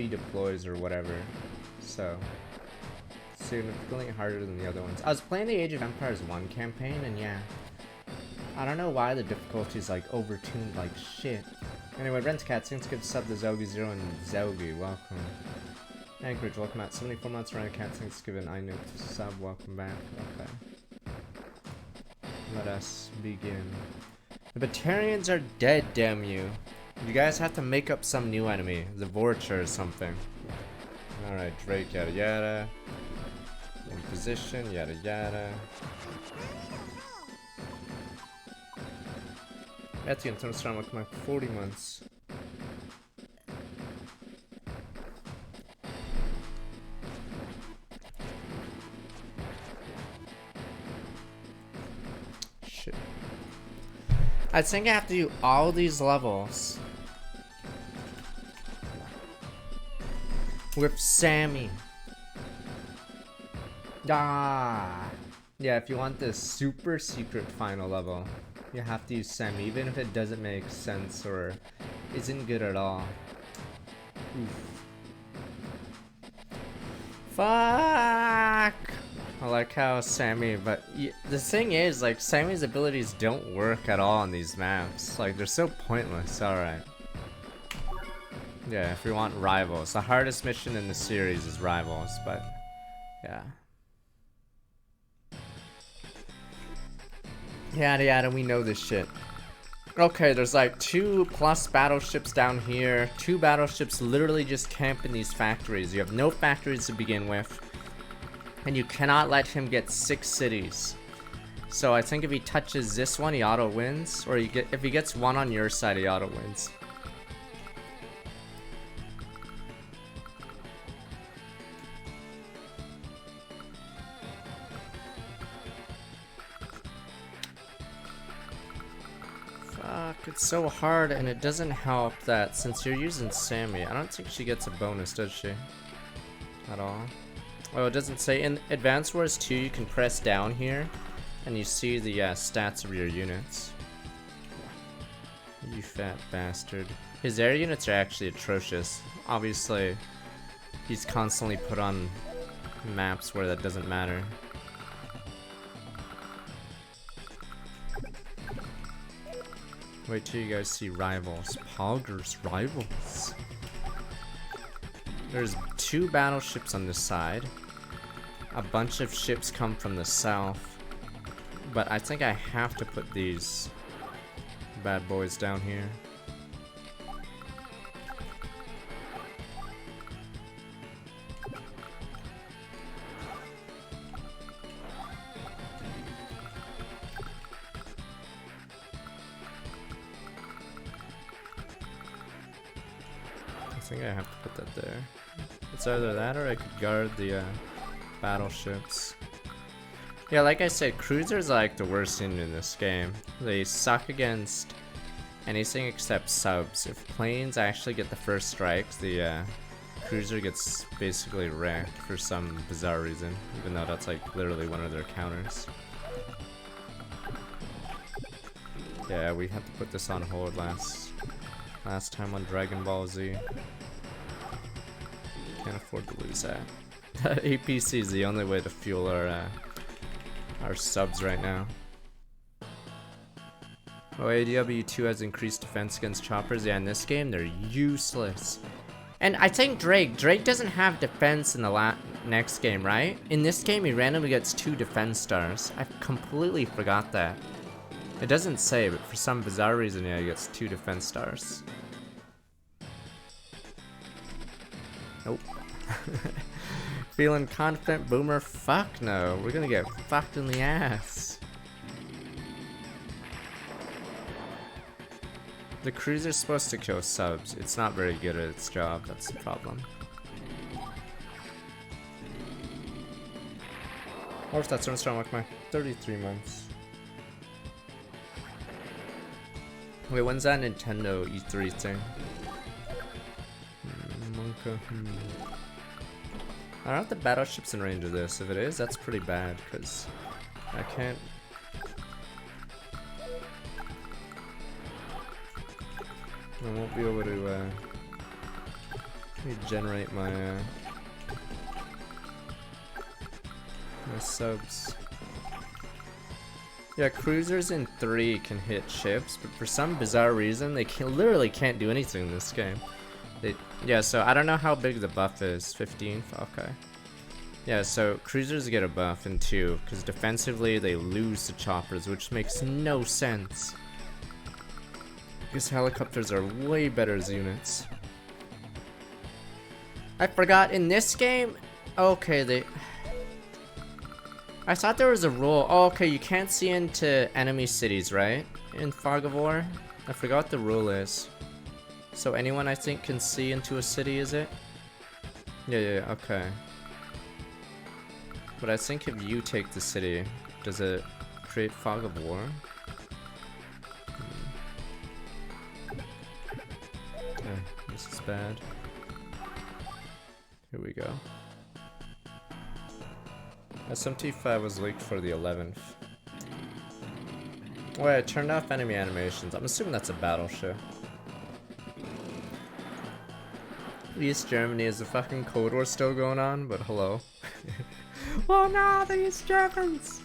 deploys or whatever. So significantly harder than the other ones. I was playing the Age of Empires 1 campaign, and yeah, I don't know why the difficulty's like overtuned like shit. Anyway, Brent's Cat, thanks good sub to Zogi0 and Zogi, welcome. Anchorage, welcome out. 74 months around Cat, thanks given I know to sub, welcome back. Okay. Let us begin. The Batarians are dead, damn you. You guys have to make up some new enemy, the Vorcha or something. Alright, Drake, yada yada. In position, yada yada. Etienne turns around with my 40 months. Shit. I think I have to do all these levels with Sammy. Ah. Yeah, if you want this super secret final level, you have to use Sammy, even if it doesn't make sense or isn't good at all. Oof. Fuck! I like how Sammy, but the thing is, like, Sammy's abilities don't work at all on these maps. Like, they're so pointless. Alright. Yeah, if we want Rivals. The hardest mission in the series is Rivals, but yeah. Yada yada, we know this shit. Okay, there's like 2+ battleships down here. 2 battleships literally just camp in these factories. You have no factories to begin with. And you cannot let him get 6 cities. So I think if he touches this one, he auto wins. Or if he gets 1 on your side, he auto wins. It's so hard, and it doesn't help that since you're using Sammy, I don't think she gets a bonus, does she? At all. Oh, it doesn't say. In Advanced Wars 2, you can press down here, and you see the stats of your units. You fat bastard. His air units are actually atrocious. Obviously, he's constantly put on maps where that doesn't matter. Wait till you guys see Rivals. Poggers Rivals. There's 2 battleships on this side. A bunch of ships come from the south. But I think I have to put these bad boys down here. I think I have to put that there. It's either that or I could guard the battleships. Yeah, like I said, cruisers are like the worst unit in this game. They suck against anything except subs. If planes actually get the first strikes, the cruiser gets basically wrecked for some bizarre reason, even though that's like literally one of their counters. Yeah, we had to put this on hold last time on Dragon Ball Z. Can't afford to lose that. APC is the only way to fuel our subs right now. Oh, ADW2 has increased defense against choppers. Yeah, in this game they're useless. And I think Drake doesn't have defense in the next game, right? In this game he randomly gets 2 defense stars. I completely forgot that. It doesn't say, but for some bizarre reason, yeah, he gets 2 defense stars. Nope. Feeling confident, Boomer? Fuck no. We're gonna get fucked in the ass. The cruiser's supposed to kill subs. It's not very good at its job. That's the problem. Or if that's so strong like my 33 months. Wait, when's that Nintendo E3 thing? Monka, I don't know if the battleship's in range of this. If it is, that's pretty bad, because I can't... I won't be able to Let me generate my my subs. Yeah, cruisers in 3 can hit ships, but for some bizarre reason, they literally can't do anything in this game. Yeah, so I don't know how big the buff is. 15? Okay. Yeah, so cruisers get a buff in 2, because defensively they lose to choppers, which makes no sense. Because helicopters are way better as units. I forgot, in this game... Okay, I thought there was a rule. Oh, okay, you can't see into enemy cities, right? In Fog of War? I forgot what the rule is. So anyone, I think, can see into a city, is it? Yeah, okay. But I think if you take the city, does it create Fog of War? Okay, this is bad. Here we go. SMT5 was leaked for the 11th. Wait, I turned off enemy animations. I'm assuming that's a battleship. East Germany, is the fucking Cold War still going on? But hello. Oh no, the East Germans!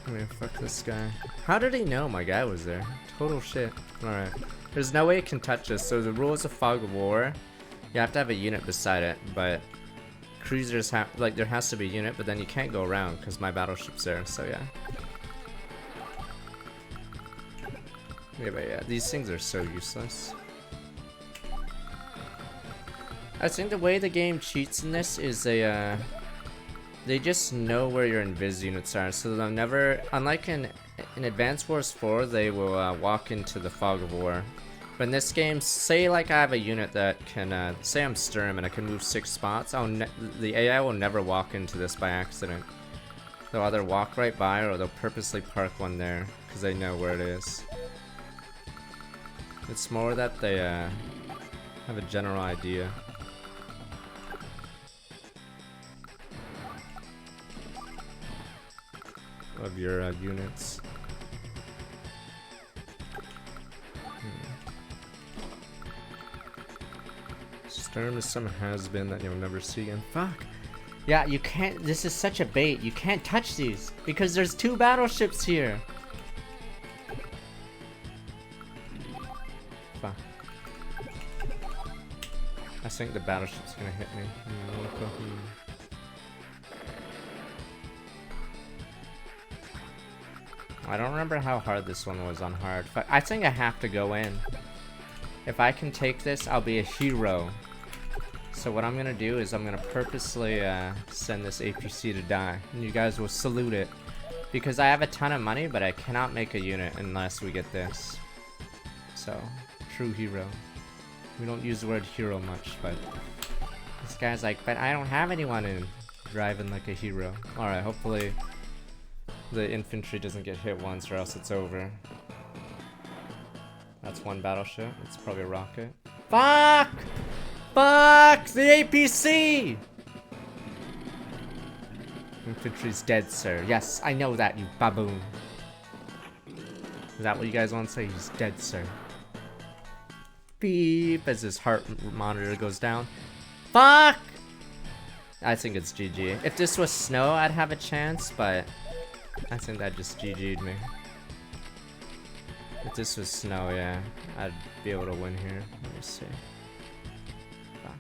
I mean, fuck this guy. How did he know my guy was there? Total shit. Alright. There's no way it can touch us, so the rules of Fog of War, you have to have a unit beside it, but cruisers have, like, there has to be a unit, but then you can't go around because my battleship's there, so yeah. Yeah, but yeah, these things are so useless. I think the way the game cheats in this is they just know where your invis units are, so they'll never, unlike in Advanced Wars 4, they will walk into the Fog of War. But in this game, say like I have a unit that can, say I'm Sturm and I can move 6 spots, the AI will never walk into this by accident. They'll either walk right by or they'll purposely park one there, because they know where it is. It's more that they have a general idea. Of your units. Sturm is some has-been that you'll never see again. Fuck! Yeah, you can't- this is such a bait. You can't touch these, because there's 2 battleships here! Fuck. I think the battleship's gonna hit me. I don't remember how hard this one was on hard. I think I have to go in. If I can take this, I'll be a hero. So what I'm gonna do is I'm gonna purposely send this APC to die. And you guys will salute it. Because I have a ton of money, but I cannot make a unit unless we get this. So, true hero. We don't use the word hero much, but... This guy's like, but I don't have anyone in driving like a hero. Alright, hopefully... the infantry doesn't get hit once or else it's over. That's one battleship. It's probably a rocket. Fuck! Fuck! The APC! Infantry's dead, sir. Yes, I know that, you baboon. Is that what you guys want to say? He's dead, sir. Beep, as his heart monitor goes down. Fuck! I think it's GG. If this was snow, I'd have a chance, but... I think that just GG'd me. If this was snow, yeah, I'd be able to win here. Let me see. Fuck.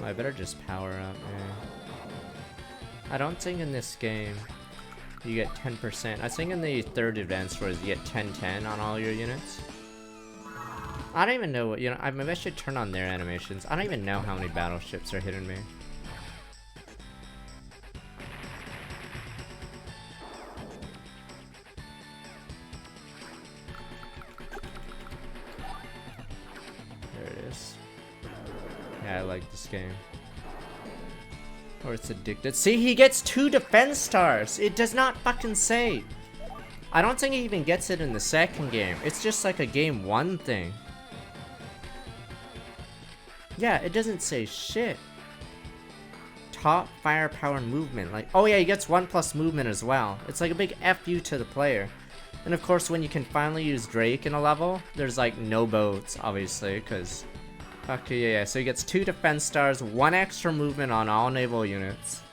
Oh, I better just power up, man. I don't think in this game you get 10%. I think in the 3rd Advanced Wars you get 10-10 on all your units. I don't even know what, you know, maybe I should turn on their animations. I don't even know how many battleships are hitting me. There it is. Yeah, I like this game. Or it's addicted. See, he gets 2 defense stars! It does not fucking say! I don't think he even gets it in the 2nd game. It's just like a game 1 thing. Yeah, it doesn't say shit. top firepower movement. Like, oh yeah, he gets 1+ movement as well. It's like a big FU to the player. And of course, when you can finally use Drake in a level, there's like no boats, obviously, because... Okay, yeah, so he gets 2 defense stars, 1 extra movement on all naval units.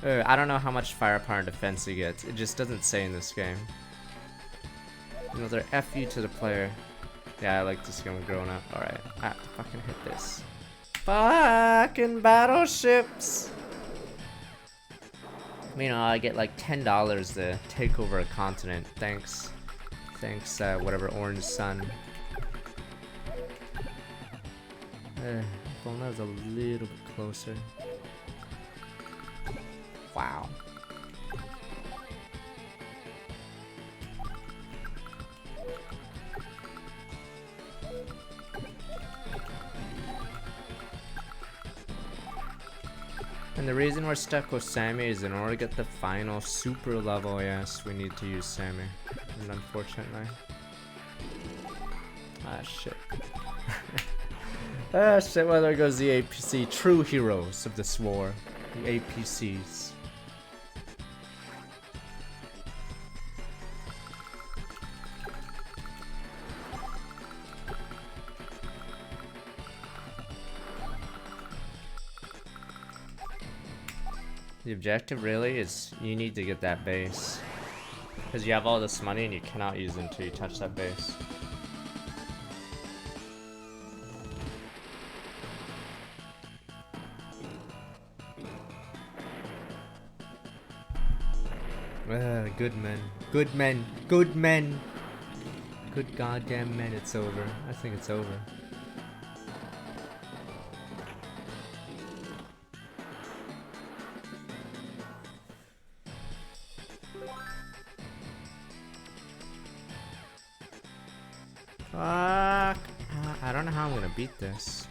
I don't know how much firepower and defense he gets. It just doesn't say in this game. Another FU to the player. Yeah, I like this game growing up. Alright, I have to fucking hit this. Fucking battleships! Meanwhile, I get like $10 to take over a continent. Thanks, whatever, Orange Sun. If only I was a little bit closer. Wow. And the reason we're stuck with Sammy is in order to get the final super level, yes, we need to use Sammy. And unfortunately... Ah, shit. Ah, shit, well, there goes the APC. True heroes of this war. The APCs. The objective really is you need to get that base. Because you have all this money and you cannot use it until you touch that base. Good men. Good men. Good men. Good goddamn men, it's over. I think it's over. Fuck. I don't know how I'm gonna beat this.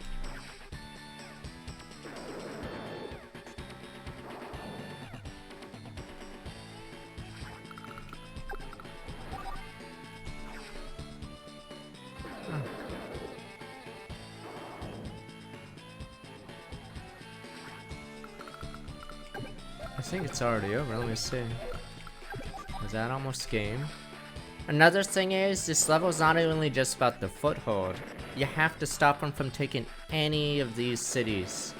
I think it's already over. Let me see. Is that almost game? Another thing is, this level is not only just about the foothold. You have to stop him from taking any of these cities.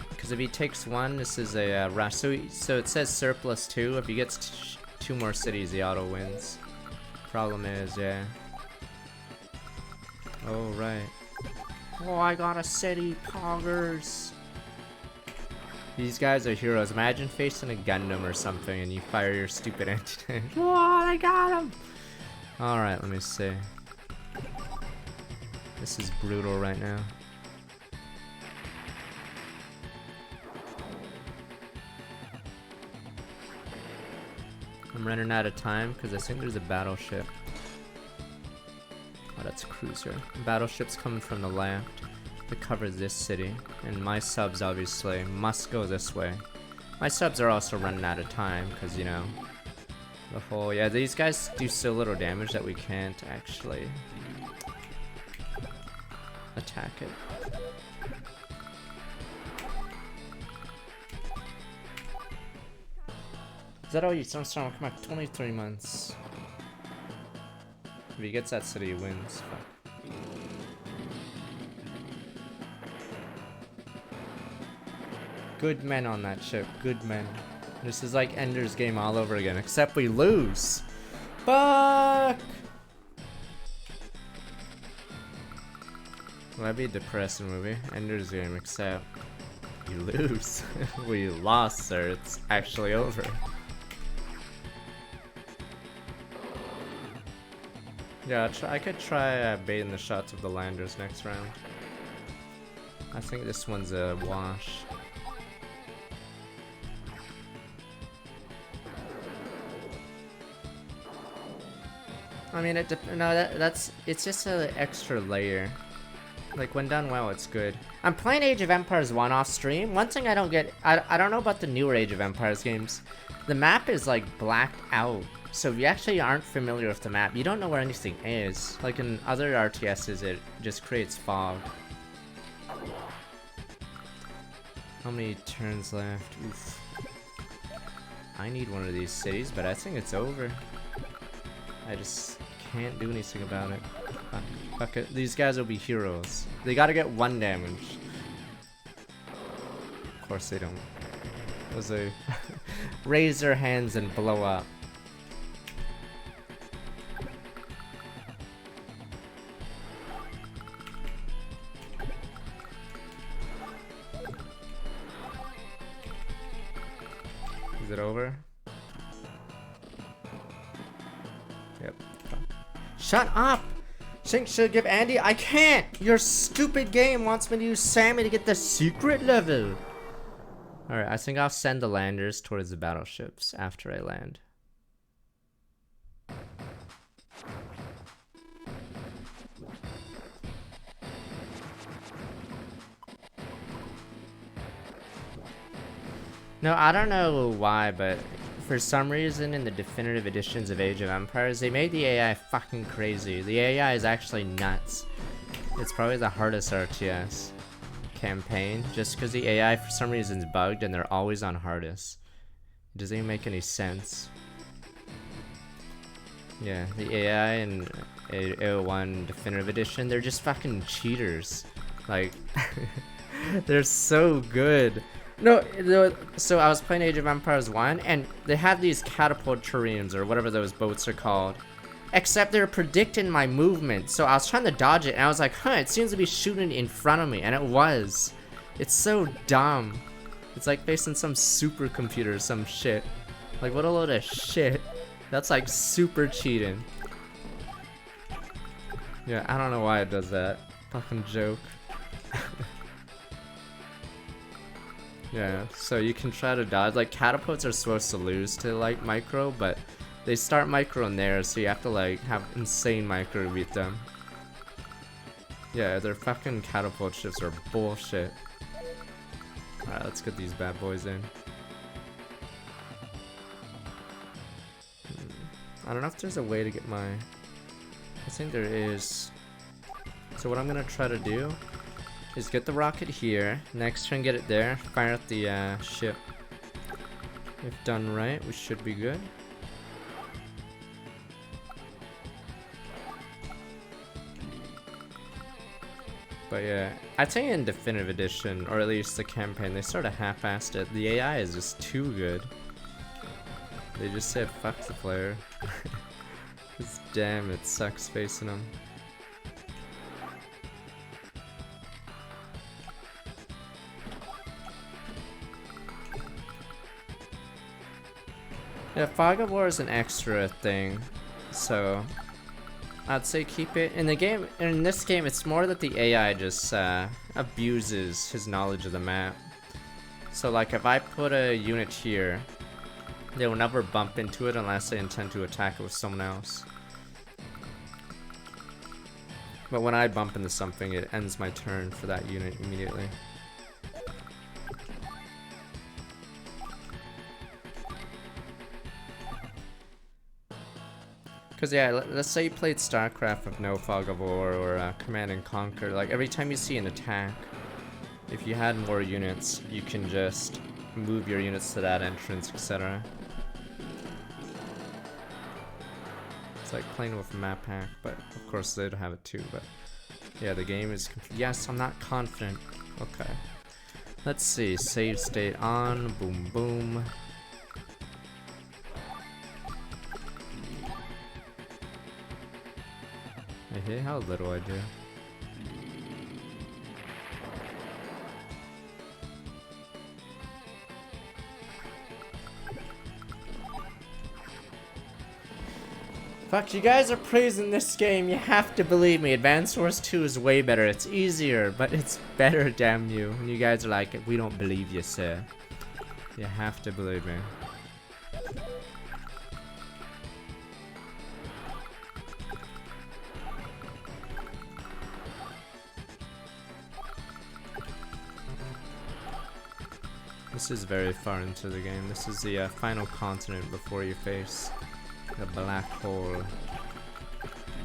Because if he takes one, this is a rush. So it says surplus 2. If he gets 2 more cities, he auto wins. Problem is, yeah. Oh, right. Oh, I got a city, poggers. These guys are heroes. Imagine facing a Gundam or something and you fire your stupid anti-tank. Oh, I got him! Alright, let me see. This is brutal right now. I'm running out of time because I think there's a battleship. Oh, that's a cruiser. Battleship's coming from the left to cover this city, and my subs obviously must go this way. My subs are also running out of time because, you know, the whole, yeah, these guys do so little damage that we can't actually attack it. Is that all you don't start? Come on, 23 months. If he gets that city, he wins. Fuck. Good men on that ship, good men. This is like Ender's Game all over again, except we lose. Fuck! Well, that'd be a depressing movie. Ender's Game, except you lose. We lost, sir. It's actually over. Yeah, I could try baiting the shots of the landers next round. I think this one's a wash. I mean, it's just an extra layer. Like, when done well, it's good. I'm playing Age of Empires 1 off stream. One thing I don't get, I don't know about the newer Age of Empires games. The map is, like, blacked out. So if you actually aren't familiar with the map, you don't know where anything is. Like in other RTSs, it just creates fog. How many turns left? Oof. I need one of these cities, but I think it's over. I just can't do anything about it. Fuck it. These guys will be heroes. They gotta get 1 damage. Of course they don't. Those are raise their hands and blow up. Is it over? Yep. Shut up! Shink should give Andy. I can't! Your stupid game wants me to use Sammy to get the secret level. Alright, I think I'll send the landers towards the battleships after I land. No, I don't know why, but for some reason in the definitive editions of Age of Empires, they made the AI fucking crazy. The AI is actually nuts. It's probably the hardest RTS campaign, just because the AI for some reason is bugged and they're always on hardest. It doesn't even make any sense. Yeah, the AI in AO1 definitive edition, they're just fucking cheaters. Like, they're so good. No, so I was playing Age of Empires 1, and they had these catapult triremes, or whatever those boats are called. Except they're predicting my movement, so I was trying to dodge it, and I was like, huh, it seems to be shooting in front of me, and it was. It's so dumb. It's like facing some supercomputer or some shit. Like, what a load of shit. That's like super cheating. Yeah, I don't know why it does that. Fucking joke. Yeah, so you can try to dodge. Like, catapults are supposed to lose to, like, micro, but they start micro in there, so you have to, like, have insane micro to beat them. Yeah, their fucking catapult ships are bullshit. Alright, let's get these bad boys in. I don't know if there's a way to get my... I think there is. So what I'm gonna try to do is get the rocket here, next turn get it there, fire at the ship. If done right, we should be good. But yeah, I think in Definitive Edition, or at least the campaign, they sort of half-assed it. The AI is just too good. They just said fuck the player. Cause damn, it sucks facing them. Yeah, Fog of War is an extra thing, so I'd say keep it. In the game, in this game, it's more that the AI just abuses his knowledge of the map. So like if I put a unit here, they will never bump into it unless they intend to attack it with someone else. But when I bump into something, it ends my turn for that unit immediately. Cause yeah, let's say you played StarCraft with no Fog of War or Command and Conquer. Like every time you see an attack, if you had more units, you can just move your units to that entrance, etc. It's like playing with a map hack, but of course they'd have it too. But yeah, the game is. Yes, I'm not confident. Okay, let's see. Save state on. Boom, boom. I hate how little I do. Fuck, you guys are praising this game. You have to believe me. Advanced Wars 2 is way better. It's easier, but it's better, damn you. And you guys are like, we don't believe you, sir. You have to believe me. This is very far into the game. This is the final continent before you face the black hole.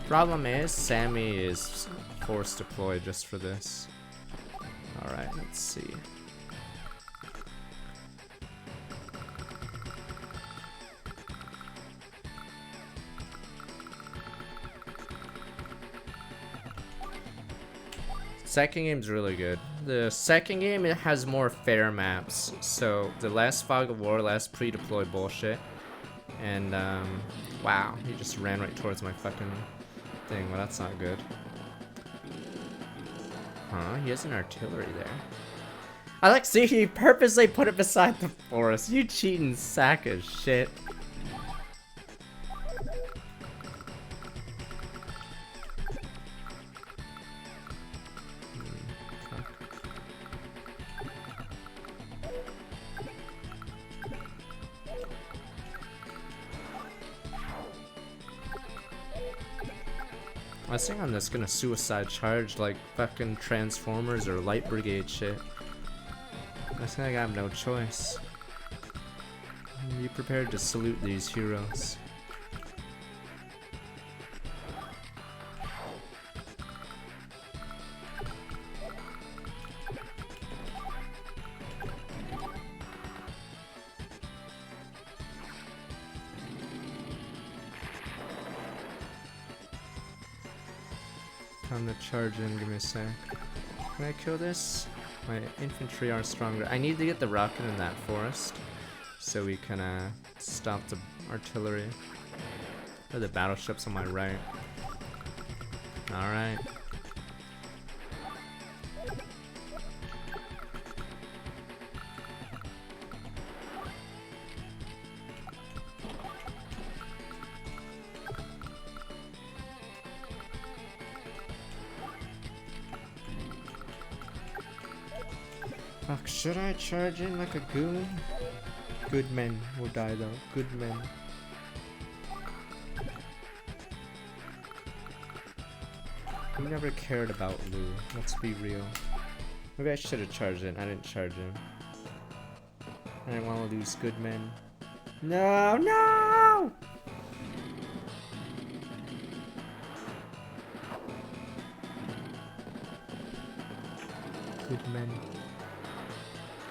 Problem is, Sammy is force deployed just for this. Alright, let's see. second game's really good. The second game, it has more fair maps. So the last Fog of War, last pre-deploy bullshit. And wow, he just ran right towards my fucking thing. Well, that's not good. Huh? He has an artillery there. I like see he purposely put it beside the forest. You cheating sack of shit. I was thinking I'm just gonna suicide charge like fucking Transformers or Light Brigade shit. I think I have no choice. Be prepared to salute these heroes. Time to charge in, give me a sec. Can I kill this? My infantry are stronger. I need to get the rocket in that forest so we can stop the artillery. Or the battleships on my right. Alright. Fuck, should I charge in like a goon? Good men will die though. Good men. We never cared about Lou. Let's be real. Maybe I should have charged in. I didn't charge in. I didn't want to lose good men. No, no! Good men.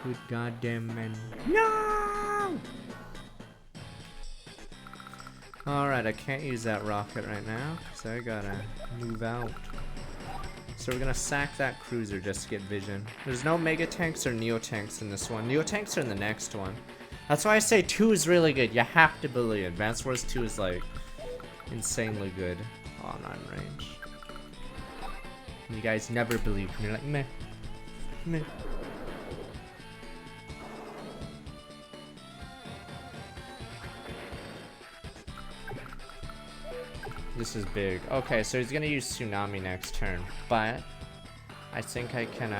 Good goddamn men. No! Alright, I can't use that rocket right now, because I gotta move out. So we're gonna sack that cruiser just to get vision. There's no mega tanks or neo tanks in this one. Neo tanks are in the next one. That's why I say 2 is really good. You have to believe. Advanced Wars 2 is like insanely good on range. And you guys never believe. You're like, meh. Meh. This is big. Okay, so he's gonna use Tsunami next turn, but I think I can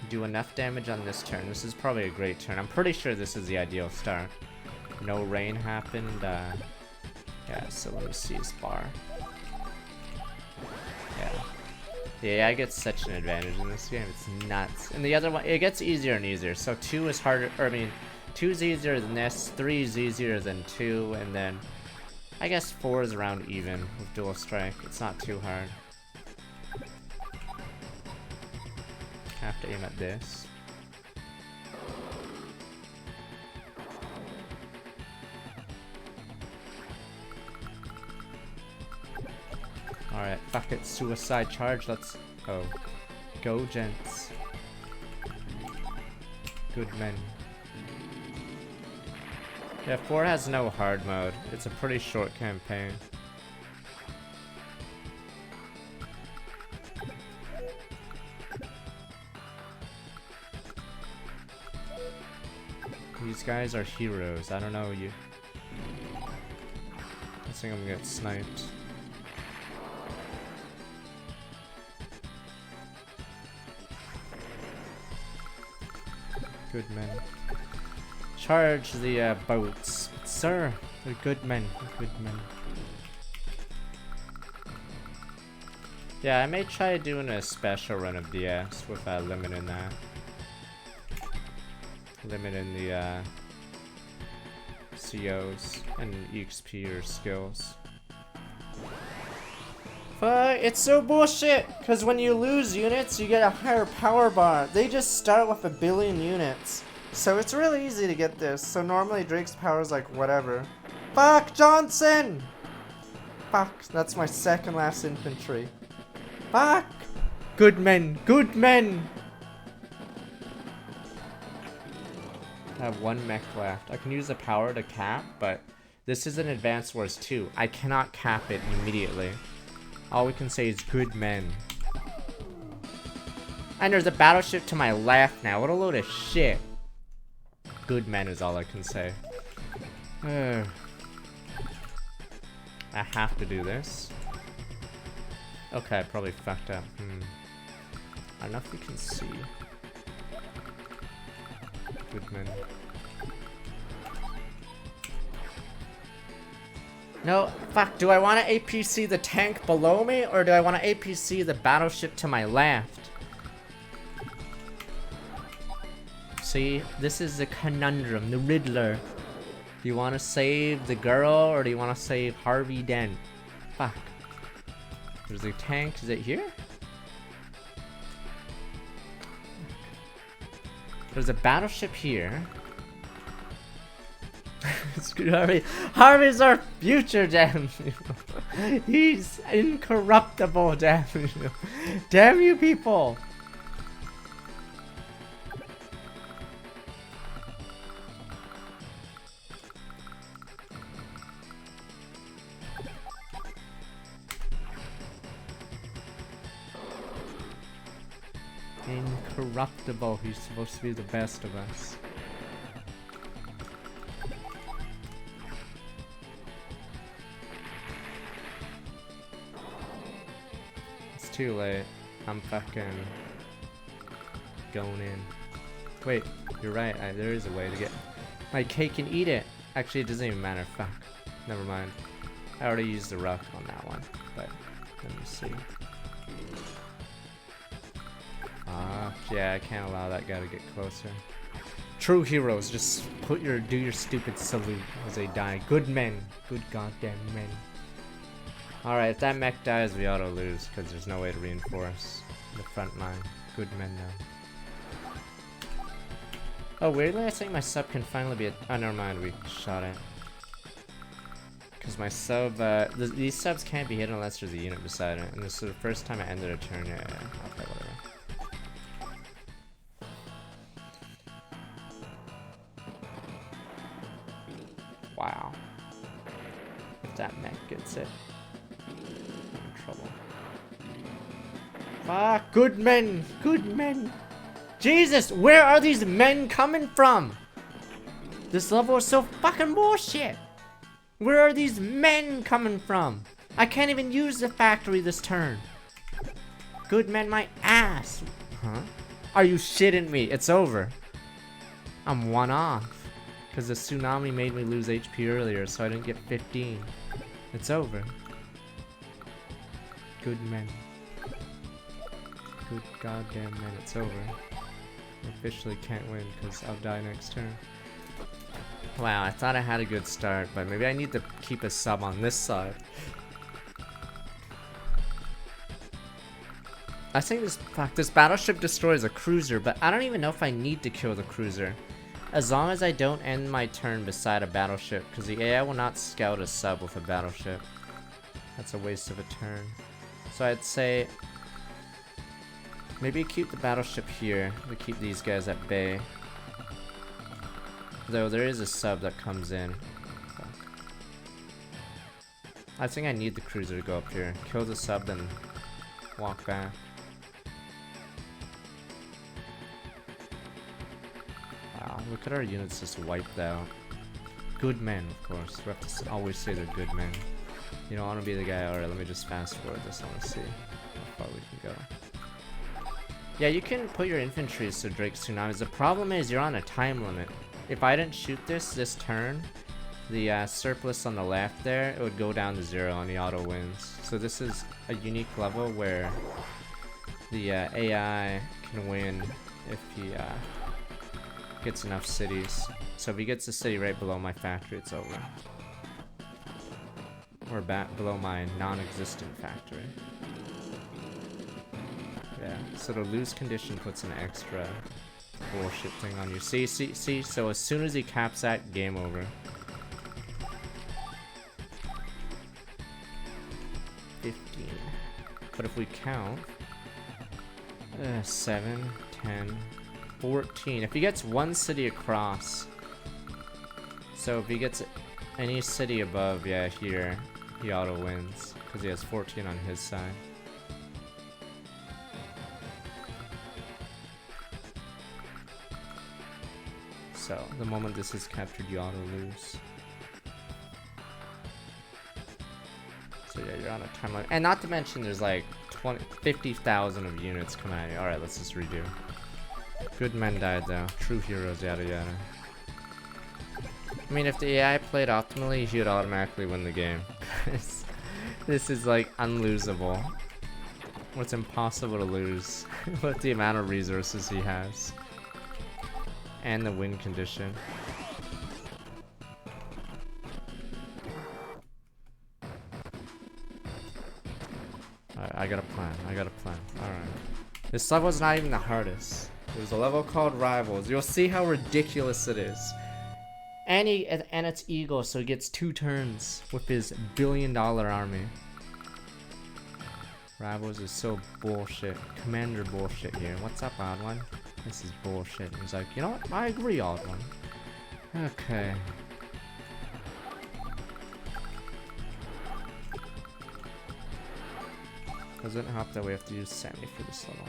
do enough damage on this turn. This is probably a great turn. I'm pretty sure this is the ideal start. No rain happened. Yeah, so let me see his bar. Yeah. The AI gets such an advantage in this game. It's nuts. And the other one, it gets easier and easier. So 2 is harder, or I mean, 2 is easier than this, 3 is easier than 2, and then I guess 4 is around even with dual strike. It's not too hard. Have to aim at this. Alright, fuck it, suicide charge, let's go. Go, gents. Good men. Yeah, 4 has no hard mode. It's a pretty short campaign. These guys are heroes. I don't know you. I think I'm gonna get sniped. Good men. Charge the boats. Sir, they're good men. Good men. Yeah, I may try doing a special run of DS with limiting that. Limiting the COs and EXP or skills. But it's so bullshit, because when you lose units, you get a higher power bar. They just start with 1 billion units. So it's really easy to get this. So normally Drake's power is like whatever. Fuck Johnson! Fuck, that's my second last infantry. Fuck! Good men! Good men! I have one mech left. I can use the power to cap, but this is an Advanced Wars 2. I cannot cap it immediately. All we can say is good men. And there's a battleship to my left now. What a load of shit. Good men is all I can say. I have to do this. Okay, I probably fucked up. I don't know if we can see. Good men. No, fuck, do I want to APC the tank below me, or do I want to APC the battleship to my left? See, this is the conundrum, the Riddler. Do you want to save the girl, or do you want to save Harvey Dent? Fuck. There's a tank, is it here? There's a battleship here. Screw Harvey. Harvey's our future, damn you. He's incorruptible, damn you. Damn you people. Incorruptible. He's supposed to be the best of us. It's too late. I'm fucking going in. Wait, you're right. There is a way to get my cake and eat it. Actually, it doesn't even matter. Fuck. Never mind. I already used the ruck on that one. But let me see. Yeah, I can't allow that guy to get closer. True heroes, just do your stupid salute as they die. Good men. Good goddamn men. Alright, if that mech dies, we ought to lose, because there's no way to reinforce the front line. Good men now. Oh, weirdly, I think my sub can finally be oh, never mind, we shot it. Because my sub, these subs can't be hit unless there's a unit beside it. And this is the first time I ended a turn. Yeah, okay, whatever. Wow. If that mech gets it, I'm in trouble. Fuck, good men! Good men! Jesus, where are these men coming from? This level is so fucking bullshit! Where are these men coming from? I can't even use the factory this turn. Good men, my ass! Huh? Are you shitting me? It's over. I'm one off. Because the tsunami made me lose HP earlier, so I didn't get 15. It's over. Good men. Good goddamn men, it's over. I officially can't win because I'll die next turn. Wow, I thought I had a good start, but maybe I need to keep a sub on this side. I think this battleship destroys a cruiser, but I don't even know if I need to kill the cruiser. As long as I don't end my turn beside a battleship, because the AI will not scout a sub with a battleship. That's a waste of a turn. So I'd say maybe keep the battleship here. We keep these guys at bay. Though there is a sub that comes in. Fuck. I think I need the cruiser to go up here. Kill the sub, then walk back. Wow, look at our units just wiped out. Good men, of course. We have to always say they're good men. You don't want to be the guy, alright, let me just fast forward this. I want to see how far we can go. Yeah, you can put your infantry so Drake's tsunamis. The problem is you're on a time limit. If I didn't shoot this turn, the surplus on the left there, it would go down to 0 and the auto wins. So this is a unique level where the AI can win if he gets enough cities. So if he gets a city right below my factory, it's over. Or back below my non-existent factory. Yeah, so the lose condition puts an extra bullshit thing on you. See, so as soon as he caps that, game over. 15. But if we count, 7, 10, 14. If he gets one city across, so if he gets any city above, yeah, here, he auto wins because he has 14 on his side. So the moment this is captured, you auto lose. So yeah, you're on a timeline, and not to mention there's like 50,000 of units coming at you. All right, let's just redo. Good men died though. True heroes, yada yada. I mean, if the AI played optimally, he would automatically win the game. This is like unlosable. It's impossible to lose with the amount of resources he has. And the win condition. Alright, I got a plan. Alright. This level's not even the hardest. There's a level called Rivals. You'll see how ridiculous it is. And it's Eagle, so he gets 2 turns with his billion-dollar army. Rivals is so bullshit. Commander bullshit here. What's up, Odd One? This is bullshit. He's like, you know what? I agree, Odd One. Okay. Doesn't help that we have to use Sammy for this level.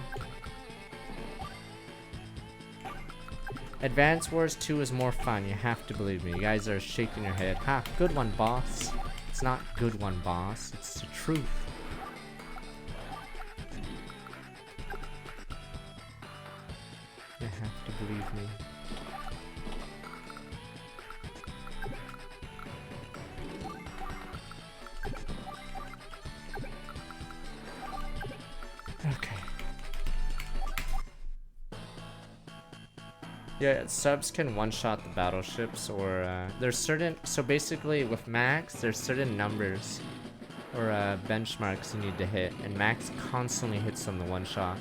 Advance Wars 2 is more fun, you have to believe me. You guys are shaking your head. Ha, good one, boss. It's not good one, boss. It's the truth. You have to believe me. Okay. Yeah, subs can one-shot the battleships, or there's certain, so basically with Max, there's certain numbers or benchmarks you need to hit, and Max constantly hits them the one-shot.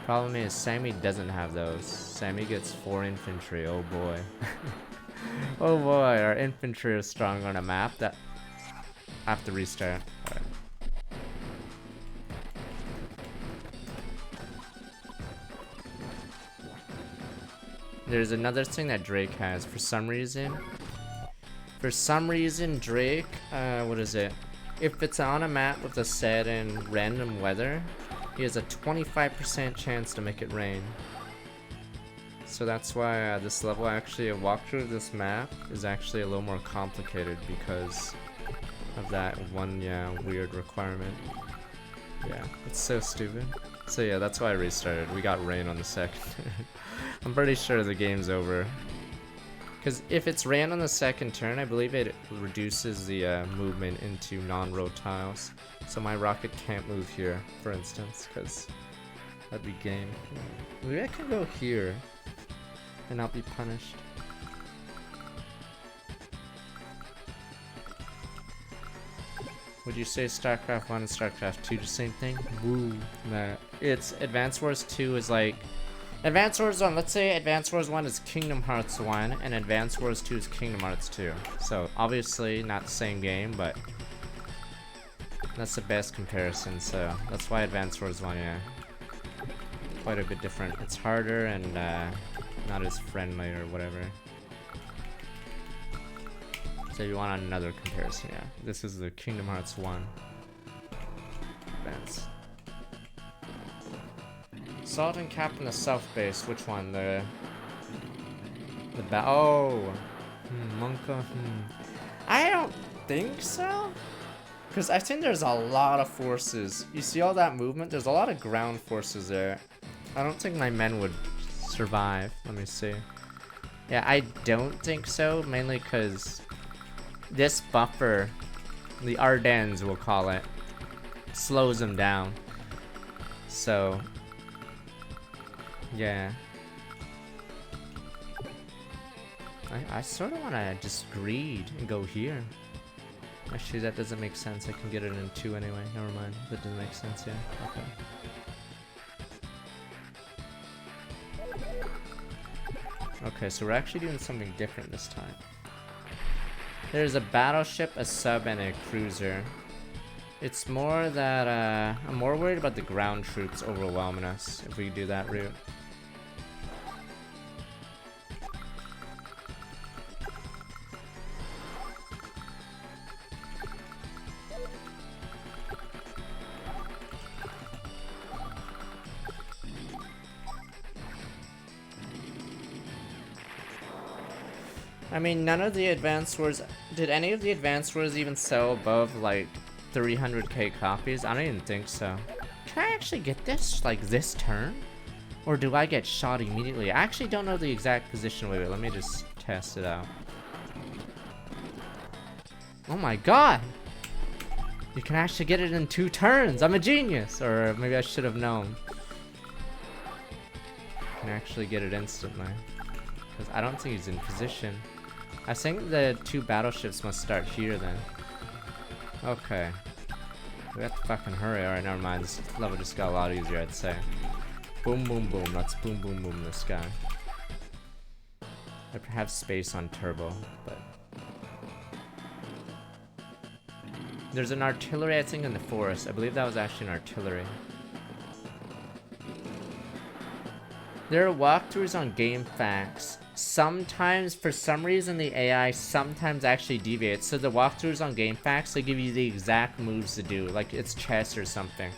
Problem is, Sammy doesn't have those. Sammy gets 4 infantry, oh boy. Oh boy, our infantry is strong on a map that I have to restart. All right. There's another thing that Drake has for some reason. Drake, what is it? If it's on a map with a set in random weather, he has a 25% chance to make it rain. So that's why this level, actually, a walkthrough of this map is actually a little more complicated because of that one, weird requirement. Yeah, it's so stupid. So yeah, that's why I restarted. We got rain on the second. I'm pretty sure the game's over. Because if it's rain on the second turn, I believe it reduces the movement into non-road tiles. So my rocket can't move here, for instance, because that'd be game. Maybe I can go here and not be punished. Would you say StarCraft 1 and StarCraft 2 the same thing? Woo. Nah. It's Advance Wars 2 is like Advance Wars 1, let's say Advance Wars 1 is Kingdom Hearts 1 and Advance Wars 2 is Kingdom Hearts 2. So obviously not the same game, but that's the best comparison, so that's why Advance Wars 1, yeah. Quite a bit different. It's harder and not as friendly or whatever. So you want another comparison, yeah. This is the Kingdom Hearts 1 Advance. Assault and Cap in the South Base, which one? Monka, I don't think so. Because I think there's a lot of forces. You see all that movement? There's a lot of ground forces there. I don't think my men would survive. Let me see. Yeah, I don't think so, mainly because this buffer, the Ardennes we'll call it, slows them down. So yeah, I sort of want to just greed and go here. Actually, that doesn't make sense. I can get it in 2 anyway. Never mind. That doesn't make sense, yeah. Okay. Okay, so we're actually doing something different this time. There's a battleship, a sub, and a cruiser. It's more that I'm more worried about the ground troops overwhelming us if we do that route. I mean, none of the advanced wars. Did any of the advanced wars even sell above like 300k copies? I don't even think so. Can I actually get this like this turn? Or do I get shot immediately? I actually don't know the exact position. Wait, let me just test it out. Oh my god! You can actually get it in 2 turns! I'm a genius! Or maybe I should have known. You can actually get it instantly. Because I don't think he's in position. I think the 2 battleships must start here then. Okay. We have to fucking hurry. Alright, never mind. This level just got a lot easier, I'd say. Boom, boom, boom. Let's boom, boom, boom this guy. I have space on turbo, but... There's an artillery, I think, in the forest. I believe that was actually an artillery. There are walkthroughs on GameFAQs. Sometimes, for some reason, the AI sometimes actually deviates. So the walkthroughs on GameFAQs, they give you the exact moves to do, like it's chess or something.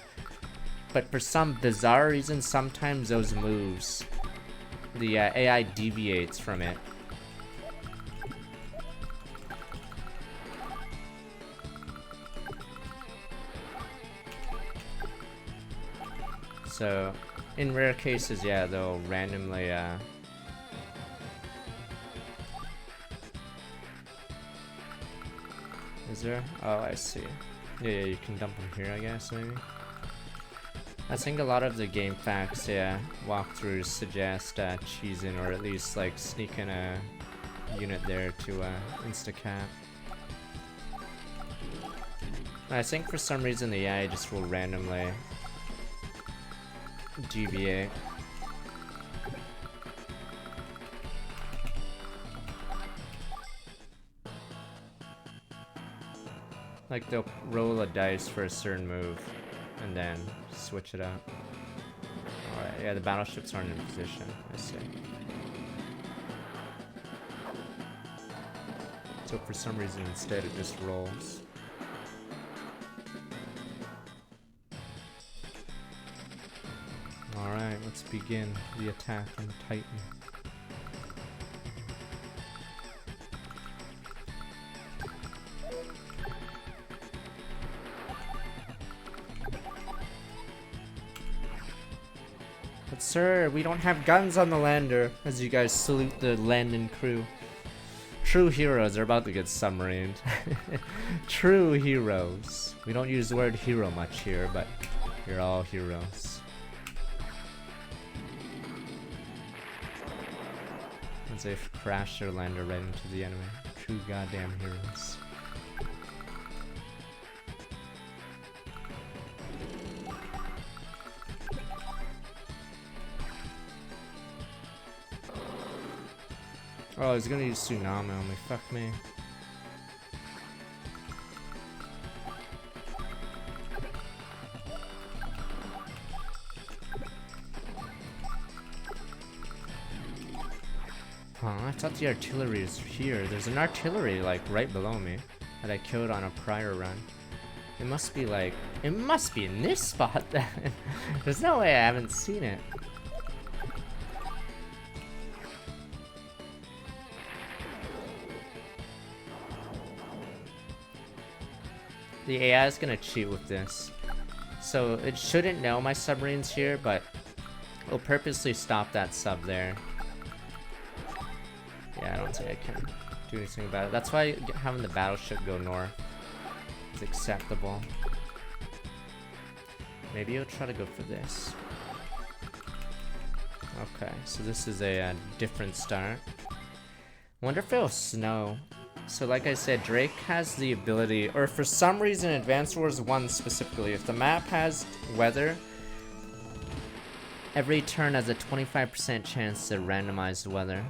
But for some bizarre reason, sometimes those moves, the AI deviates from it. So, in rare cases, yeah, they'll randomly, Is there? Oh, I see. Yeah, you can dump them here, I guess, maybe? I think a lot of the GameFAQs, yeah, walkthroughs suggest cheesing, or at least, like, sneaking a unit there to insta-cap. I think for some reason the AI just will randomly deviate. Like they'll roll a dice for a certain move and then switch it up. Alright, yeah, the battleships aren't in position, I see. So for some reason instead it just rolls. Alright, let's begin the attack on Titan. But sir, we don't have guns on the lander, as you guys salute the landing crew. True heroes are about to get submarined. True heroes. We don't use the word hero much here, but you're all heroes. As they've crashed their lander right into the enemy. True goddamn heroes. Oh, he's gonna use tsunami on me. Fuck me. Huh, I thought the artillery is here. There's an artillery, like, right below me that I killed on a prior run. It must be, like... It must be in this spot, then. There's no way I haven't seen it. The AI is gonna cheat with this. So it shouldn't know my submarine's here, but it'll purposely stop that sub there. Yeah, I don't think I can do anything about it. That's why having the battleship go north is acceptable. Maybe he'll try to go for this. Okay, so this is a different start. Wonder if it'll snow. So like I said, Drake has the ability, or for some reason Advanced Wars 1 specifically, if the map has weather, every turn has a 25% chance to randomize the weather.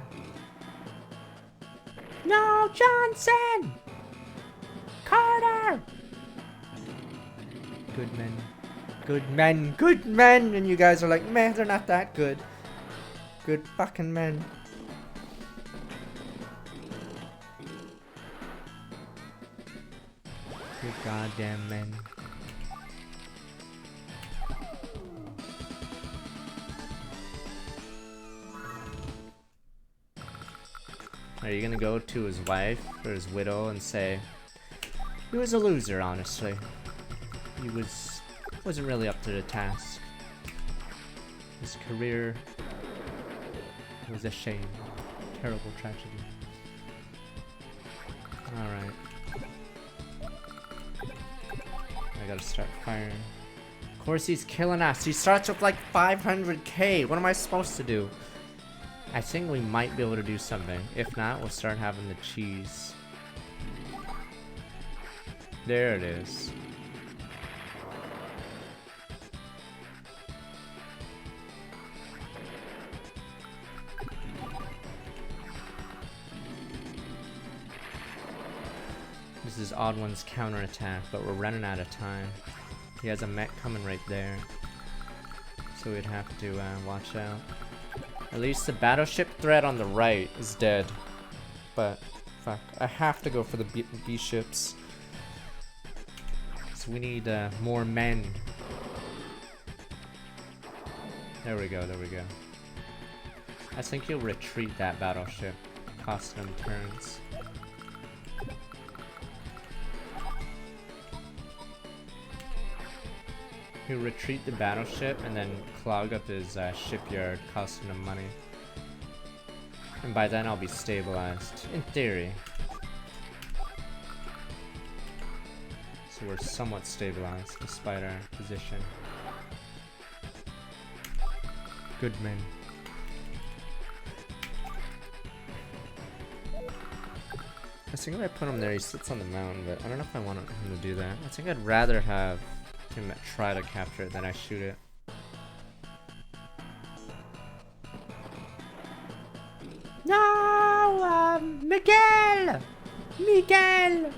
No, Johnson! Carter! Good men. Good men. Good men! And you guys are like, meh, they're not that good. Good fucking men. Good goddamn men. Are you gonna go to his wife or his widow and say, he was a loser, honestly. He wasn't really up to the task. His career was a shame. Terrible tragedy. Alright. I gotta start firing. Of course he's killing us. He starts with like 500k. What am I supposed to do? I think we might be able to do something. If not, we'll start having the cheese. There it is. This is Odd One's counterattack, but we're running out of time. He has a mech coming right there. So we'd have to watch out. At least the battleship threat on the right is dead. But, fuck. I have to go for the B ships. So we need more men. There we go, there we go. I think he'll retreat that battleship, costing him turns. He'll retreat the battleship and then clog up his shipyard, costing him money. And by then I'll be stabilized, in theory. So we're somewhat stabilized, despite our position. Good men. I think if I put him there, he sits on the mountain, but I don't know if I want him to do that. I think I'd rather have him try to capture it than I shoot it. No! Miguel! Miguel!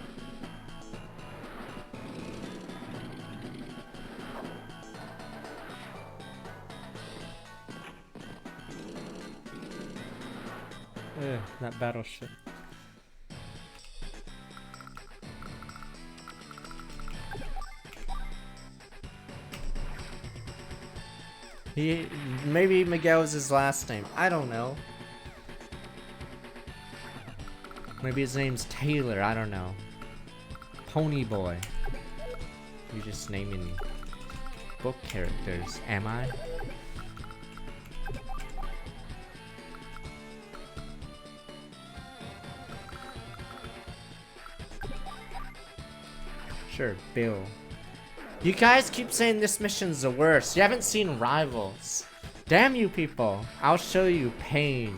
Ugh, that battleship. Maybe Miguel is his last name. I don't know. Maybe his name's Taylor. I don't know. Pony Boy. You're just naming book characters. Am I? Sure, Bill. You guys keep saying this mission's the worst. You haven't seen Rivals. Damn you people. I'll show you pain.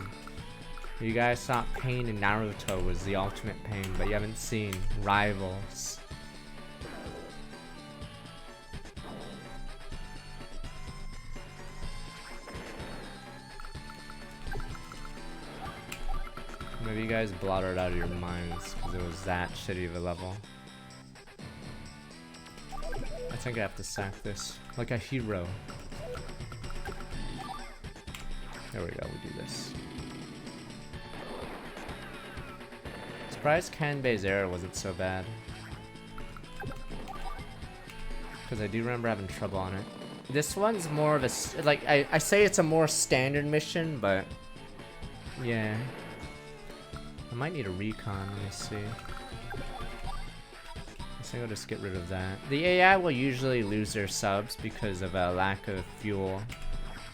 You guys thought pain in Naruto was the ultimate pain, but you haven't seen Rivals. Maybe you guys blotted it out of your minds because it was that shitty of a level. I think I have to sack this like a hero. There we go, we do this. Surprised Kanbei's error wasn't so bad. Because I do remember having trouble on it. This one's more of a, like, I say it's a more standard mission, but yeah. I might need a recon, let me see. I think I'll just get rid of that. The AI will usually lose their subs because of a lack of fuel.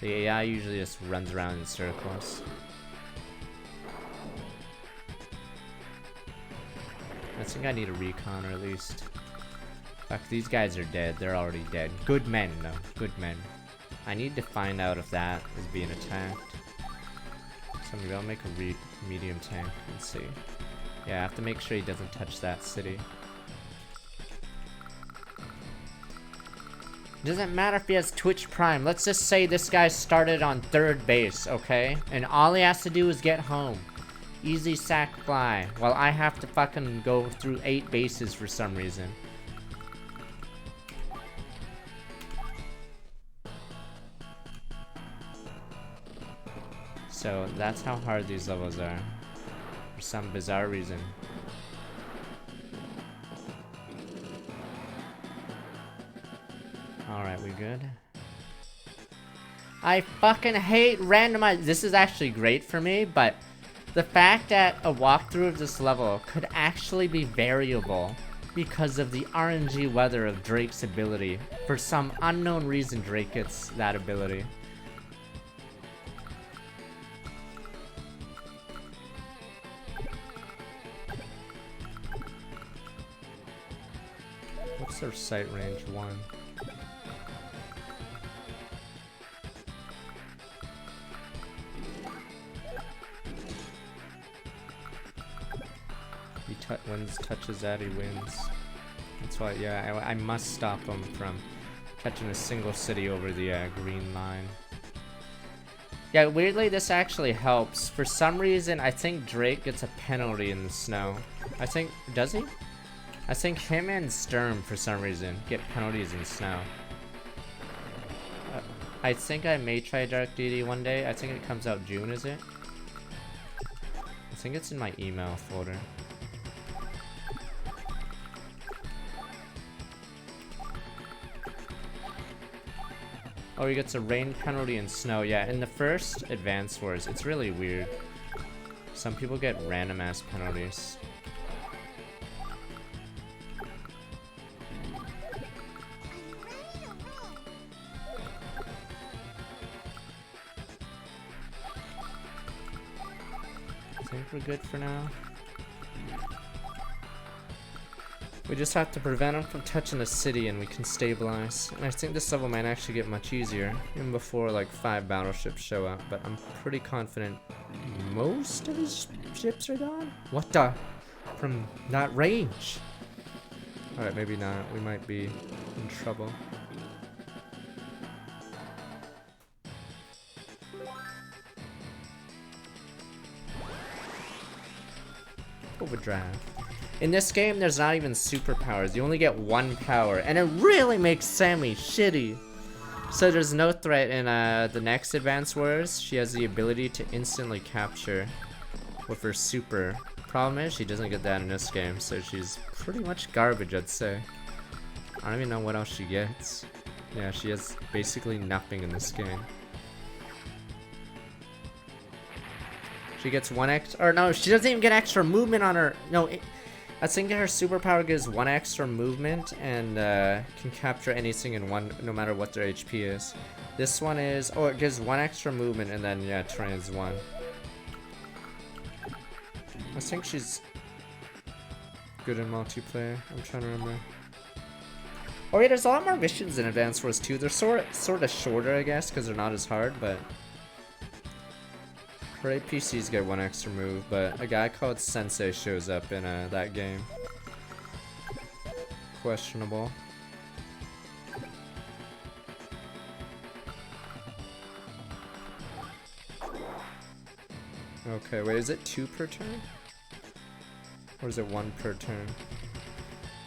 The AI usually just runs around in circles. I think I need a recon, or at least... Fuck, these guys are dead. They're already dead. Good men, though. Good men. I need to find out if that is being attacked. So maybe I'll make a medium tank and see. Yeah, I have to make sure he doesn't touch that city. Doesn't matter if he has Twitch Prime. Let's just say this guy started on 3rd base, okay? And all he has to do is get home. Easy sack fly. While I have to fucking go through 8 bases for some reason. So that's how hard these levels are. For some bizarre reason. Alright, we good? I fucking hate randomized. This is actually great for me, but the fact that a walkthrough of this level could actually be variable because of the RNG weather of Drake's ability. For some unknown reason, Drake gets that ability. What's their sight range? 1. Wins, touches that, he wins. That's why, yeah, I must stop him from catching a single city over the green line. Yeah, weirdly, this actually helps. For some reason, I think Drake gets a penalty in the snow. I think, does he? I think him and Sturm, for some reason, get penalties in snow. I think I may try Dark Deity one day. I think it comes out June, is it? I think it's in my email folder. Oh, he gets a rain penalty and snow. Yeah, in the first Advance Wars, it's really weird. Some people get random ass penalties. I think we're good for now. We just have to prevent him from touching the city and we can stabilize. And I think this level might actually get much easier, even before like 5 battleships show up, but I'm pretty confident most of his ships are gone? What the? From that range? Alright, maybe not. We might be in trouble. Overdrive. In this game, there's not even superpowers. You only get 1 power, and it really makes Sammy shitty. So there's no threat in the next Advance Wars. She has the ability to instantly capture with her super. Problem is, she doesn't get that in this game, so she's pretty much garbage, I'd say. I don't even know what else she gets. Yeah, she has basically nothing in this game. She gets 1 extra, or no, she doesn't even get extra movement on her. No, I think her superpower gives 1 extra movement and can capture anything in 1, no matter what their HP is. This one is, oh, it gives 1 extra movement and then, yeah, trains 1. I think she's good in multiplayer. I'm trying to remember. Oh yeah, there's a lot more missions in Advance Wars 2. They're sort of shorter, I guess, because they're not as hard, but her APCs get 1 extra move, but a guy called Sensei shows up in that game. Questionable. Okay, wait, is it 2 per turn? Or is it 1 per turn?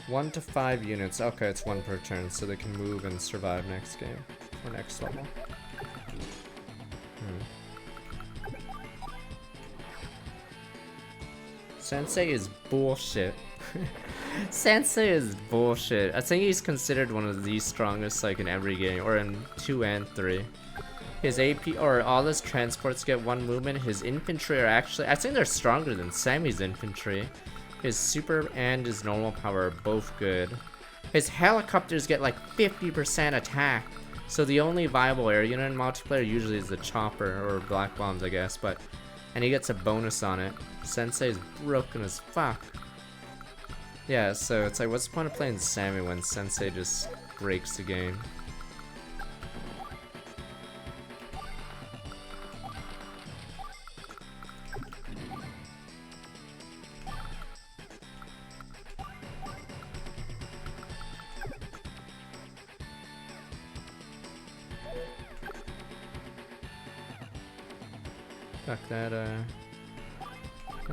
1 to 5 units. Okay, it's 1 per turn, so they can move and survive next game. Or next level. Sensei is bullshit. Sensei is bullshit. I think he's considered one of the strongest like in every game, or in 2 and 3. His AP, or all his transports get 1 movement. His infantry are actually, I think they're stronger than Sammy's infantry. His super and his normal power are both good. His helicopters get like 50% attack. So the only viable air unit in multiplayer usually is the chopper, or black bombs I guess, and he gets a bonus on it. Sensei's broken as fuck. Yeah, so it's like, what's the point of playing Sammy when Sensei just breaks the game? Fuck, that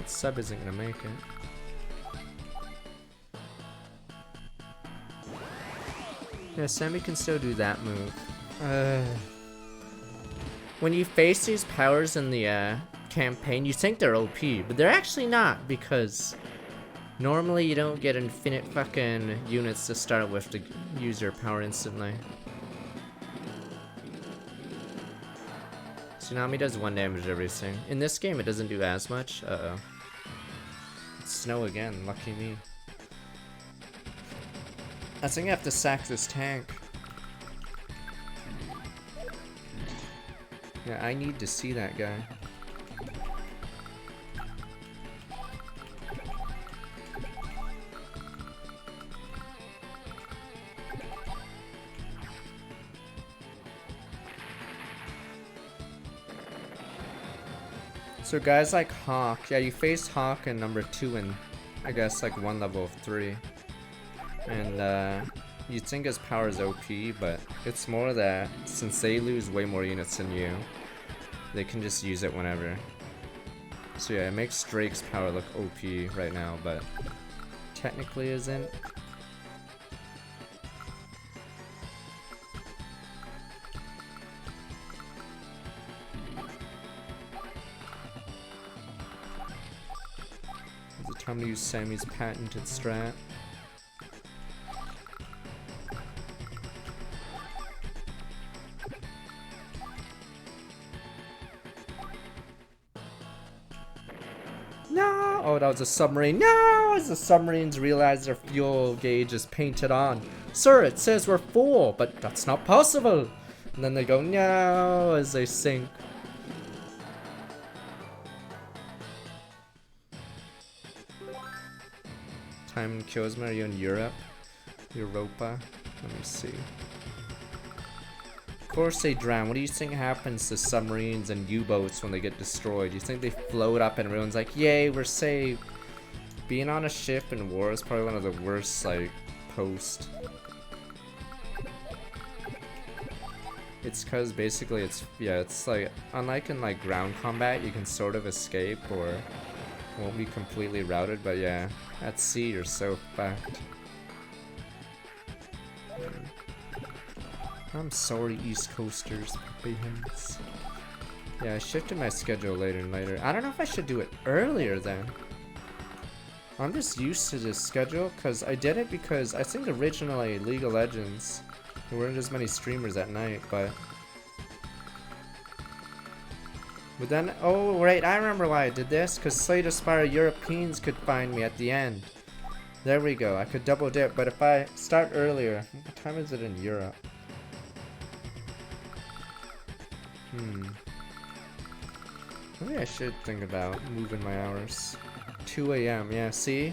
sub isn't gonna make it. Yeah, Sammy can still do that move. when you face these powers in the campaign, you think they're OP, but they're actually not, because normally you don't get infinite fucking units to start with to use your power instantly. Tsunami does 1 damage to everything. In this game, it doesn't do as much. Uh-oh. It's snow again, lucky me. I think I have to sack this tank. Yeah, I need to see that guy. So guys like Hawk, yeah, you face Hawk in number 2 and I guess like 1 level of 3. And you'd think his power is OP, but it's more that since they lose way more units than you, they can just use it whenever. So yeah, it makes Drake's power look OP right now, but technically isn't. Is it time to use Sammy's patented strat? No! Oh, that was a submarine. No! As the submarines realize their fuel gauge is painted on. Sir, it says we're full, but that's not possible. And then they go, no, as they sink. Time kills me. Are you in Europe? Europa? Let me see. Of course they drown. What do you think happens to submarines and U-boats when they get destroyed? Do you think they float up and everyone's like, yay, we're saved? Being on a ship in war is probably one of the worst, like, post. It's cause basically it's like, unlike in like ground combat, you can sort of escape or won't be completely routed, but yeah, at sea you're so fucked. I'm sorry, East Coasters, behemoths. Yeah, I shifted my schedule later and later. I don't know if I should do it earlier then. I'm just used to this schedule because I did it because I think originally League of Legends, there weren't as many streamers at night, but then, oh right, I remember why I did this, because Slay the Spire Europeans could find me at the end. There we go, I could double dip, but if I start earlier, what time is it in Europe? Maybe I should think about moving my hours. 2 AM, yeah, see?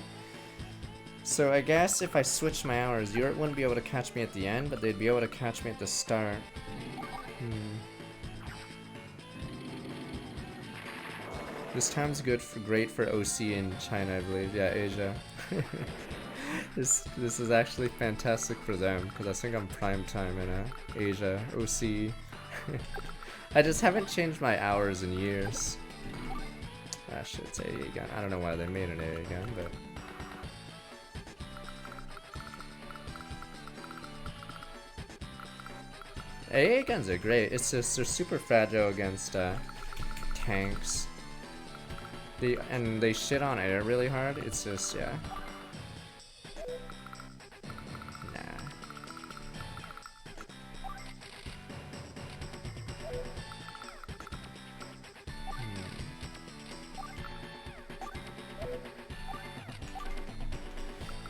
So I guess if I switch my hours, Europe wouldn't be able to catch me at the end, but they'd be able to catch me at the start. This time's great for OC in China, I believe. Yeah, Asia. This is actually fantastic for them, because I think I'm prime time in Asia, OC. I just haven't changed my hours in years. Ah shit, it's AA gun. I don't know why they made an AA gun, but... AA guns are great, it's just they're super fragile against tanks. And they shit on air really hard, it's just, yeah.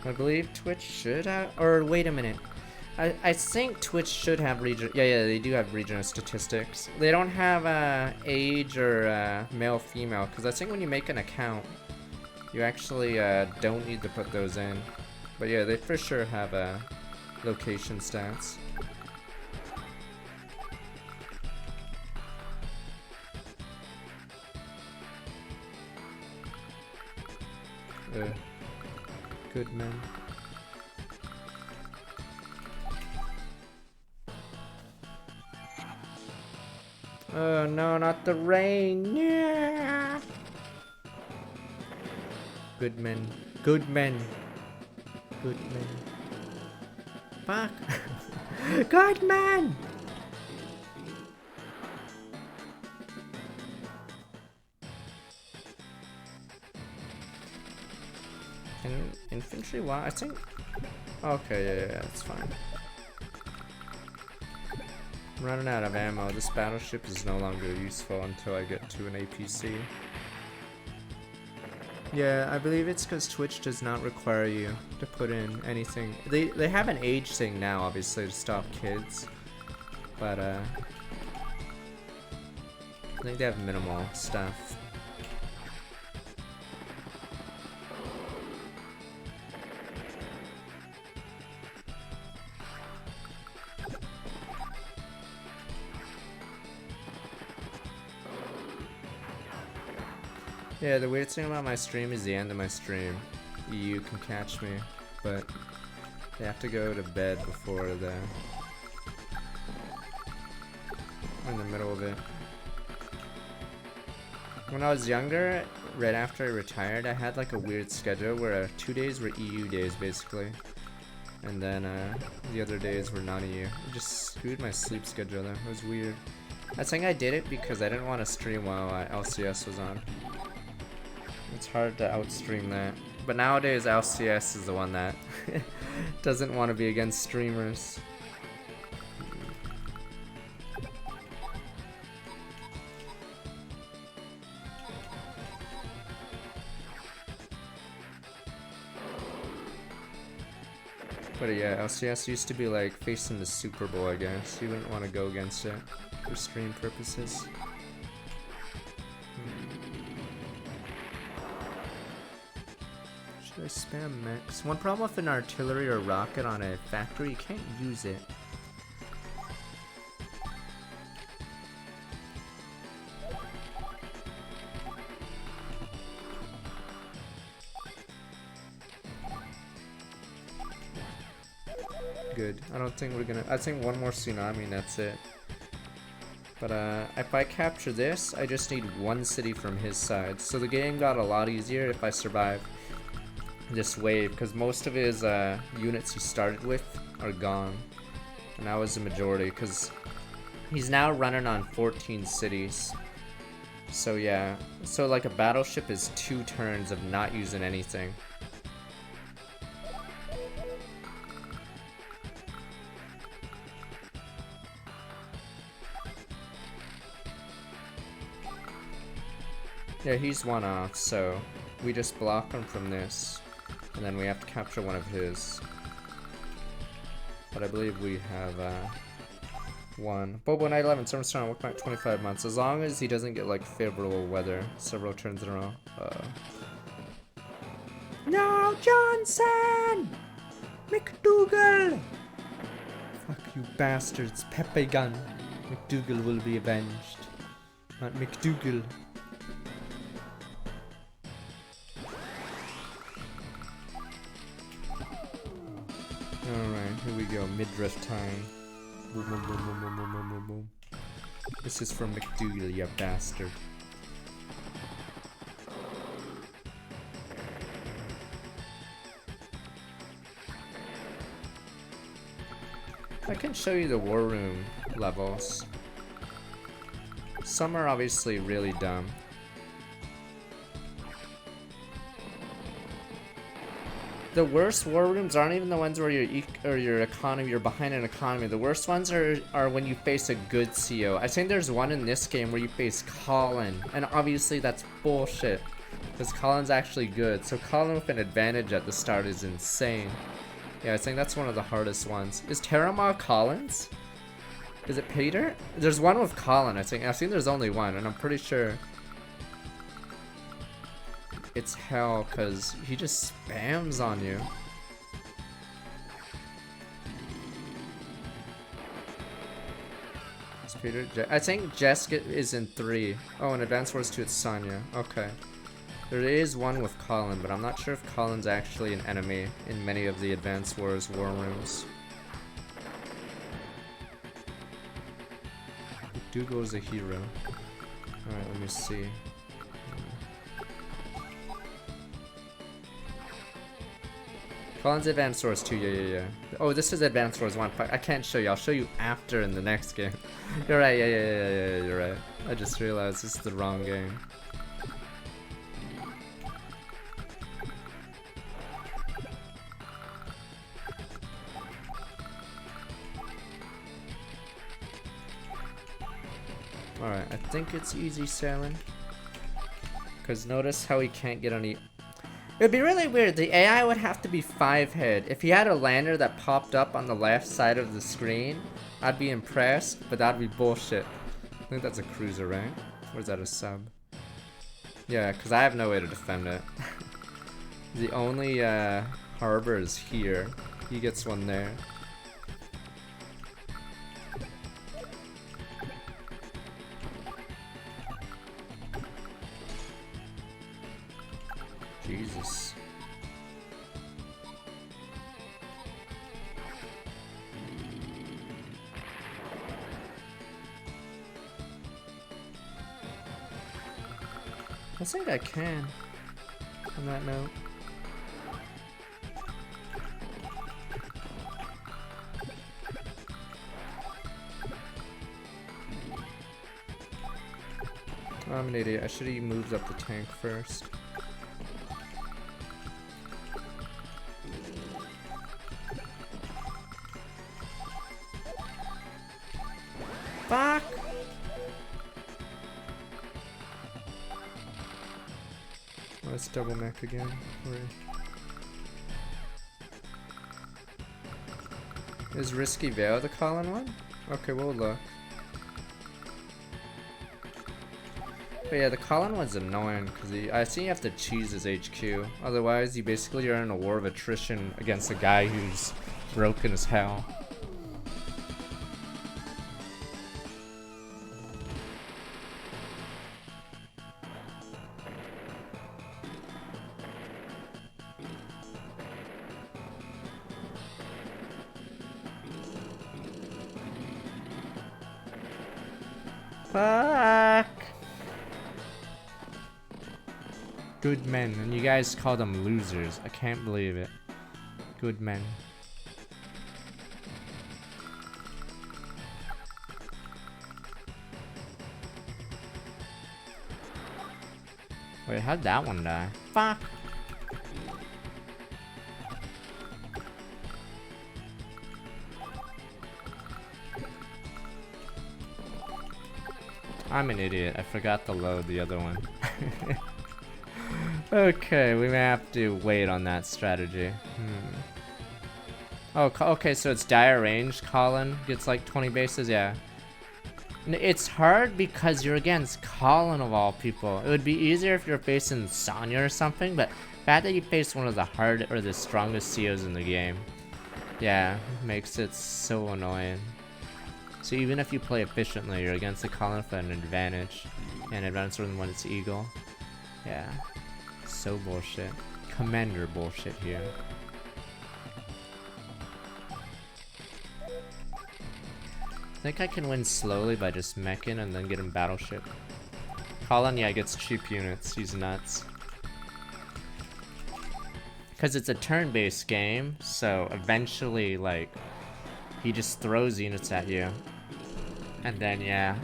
I believe Twitch should have, or wait a minute. I think Twitch should have region. Yeah, they do have regional statistics. They don't have age or male female, because I think when you make an account, you actually don't need to put those in. But yeah, they for sure have location stats. Good man. Oh no, not the rain! Yeah. Good men. Good men. Good men. Fuck. Good man! Can infantry I think... Okay, yeah, that's fine. I'm running out of ammo. This battleship is no longer useful until I get to an APC. Yeah, I believe it's because Twitch does not require you to put in anything. They have an age thing now, obviously, to stop kids. But, I think they have minimal stuff. Yeah, the weird thing about my stream is the end of my stream. You can catch me, but they have to go to bed before the... in the middle of it. When I was younger, right after I retired, I had like a weird schedule where 2 days were EU days basically. And then the other days were non-EU. It just screwed my sleep schedule though. It was weird. I think I did it because I didn't want to stream while LCS was on. It's hard to outstream that. But nowadays LCS is the one that doesn't want to be against streamers. But yeah, LCS used to be like facing the Super Bowl, I guess. You wouldn't want to go against it for stream purposes. Should I spam mechs? One problem with an artillery or rocket on a factory, you can't use it. Good. I don't think we're gonna... I think one more tsunami and that's it. But if I capture this, I just need one city from his side. So the game got a lot easier if I survive this wave, because most of his units he started with are gone. And that was the majority, because he's now running on 14 cities. So yeah. So like a battleship is 2 turns of not using anything. Yeah, he's one off, so we just block him from this, and then we have to capture one of his. But I believe we have one. Bobo 911, Summer Storm, work back 25 months. As long as he doesn't get like favorable weather several turns in a row. No, Johnson! McDougal! Fuck you bastards, Pepe Gun. McDougal will be avenged. Not McDougal. Alright, here we go, midriff time. Boom, boom, boom, boom, boom, boom, boom, boom, boom. This is from McDougal, you bastard. I can show you the war room levels. Some are obviously really dumb. The worst war rooms aren't even the ones where your economy, you're behind an economy. The worst ones are when you face a good CO. I think there's one in this game where you face Colin, and obviously that's bullshit, because Colin's actually good. So Colin with an advantage at the start is insane. Yeah, I think that's one of the hardest ones. Is Terramar Colin's? Is it Peter? There's one with Colin, I think. I think there's only one, and I'm pretty sure it's hell, because he just spams on you. It's Peter. I think Jessica is in 3. Oh, in Advance Wars 2 it's Sonya. Okay. There is one with Colin, but I'm not sure if Colin's actually an enemy in many of the Advance Wars war rooms. Dougal's a hero. Alright, let me see. Colin's Advanced Wars 2, yeah. Oh, this is Advanced Wars 1. I can't show you. I'll show you after in the next game. You're right, yeah, you're right. I just realized this is the wrong game. Alright, I think it's easy sailing. Because notice how he can't get any... It'd be really weird. The AI would have to be 5 hit. If he had a lander that popped up on the left side of the screen, I'd be impressed, but that'd be bullshit. I think that's a cruiser, right? Or is that a sub? Yeah, because I have no way to defend it. The only harbor is here. He gets one there. Jesus. I think I can. On that note. I'm an idiot. I should have moved up the tank first. Fuck! Oh, it's double mech again. Is Risky Veil the Colin one? Okay, we'll look. But yeah, the Colin one's annoying because I see you have to cheese his HQ. Otherwise, you basically are in a war of attrition against a guy who's broken as hell. Fuck! Good men, and you guys call them losers. I can't believe it. Good men. Wait, how'd that one die? Fuck! I'm an idiot. I forgot to load the other one. Okay, we may have to wait on that strategy. Oh, okay, so it's dire range. Colin gets like 20 bases, yeah. It's hard because you're against Colin of all people. It would be easier if you're facing Sonya or something, but the fact that you face one of the strongest COs in the game, yeah, makes it so annoying. So even if you play efficiently, you're against the Colin for an advantage. And advantage when it's Eagle. Yeah. So bullshit. Commander bullshit here. I think I can win slowly by just meching and then getting battleship. Colin, yeah, gets cheap units. He's nuts. Because it's a turn-based game, so eventually, like, he just throws units at you. And then, yeah,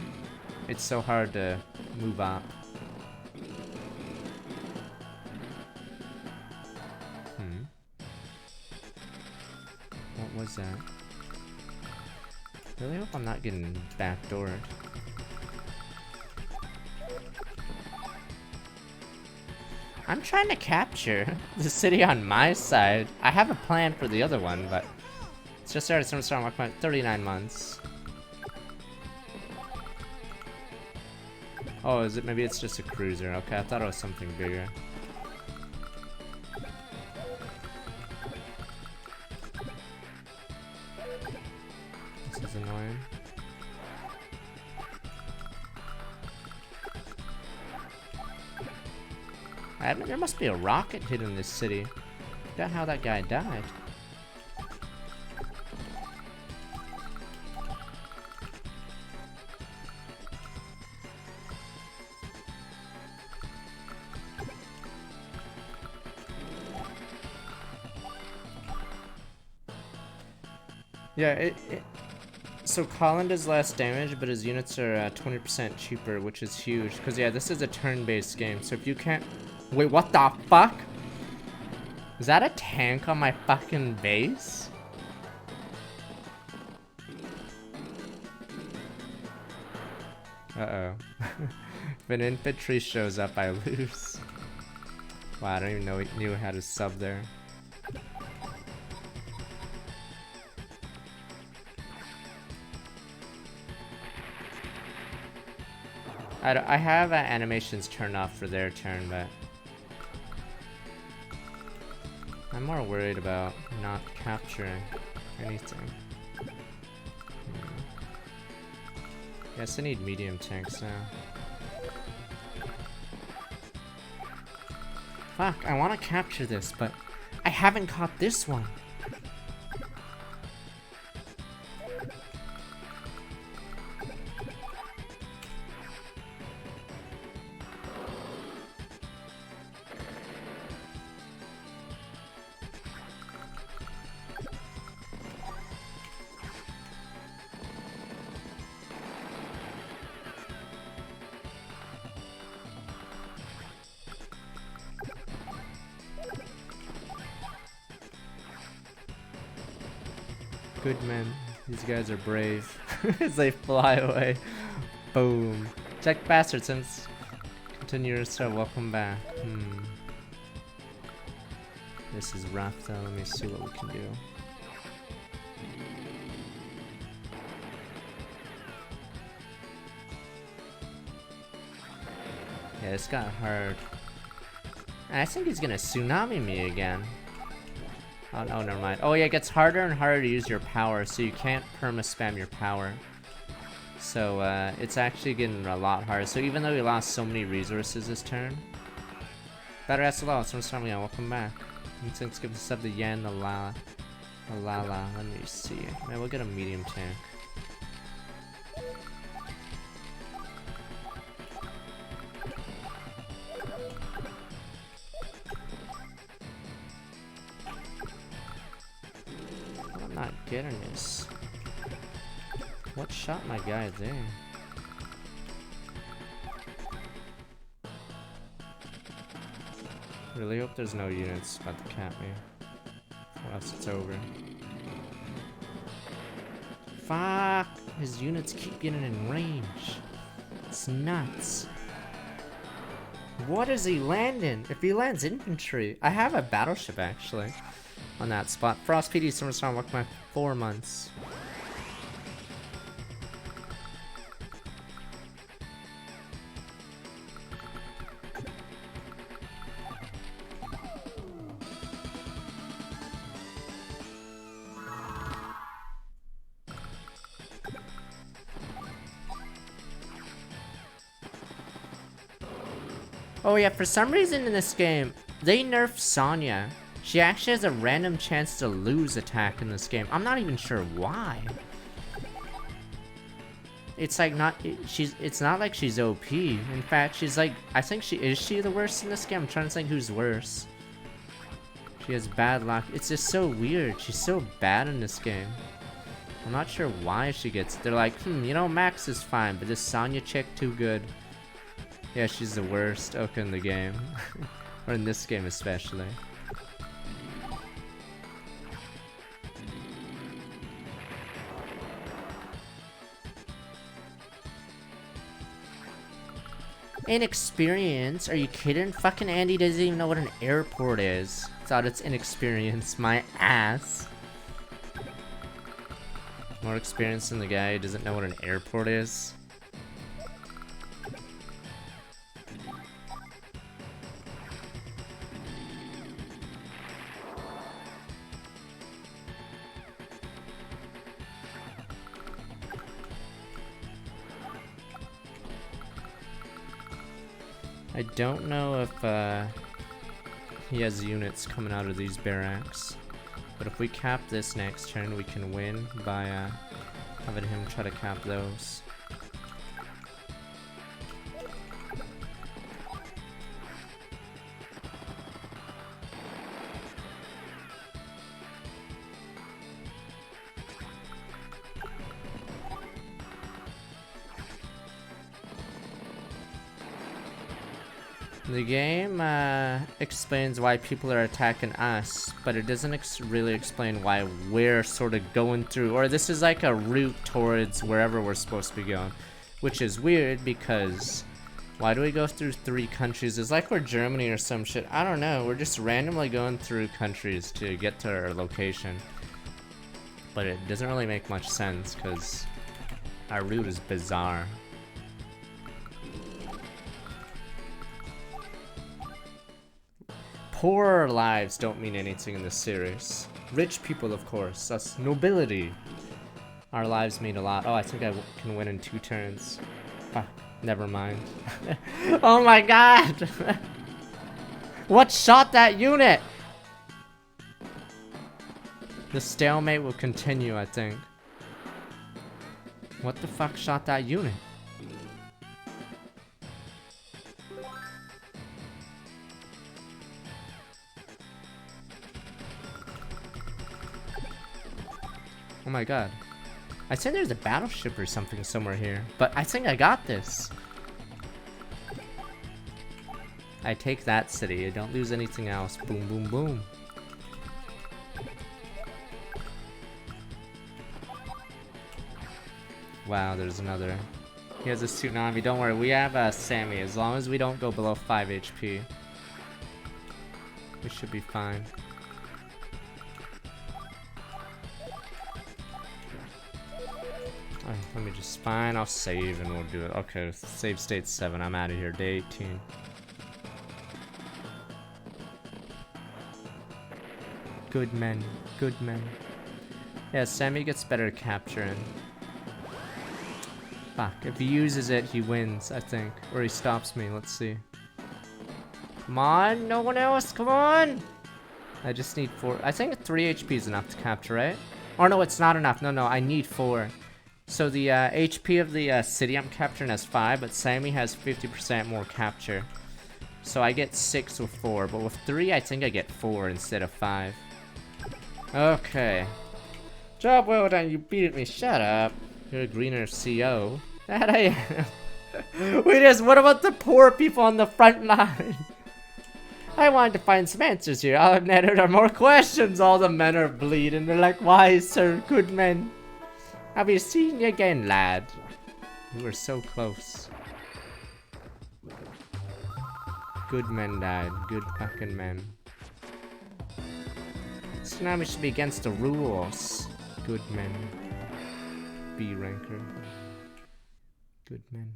it's so hard to move up. What was that? Really hope I'm not getting backdoored. I'm trying to capture the city on my side. I have a plan for the other one, but it's just started some work 39 months. Oh, is it? Maybe it's just a cruiser. Okay, I thought it was something bigger. This is annoying. There must be a rocket hit in this city. Forgot how that guy died. Yeah, so Colin does less damage, but his units are 20% cheaper, which is huge. Because, yeah, this is a turn-based game, so if you can't... Wait, what the fuck? Is that a tank on my fucking base? Uh-oh. If an infantry shows up, I lose. Wow, I don't even know he knew how to sub there. I have animations turned off for their turn, but I'm more worried about not capturing anything. Guess I need medium tanks now. Fuck, I want to capture this, but I haven't caught this one. Good men. These guys are brave. As they fly away. Boom. Check bastard since continue to welcome back. This is rough though. Let me see what we can do. Yeah, this got hard. I think he's gonna tsunami me again. Oh no, never mind. Oh yeah, it gets harder and harder to use your power, so you can't perma-spam your power. So it's actually getting a lot harder. So even though we lost so many resources this turn, better SLO, so Storm, yeah, welcome back. Let's give this up the Yen, the Lala. Let me see. Man, we'll get a medium tank. I'm not getting this. What shot my guy there? Really hope there's no units about to cap me. Or else it's over. Fuck! His units keep getting in range. It's nuts. What is he landing? If he lands infantry, I have a battleship actually on that spot. Frost PD Summer Storm worked my 4 months. Oh yeah, for some reason in this game, they nerfed Sonya. She actually has a random chance to lose attack in this game. I'm not even sure why. It's like it's not like she's OP. In fact, she's like, is she the worst in this game? I'm trying to think who's worse. She has bad luck. It's just so weird. She's so bad in this game. I'm not sure why she gets, they're like, you know, Max is fine, but this Sonya chick too good. Yeah, she's the worst Oka in the game. Or in this game especially. Inexperience? Are you kidding? Fucking Andy doesn't even know what an airport is. Thought it's inexperience. My ass. More experience than the guy who doesn't know what an airport is. I don't know if he has units coming out of these barracks, but if we cap this next turn, we can win by having him try to cap those. The game explains why people are attacking us, but it doesn't really explain why we're sort of going through, or this is like a route towards wherever we're supposed to be going. which is weird because why do we go through 3 countries? It's like we're Germany or some shit. I don't know. We're just randomly going through countries to get to our location. But it doesn't really make much sense because our route is bizarre. Poor lives don't mean anything in this series. Rich people, of course. Us nobility. Our lives mean a lot. Oh, I think I can win in 2 turns. Ah, never mind. Oh my god! What shot that unit? The stalemate will continue, I think. What the fuck shot that unit? Oh my god. I think there's a battleship or something somewhere here, but I think I got this. I take that city. I don't lose anything else. Boom, boom, boom. Wow, there's another. He has a tsunami. Don't worry, we have Sammy. As long as we don't go below 5 HP, we should be fine. Alright, let me just fine. I'll save and we'll do it. Okay, save state 7. I'm out of here. Day 18. Good men. Good men. Yeah, Sammy gets better at capturing. Fuck. If he uses it, he wins, I think. Or he stops me. Let's see. Come on. No one else. Come on. I just need 4. I think 3 HP is enough to capture, right? Or no, it's not enough. No, I need 4. So the HP of the city I'm capturing has 5, but Sammy has 50% more capture. So I get 6 with 4, but with 3 I think I get 4 instead of 5. Okay. Job well done, you beat me. Shut up. You're a greener CO. That I am. What about the poor people on the front line? I wanted to find some answers here. I'll admit there are more questions. All the men are bleeding. They're like, why, sir? Good men. Have you seen you again, lad? We were so close. Good men died. Good fucking men. Tsunami should be against the rules. Good men. B ranker. Good men.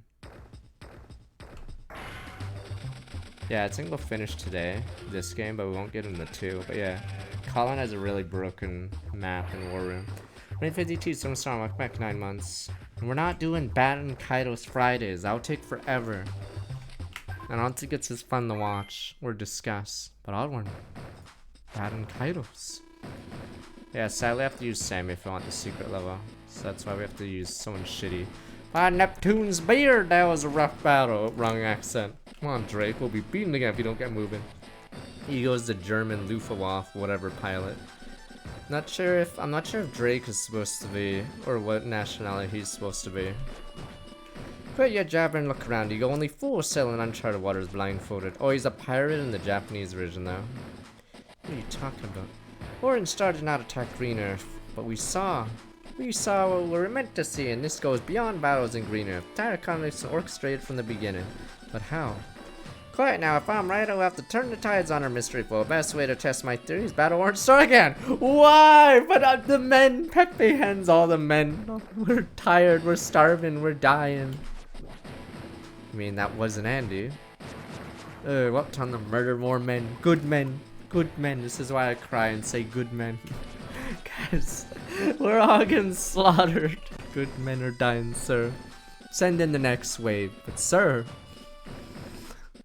Yeah, I think we'll finish today, this game, but we won't get into 2. But yeah, Colin has a really broken map in War Room. 2052, Storm, welcome back 9 months. And we're not doing Baton Kaidos Fridays. That'll take forever. And I don't think it's as fun to watch or discuss. But I'll run Baton Kaidos. Yeah, sadly I have to use Sammy if I want the secret level. So that's why we have to use someone shitty. By Neptune's beard, that was a rough battle. Wrong accent. Come on, Drake, we'll be beaten again if you don't get moving. Ego's the German Luftwaffe, whatever pilot. I'm not sure if Drake is supposed to be, or what nationality he's supposed to be. Quit your jabber and look around. You go only fools sailing uncharted waters blindfolded. Oh, he's a pirate in the Japanese version, though. What are you talking about? Orange Star did not attack Green Earth, but we saw what we were meant to see, and this goes beyond battles in Green Earth. Entire conflicts orchestrated from the beginning. But how? Quiet now, if I'm right, I'll have to turn the tides on our mystery flow. Best way to test my theory is battle Orange Star again. Why? But the men, Pepe hens, all the men. We're tired, we're starving, we're dying. I mean, that wasn't Andy. What time to murder more men? Good men. Good men. This is why I cry and say good men. Guys, we're all getting slaughtered. Good men are dying, sir. Send in the next wave. But sir,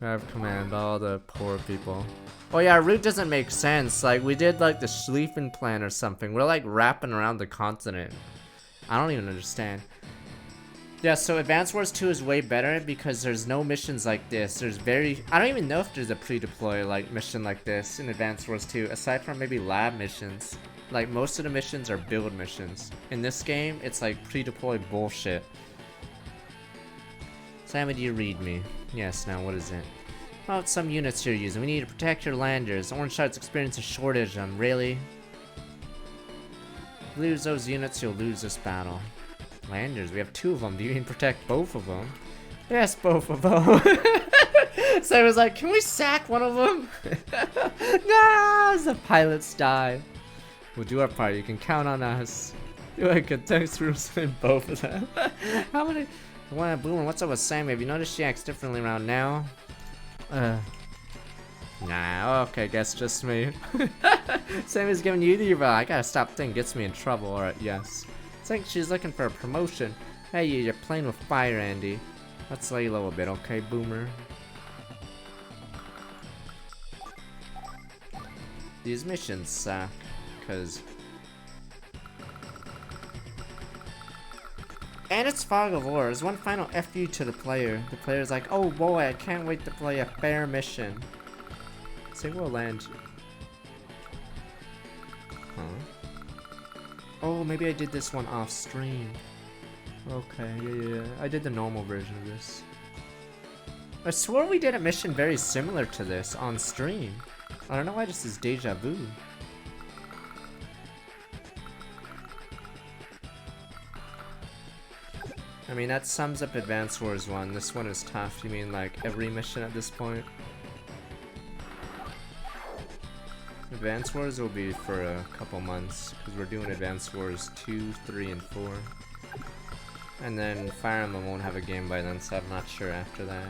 I have command all the poor people. Oh yeah, our route doesn't make sense. Like, we did like the Schlieffen plan or something. We're like wrapping around the continent. I don't even understand. Yeah, so Advance Wars 2 is way better because there's no missions like this. I don't even know if there's a pre-deploy like mission like this in Advance Wars 2, aside from maybe lab missions. Like, most of the missions are build missions. In this game, it's like pre-deploy bullshit. Sammy, do you read me? Yes, now what is it? About some units you're using. We need to protect your landers. Orange Shard's experience a shortage on. Really? If you lose those units, you'll lose this battle. Landers, we have 2 of them. Do you mean protect both of them? Yes, both of them. So I was like, can we sack one of them? No, the pilots die. We'll do our part. You can count on us. Do a good text rules in both of them. How many? Boomer, what's up with Sammy? Have you noticed she acts differently around now? Nah, okay, guess just me. Sammy's giving you the I gotta stop thinking, gets me in trouble. Alright, yes. I think she's looking for a promotion. Hey, you're playing with fire, Andy. Let's lay low a bit, okay, Boomer? These missions suck, cause... And it's Fog of War. There's one final FU to the player. The player's like, oh boy, I can't wait to play a fair mission. Say we'll land. Huh? Oh, maybe I did this one off stream. Okay, yeah. I did the normal version of this. I swore we did a mission very similar to this on stream. I don't know why this is deja vu. I mean, that sums up Advance Wars 1. This one is tough. You mean like every mission at this point? Advance Wars will be for a couple months, because we're doing Advance Wars 2, 3, and 4. And then Fire Emblem won't have a game by then, so I'm not sure after that.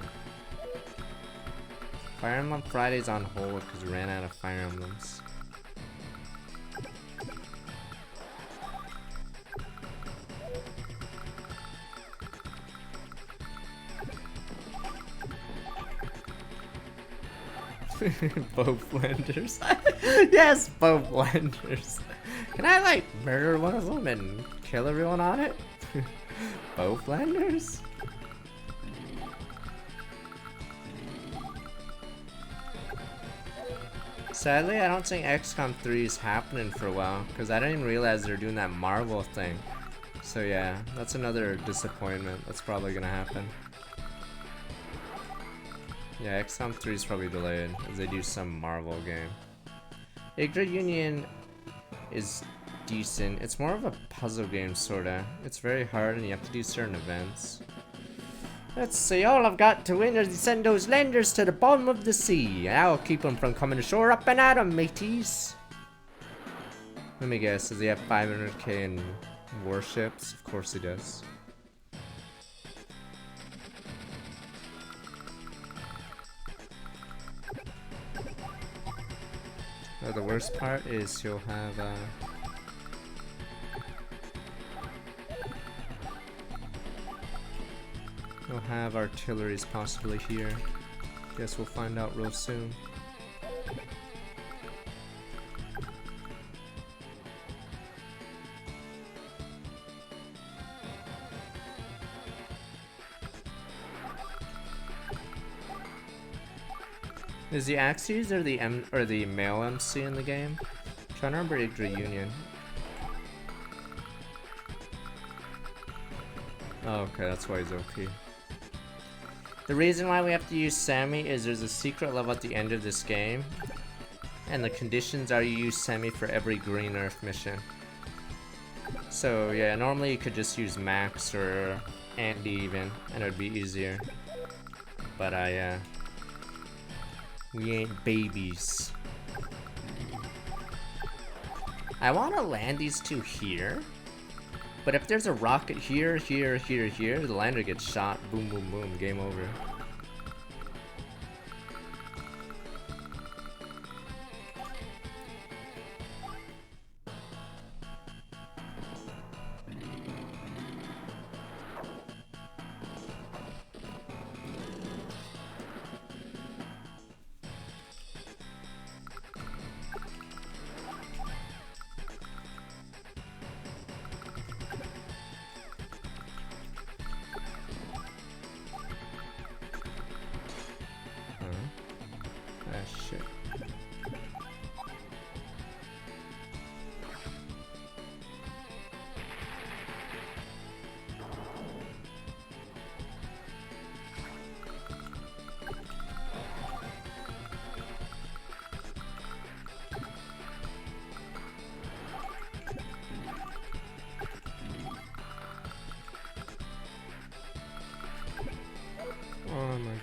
Fire Emblem Friday's on hold because we ran out of Fire Emblems. Both blenders. Yes, both blenders. Can I like murder one of them and kill everyone on it? Both blenders? Sadly, I don't think XCOM 3 is happening for a while, because I didn't realize they're doing that Marvel thing. So yeah, that's another disappointment. That's probably gonna happen. Yeah, XCOM 3 is probably delayed, as they do some Marvel game. Igra Union is decent. It's more of a puzzle game, sorta. It's very hard, and you have to do certain events. Let's see, all I've got to win is send those landers to the bottom of the sea. I'll keep them from coming ashore up and at 'em, mateys. Let me guess, does he have 500k in warships? Of course he does. Oh, the worst part is he'll have, we'll have artilleries possibly here. Guess we'll find out real soon. Is the Axes or the male MC in the game? I'm trying to remember Igra Union. Oh, okay, that's why he's OP. The reason why we have to use Sammy is there's a secret level at the end of this game, and the conditions are you use Sammy for every Green Earth mission. So yeah, normally you could just use Max or Andy even, and it would be easier. But we ain't babies. I want to land these two here, but if there's a rocket here, the lander gets shot, boom, boom, boom, game over.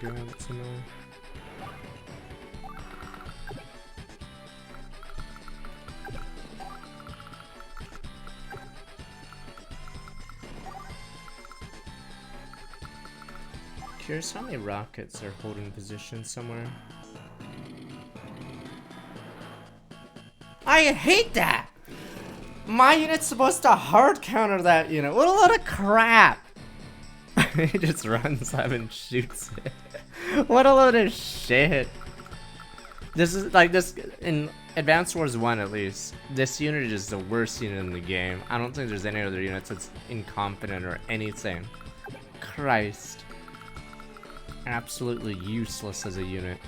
do have it somewhere. Curious how many rockets are holding position somewhere. I hate that! My unit's supposed to hard counter that unit. What a load of crap! He just runs up and shoots it. What a load of shit. This is like this in Advanced Wars 1 at least. This unit is the worst unit in the game. I don't think there's any other units that's incompetent or anything. Christ. Absolutely useless as a unit.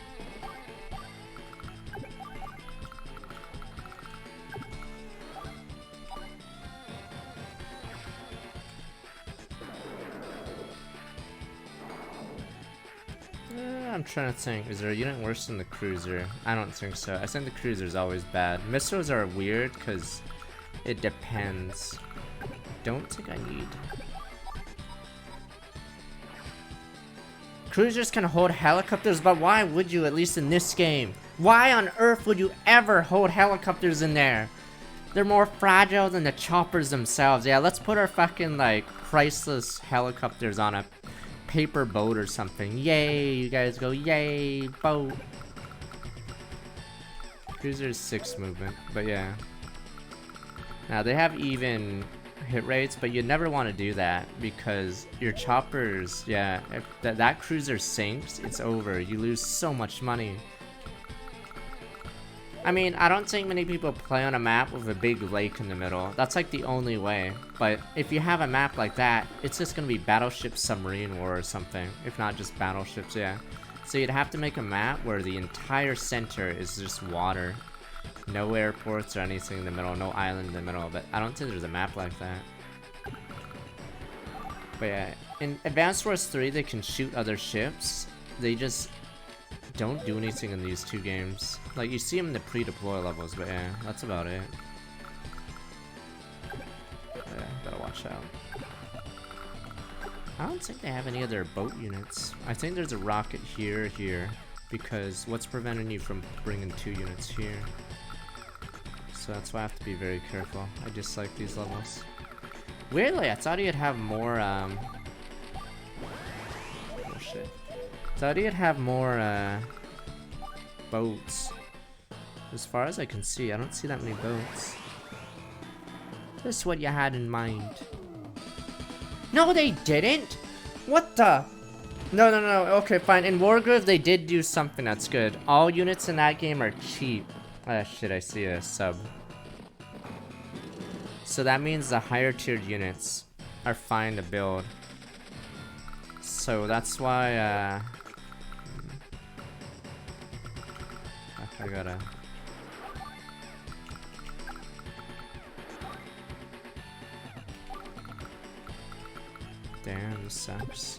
I'm trying to think, is there a unit worse than the cruiser? I don't think so. I think the cruiser's always bad. Missiles are weird because it depends. Don't think I need. Cruisers can hold helicopters, but why would you, at least in this game? Why on earth would you ever hold helicopters in there? They're more fragile than the choppers themselves. Yeah, let's put our fucking, like, priceless helicopters on a paper boat or something. Yay, you guys go, yay, boat. Cruiser's 6 movement, but yeah. Now, they have even hit rates, but you never want to do that because your choppers, yeah, if that cruiser sinks, it's over. You lose so much money. I mean, I don't think many people play on a map with a big lake in the middle. That's like the only way. But if you have a map like that, it's just gonna be Battleship Submarine War or something. If not just battleships, yeah. So you'd have to make a map where the entire center is just water. No airports or anything in the middle, no island in the middle, but I don't think there's a map like that. But yeah, in Advanced Wars 3 they can shoot other ships. They just don't do anything in these 2 games. Like, you see them in the pre-deploy levels, but yeah, that's about it. Yeah, gotta watch out. I don't think they have any other boat units. I think there's a rocket here, because what's preventing you from bringing 2 units here? So that's why I have to be very careful. I dislike these levels. Weirdly, I thought you'd have more, oh shit. Thought you'd have more, boats. As far as I can see, I don't see that many boats. Just what you had in mind. No, they didn't! What the? No, okay, fine. In Wargroove, they did do something that's good. All units in that game are cheap. Ah, shit, I see a sub. So that means the higher tiered units are fine to build. So that's why, I gotta... Damn, this sucks.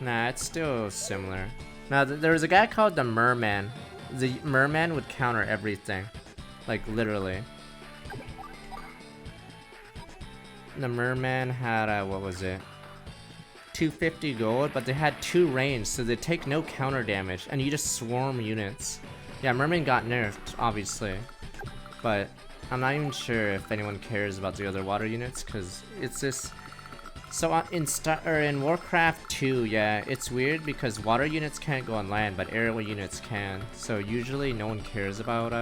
Nah, it's still similar. Now, there was a guy called the Merman. The Merman would counter everything. Like, literally. The Merman had, what was it? 250 gold, but they had 2 range, so they take no counter damage, and you just swarm units. Yeah, Merman got nerfed, obviously. But I'm not even sure if anyone cares about the other water units, because it's this... So in Warcraft 2, yeah, it's weird because water units can't go on land, but aerial units can. So usually no one cares about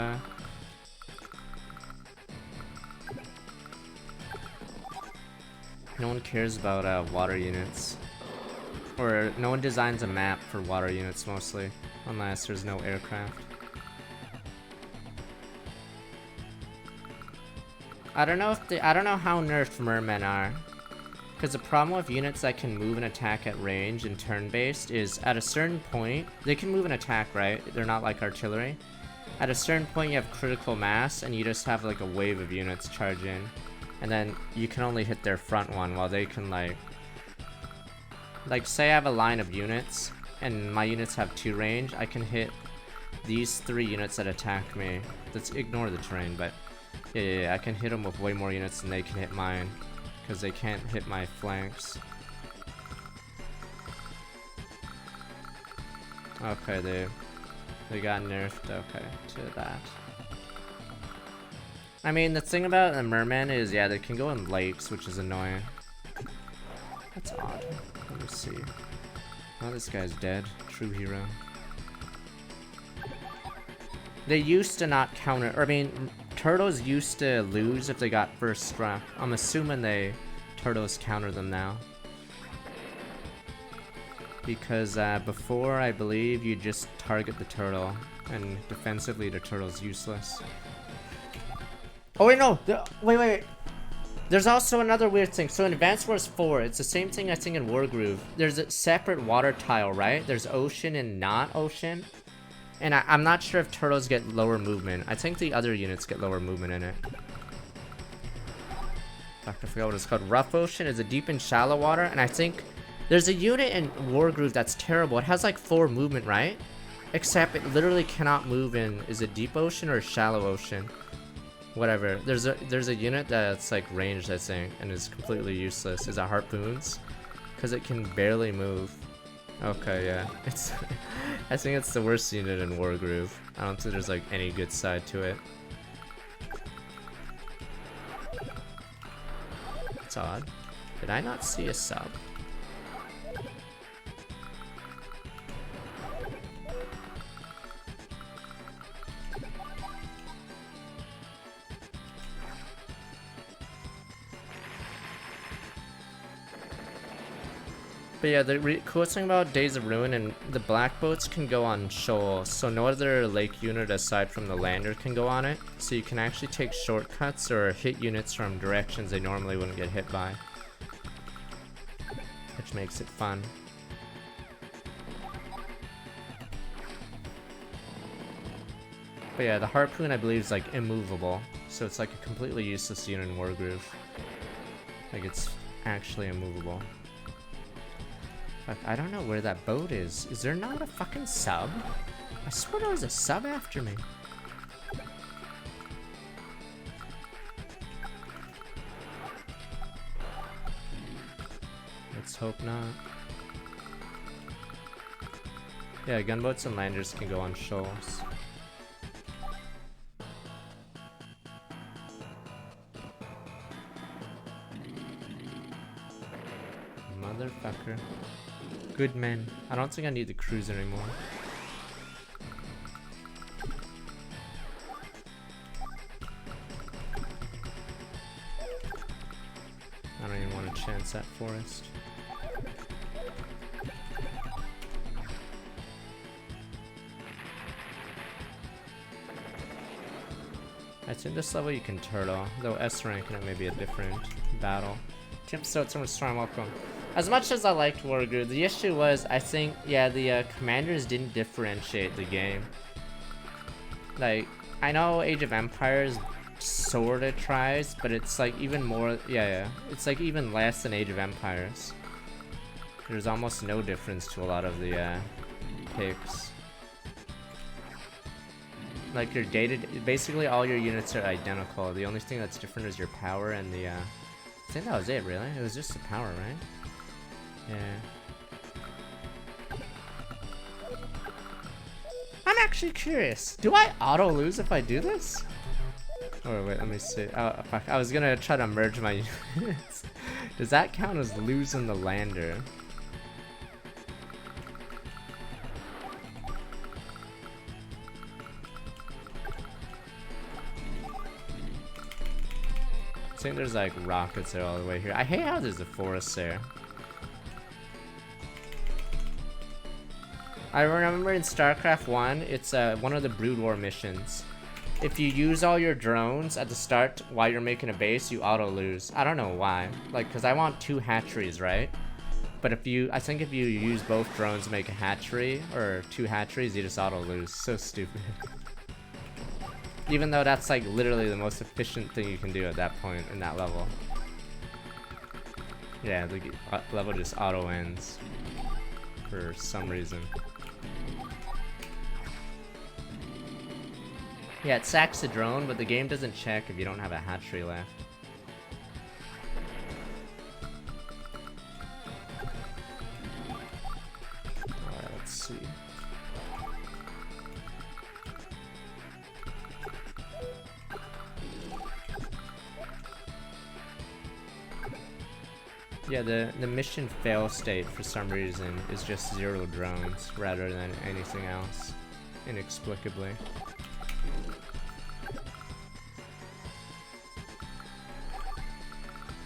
water units. Or no one designs a map for water units mostly, unless there's no aircraft. I don't know how nerfed mermen are. Because the problem with units that can move and attack at range and turn-based is, at a certain point, they can move and attack, right? They're not like artillery. At a certain point you have critical mass, and you just have like a wave of units charge in. And then you can only hit their front one, while they can like say I have a line of units, and my units have 2 range, I can hit these 3 units that attack me. Let's ignore the terrain, but Yeah, I can hit them with way more units than they can hit mine. Because they can't hit my flanks. Okay, they got nerfed, okay, to that. I mean, the thing about the merman is, yeah, they can go in lakes, which is annoying. That's odd. Let me see. Oh, this guy's dead. True hero. They used to not counter, or I mean, turtles used to lose if they got first struck. I'm assuming turtles counter them now. Because before, I believe you just target the turtle, and defensively the turtle's useless. Oh wait, no! Wait. There's also another weird thing. So in Advanced Wars 4, it's the same thing I think in Wargroove. There's a separate water tile, right? There's ocean and not ocean. And I'm not sure if turtles get lower movement. I think the other units get lower movement in it. I forgot what it's called. Rough ocean is a deep and shallow water, and I think there's a unit in Wargroove that's terrible. It has like 4 movement, right? Except it literally cannot move in, is it deep ocean or shallow ocean? Whatever. There's a unit that's like ranged, I think, and is completely useless. Is it harpoons? Because it can barely move. Okay, yeah. I think it's the worst unit in Wargroove. I don't think there's like any good side to it. It's odd. Did I not see a sub? But yeah, the cool thing about Days of Ruin and the black boats can go on shoals, so no other lake unit aside from the lander can go on it. So you can actually take shortcuts or hit units from directions they normally wouldn't get hit by, which makes it fun. But yeah, the harpoon I believe is like immovable, so it's like a completely useless unit in Wargroove. Like it's actually immovable. Fuck, I don't know where that boat is. Is there not a fucking sub? I swear there was a sub after me. Let's hope not. Yeah, gunboats and landers can go on shoals. Motherfucker. Good men. I don't think I need the cruiser anymore. I don't even want to chance that forest. I think this level you can turtle, though S rank and it may be a different battle. Tim Stoughton was strong, welcome. As much as I liked Wargroove, the issue was, I think, yeah, the commanders didn't differentiate the game. Like, I know Age of Empires sorta tries, but it's like even more, yeah, it's like even less than Age of Empires. There's almost no difference to a lot of the picks. Like your basically all your units are identical. The only thing that's different is your power and the, I think that was it, really. It was just the power, right? Yeah. I'm actually curious. Do I auto lose if I do this? Oh wait, let me see. Oh fuck! I was gonna try to merge my units. Does that count as losing the lander? I think there's like rockets there all the way here. I hate how there's a forest there. I remember in StarCraft 1, it's one of the Brood War missions. If you use all your drones at the start while you're making a base, you auto lose. I don't know why. Like, cause I want 2 hatcheries, right? But I think if you use both drones to make a hatchery, or 2 hatcheries, you just auto lose. So stupid. Even though that's like literally the most efficient thing you can do at that point in that level. Yeah, the level just auto ends. For some reason. Yeah, it sacks the drone, but the game doesn't check if you don't have a hatchery left. Alright, let's see. Yeah, the mission fail state for some reason is just 0 drones rather than anything else, inexplicably.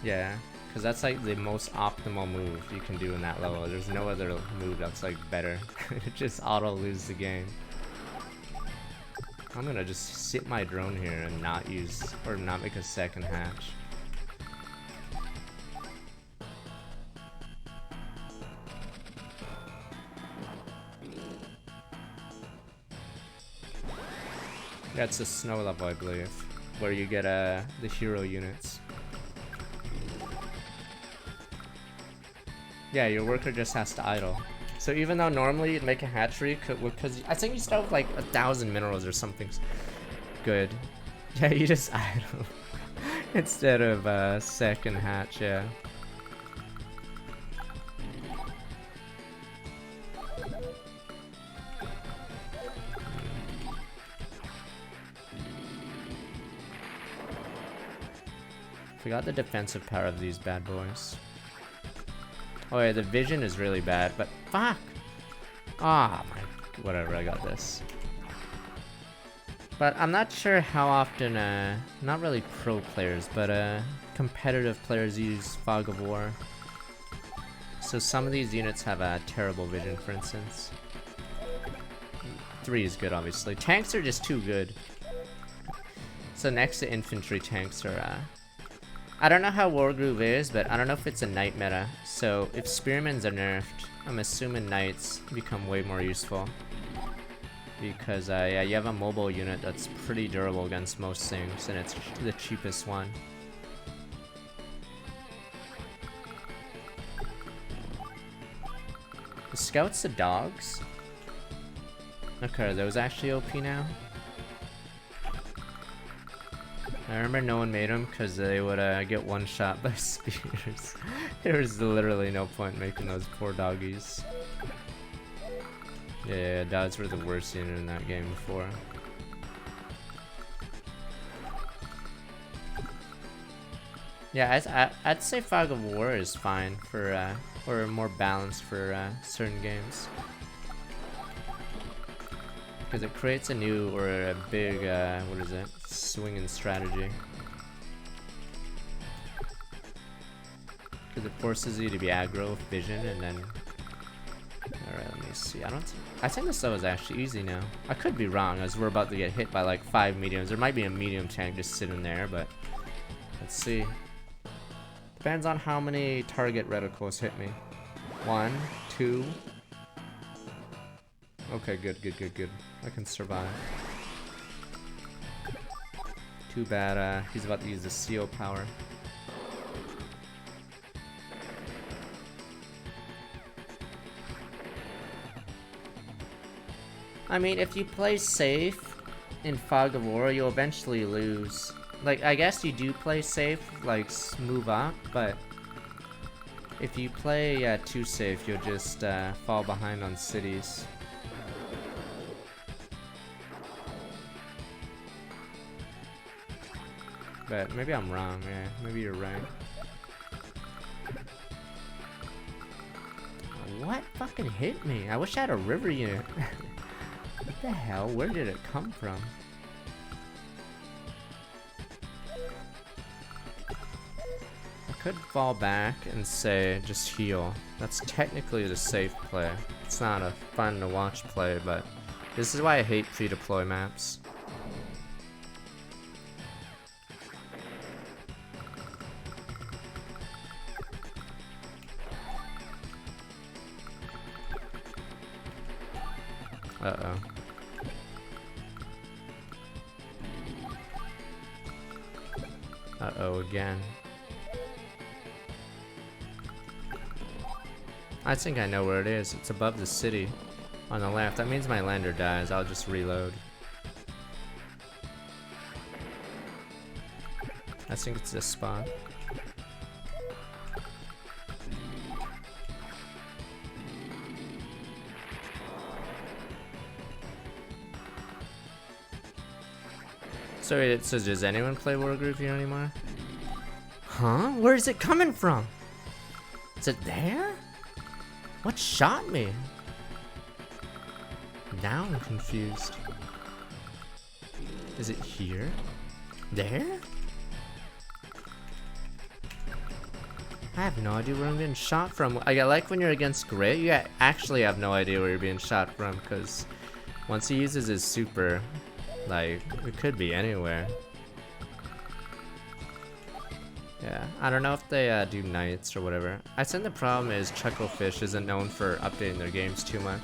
Yeah, because that's like the most optimal move you can do in that level. There's no other move that's like better. It just auto lose the game. I'm gonna just sit my drone here and not use, or not make a second hatch. That's the snow level, I believe, where you get the hero units. Yeah, your worker just has to idle. So even though normally you'd make a hatchery, because I think you start with like 1,000 minerals or something good. Yeah, you just idle instead of second hatch. Yeah. Forgot the defensive power of these bad boys. Oh yeah, the vision is really bad, but fuck! Ah, my, whatever, I got this. But I'm not sure how often, not really pro players, but competitive players use Fog of War. So some of these units have a terrible vision, for instance. 3 is good, obviously. Tanks are just too good. So next to infantry, tanks are, I don't know how Wargroove is, but I don't know if it's a knight meta. So if spearmans are nerfed, I'm assuming knights become way more useful. Because yeah, you have a mobile unit that's pretty durable against most things, and it's the cheapest one. The scouts, the dogs? Okay, are those actually OP now? I remember no one made them because they would get one shot by spears. There was literally no point making those poor doggies. Yeah, dogs were the worst unit in that game before. Yeah, I'd say Fog of War is fine for, or more balanced for certain games. Because it creates a new, or a big, what is it? Swinging strategy. Because it forces you to be aggro with vision, and then... Alright, let me see. I think this level is actually easy now. I could be wrong, as we're about to get hit by like 5 mediums. There might be a medium tank just sitting there, but... Let's see. Depends on how many target reticles hit me. 1, 2... Okay, good. I can survive. Too bad, he's about to use the CO power. I mean, if you play safe in Fog of War, you'll eventually lose. Like, I guess you do play safe, like, move up, but... If you play too safe, you'll just fall behind on cities. But maybe I'm wrong, yeah. Maybe you're right. What fucking hit me? I wish I had a river unit. What the hell? Where did it come from? I could fall back and say just heal. That's technically the safe play. It's not a fun to watch play, but this is why I hate pre-deploy maps. Uh-oh. Uh-oh again. I think I know where it is. It's above the city on the left. That means my lander dies. I'll just reload. I think it's this spot. So it says, does anyone play World Group here anymore? Huh? Where is it coming from? Is it there? What shot me? Now I'm confused. Is it here? There? I have no idea where I'm being shot from. I like when you're against Gray, you actually have no idea where you're being shot from, because once he uses his super, like, it could be anywhere. Yeah, I don't know if they do nights or whatever. I think the problem is Chucklefish isn't known for updating their games too much.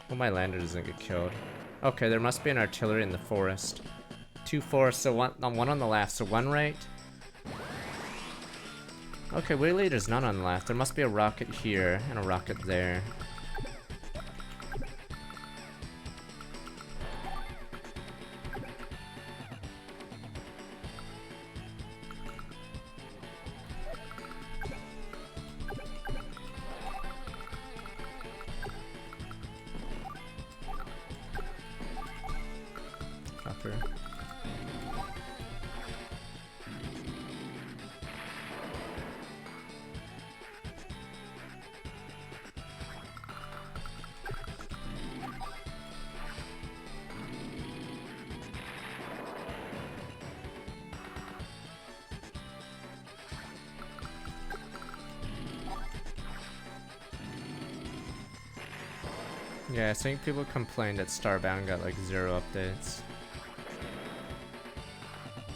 Well, my lander doesn't get killed. Okay, there must be an artillery in the forest. 2 forests, so one on the left, so one right. Okay, weirdly there's none on the left. There must be a rocket here and a rocket there. Copper. Yeah, I think people complained that Starbound got like 0 updates.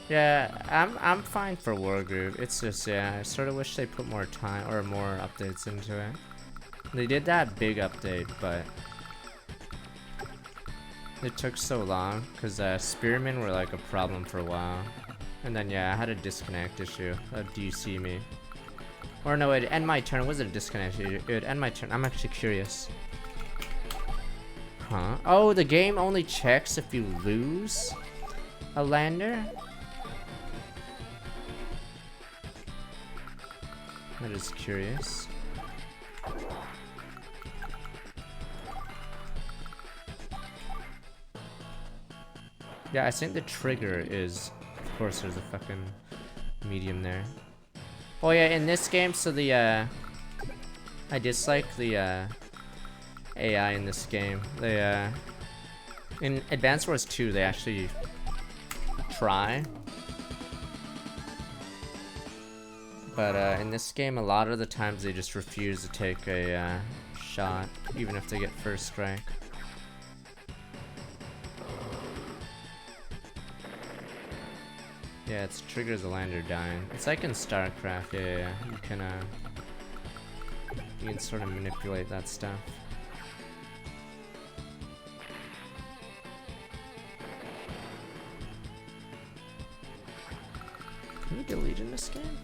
Yeah, I'm fine for Wargroove. It's just, yeah, I sort of wish they put more time or more updates into it. They did that big update, but it took so long because Spearmen were like a problem for a while. And then, yeah, I had a disconnect issue. Do you see me? Or no, it'd end my turn. It wasn't a disconnect issue. It would end my turn. I'm actually curious. Huh? Oh, the game only checks if you lose a lander? That is curious. Yeah, I think the trigger is... Of course, there's a fucking medium there. Oh yeah, in this game, so the, I dislike the, AI in this game. They, in Advance Wars 2, they actually try. But, in this game, a lot of the times they just refuse to take a, shot, even if they get first strike. Yeah, it triggers a lander dying. It's like in StarCraft, yeah. You can sort of manipulate that stuff. Can you delete in this game?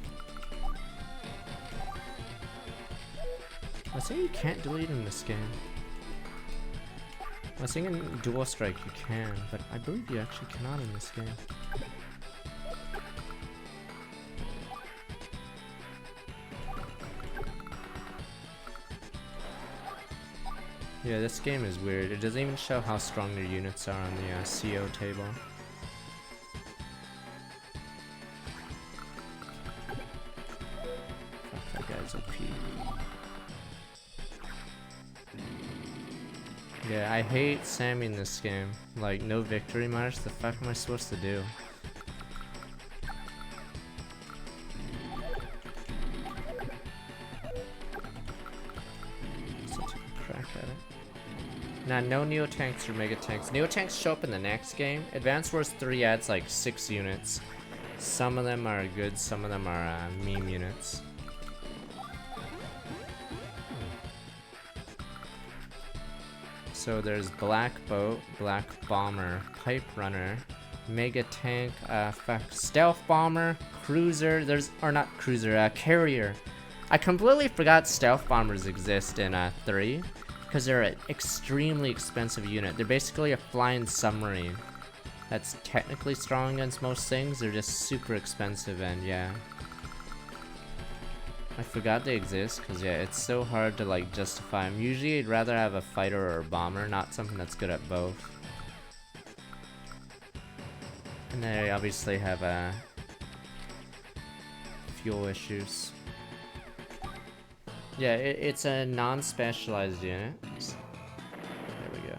I think you can't delete in this game. I think in Dual Strike you can, but I believe you actually cannot in this game. Yeah, this game is weird. It doesn't even show how strong their units are on the CO table. Fuck, that guy's OP. Yeah, I hate Sammy in this game. Like, no victory march. The fuck am I supposed to do? Nah, no Neo Tanks or Mega Tanks. Neo Tanks show up in the next game. Advance Wars 3 adds like 6 units. Some of them are good, some of them are meme units. So there's Black Boat, Black Bomber, Pipe Runner, Mega Tank, Stealth Bomber, Cruiser, Carrier. I completely forgot Stealth Bombers exist in 3. Because they're an extremely expensive unit. They're basically a flying submarine. that's technically strong against most things. They're just super expensive, and yeah. I forgot they exist, because yeah, it's so hard to like justify them. Usually I'd rather have a fighter or a bomber, not something that's good at both. And they obviously have fuel issues. Yeah, it's a non-specialized unit. There we go.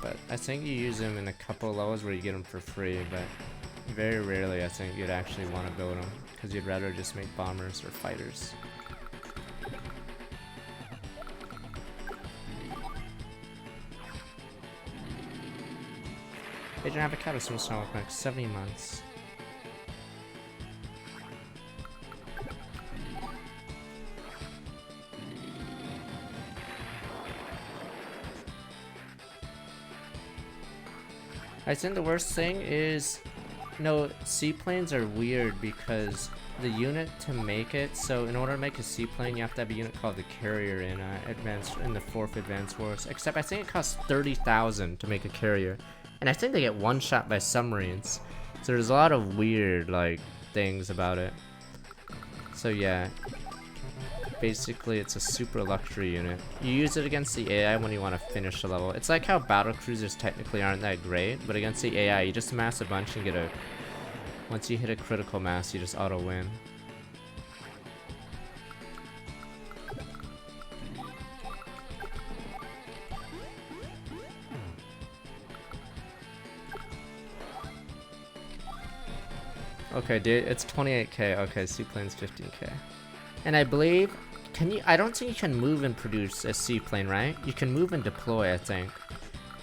But I think you use them in a couple levels where you get them for free, but very rarely I think you'd actually want to build them, because you'd rather just make bombers or fighters. Agent Avocado Swim Star with like 70 months. I think the worst thing is, no, seaplanes are weird because the unit to make it, so in order to make a seaplane you have to have a unit called the carrier in the 4th Advanced Wars, except I think it costs 30,000 to make a carrier, and I think they get one shot by submarines, so there's a lot of weird like things about it. So yeah, basically it's a super luxury unit. You use it against the AI when you want to finish a level. It's like how battle cruisers technically aren't that great, but against the AI you just amass a bunch and get a, once you hit a critical mass you just auto win. Okay dude, it's 28k. Okay, seaplane's 15k. And I believe, I don't think you can move and produce a seaplane, right? You can move and deploy, I think.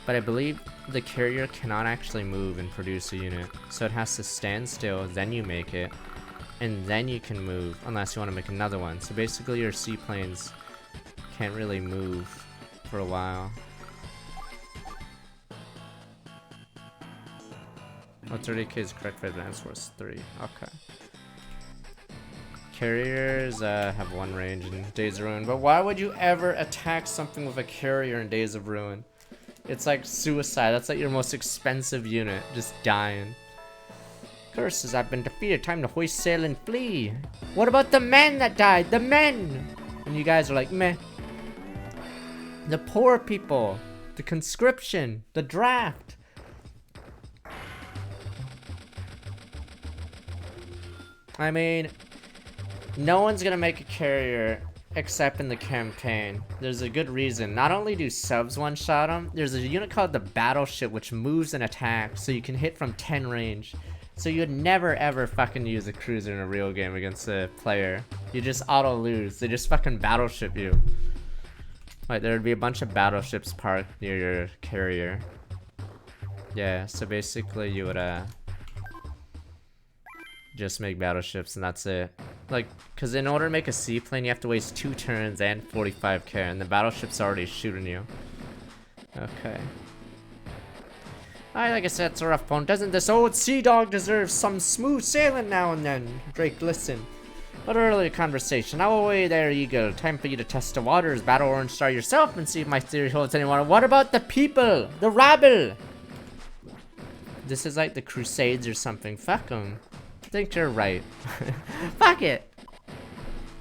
But I believe the carrier cannot actually move and produce a unit. So it has to stand still, then you make it, and then you can move, unless you want to make another one. So basically your seaplanes can't really move for a while. Oh, 30k is correct for Advanced Wars 3. Okay. Carriers have one range in Days of Ruin, but why would you ever attack something with a carrier in Days of Ruin? It's like suicide. That's like your most expensive unit, just dying. Curses, I've been defeated. Time to hoist sail and flee. What about the men that died? The men! And you guys are like, meh. The poor people. The conscription. The draft. I mean, no one's gonna make a carrier except in the campaign. There's a good reason. Not only do subs one-shot them, there's a unit called the Battleship which moves and attacks, so you can hit from 10 range. So you'd never ever fucking use a cruiser in a real game against a player. You just auto lose. They just fucking battleship you. Like, there would be a bunch of battleships parked near your carrier. Yeah, so basically you would just make battleships and that's it. Like, cause in order to make a seaplane you have to waste 2 turns and 45k, and the battleship's already shooting you. Okay. Like I said, it's a rough one. Doesn't this old sea dog deserve some smooth sailing now and then? Drake, listen. What earlier conversation? Now away there, Eagle. Time for you to test the waters. Battle Orange Star yourself and see if my theory holds any water. What about the people? The rabble? This is like the Crusades or something. Fuck them. I think you're right. Fuck it.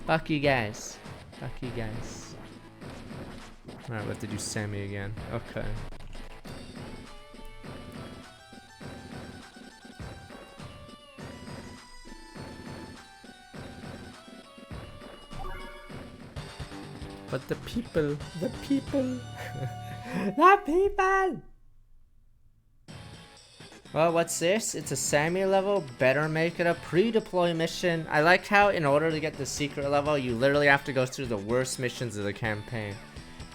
Fuck you guys. Fuck you guys. Alright, we have to do Sammy again. Okay. But the people, the people, the people! Well, what's this? It's a Sammy level. Better make it a pre-deploy mission. I like how in order to get the secret level, you literally have to go through the worst missions of the campaign.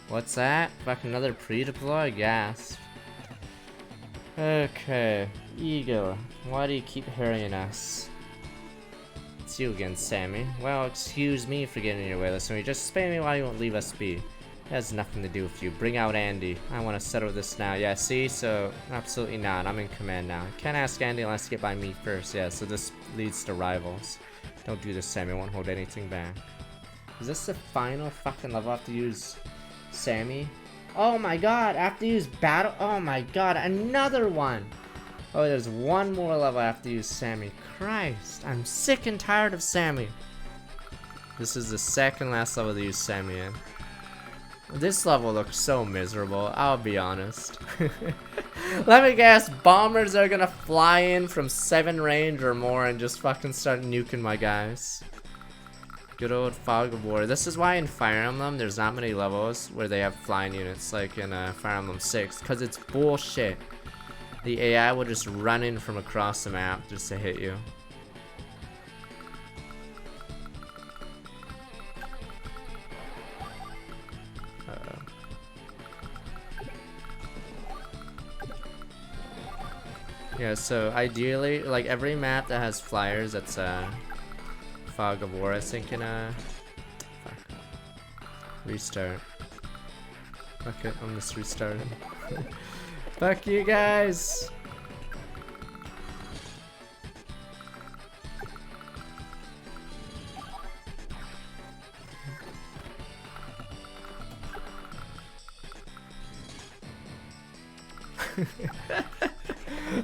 What's that? Fuck, another pre-deploy? Gas. Okay. Eagle, why do you keep harrying us? It's you again, Sammy. Well, excuse me for getting in your way. Listen, you just spam me while you won't leave us be. It has nothing to do with you. Bring out Andy. I want to settle this now. Yeah, see? So, absolutely not. I'm in command now. Can't ask Andy unless you get by me first. Yeah, so this leads to rivals. Don't do this, Sammy. Won't hold anything back. Is this the final fucking level I have to use Sammy? Oh my god, I have to use battle. Oh my god, another one. Oh, there's one more level I have to use Sammy. Christ, I'm sick and tired of Sammy. This is the second last level to use Sammy in. This level looks so miserable, I'll be honest. Let me guess, bombers are gonna fly in from 7 range or more and just fucking start nuking my guys. Good old Fog of War. This is why in Fire Emblem there's not many levels where they have flying units like in Fire Emblem 6, because it's bullshit. The AI will just run in from across the map just to hit you. Yeah, so ideally, like every map that has flyers, that's Fog of War, I think in fuck. Restart. Fuck it, I'm just restarting. Fuck you guys!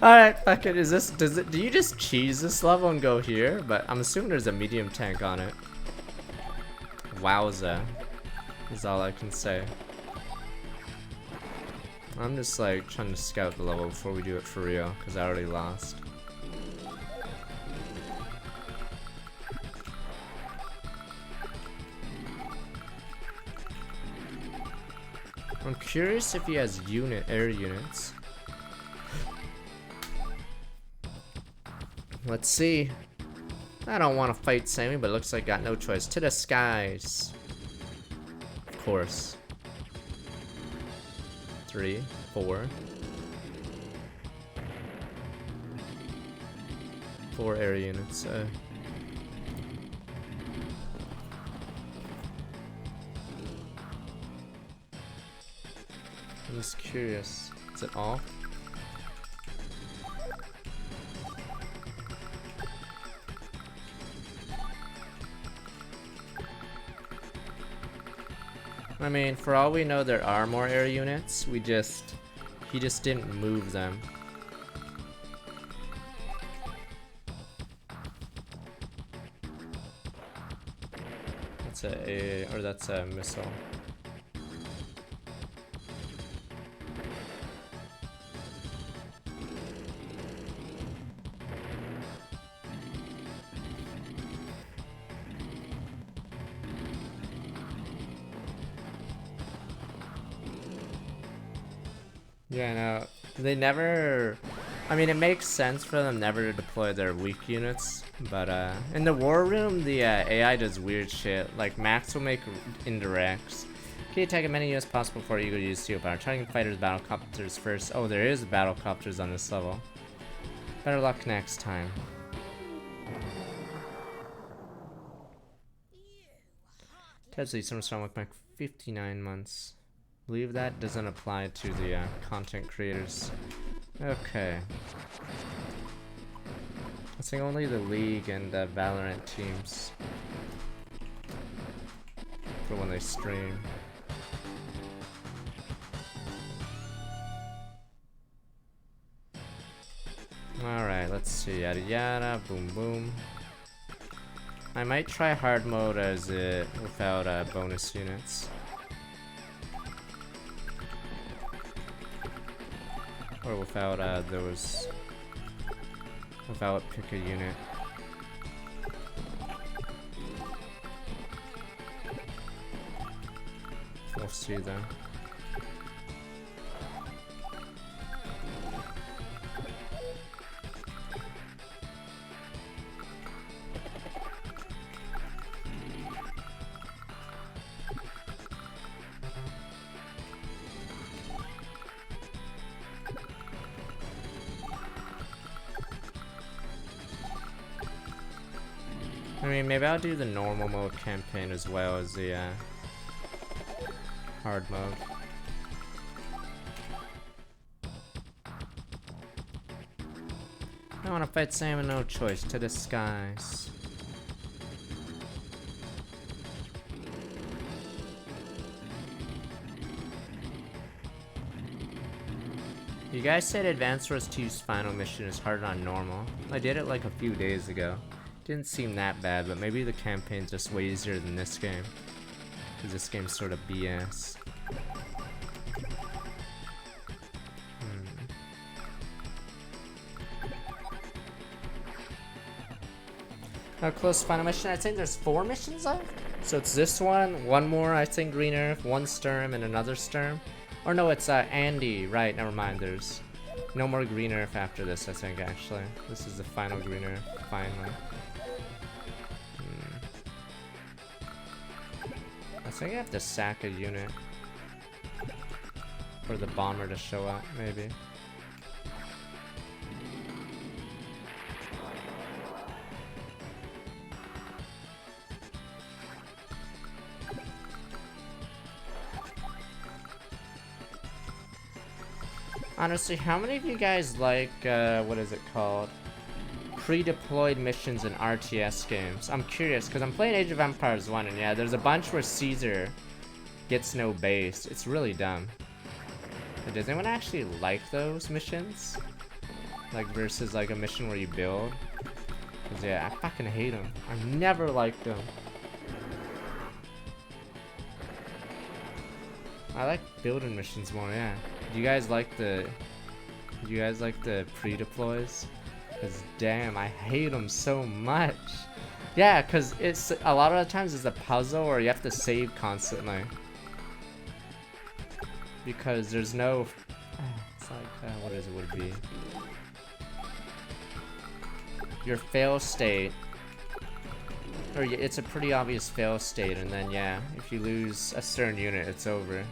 Alright, fuck it. Do you just cheese this level and go here? But I'm assuming there's a medium tank on it. Wowza. Is all I can say. I'm just like trying to scout the level before we do it for real, because I already lost. I'm curious if he has air units. Let's see. I don't want to fight Sammy, but it looks like I got no choice. To the skies. Of course. 3, 4. 4 air units. I'm just curious. Is it all? I mean, for all we know, there are more air units. He just didn't move them. That's a missile. Yeah, no, they never. I mean, it makes sense for them never to deploy their weak units, but in the war room, the AI does weird shit. Like Max will make indirects. Can attack as many units possible before you go use steel power. Targeting fighters, battlecopters first. Oh, there is battlecopters on this level. Better luck next time. Tesla Summer Storm look back 59 months. Believe that doesn't apply to the content creators. Okay. I think only the League and the Valorant teams for when they stream. Alright, let's see. Yada yada, boom boom. I might try hard mode as it without bonus units. Or without without pick a unit. We'll see though. I mean, maybe I'll do the normal mode campaign as well as the hard mode. I want to fight Sam and no choice. To the skies. You guys said Advanced Wars 2's final mission is harder on normal. I did it like a few days ago. Didn't seem that bad, but maybe the campaign's just way easier than this game. Because this game's sort of BS. How close to final mission? I think there's 4 missions left. So it's this one more, I think, Green Earth, 1 Sturm, and another Sturm. Or no, it's Andy. Right, never mind. There's no more Green Earth after this, I think, actually. This is the final Green Earth, finally. I think I have to sack a unit. For the bomber to show up, maybe. Honestly, how many of you guys like, what is it called? Pre-deployed missions in RTS games? I'm curious, because I'm playing Age of Empires 1, and yeah, there's a bunch where Caesar gets no base. It's really dumb. But does anyone actually like those missions? Like, versus, like, a mission where you build? Because, yeah, I fucking hate them. I never liked them. I like building missions more, yeah. Do you guys like the pre-deploys? Cause damn, I hate them so much. Yeah, cause it's a lot of the times it's a puzzle or you have to save constantly. Because there's no, it's like what is it would be? Your fail state, or it's a pretty obvious fail state, and then yeah, if you lose a certain unit, it's over.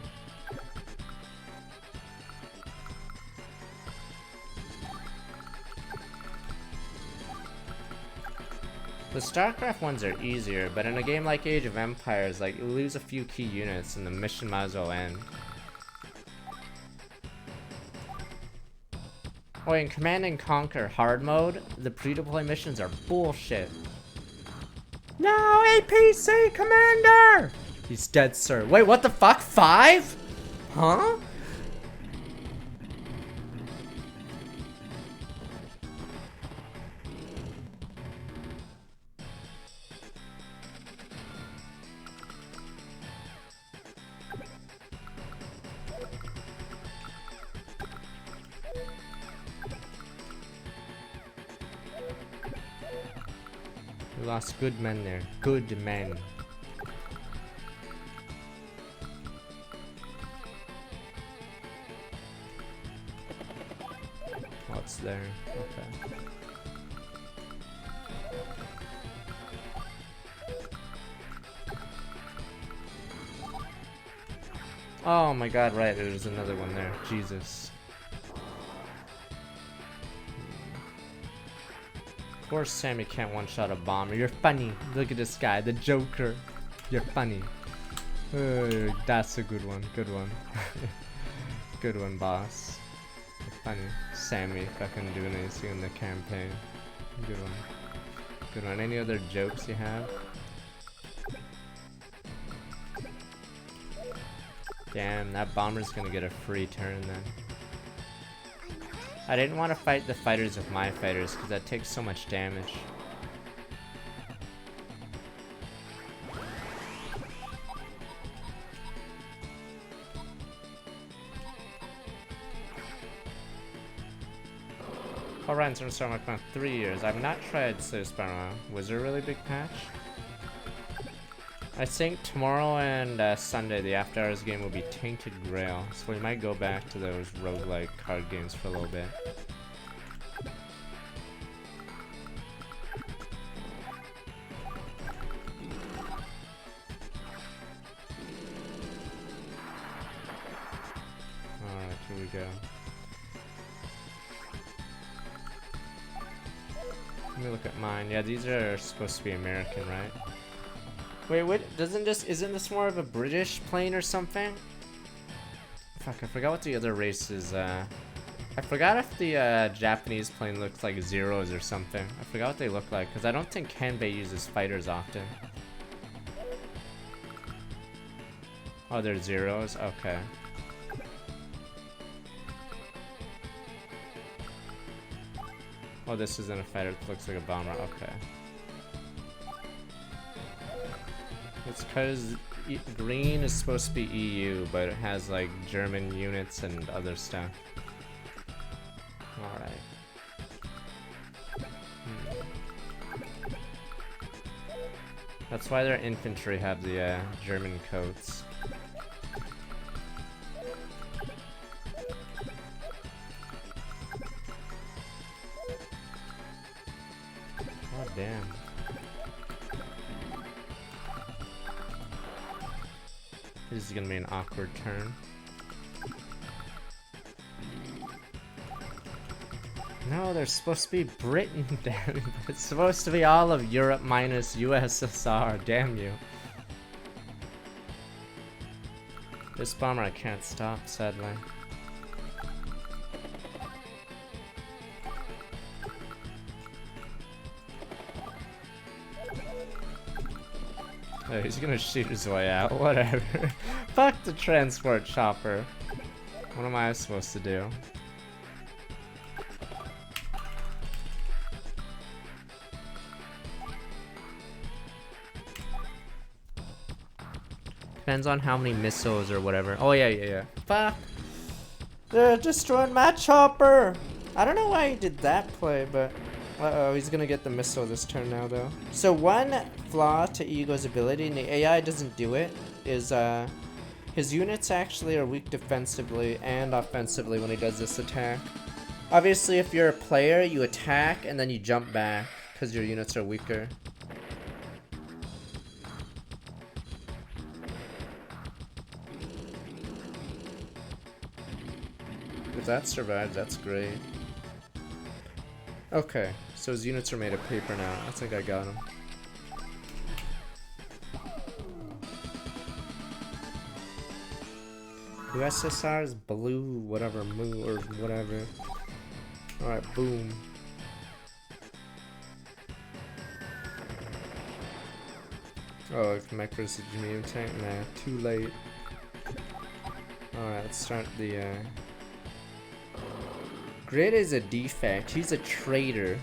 The StarCraft ones are easier, but in a game like Age of Empires, like, you lose a few key units and the mission might as well end. Oh, in Command & Conquer hard mode, the pre-deploy missions are bullshit. No, APC Commander! He's dead, sir. Wait, what the fuck? 5? Huh? We lost good men there. Good men. What's there? Okay. Oh my god, right, there's another one there. Jesus. Of course Sammy can't one-shot a bomber. You're funny. Look at this guy, the Joker. You're funny. That's a good one. Good one. Good one, boss. You're funny. Sammy fucking doing anything in the campaign. Good one. Good one. Any other jokes you have? Damn, that bomber's gonna get a free turn then. I didn't want to fight the fighters with my fighters because that takes so much damage. Horizon's gonna start my 3 years. I've not tried Spider-Man. Was there a really big patch? I think tomorrow and Sunday, the After Hours game will be Tainted Grail, so we might go back to those roguelike card games for a little bit. Alright, here we go. Let me look at mine. Yeah, these are supposed to be American, right? Wait, what? Isn't this more of a British plane or something? Fuck, I forgot what the other race is, I forgot if the, Japanese plane looks like Zeros or something. I forgot what they look like, because I don't think Kanbei uses fighters often. Oh, they're Zeros? Okay. Oh, this isn't a fighter. It looks like a bomber. Okay. It's because green is supposed to be EU, but it has like German units and other stuff. Alright. That's why their infantry have the German coats. Oh, damn. This is gonna be an awkward turn. No, they're supposed to be Britain, damn it. It's supposed to be all of Europe minus USSR, damn you. This bomber I can't stop, sadly. Oh, he's gonna shoot his way out, whatever. Fuck the transport chopper. What am I supposed to do? Depends on how many missiles or whatever. Oh yeah. Fuck! They're destroying my chopper! I don't know why he did that play, but... Uh-oh, he's gonna get the missile this turn now, though. So one flaw to Ego's ability, and the AI doesn't do it, is his units actually are weak defensively and offensively when he does this attack. Obviously, if you're a player, you attack and then you jump back, because your units are weaker. If that survives, that's great. Okay, so his units are made of paper now. I think I got him. USSR is blue, whatever, moo, or whatever. Alright, boom. Oh, if mech versus medium tank? Nah, too late. Alright, let's start the, Grid is a defect. He's a traitor.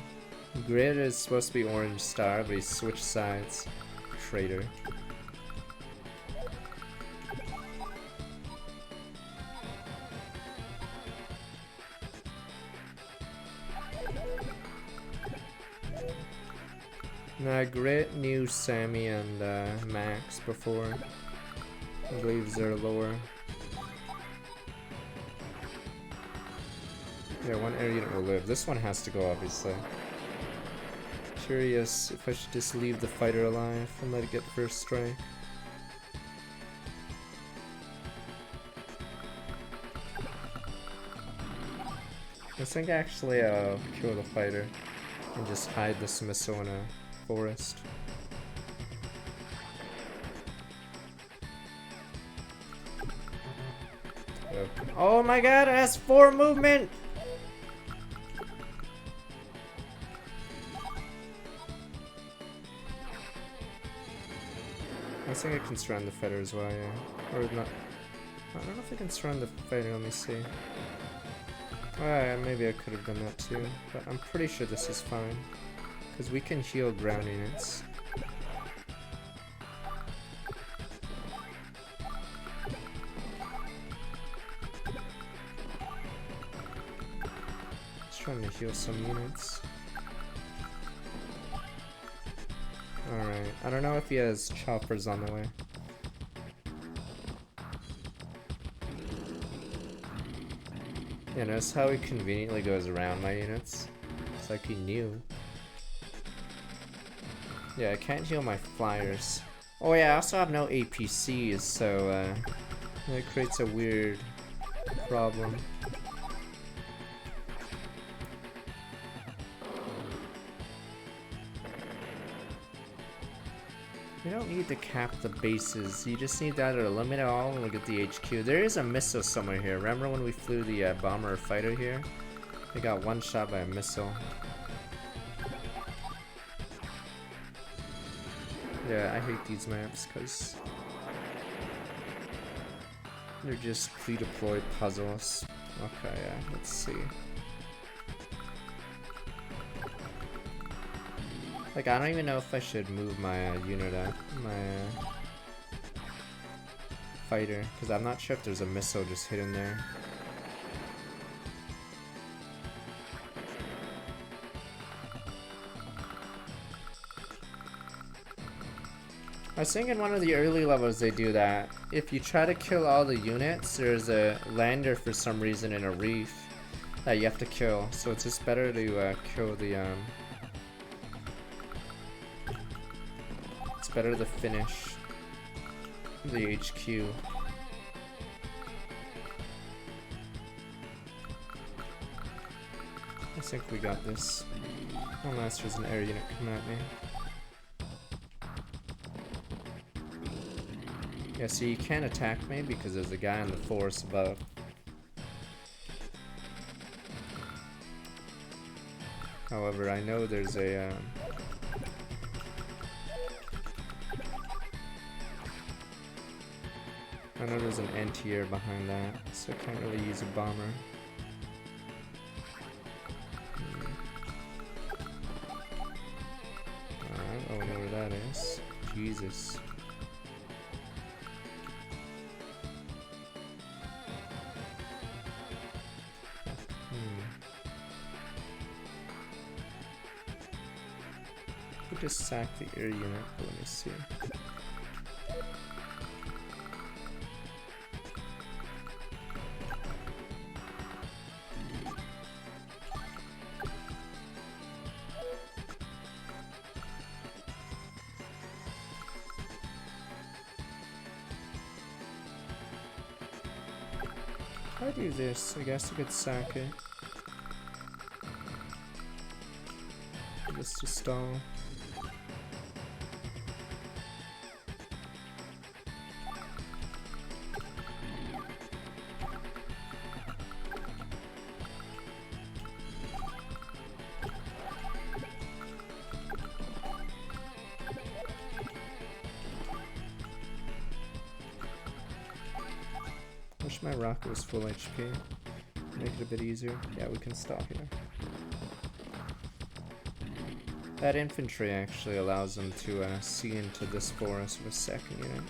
Grid is supposed to be orange star, but he switched sides. Traitor. Nah, Grid knew Sammy and Max before. I believe they're lower. Yeah, one air unit will live. This one has to go, obviously. Curious if I should just leave the fighter alive and let it get first strike. I think actually I'll kill the fighter and just hide this missile in a forest. Okay. Oh my god, it has 4 movement! I think I can surround the fighter as well, yeah. Or not. I don't know if I can surround the fighter, let me see. Maybe I could have done that too, but I'm pretty sure this is fine. Because we can heal ground units. Just trying to heal some units. Alright, I don't know if he has choppers on the way. Yeah, notice how he conveniently goes around my units. It's like he knew. Yeah, I can't heal my flyers. Oh yeah, I also have no APCs, so that creates a weird problem. You don't need to cap the bases, you just need to either eliminate it all and we'll get the HQ. There is a missile somewhere here. Remember when we flew the bomber or fighter here? They got one shot by a missile. Yeah, I hate these maps because they're just pre-deployed puzzles. Okay, yeah, let's see. Like, I don't even know if I should move my unit up, my fighter, because I'm not sure if there's a missile just hidden there. I was thinking in one of the early levels they do that. If you try to kill all the units, there's a lander for some reason in a reef that you have to kill. So it's just better to kill the it's better to finish the HQ. I think we got this. Unless there's an air unit coming at me. Yeah, see, you can't attack me because there's a guy on the forest above. However, I know there's a I know there's an anti-air behind that, so I can't really use a bomber. Alright, I don't know where that is. Jesus. I just sack the air unit, but let me see. If I do this, I guess I could sack it. Just to stall. Wish my rocket was full HP. Make it a bit easier. Yeah, we can stop here. That infantry actually allows them to see into this forest with a second unit.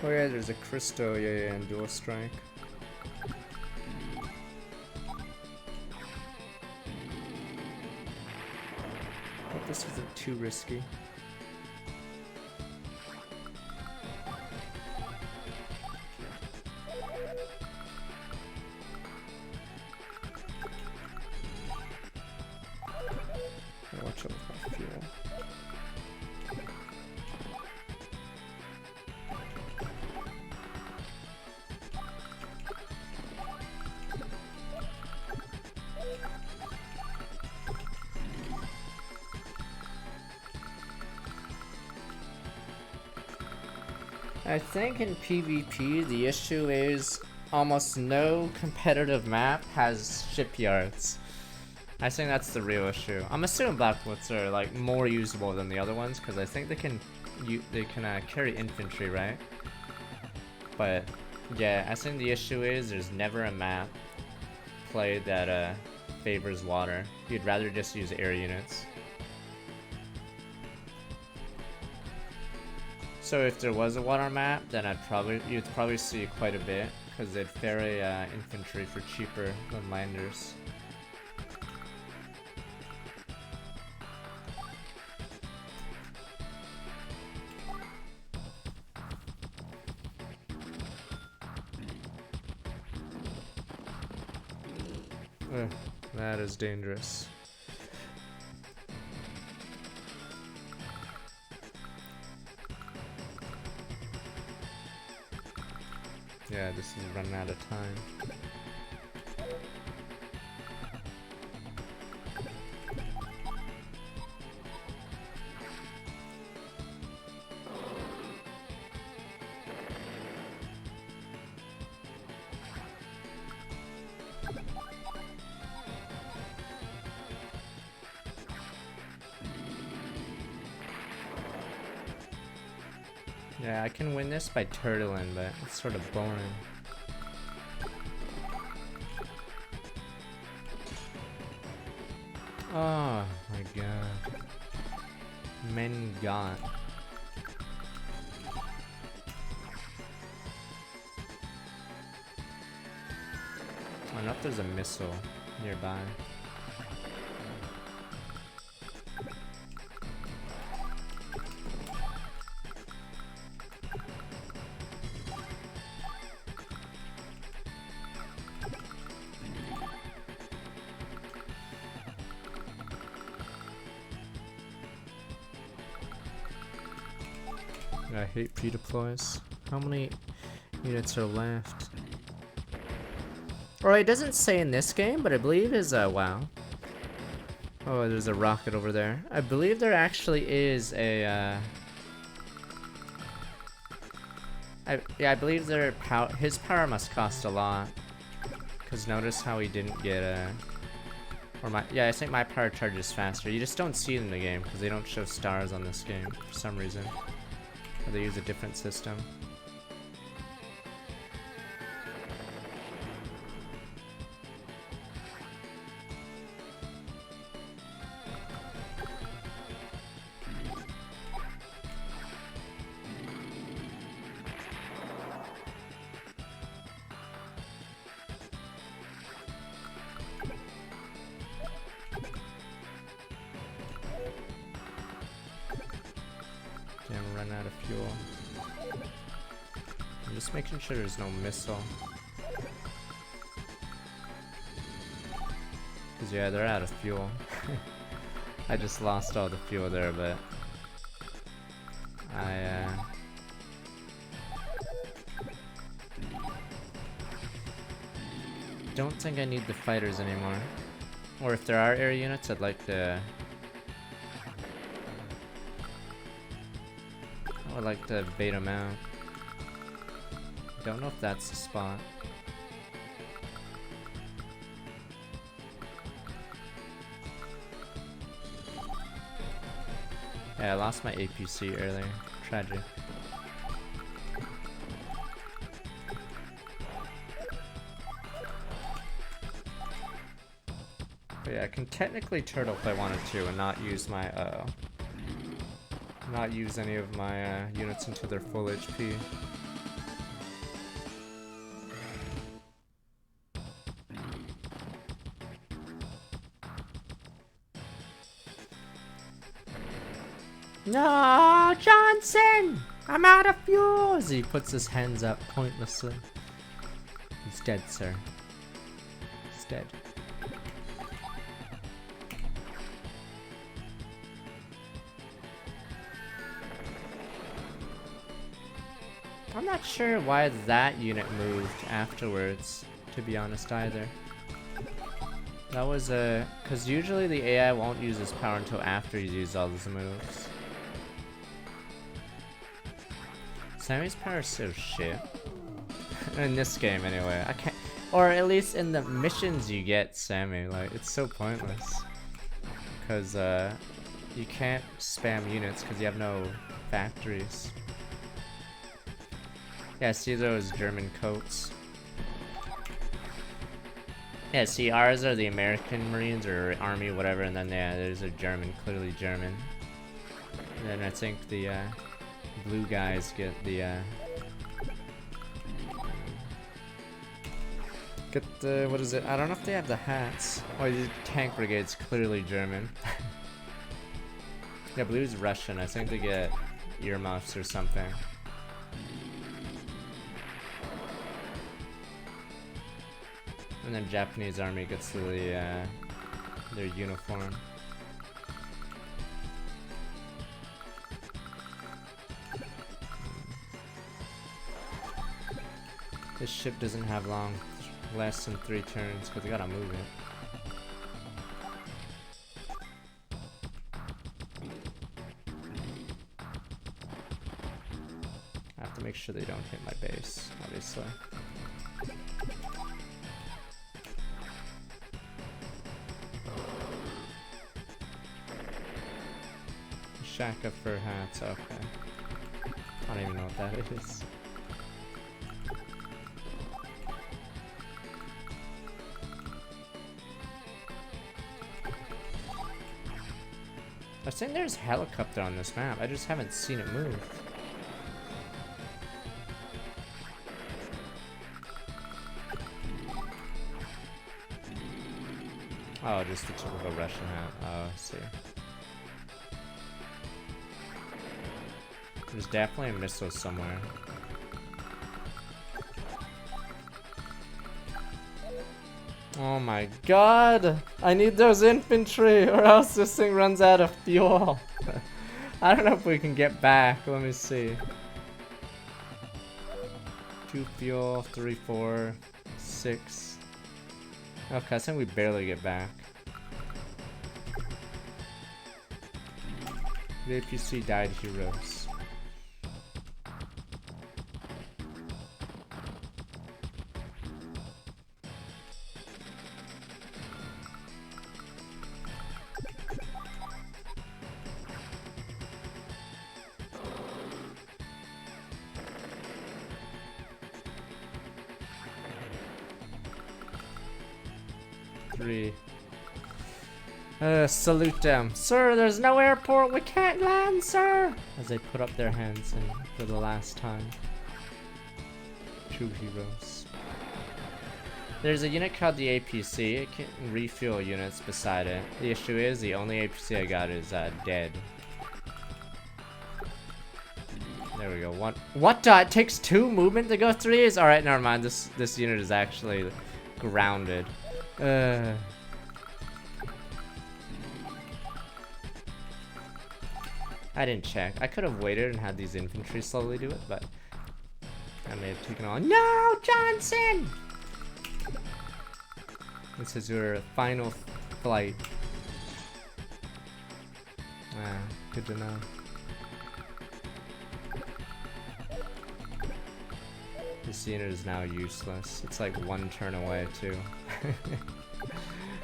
Oh yeah, there's a Crystal, yeah, and Dual Strike. Hope this isn't too risky. Watch out with my fuel. I think in PvP the issue is almost no competitive map has shipyards. I think that's the real issue. I'm assuming Blackbloods are like more usable than the other ones because I think they can carry infantry, right? But yeah, I think the issue is there's never a map played that favors water. You'd rather just use air units. So if there was a water map, then you'd probably see quite a bit because they'd ferry infantry for cheaper than landers. Ugh, that is dangerous. Yeah, this is running out of time. Yeah, I can win this by turtling, but it's sort of boring. Oh my god. Men got. I don't know if there's a missile nearby. I hate pre-deploys. How many units are left? Or it doesn't say in this game, but I believe is wow. Oh, there's a rocket over there. I believe there actually is a I believe his power must cost a lot. Cause notice how he didn't get I think my power charge is faster. You just don't see it in the game because they don't show stars on this game for some reason. Or they use a different system. Damn, run out of fuel. I'm just making sure there's no missile. Cause yeah, they're out of fuel. I just lost all the fuel there, but I don't think I need the fighters anymore. Or if there are air units, I'd like to bait them out. Don't know if that's the spot. Yeah, I lost my APC earlier. Tragic. But yeah, I can technically turtle if I wanted to and not use my not use any of my units until they're full HP. No, Johnson! I'm out of fuel! As he puts his hands up pointlessly. He's dead, sir. He's dead. I'm not sure why that unit moved afterwards, to be honest, either. That was cause usually the AI won't use his power until after he's used all his moves. Sammy's power is so shit. In this game, anyway. I can't, or at least in the missions you get Sammy, like, it's so pointless. Cause, you can't spam units because you have no factories. Yeah, see those German coats? Yeah, see, ours are the American Marines or Army, whatever, and then yeah, there's a German, clearly German. And then I think the blue guys get the what is it? I don't know if they have the hats. Oh, the tank brigade's clearly German. Yeah, blue's Russian. I think they get earmuffs or something. And then Japanese army gets the their uniform. This ship doesn't have less than 3 turns because we gotta move it. I have to make sure they don't hit my base, obviously. Shaka fur hats, okay. don't even know what that is. I was saying there's a helicopter on this map. I just haven't seen it move. Oh, just the typical Russian hat. Oh, I see. There's definitely a missile somewhere. Oh my god! I need those infantry or else this thing runs out of fuel. I don't know if we can get back. Let me see. 2 fuel, 3, 4, 6. Okay, I think we barely get back. The APC died heroes. Salute them. Sir, there's no airport. We can't land, sir. As they put up their hands and for the last time. True heroes. There's a unit called the APC. It can refuel units beside it. The issue is the only APC I got is dead. There we go. What? It takes 2 movement to go 3? Alright, never mind. This unit is actually grounded. I didn't check. I could have waited and had these infantry slowly do it, but I may have taken on. No, Johnson! This is your final flight. Ah, good to know. This unit is now useless. It's like 1 turn away, too.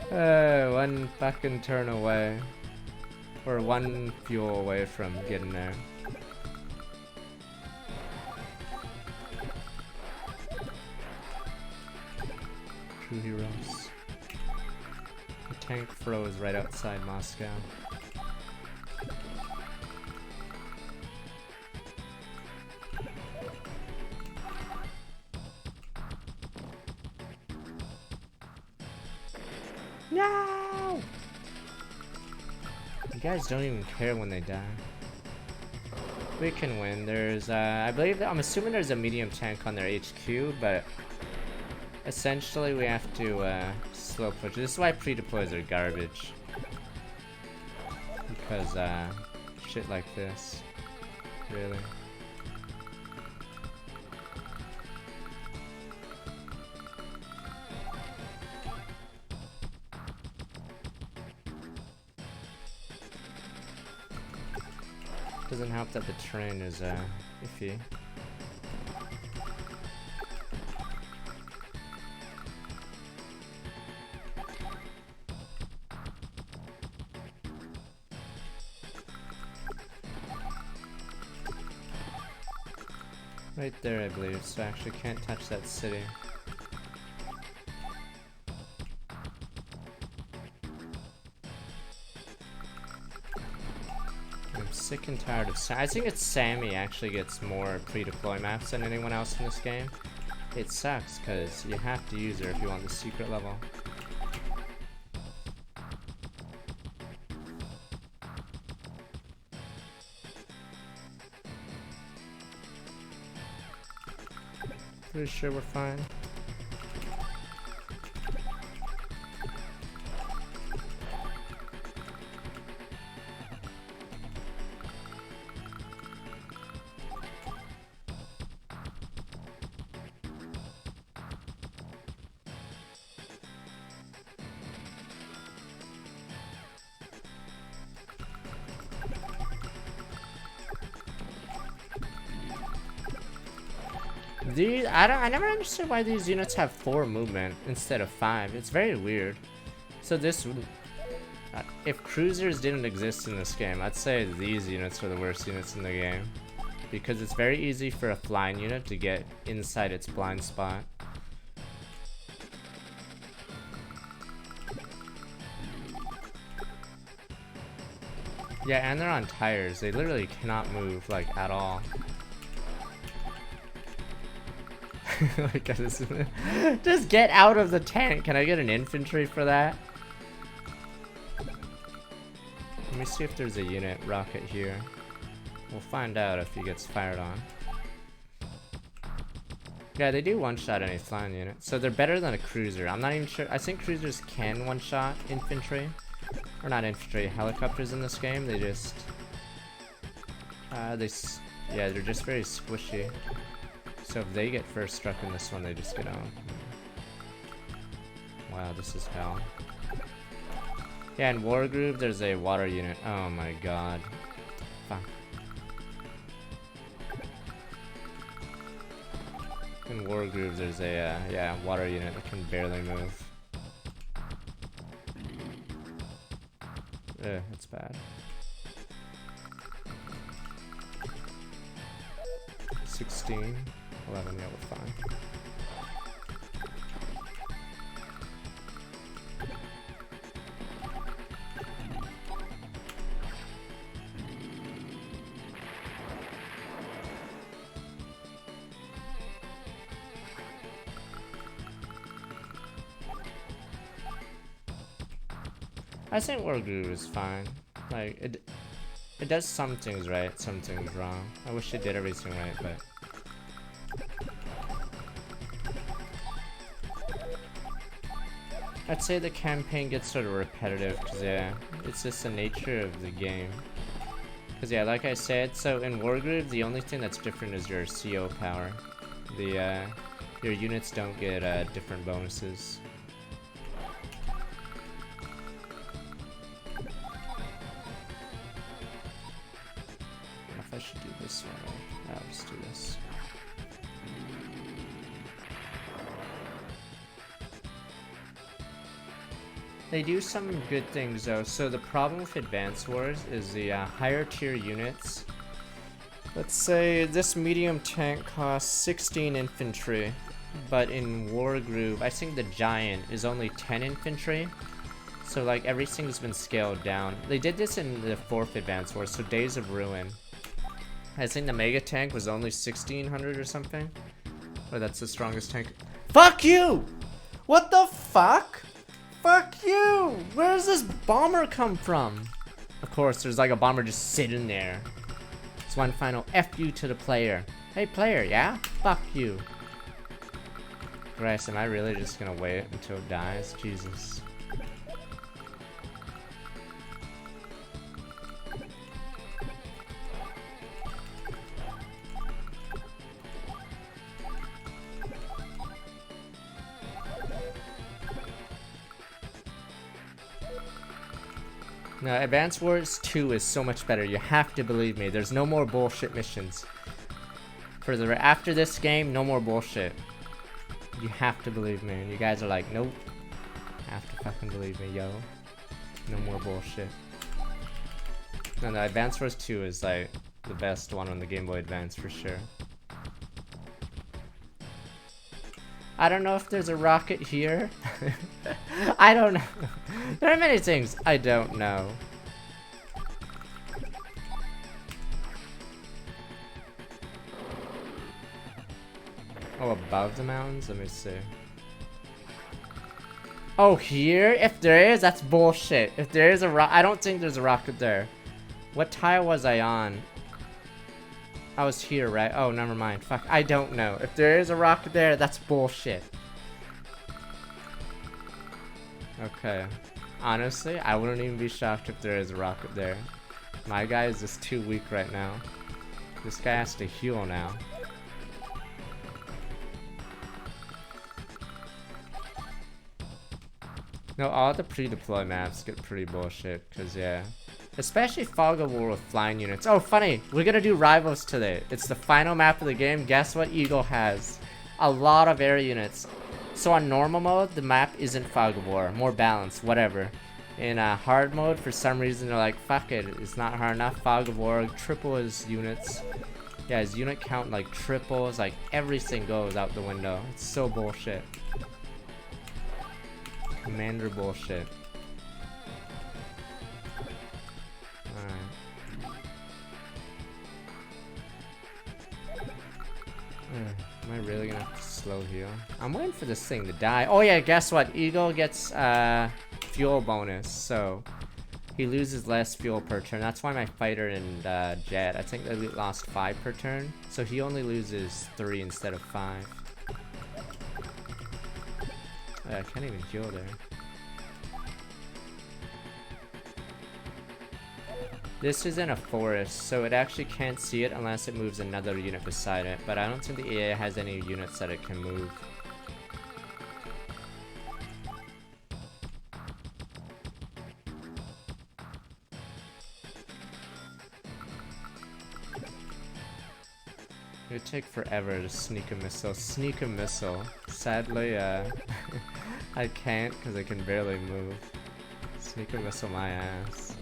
1 fucking turn away. Or 1 fuel away from getting there. True heroes. The tank froze right outside Moscow. No! You guys don't even care when they die. We can win. There's, I believe, I'm assuming there's a medium tank on their HQ, but essentially we have to slow push. This is why pre-deploys are garbage. Because, shit like this. Really. Doesn't help that the terrain is iffy. Right there, I believe, so I actually can't touch that city. Sick and tired of I think it's Sammy actually gets more pre-deploy maps than anyone else in this game. It sucks because you have to use her if you want the secret level. Pretty sure we're fine. I never understood why these units have 4 movement instead of 5. It's very weird. So this, if cruisers didn't exist in this game, I'd say these units are the worst units in the game. because it's very easy for a flying unit to get inside its blind spot. Yeah, and they're on tires. They literally cannot move, like, at all. Like, just get out of the tank. Can I get an infantry for that? Let me see if there's a unit rocket here. We'll find out if he gets fired on. Yeah, they do one-shot any flying unit. So they're better than a cruiser. I'm not even sure. I think cruisers can one-shot infantry. Or not infantry, helicopters in this game. They just... yeah, they're just very squishy. So if they get first struck in this one, they just get on. Wow, this is hell. Yeah, in Wargroove, there's a water unit. Oh my god. Fuck. In Wargroove, there's a, yeah, water unit that can barely move. Ugh, that's bad. 16, 11, yeah, we're fine. I think Wargroove is fine. Like, it does some things right, some things wrong. I wish it did everything right, but... I'd say the campaign gets sort of repetitive, because, yeah, it's just the nature of the game. Because, yeah, like I said, so in Wargroove, the only thing that's different is your CO power. Your units don't get, different bonuses. I should do this one. I'll just do this. They do some good things though. So the problem with Advance Wars is the higher tier units. Let's say this medium tank costs 16 infantry, but in Wargroove, I think the giant is only 10 infantry. So like everything's been scaled down. They did this in the 4th Advance Wars, so Days of Ruin. I think the mega tank was only 1600 or something. Oh, that's the strongest tank. Fuck you! What the fuck? Fuck you! Where does this bomber come from? Of course, there's like a bomber just sitting there. It's one final F you to the player. Hey player, yeah? Fuck you. Christ, am I really just gonna wait until it dies? Jesus. No, Advance Wars 2 is so much better. You have to believe me. There's no more bullshit missions. After this game, no more bullshit. You have to believe me. And you guys are like, nope. Have to fucking believe me, yo. No more bullshit. No, Advance Wars 2 is like the best one on the Game Boy Advance for sure. I don't know if there's a rocket here. I don't know. There are many things I don't know. Oh, above the mountains? Let me see. Oh, here? If there is, that's bullshit. If there is a rocket, I don't think there's a rocket there. What tile was I on? I was here, right? Oh, never mind. Fuck, I don't know. If there is a rocket there, that's bullshit. Okay. Honestly, I wouldn't even be shocked if there is a rocket there. My guy is just too weak right now. This guy has to heal now. No, all the pre-deploy maps get pretty bullshit, because yeah. Especially Fog of War with flying units. Oh, funny! We're gonna do Rivals today. It's the final map of the game. Guess what Eagle has? A lot of air units. So on normal mode, the map isn't Fog of War. More balanced, whatever. In hard mode, for some reason, they're like, fuck it. It's not hard enough. Fog of War, triple his units. Yeah, his unit count like triples, like everything goes out the window. It's so bullshit. Commander bullshit. Alright. Am I really gonna have to slow heal? I'm waiting for this thing to die. Oh yeah, guess what? Eagle gets fuel bonus, so he loses less fuel per turn. That's why my fighter and Jet, I think they lost 5 per turn, so he only loses 3 instead of 5. I can't even heal there. This is in a forest, so it actually can't see it unless it moves another unit beside it, but I don't think the EA has any units that it can move. It would take forever to sneak a missile. Sneak a missile. Sadly, I can't because I can barely move. Sneak a missile my ass.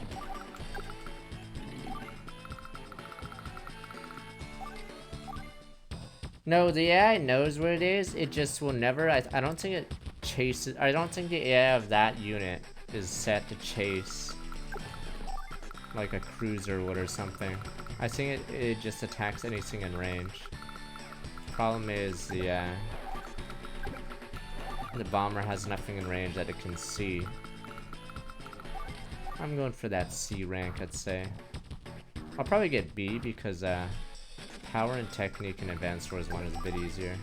No, the AI knows where it is. It just will never. I don't think it chases. I don't think the AI of that unit is set to chase like a cruiser would or something. I think it just attacks anything in range. Problem is the bomber has nothing in range that it can see. I'm going for that C rank, I'd say. I'll probably get B because power and technique in Advanced Wars 1 is a bit easier.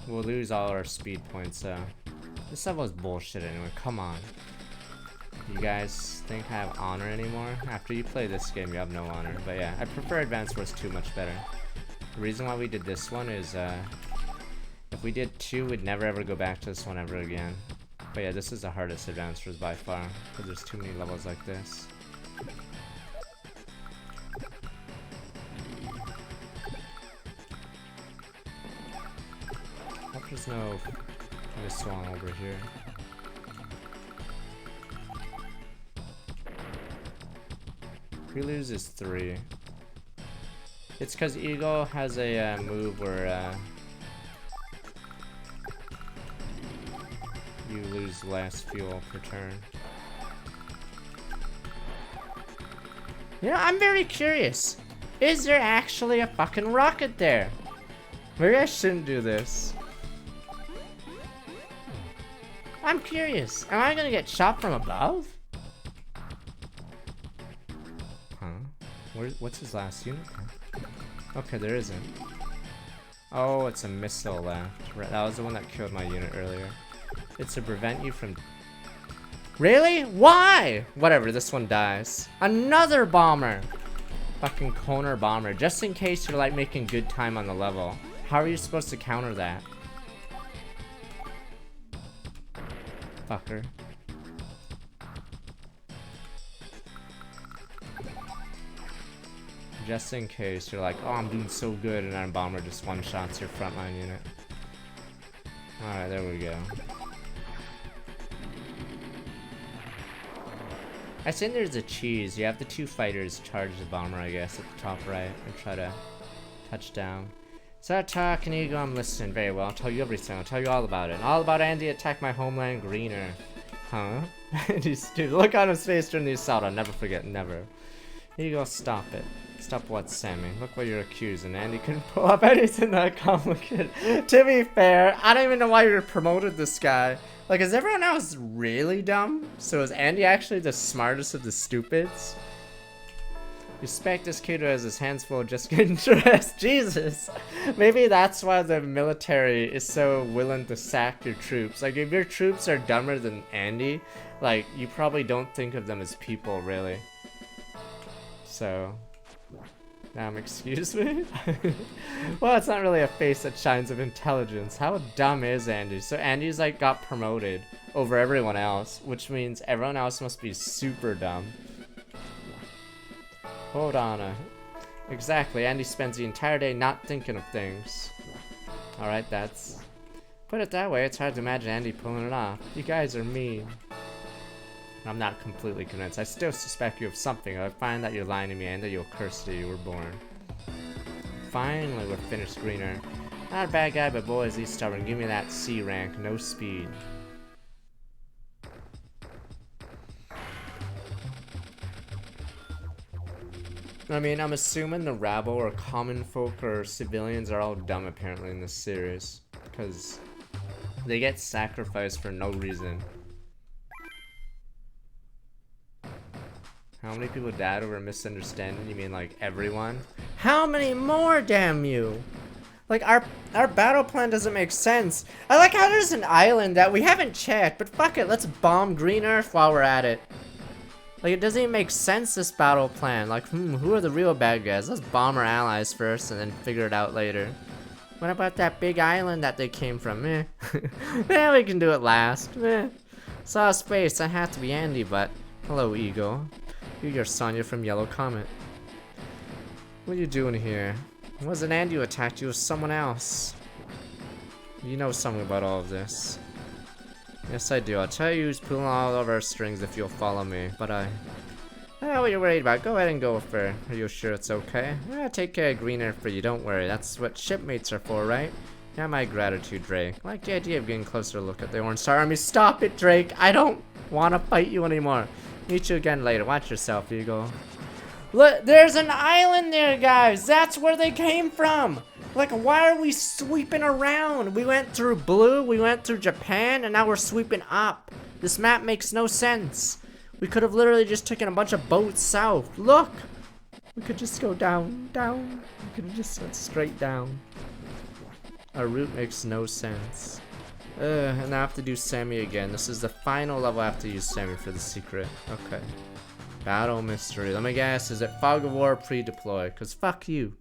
We'll lose all our speed points, so this level is bullshit anyway. Come on. You guys think I have honor anymore? After you play this game, you have no honor. But yeah, I prefer Advanced Wars 2 much better. The reason why we did this one is if we did 2, we'd never ever go back to this one ever again. But yeah, this is the hardest Advanced Wars by far, because there's too many levels like this. Hope there's no missile over here. He loses 3. It's because Eagle has a move where you lose less fuel per turn. You know, I'm very curious. Is there actually a fucking rocket there? Maybe I shouldn't do this. I'm curious. Am I gonna get shot from above? Huh? What's his last unit? Okay, there isn't. Oh, it's a missile left. That was the one that killed my unit earlier. It's to prevent you from... Really? Why? Whatever, this one dies. Another bomber! Fucking corner bomber. Just in case you're like making good time on the level. How are you supposed to counter that? Fucker. Just in case you're like, oh, I'm doing so good, and then bomber just one-shots your frontline unit. Alright, there we go. I think there's a cheese. You have the 2 fighters charge the bomber, I guess, at the top right, and try to touch down. So talking Eagle, I'm listening very well. I'll tell you everything. I'll tell you all about it. And all about Andy attack my homeland greener. Huh? Dude, look on his face during the assault. I'll never forget, never. Eagle, stop it. Stop what, Sammy? Look what you're accusing. Andy couldn't pull up anything that complicated. To be fair, I don't even know why you promoted this guy. Like, is everyone else really dumb? So is Andy actually the smartest of the stupids? Respect this kid who has his hands full just getting dressed. Jesus. Maybe that's why the military is so willing to sack your troops. Like, if your troops are dumber than Andy, like, you probably don't think of them as people, really. So... excuse me? Well, it's not really a face that shines of intelligence. How dumb is Andy? So Andy's like got promoted over everyone else, which means everyone else must be super dumb. Hold on. Exactly, Andy spends the entire day not thinking of things. Alright, that's Put it that way, it's hard to imagine Andy pulling it off. You guys are mean. I'm not completely convinced. I still suspect you of something. I find that you're lying to me and that you'll curse that you were born. Finally, we're finished, Greener. Not a bad guy, but boy, is he stubborn. Give me that C rank, no speed. I mean, I'm assuming the rabble or common folk or civilians are all dumb apparently in this series. Because they get sacrificed for no reason. How many people died over a misunderstanding? You mean like everyone? How many more, damn you? Like our battle plan doesn't make sense. I like how there's an island that we haven't checked, but fuck it, let's bomb Green Earth while we're at it. Like it doesn't even make sense, this battle plan. Like, who are the real bad guys? Let's bomb our allies first and then figure it out later. What about that big island that they came from? Yeah, we can do it last. Saw space, I have to be Andy, but hello, Eagle. You're Sonya from Yellow Comet. What are you doing here? It wasn't Andy who attacked you, it was someone else. You know something about all of this. Yes, I do. I'll tell you who's pulling all of our strings if you'll follow me. But what are you worried about? Go ahead and go with her. Are you sure it's okay? Yeah, take care of Green Earth for you, don't worry. That's what shipmates are for, right? Yeah, my gratitude, Drake. I like the idea of getting closer to look at the Orange Star Army. Stop it, Drake! I don't want to fight you anymore. Meet you again later. Watch yourself, Eagle. Look, there's an island there, guys. That's where they came from. Like, why are we sweeping around? We went through blue, we went through Japan, and now we're sweeping up. This map makes no sense. We could have literally just taken a bunch of boats south. Look! We could just go down, down. We could have just went straight down. Our route makes no sense. And I have to do Sammy again. This is the final level I have to use Sammy for the secret. Okay. Battle mystery. Let me guess, is it Fog of War pre-deploy? Cause fuck you.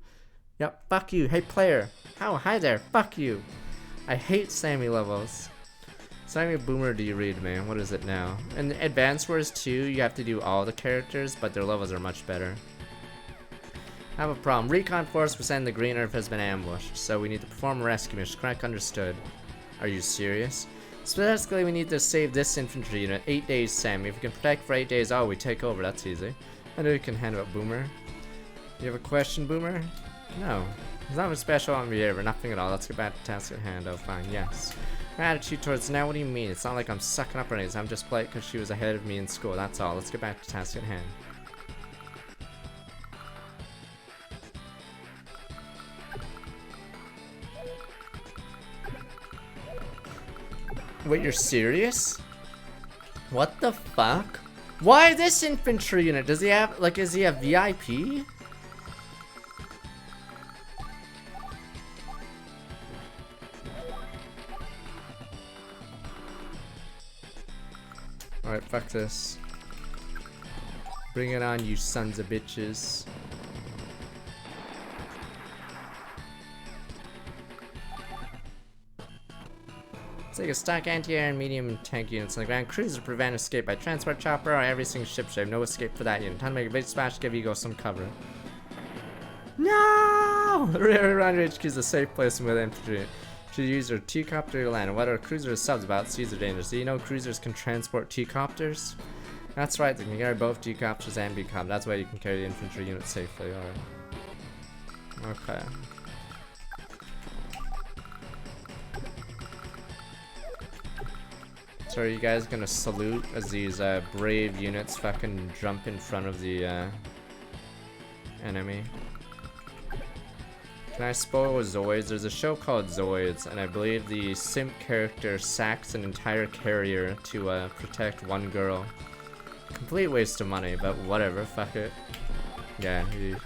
Yep, fuck you. Hey player. Oh, hi there. Fuck you. I hate Sammy levels. Sammy Boomer do you read, man? What is it now? In Advanced Wars 2, you have to do all the characters, but their levels are much better. I have a problem. Recon Force was saying the Green Earth has been ambushed, so we need to perform a rescue mission. Correct, understood. Are you serious? Specifically, we need to save this infantry unit. 8 days, Sammy. If we can protect for 8 days, oh, we take over. That's easy. I know you can handle it, Boomer. You have a question, Boomer? No. There's nothing special on behavior. Nothing at all. Let's get back to task at hand. Oh, fine. Yes. My attitude towards now, what do you mean? It's not like I'm sucking up or anything. I'm just polite because she was ahead of me in school. That's all. Let's get back to task at hand. Wait, you're serious? What the fuck? Why this infantry unit? Does he have, like, is he a VIP? Alright, fuck this. Bring it on, you sons of bitches. Take a stock anti-air and medium tank units on the ground. Cruiser to prevent escape by transport chopper or every single ship shape. No escape for that unit. Time to make a big splash, give Eagle some cover. No! Rear Run HQ is a safe place with infantry. Should use your T-copter to land. And what are cruisers subs about? Seas are dangerous. Do you know cruisers can transport T-copters? That's right, they can carry both T-copters and B-copters. That's why you can carry the infantry unit safely. Alright. Okay. So are you guys gonna salute as these brave units fucking jump in front of the enemy? Can I spoil Zoids? There's a show called Zoids, and I believe the simp character sacks an entire carrier to protect one girl. Complete waste of money, but whatever, fuck it. Yeah, he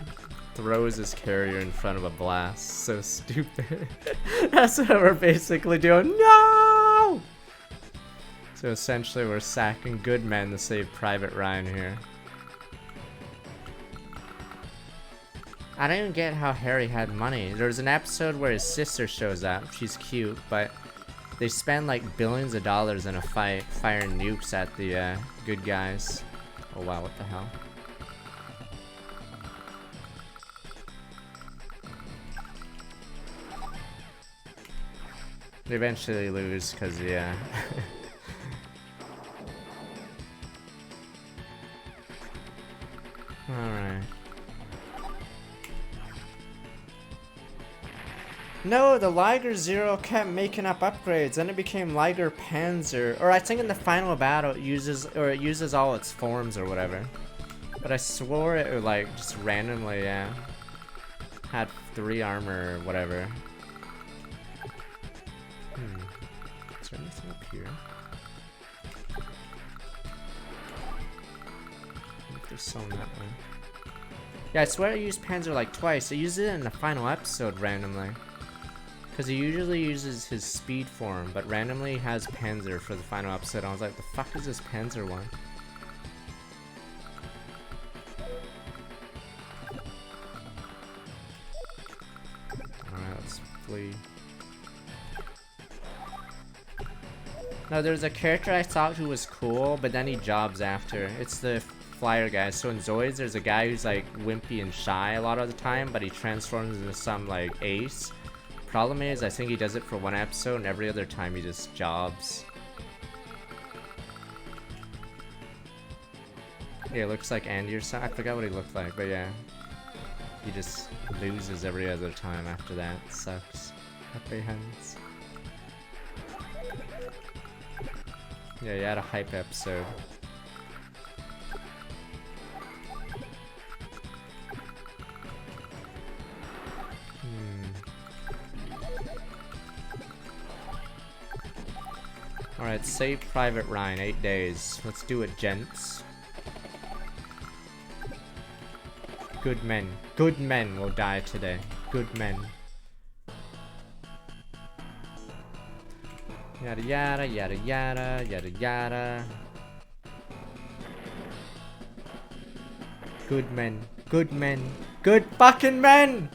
throws his carrier in front of a blast. So stupid. That's what we're basically doing. No! So essentially we're sacking good men to save Private Ryan here. I don't even get how Harry had money. There's an episode where his sister shows up. She's cute, but they spend like billions of dollars in a fight firing nukes at the good guys. Oh wow, what the hell? They eventually lose, cause yeah. Alright. No, the Liger Zero kept making up upgrades, then it became Liger Panzer. Or I think in the final battle it uses all its forms or whatever. But I swore it like just randomly, yeah. Had 3 armor or whatever. Is there anything up here? There's some that way. Yeah, I swear I used Panzer like twice. I used it in the final episode randomly. Because he usually uses his speed form, but randomly he has Panzer for the final episode. I was like, the fuck is this Panzer one? Alright, let's flee. No, there's a character I thought who was cool, but then he jobs after. It's the flyer guy. So in Zoids, there's a guy who's like wimpy and shy a lot of the time, but he transforms into some like ace. Problem is, I think he does it for 1 episode, and every other time he just jobs. Yeah, it looks like Andy or something. I forgot what he looked like, but yeah. He just loses every other time after that. It sucks. Happy hands. Yeah, you had a hype episode. Alright, save Private Ryan, 8 days. Let's do it, gents. Good men. Good men will die today. Good men. Yada yada, yada yada, yada yada. Good men. Good men. Good fucking men!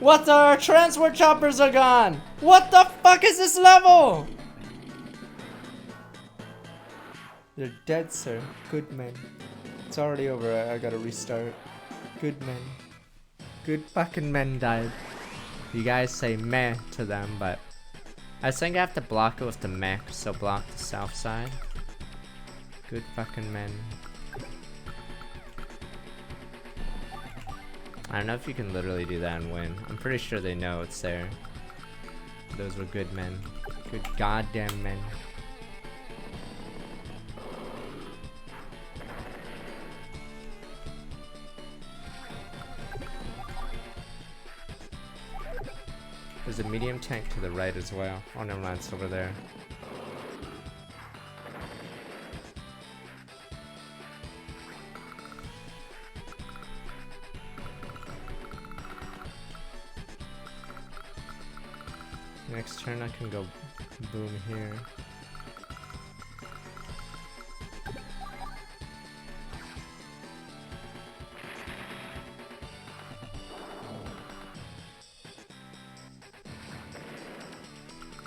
What, our transport choppers are gone! What the fuck is this level? They're dead, sir. Good men. It's already over. I gotta restart. Good men. Good fucking men died. You guys say meh to them, but I think I have to block it with the mech, so block the south side. Good fucking men. I don't know if you can literally do that and win. I'm pretty sure they know it's there. Those were good men. Good goddamn men. There's a medium tank to the right as well. Oh, never mind, it's over there. Next turn I can go boom here.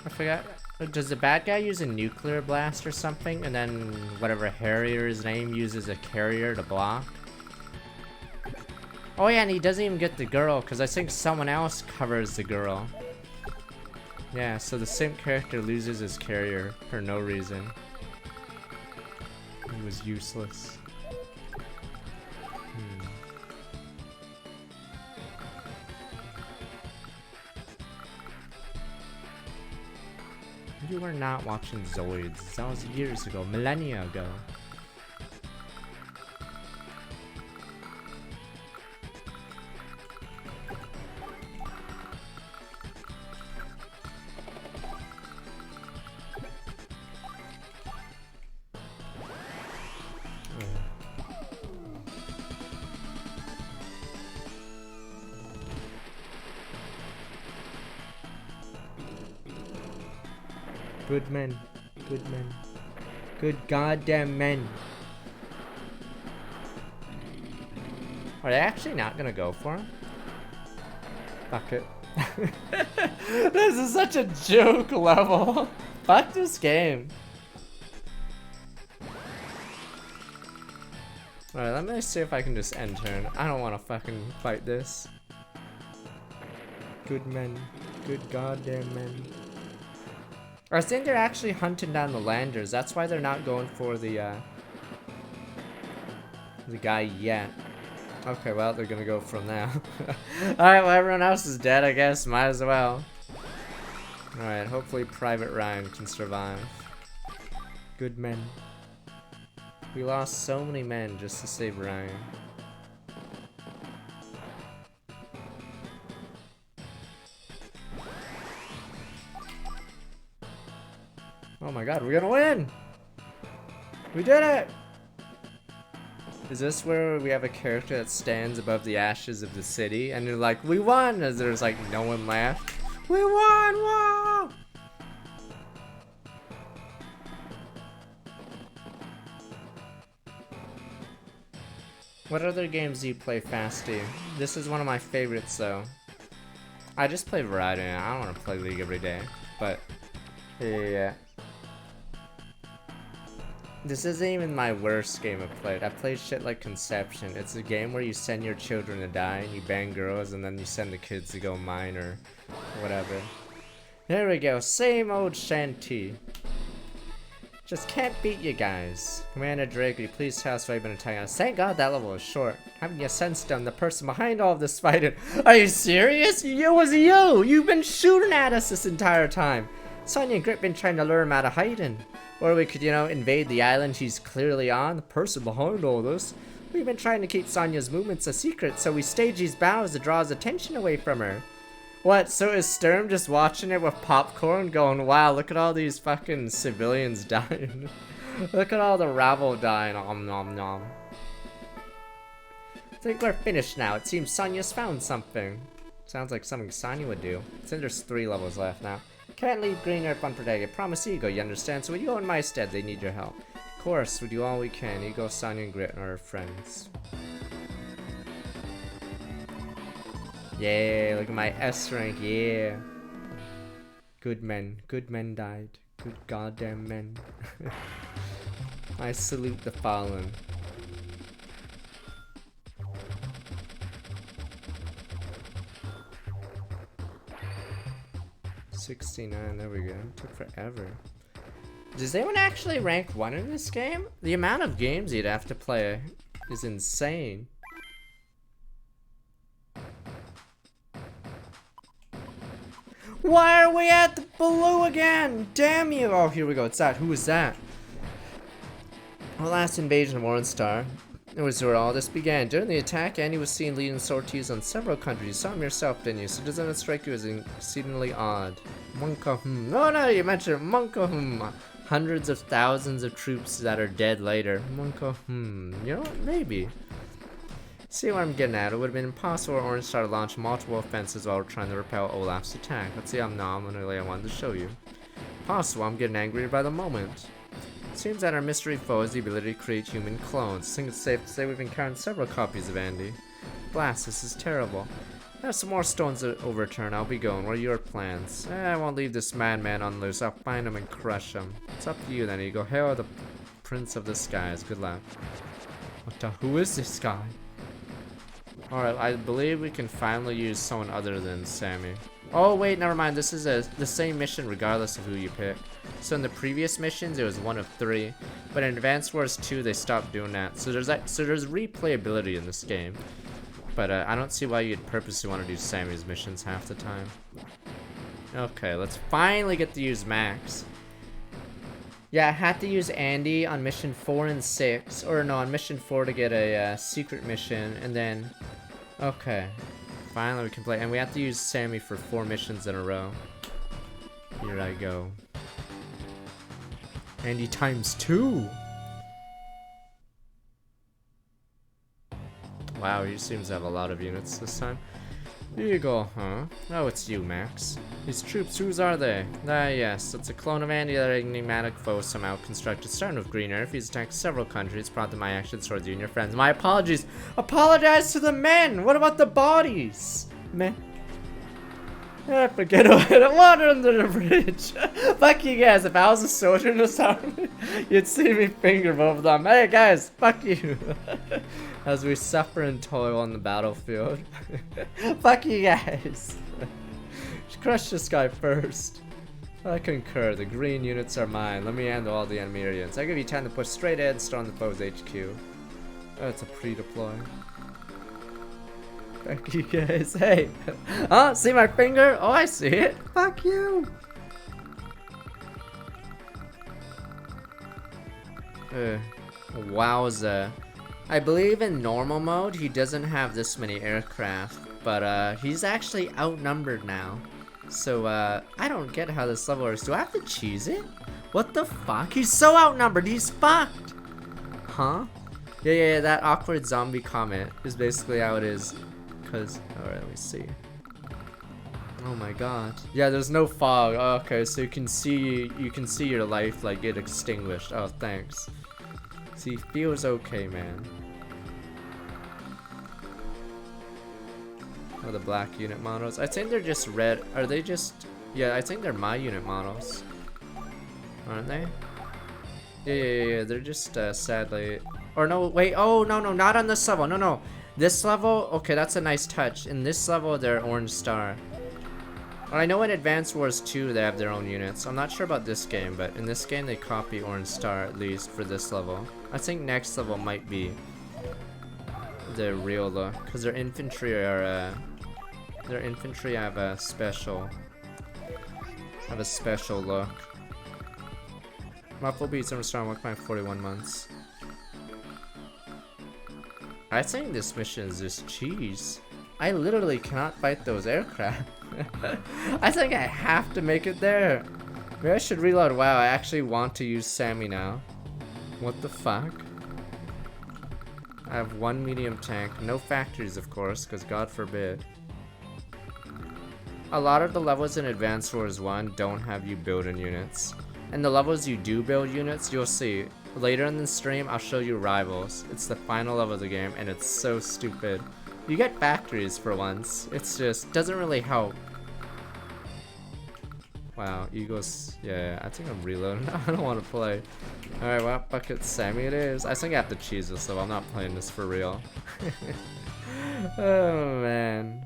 I forgot. Does the bad guy use a nuclear blast or something, and then whatever Harrier's name uses a carrier to block? Oh yeah, and he doesn't even get the girl, because I think someone else covers the girl. Yeah, so the same character loses his carrier for no reason. He was useless. You were not watching Zoids. That was years ago, millennia ago. Good men. Good men. Good goddamn men. Are they actually not gonna go for him? Fuck it. This is such a joke level. Fuck this game. Alright, let me see if I can just end turn. I don't want to fucking fight this. Good men. Good goddamn men. I think they're actually hunting down the landers. That's why they're not going for the guy yet. Okay, well, they're gonna go from now. Alright, well, everyone else is dead, I guess. Might as well. Alright, hopefully Private Ryan can survive. Good men. We lost so many men just to save Ryan. Oh my god, we're gonna win! We did it! Is this where we have a character that stands above the ashes of the city and they're like, we won! As there's like no one left. We won! Whoa! What other games do you play, Fasty? This is one of my favorites though. I just play variety. I don't want to play League every day. But, yeah. This isn't even my worst game I've played. I've played shit like Conception. It's a game where you send your children to die and you bang girls and then you send the kids to go mine or whatever. There we go. Same old shanty. Just can't beat you guys. Commander Drake, will you please tell us why you've been attacking us? Thank God that level was short. Haven't you sensed them, the person behind all of this fighting? Are you serious? It was you! You've been shooting at us this entire time. Sonya and Grit been trying to lure him out of hiding. Or we could, you know, invade the island she's clearly on. The person behind all this. We've been trying to keep Sonya's movements a secret, so we stage these battles to draw his attention away from her. What, so is Sturm just watching it with popcorn going, wow, look at all these fucking civilians dying. Look at all the rabble dying, om nom nom. I think we're finished now. It seems Sonya's found something. Sounds like something Sonya would do. Since there's 3 levels left now. Can't leave Green Earth unprotected. Promise Ego, you understand? So would you go in my stead? They need your help. Of course, we'll do all we can. Ego, Sonya, and Grit are our friends. Yeah, look at my S rank, yeah. Good men died. Good goddamn men. I salute the fallen. $69, there we go. It took forever. Does anyone actually rank 1 in this game? The amount of games you'd have to play is insane. Why are we at the blue again? Damn you! Oh, here we go. It's that. Who is that? The last invasion of Ornstar. It was where all this began. During the attack, Andy was seen leading sorties on several countries. You saw him yourself, didn't you? So doesn't it strike you as exceedingly odd? Monka, No, you mentioned Monka, Hundreds of thousands of troops that are dead later. Monka, You know what? Maybe. See what I'm getting at? It would have been impossible for Ornstar to launch multiple offenses while trying to repel Olaf's attack. Let's see how nominally I wanted to show you. Possible, I'm getting angrier by the moment. It seems that our mystery foe has the ability to create human clones. I think it's safe to say we've encountered several copies of Andy. Blast, this is terrible. I have some more stones to overturn. I'll be going. What are your plans? I won't leave this madman on loose. I'll find him and crush him. It's up to you then, Ego. Hail the Prince of the Skies. Good luck. What the? Who is this guy? Alright, I believe we can finally use someone other than Sammy. Oh wait, never mind. This is the same mission regardless of who you pick. So in the previous missions, it was 1 of 3, but in Advanced Wars 2, they stopped doing that. So there's replayability in this game, but I don't see why you'd purposely want to do Sammy's missions half the time. Okay, let's finally get to use Max. Yeah, I had to use Andy on mission 4 and 6, or no, on mission 4 to get a secret mission, and then, okay, finally we can play, and we have to use Sammy for 4 missions in a row. Here I go. Andy times 2! Wow, he seems to have a lot of units this time. Here you go, huh? Oh, it's you, Max. These troops, whose are they? Ah, yes, it's a clone of Andy that enigmatic foe somehow constructed. Starting with Green Earth, he's attacked several countries, prompted my actions towards you and your friends. My apologies! Apologize to the men! What about the bodies? Men? Yeah, forget about it. Water under the bridge. Fuck you guys. If I was a soldier in this army, you'd see me finger both of them. Hey guys, fuck you. As we suffer and toil on the battlefield. Fuck you guys. Crush this guy first. I concur. The green units are mine. Let me handle all the enemy units. I give you time to push straight in and start on the foe's HQ. Oh, it's a pre-deploy. Fuck you guys. Hey. Oh, see my finger? Oh, I see it. Fuck you. Wowza. I believe in normal mode, he doesn't have this many aircraft, but he's actually outnumbered now. So, I don't get how this level works. Do I have to cheese it? What the fuck? He's so outnumbered, he's fucked! Huh? Yeah, that awkward zombie comment is basically how it is. Cause, alright, let me see. Oh my god. Yeah, there's no fog. Oh, okay, so you can see your life like get extinguished. Oh, thanks. See, feels okay, man. Oh, the black unit models. I think they're just red. Are they just? Yeah, I think they're my unit models. Aren't they? Yeah. They're just sadly. Or no, wait. Oh no, not on this level. No. This level. Okay, that's a nice touch. In this level, they're orange star. I know in Advance Wars 2 they have their own units. I'm not sure about this game, but in this game they copy Orange Star at least for this level. I think next level might be the real look, because their infantry have a special look. Muffle beats I'm strong with my 41 months. I think this mission is just cheese. I literally cannot fight those aircraft. I think I have to make it there. Maybe I should reload. Wow, I actually want to use Sammy now. What the fuck? I have one medium tank. No factories, of course, because God forbid. A lot of the levels in Advanced Wars 1 don't have you building units. And the levels you do build units, you'll see. Later in the stream, I'll show you Rivals. It's the final level of the game, and it's so stupid. You get factories for once. It's just doesn't really help. Wow, Eagles. Yeah, I think I'm reloading. I don't want to play. Alright, well, fuck it. Sammy it is. I think I have to cheese this, so I'm not playing this for real. Oh, man.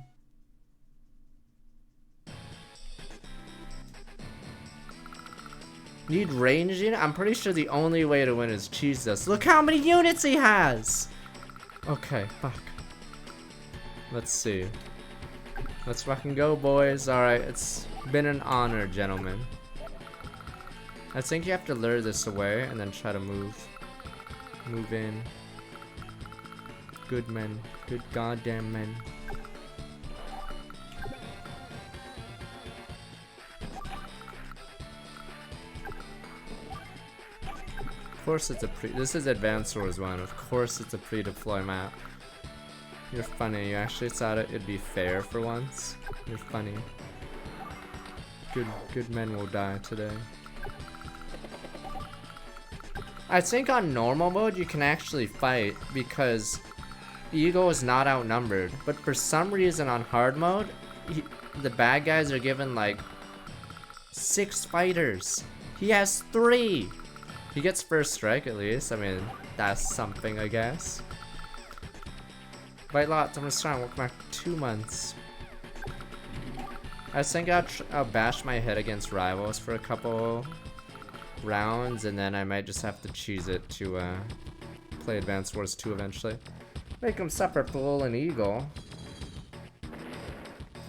Need range unit? I'm pretty sure the only way to win is cheese this. Look how many units he has! Okay, fuck. Let's see. Let's fucking go, boys. Alright, it's been an honor, gentlemen. I think you have to lure this away and then try to move in. Good men. Good goddamn men. Of course it's a this is Advanced Wars 1. Of course it's a pre-deploy map. You're funny. You actually thought it'd be fair for once. You're funny. Good men will die today. I think on normal mode you can actually fight because Eagle is not outnumbered. But for some reason on hard mode, the bad guys are given like 6 fighters. He has 3. He gets first strike at least. I mean, that's something, I guess. Bite lots. I'm gonna try and work back 2 months. I think I'll bash my head against Rivals for a couple rounds, and then I might just have to cheese it to play Advanced Wars 2 eventually. Make him suffer, fool and Eagle.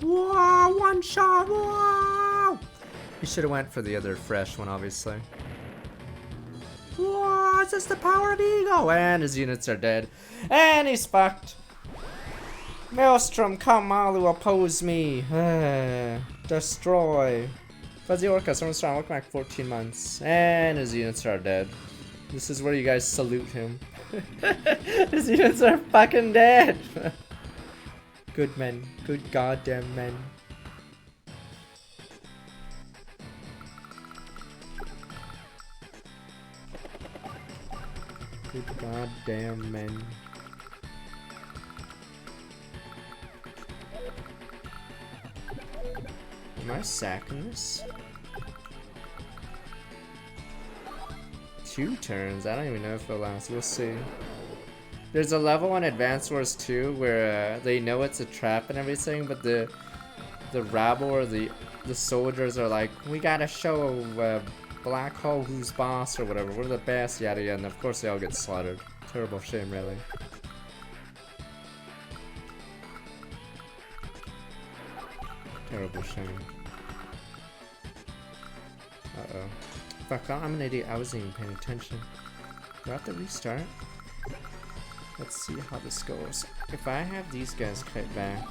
Whoa! One shot! Whoa! He should have went for the other fresh one, obviously. Whoa! Is this the power of Eagle? And his units are dead. And he's fucked. Maelstrom, come all who oppose me. Destroy. Fuzzy Orca, someone's trying to look back 14 months. And his units are dead. This is where you guys salute him. His units are fucking dead. Good men. Good goddamn men. Good goddamn men. Am I sacking this? 2 turns? I don't even know if it'll last. We'll see. There's a level on Advanced Wars 2 where they know it's a trap and everything, but the the rabble or the soldiers are like, we gotta show Black Hole who's boss or whatever. We're the best, yada yada. And of course they all get slaughtered. Terrible shame, really. Terrible shame. Uh-oh. Fuck, I'm an idiot. I wasn't even paying attention. Do I have to restart? Let's see how this goes. If I have these guys cut back,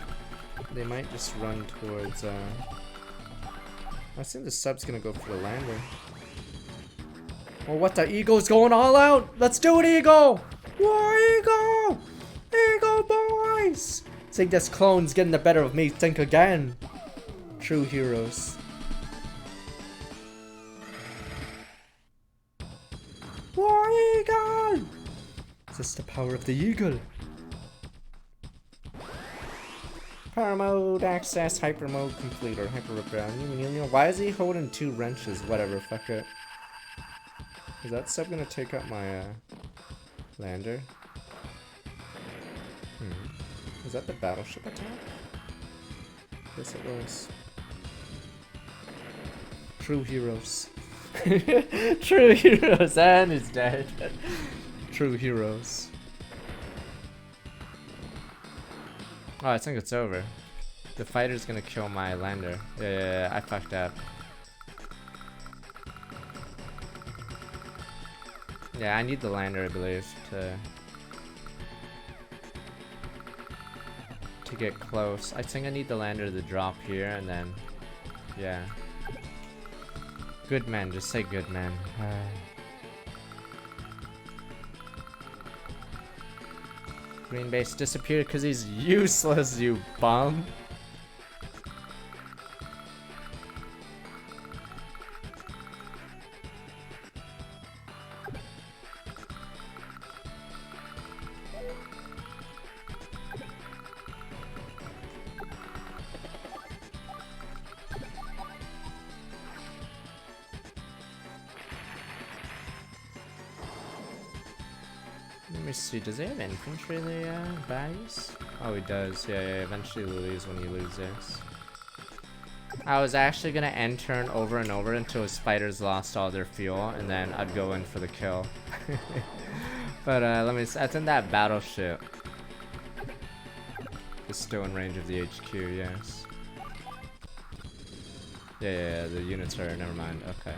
they might just run towards, I think the sub's gonna go for the lander. Oh, what the? Eagle's going all out! Let's do it, Eagle! War Eagle! Eagle boys! Think this clone's getting the better of me, think again. True heroes. War Eagle! Is this the power of the eagle? Power mode, access, hyper mode, complete, or hyper repair. Why is he holding 2 wrenches? Whatever, fuck it. Is that sub gonna take out my lander? Is that the battleship attack? Yes, it was. True heroes. True heroes, and he's dead. True heroes. Oh, I think it's over. The fighter's gonna kill my lander. Yeah, I fucked up. Yeah, I need the lander, I believe, to get close. I think I need the lander to drop here, and then, yeah. Good man, just say good man. Green base disappeared because he's useless, you bum. Let me see, does he have infantry in the bags? Oh, he does. Yeah, eventually you lose when you lose this. I was actually gonna end turn over and over until his fighters lost all their fuel, and then I'd go in for the kill. But let me see, I think that battleship is still in range of the HQ, yes. Yeah, the units are, never mind, okay.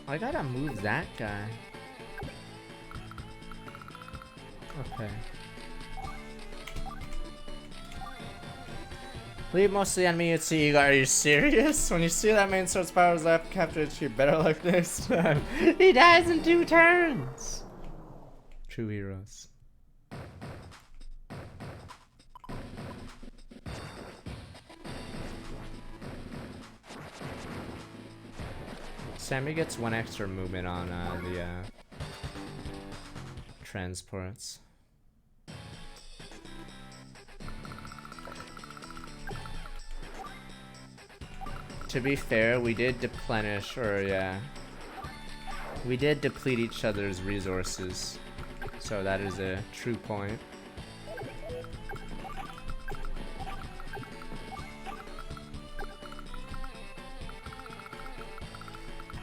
I gotta move that guy. Okay. Leave most of the enemy at sea. Are you serious? When you see that main source powers left, capture it, you better luck this time. He dies in 2 turns! True heroes. Sammy gets 1 extra movement on the transports. To be fair, we did deplenish, or yeah, we did deplete each other's resources, so that is a true point.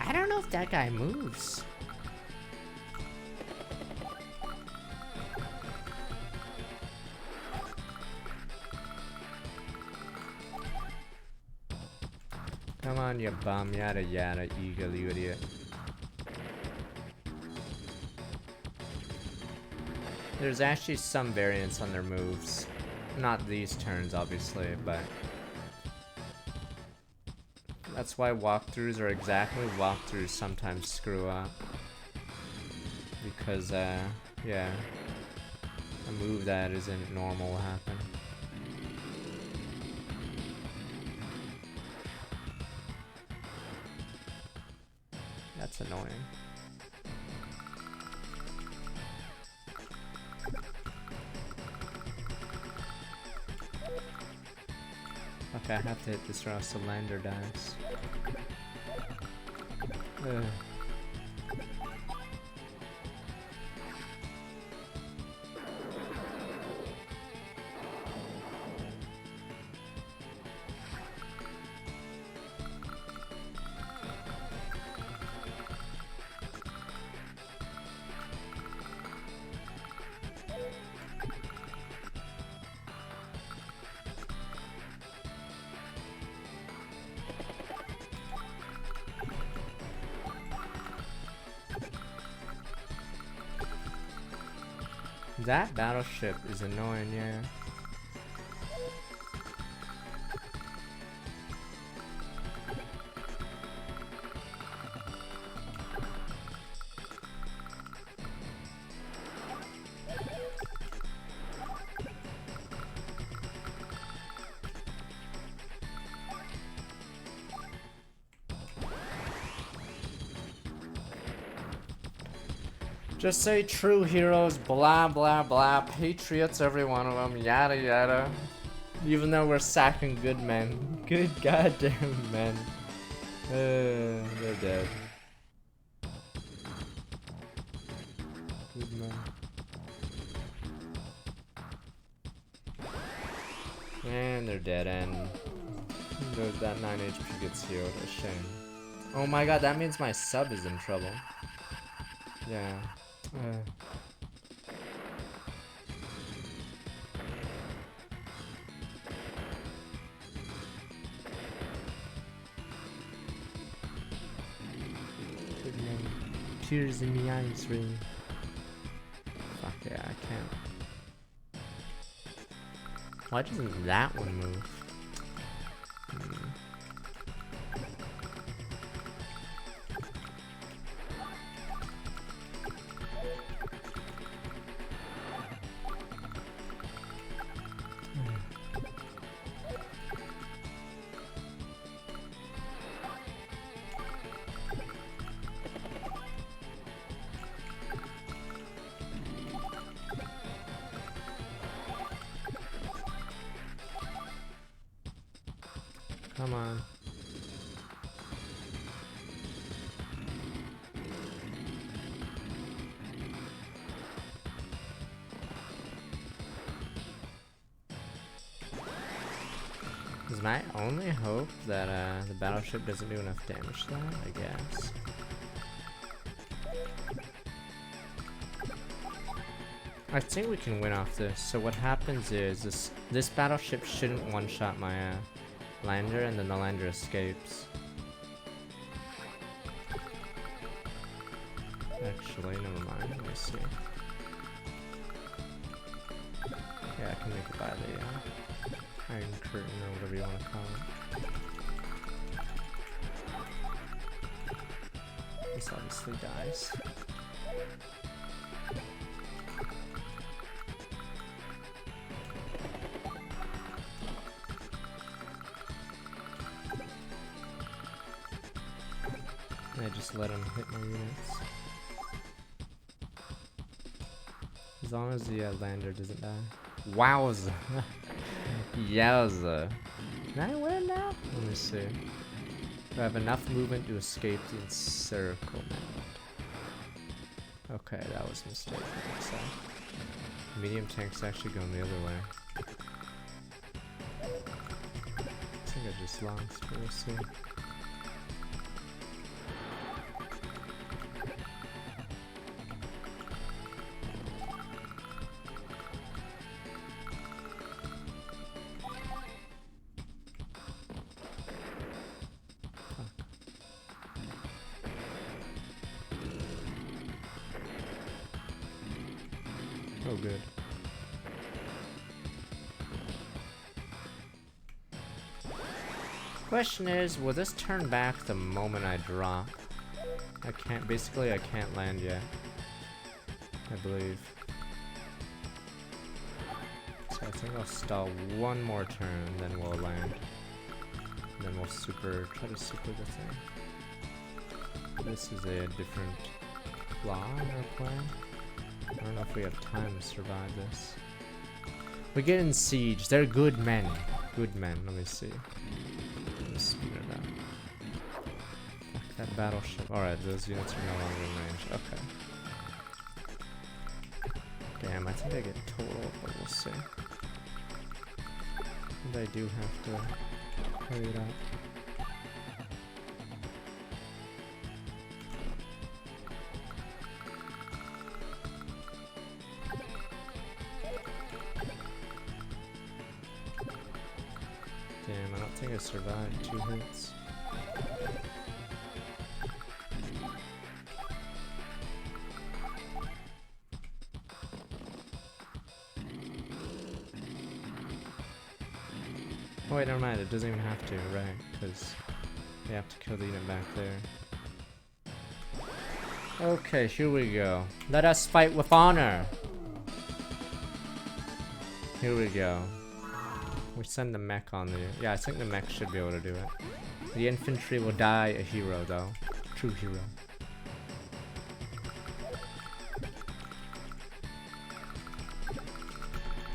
I don't know if that guy moves. Come on, you bum, yada yada, eagle, you idiot. There's actually some variance on their moves. Not these turns, obviously, but that's why walkthroughs are exactly walkthroughs sometimes screw up. Because, yeah, a move that isn't normal will happen. That's annoying. Okay, I have to hit this or else the lander dies. Ugh. That battleship is annoying, yeah. Just say true heroes, blah blah blah, patriots, every one of them, yada yada. Even though we're sacking good men. Good goddamn men. They're dead. Good men. And they're dead, and that 9 HP gets healed. A shame. Oh my god, that means my sub is in trouble. Yeah. Tears in the eyes, really. Fuck yeah, I can't. Why doesn't that one move? Come on. Is my only hope that the battleship doesn't do enough damage to that, I guess. I think we can win off this. So what happens is this battleship shouldn't one-shot my lander, and then the lander escapes. Actually, never mind. Let me see. Yeah, I can make it by the Iron Curtain or whatever you want to call it. This obviously dies. I just let him hit my units. As long as the lander doesn't die. Wowza! Yowza! Can I win now? Let me see. Do I have enough movement to escape the encirclement? Okay, that was a mistake. So, medium tank's actually going the other way. I think I just lost, but we'll see. Oh, good. Question is, will this turn back the moment I drop? I can't land yet. I believe. So I think I'll stall one more turn, then we'll land. And then we'll try to super the thing. This is a different flaw in our plan. I don't know if we have time to survive this. We get in siege. They're good men. Good men. Let me see. Let me speed it up. Fuck that battleship. Alright, those units are no longer in range. Okay. Damn, I think I get total, but we'll see. And I do have to hurry it up. Damn, I don't think I survived 2 hits. Oh wait, never mind, it doesn't even have to, right? Because you have to kill the unit back there. Okay, here we go. Let us fight with honor! Here we go. We send the mech on the... Yeah, I think the mech should be able to do it. The infantry will die a hero, though. True hero.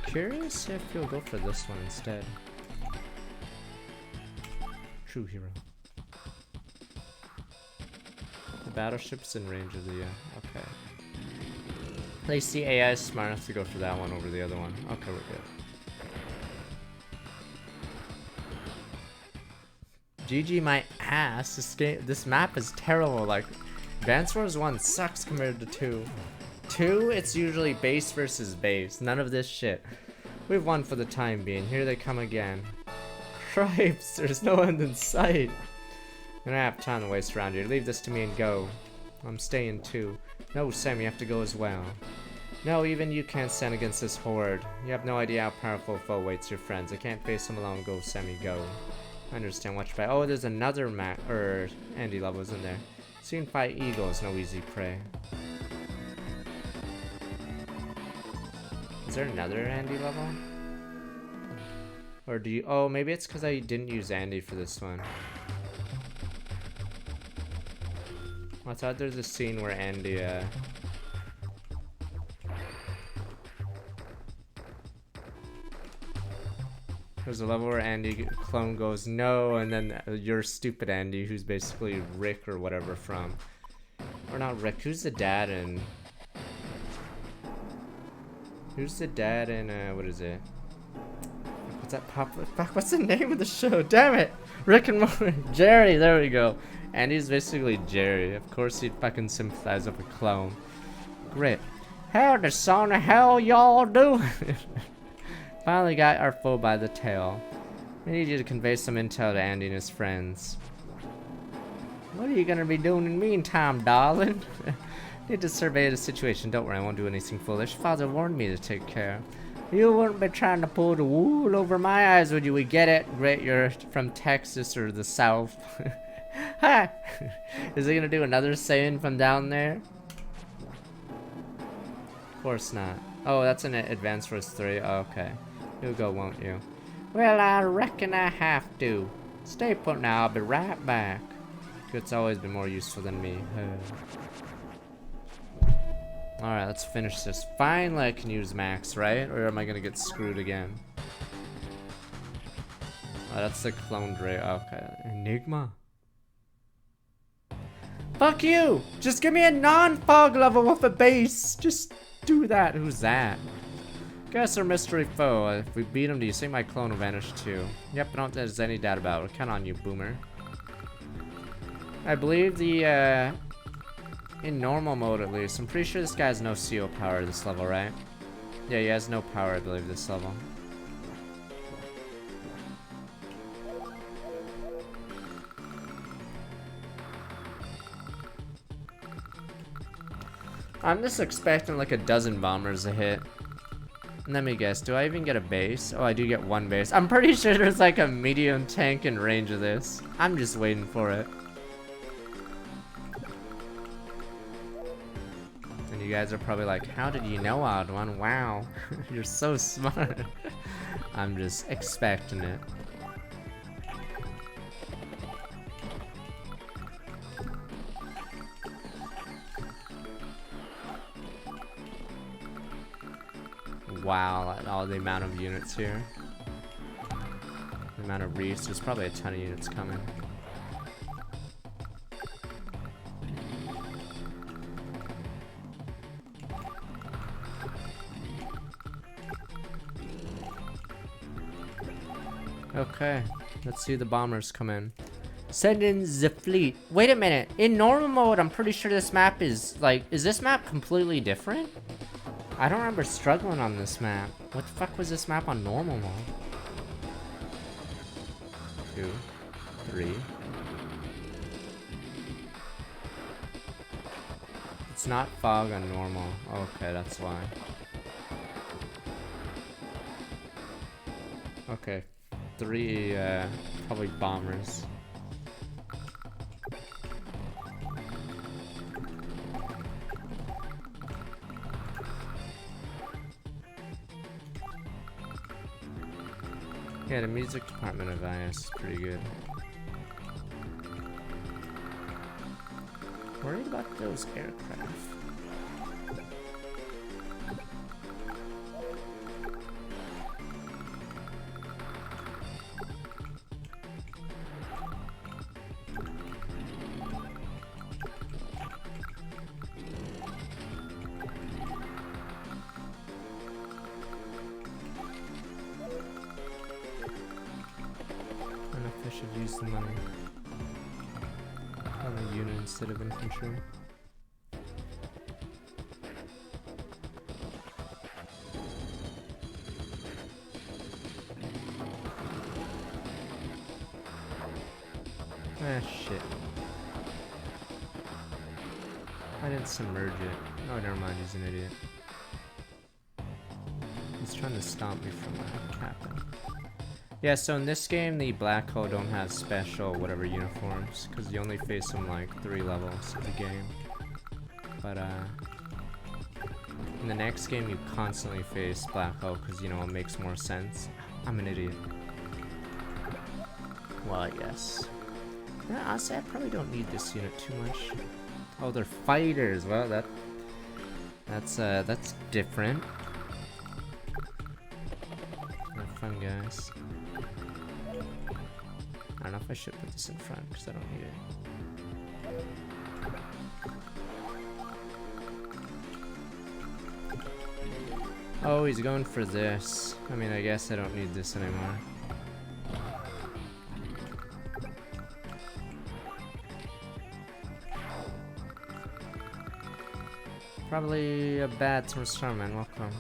Curious if you'll go for this one instead. True hero. The battleship's in range of the... okay. At least the AI is smart enough to go for that one over the other one. Okay, we're good. GG my ass. This map is terrible. Like, Advance Wars 1 sucks compared to 2. 2, it's usually base versus base. None of this shit. We've won for the time being. Here they come again. Cripes, there's no end in sight. I don't have time to waste around here. Leave this to me and go. I'm staying too. No, Sam, you have to go as well. No, even you can't stand against this horde. You have no idea how powerful a foe waits your friends. I can't face them alone. Go, Sammy, go. I understand. Watch fight. Oh, there's another Andy levels in there. Soon fight eagles, no easy prey. Is there another Andy level? Or do you... oh, maybe it's because I didn't use Andy for this one. I thought there's a scene where Andy, there's a level where Andy clone goes, no, and then you're stupid Andy, who's basically Rick or whatever from... or not Rick, who's the dad in... who's the dad in, what is it? What's that fuck, what's the name of the show? Damn it! Rick and Morty. Jerry, there we go. Andy's basically Jerry. Of course he'd fucking sympathize with a clone. Great. How the son of hell y'all doing? Finally got our foe by the tail. I need you to convey some intel to Andy and his friends. What are you gonna be doing in the meantime, darling? Need to survey the situation. Don't worry, I won't do anything foolish. Father warned me to take care. You wouldn't be trying to pull the wool over my eyes, would you? We get it. Great, you're from Texas or the South. Ha! Is he gonna do another saying from down there? Of course not. Oh, that's an Advance Wars 3. Oh, okay. You'll go, won't you? Well, I reckon I have to. Stay put now, I'll be right back. It's always been more useful than me. Alright, let's finish this. Finally I can use Max, right? Or am I gonna get screwed again? Oh, that's the clone Dre. Okay. Enigma. Fuck you! Just give me a non-fog level with a base! Just do that. Who's that? Guess our mystery foe. If we beat him, do you think my clone will vanish too? Yep, I don't think there's any doubt about it. Count on you, boomer. I believe the, in normal mode at least, I'm pretty sure this guy has no CO power this level, right? Yeah, he has no power, I believe, this level. I'm just expecting like a dozen bombers to hit. Let me guess, do I even get a base? Oh, I do get one base. I'm pretty sure there's like a medium tank in range of this. I'm just waiting for it. And you guys are probably like, how did you know, Odd One? Wow, you're so smart. I'm just expecting it. wow at all the amount of units here. The amount of reefs, there's probably a ton of units coming. Okay, let's see the bombers come in. Send in the fleet. Wait a minute. In normal mode, I'm pretty sure this map is like, is this map completely different? I don't remember struggling on this map. What the fuck was this map on normal mode? 2, 3. It's not fog on normal. Okay, that's why. Okay. 3, probably bombers. Yeah, the music department of IS is pretty good. Worried about those aircraft. I should use the money on the unit instead of infantry. Ah, shit. I didn't submerge it. Oh, never mind, he's an idiot. He's trying to stomp me from my captain. Yeah, so in this game, the Black Hole don't have special whatever uniforms, because you only face them like 3 levels of the game. But in the next game, you constantly face Black Hole, because you know it makes more sense. I'm an idiot. Well, yes. Yeah, honestly, I probably don't need this unit too much. Oh, they're fighters. Well, that's different. They're fun guys. I don't know if I should put this in front because I don't need it. Oh, he's going for this. I mean, I guess I don't need this anymore. Probably a bad Sturm, man. Welcome.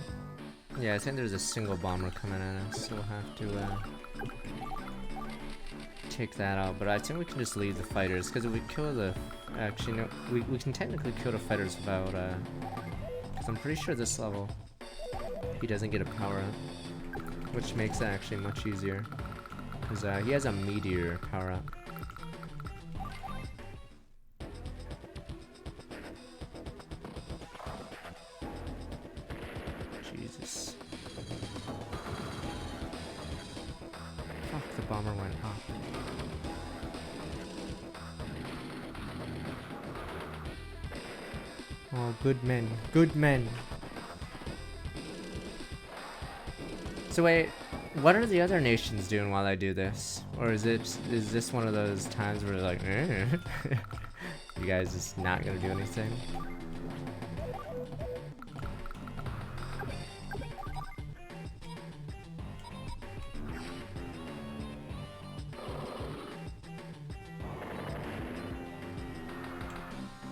Yeah, I think there's a single bomber coming at us, so we'll have to take that out. But I think we can just leave the fighters, because if we kill the... Actually, no, we can technically kill the fighters without... Because I'm pretty sure this level, he doesn't get a power up, which makes it actually much easier. Because he has a meteor power up. Jesus. Fuck, the bomber went up. Oh, good men. Good men. So wait, what are the other nations doing while I do this? Or is this one of those times where they're like, eh? You guys just not gonna do anything?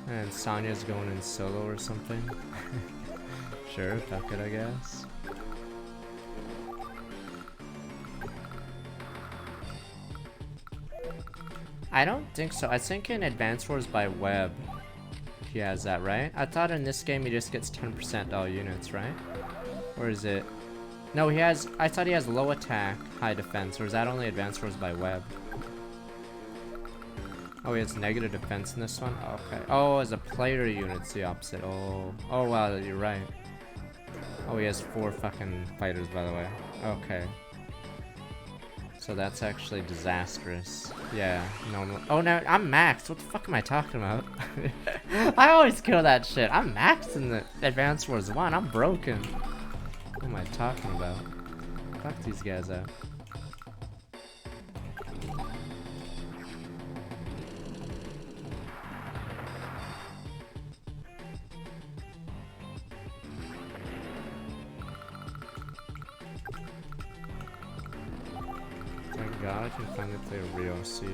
And Sonya's going in solo or something. Sure, fuck it, I guess. I don't think so. I think in Advance Wars by Web, he has that, right? I thought in this game he just gets 10% all units, right? Or is it... No, he has... I thought he has low attack, high defense, or is that only Advance Wars by Web? Oh, he has negative defense in this one? Okay. Oh, as a player unit, it's the opposite. Oh. Oh, wow, you're right. Oh, he has 4 fucking fighters, by the way. Okay. So that's actually disastrous. Yeah, normal. Oh, no, I'm maxed. What the fuck am I talking about? I always kill that shit. I'm maxed in the Advanced Wars 1. I'm broken. What am I talking about? Fuck these guys up. Thank God I can finally play a real CO.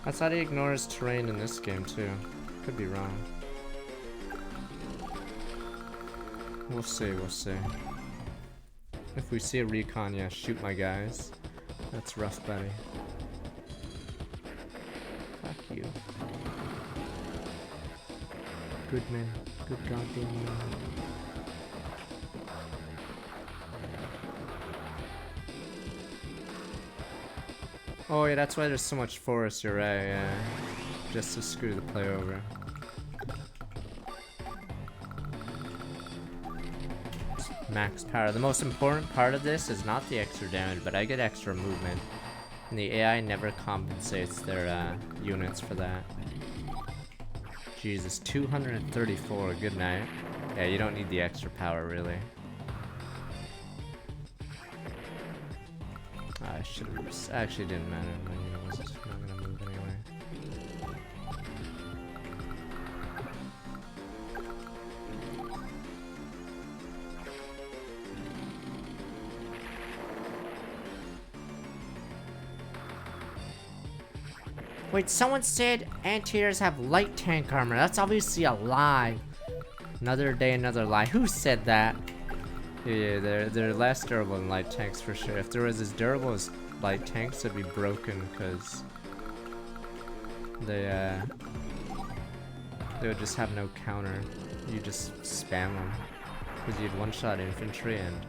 I thought he ignores terrain in this game too. Could be wrong. We'll see, we'll see. If we see a recon, yeah, shoot my guys. That's rough, buddy. Fuck you. Good man. Good goddamn man. Oh yeah, that's why there's so much forest, you're right, yeah. Just to screw the player over. Max power. The most important part of this is not the extra damage, but I get extra movement. And the AI never compensates their units for that. Jesus, 234, good night. Yeah, you don't need the extra power, really. I should have. Actually, didn't matter. My unit was just not gonna move anyway. Wait, someone said anti-airs have light tank armor. That's obviously a lie. Another day, another lie. Who said that? Yeah, they're less durable than light tanks for sure. If there was as durable as light tanks, it'd be broken because they would just have no counter. You just spam them because you'd one-shot infantry, and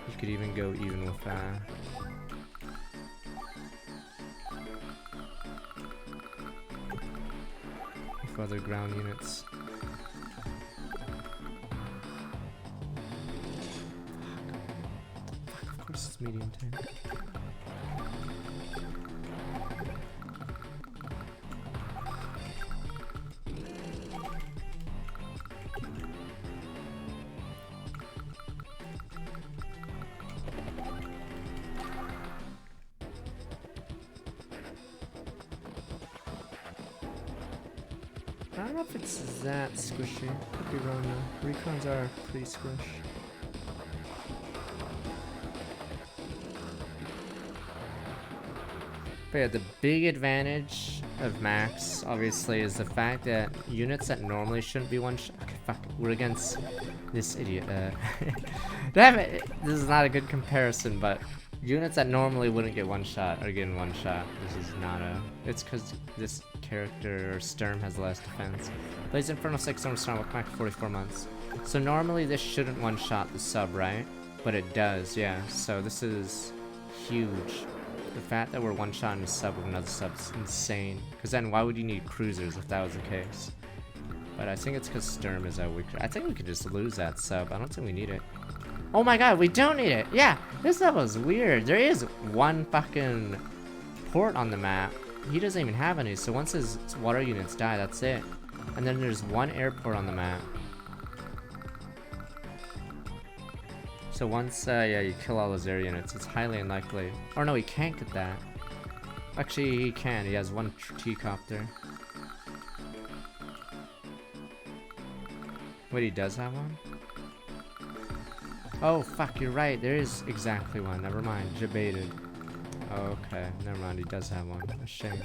you could even go even with other ground units. Of course it's medium tank. I don't know if it's that squishy. Could be wrong though. Recons are pretty squish. But yeah, the big advantage of Max, obviously, is the fact that units that normally shouldn't be one-shot. Okay, fuck. We're against this idiot. Damn it! This is not a good comparison, but units that normally wouldn't get one-shot are getting one-shot. This is not a... It's because this character, or Sturm, has less defense. Plays Inferno 6 Storm Storm with Max 44 months. So normally this shouldn't one-shot the sub, right? But it does, yeah. So this is huge. The fact that we're one-shotting a sub with another sub is insane. Because then why would you need cruisers if that was the case? But I think it's because Sturm is our weaker. I think we could just lose that sub. I don't think we need it. Oh my god, we don't need it! Yeah, this level is weird. There is one fucking port on the map. He doesn't even have any, so once his water units die, that's it. And then there's one airport on the map. So once, yeah, you kill all those air units, it's highly unlikely. Or no, he can't get that. Actually, he can. He has one T-copter. Wait, he does have one? Oh, fuck, you're right. There is exactly one. Never mind. Debated. Oh, okay. Never mind. He does have one. A shame.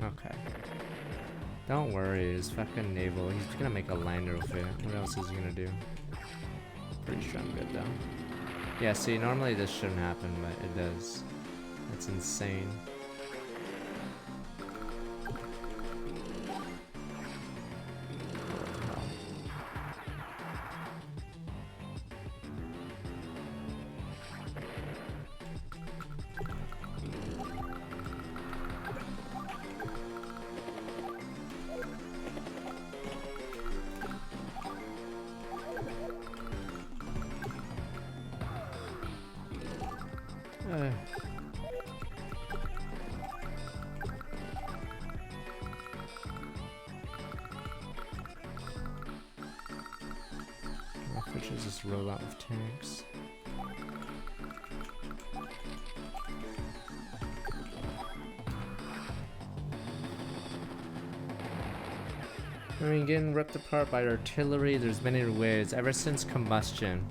Okay. Don't worry. His fucking naval. He's gonna make a lander with it. What else is he gonna do? Pretty sure I'm good, though. Yeah, see, normally this shouldn't happen, but it does. That's insane. There's this rollout of tanks. I mean, getting ripped apart by artillery, there's many ways. Ever since combustion,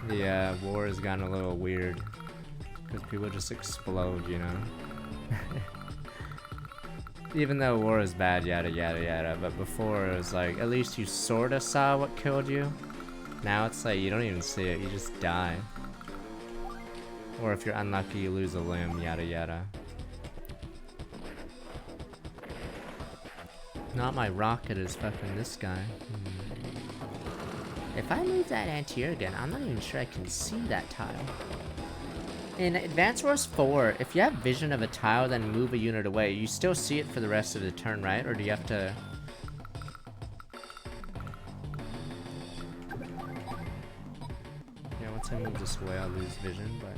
the war has gotten a little weird. Because people just explode, you know? Even though war is bad, yada yada yada, but before it was like, at least you sorta saw what killed you. Now it's like, you don't even see it, you just die. Or if you're unlucky, you lose a limb, yada yada. Not my rocket is fucking this guy. If I move that anti-air gun, I'm not even sure I can see that tile. In Advance Wars 4, if you have vision of a tile then move a unit away, you still see it for the rest of the turn, right? Or do you have to... Yeah, once I move this away, I'll lose vision, but...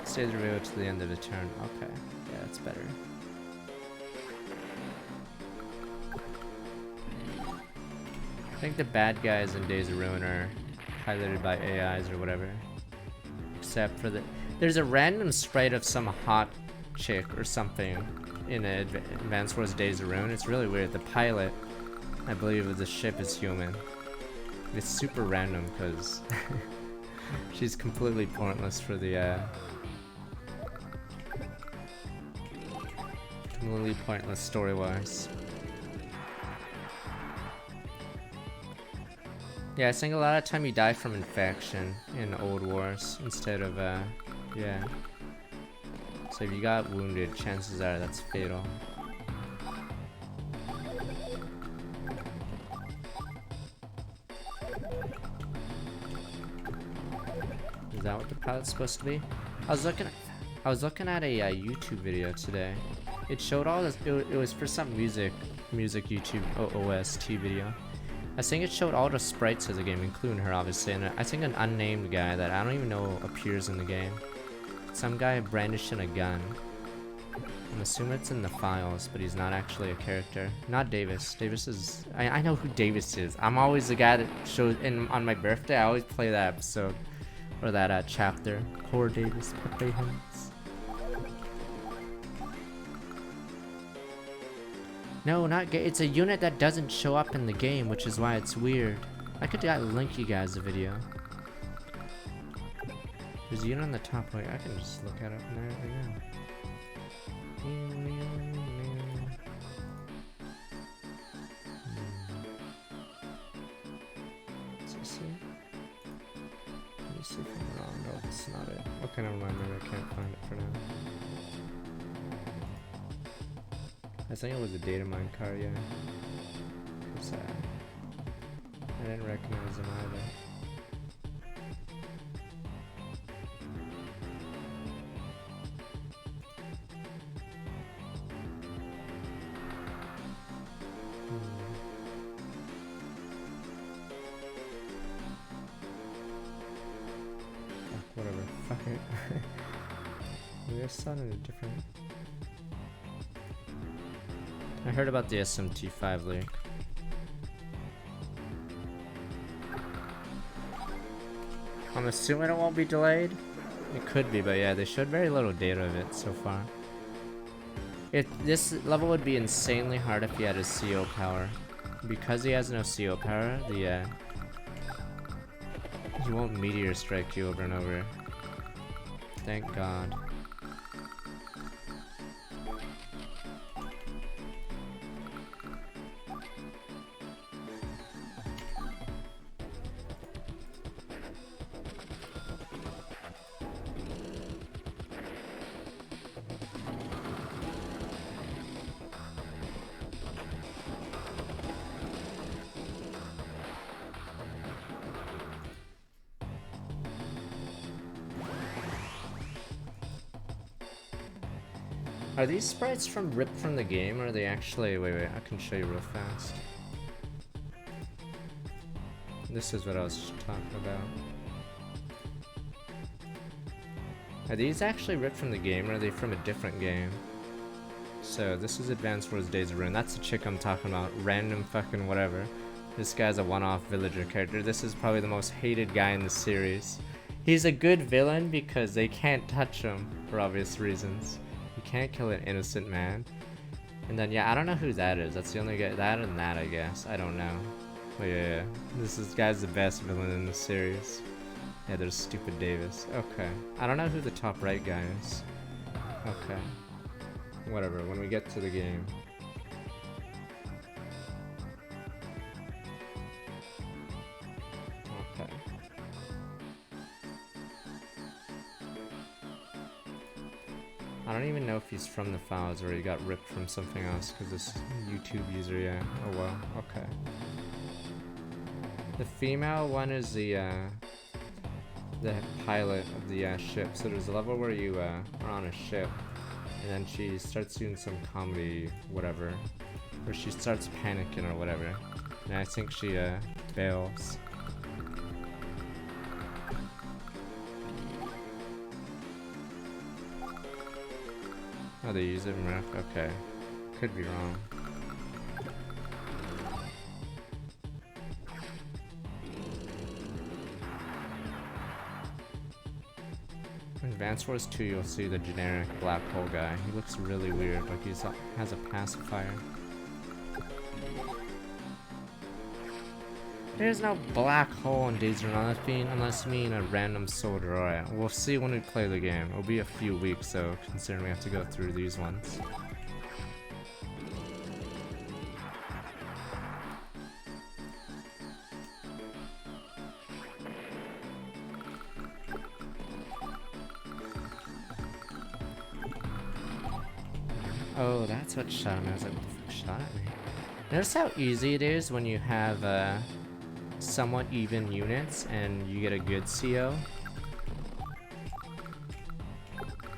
Stay the road to the end of the turn. Okay, yeah, that's better. I think the bad guys in Days of Ruin are highlighted by AIs or whatever. Except for the... There's a random sprite of some hot chick or something in Advance Wars Days of Ruin. It's really weird. The pilot, I believe, of the ship is human. It's super random because she's completely pointless for the... completely pointless story-wise. Yeah, I think a lot of time you die from infection in old wars instead of, yeah. So if you got wounded, chances are that's fatal. Is that what the pilot's supposed to be? I was looking at a YouTube video today. It showed all this. It was for some music YouTube OST video. I think it showed all the sprites of the game, including her, obviously, and I think an unnamed guy that I don't even know appears in the game. Some guy brandishing a gun. I'm assuming it's in the files, but he's not actually a character. Not Davis. Davis is... I know who Davis is. I'm always the guy that shows... on my birthday, I always play that episode. Or that chapter. Poor Davis, Pepe Hands. No, not gay. It's a unit that doesn't show up in the game, which is why it's weird. I could link you guys a video. There's a unit on the top. Wait, I can just look at it from there right now. Let's see. Let me see if I'm wrong. No, that's not it. Okay, never mind. Maybe I can't find it for now. I think it was a data mine car, yeah. It's, I didn't recognize him either. Whatever, fuck it. Maybe I sounded different. I heard about the SMT5 leak. I'm assuming it won't be delayed. It could be, but yeah, they showed very little data of it so far. This level would be insanely hard if he had his CO power. Because he has no CO power, he won't meteor strike you over and over. Thank God. Are these sprites ripped from the game, or are they actually... Wait, I can show you real fast. This is what I was talking about. Are these actually ripped from the game, or are they from a different game? So, this is Advance Wars Days of Ruin. That's the chick I'm talking about. Random fucking whatever. This guy's a one-off villager character. This is probably the most hated guy in the series. He's a good villain because they can't touch him for obvious reasons. You can't kill an innocent man. And then, yeah, I don't know who that is. That's the only guy. That and that, I guess. I don't know. But yeah. This guy's the best villain in the series. Yeah, there's Stupid Davis. Okay. I don't know who the top right guy is. Okay. Whatever, when we get to the game. Okay. I don't even know if he's from the files or he got ripped from something else, because this YouTube user, yeah. Oh well, okay. The female one is the pilot of the ship. So there's a level where you are on a ship, and then she starts doing some comedy, whatever, or she starts panicking or whatever, and I think she bails. Oh, they use it in ref? Okay. Could be wrong. In Advance Wars 2, you'll see the generic black hole guy. He looks really weird, like he has a pacifier. There's no black hole in Days of Ruin unless you mean a random soldier. Alright, we'll see when we play the game. It'll be a few weeks though, considering we have to go through these ones. Oh, that's what shot me. I was like, what the fuck shot at me? Notice how easy it is when you have somewhat even units and you get a good CO.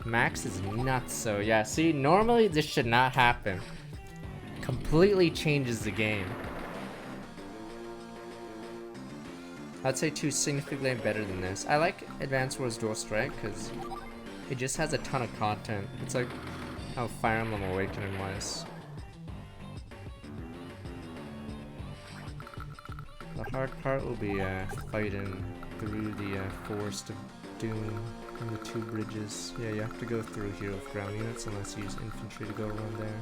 Max is nuts, so yeah, see, normally this should not happen. Completely changes the game. I'd say 2 significantly better than this. I like Advance Wars Dual Strike because it just has a ton of content. It's like how Fire Emblem Awakening was. The hard part will be fighting through the Forest of Doom and the 2 bridges. Yeah, you have to go through here with ground units unless you use infantry to go around there.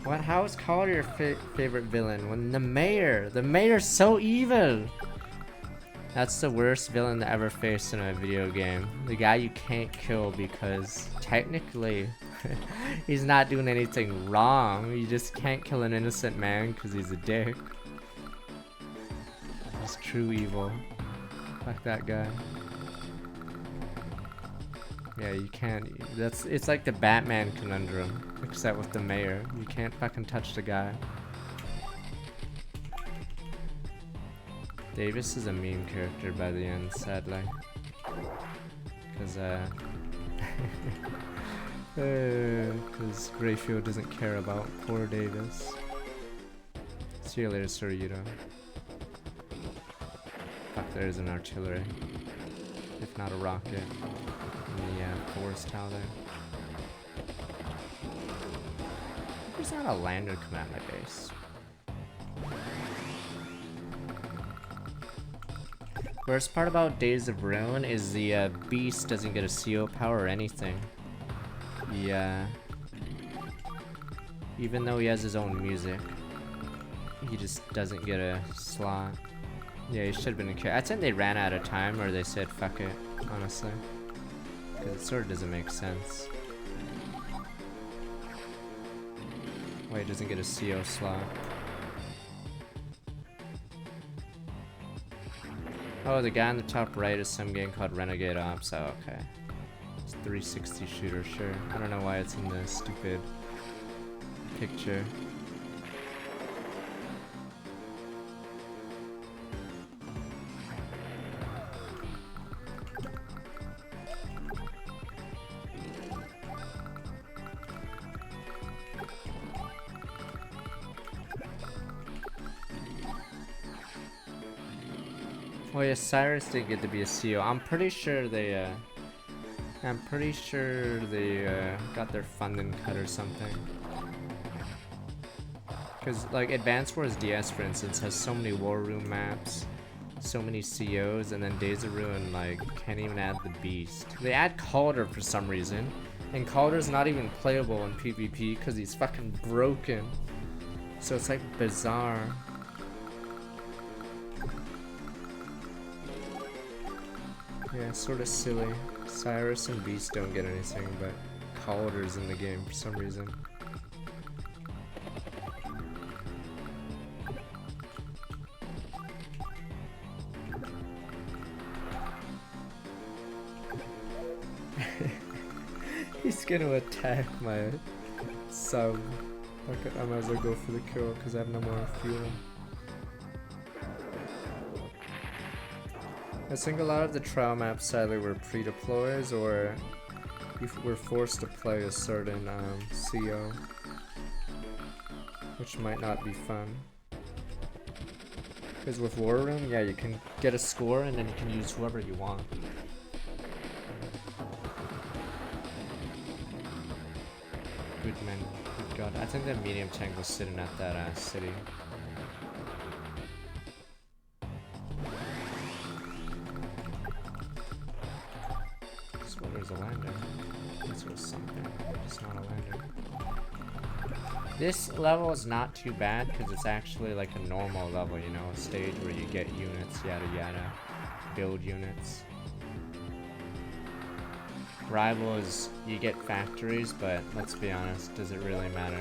What? How is Collar your favorite villain? When the mayor's so evil! That's the worst villain to ever face in a video game. The guy you can't kill because technically he's not doing anything wrong. You just can't kill an innocent man because he's a dick. That's true evil. Fuck that guy. Yeah, you can't. It's like the Batman conundrum, except with the mayor. You can't fucking touch the guy. Davis is a meme character by the end, sadly. Because Greyfield doesn't care about poor Davis. See you later, Sir Yuto. Fuck, there's an artillery. If not a rocket. In the forest tower there. There's not a lander come at my base. Worst part about Days of Ruin is the beast doesn't get a CO power or anything. Yeah. Even though he has his own music, he just doesn't get a slot. Yeah, he should have been a character. I think they ran out of time, or they said fuck it, honestly. Because it sort of doesn't make sense. Why he doesn't get a CO slot. Oh, the guy on the top right is some game called Renegade Ops. Oh, okay. It's 360 shooter, sure. I don't know why it's in the stupid picture. Oh yeah, Cyrus did get to be a CO. I'm pretty sure they I'm pretty sure they got their funding cut or something. Because, like, Advance Wars DS, for instance, has so many War Room maps, so many COs, and then Days of Ruin, like, can't even add the Beast. They add Calder for some reason, and Calder's not even playable in PvP because he's fucking broken. So it's, like, bizarre. Yeah, sort of silly. Cyrus and Beast don't get anything, but Calder's in the game for some reason. He's gonna attack my sub. Okay, I might as well go for the kill because I have no more fuel. I think a lot of the trial maps either were pre-deploys or you were forced to play a certain CO, which might not be fun. Because with War Room, yeah, you can get a score and then you can use whoever you want. Good man, good god. I think that medium tank was sitting at that city. There's a lander. This was something. It's not a lander. This level is not too bad because it's actually like a normal level, you know, a stage where you get units, yada yada, build units. Rivals, you get factories, but let's be honest, does it really matter?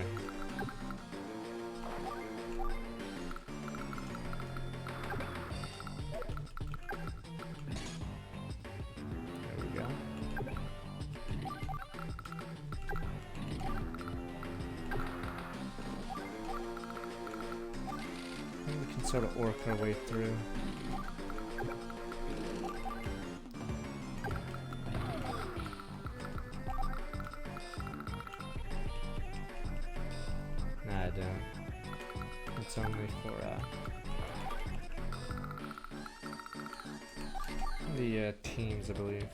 Sort of orc our way through. Nah, I don't. It's only for the teams, I believe.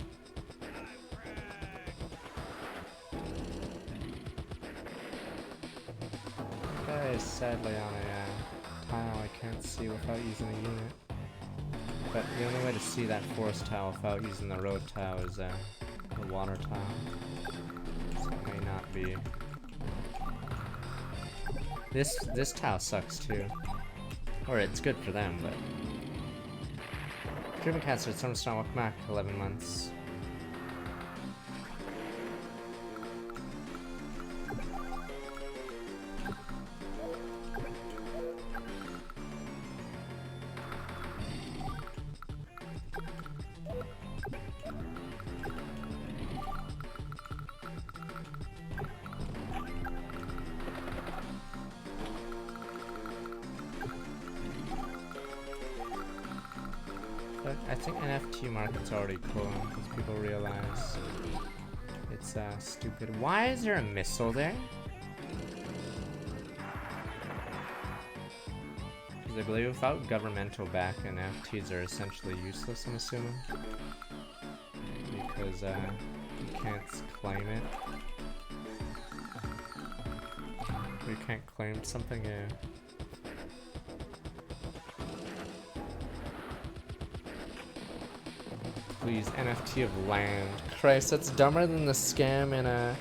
Guy is sadly on a tile I can't see without using a unit. But the only way to see that forest tile without using the road tile is the water tile. So it may not be. This tile sucks too. Or it's good for them, but Dreamcaster, Storm, welcome back, 11 months. I think NFT market's already cool because people realize it's stupid. Why is there a missile there? Because I believe without governmental back, NFTs are essentially useless, I'm assuming. Because you can't claim it. You can't claim something. Please, NFT of land. Christ, that's dumber than the scam in I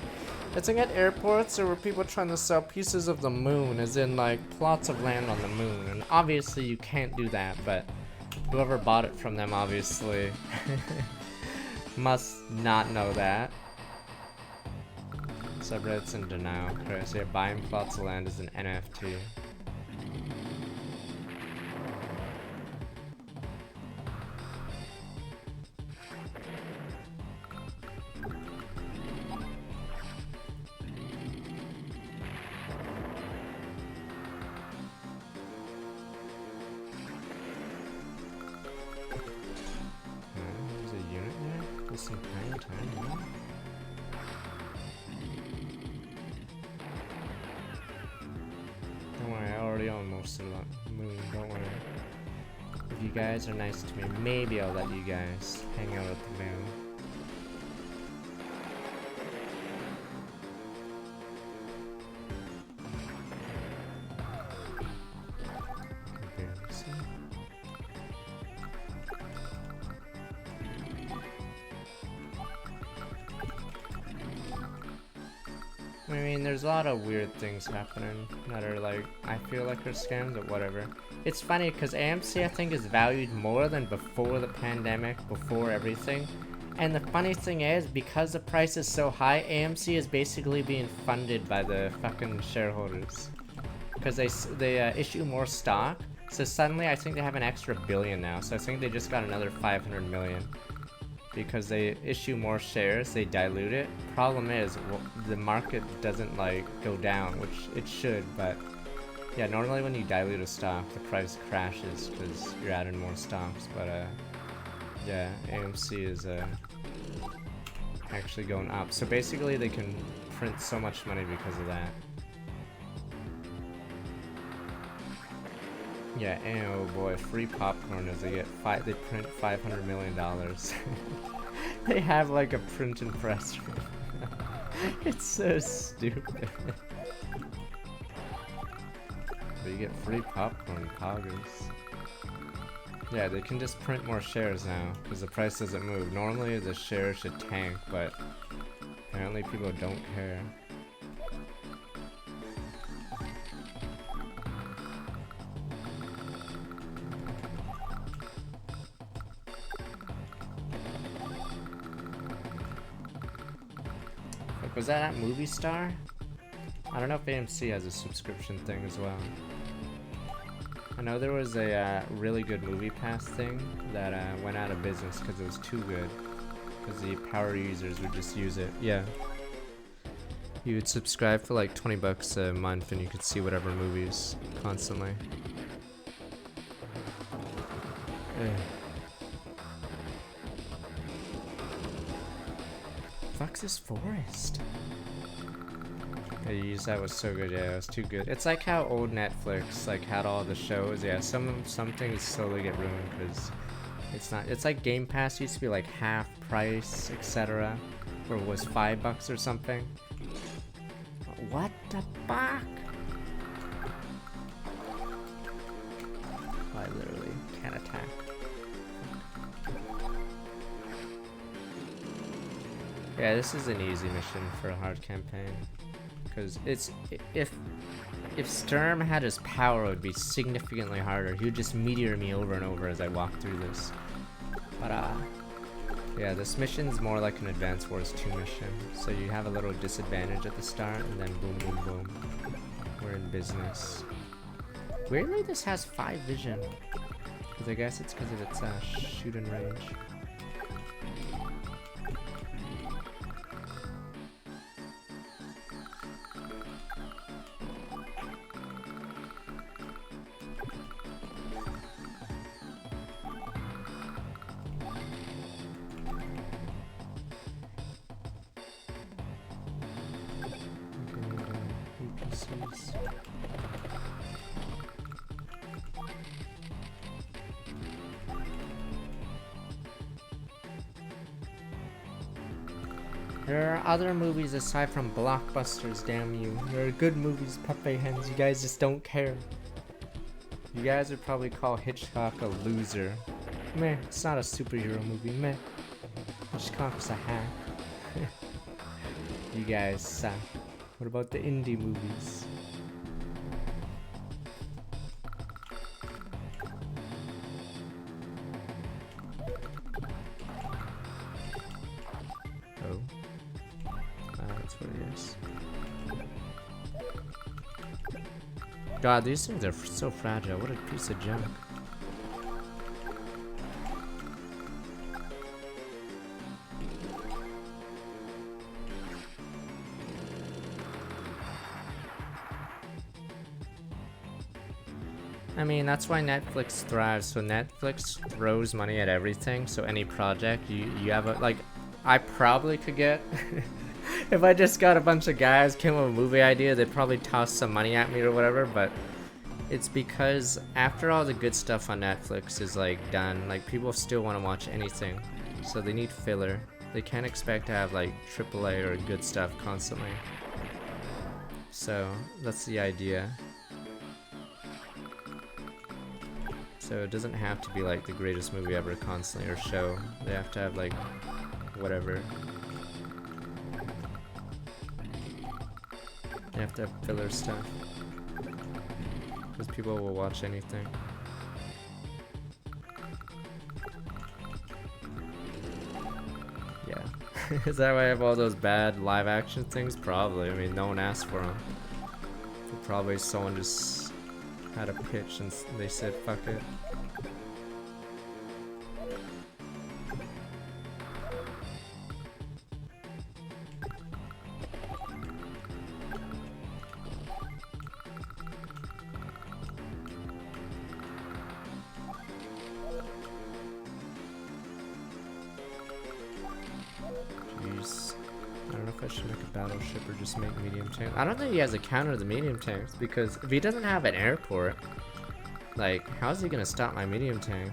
think at airports there were people trying to sell pieces of the moon, as in like plots of land on the moon. And obviously you can't do that, but whoever bought it from them obviously must not know that. Subreddit's in denial. Christ, yeah, buying plots of land is an NFT. Don't worry, I already own most of the moon, don't worry. If you guys are nice to me, maybe I'll let you guys hang out at the moon. I mean, there's a lot of weird things happening that are like, I feel like are scams, but whatever. It's funny because AMC I think is valued more than before the pandemic, before everything. And the funny thing is, because the price is so high, AMC is basically being funded by the fucking shareholders. Because they issue more stock, so suddenly I think they have an extra billion now. So I think they just got another 500 million. Because they issue more shares, they dilute it. Problem is, well, the market doesn't like go down, which it should, but yeah, normally when you dilute a stock, the price crashes because you're adding more stocks. But yeah, AMC is actually going up. So basically, they can print so much money because of that. Yeah, and oh boy, free popcorn as they print $500 million. They have like a printing press. It's so stupid. But you get free popcorn, poggers. Yeah, they can just print more shares now because the price doesn't move. Normally the shares should tank, but apparently people don't care. Was that at Movie Star? I don't know if AMC has a subscription thing as well. I know there was a really good Movie Pass thing that went out of business because it was too good. Because the power users would just use it. Yeah. You would subscribe for like 20 bucks a month and you could see whatever movies constantly. Fuck's this forest? Yeah, that was so good. Yeah, it was too good. It's like how old Netflix like had all the shows. Yeah, some things slowly get ruined because it's not. It's like Game Pass used to be like half price, etc. Or was $5 or something. What the fuck? I literally can't attack. Yeah, this is an easy mission for a hard campaign. Because it's if Sturm had his power, it would be significantly harder. He would just meteor me over and over as I walk through this. But yeah, this mission's more like an Advance Wars 2 mission. So you have a little disadvantage at the start, and then boom, boom, boom. We're in business. Weirdly, this has 5 vision. Because I guess it's because of its shooting range. There are other movies aside from blockbusters, damn you. There are good movies, Pepe Hens, you guys just don't care. You guys would probably call Hitchcock a loser. Meh, it's not a superhero movie, meh. Hitchcock's a hack. You guys suck. What about the indie movies? Oh. That's what it is. God, these things are so fragile. What a piece of junk. I mean, that's why Netflix thrives. So Netflix throws money at everything. So any project you have a, like, I probably could get if I just got a bunch of guys came up with a movie idea, they'd probably toss some money at me or whatever. But it's because after all the good stuff on Netflix is like done, like people still want to watch anything. So they need filler. They can't expect to have like AAA or good stuff constantly. So that's the idea. So it doesn't have to be like the greatest movie ever constantly or show. They have to have like whatever. You have to have filler stuff. Because people will watch anything. Yeah. Is that why I have all those bad live action things? Probably. I mean, no one asked for them. Probably someone just had a pitch and they said, fuck it. Jeez. I don't know if I should make a battleship or just make medium tanks. I don't think he has a counter to the medium tanks, because if he doesn't have an airport, like, how's he gonna stop my medium tank?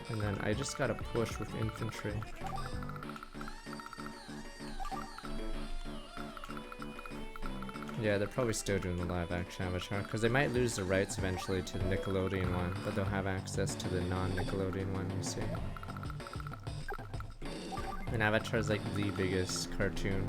And then I just gotta push with infantry. Yeah, they're probably still doing the live action Avatar, because they might lose the rights eventually to the Nickelodeon one, but they'll have access to the non-Nickelodeon one, you see. And Avatar is like the biggest cartoon.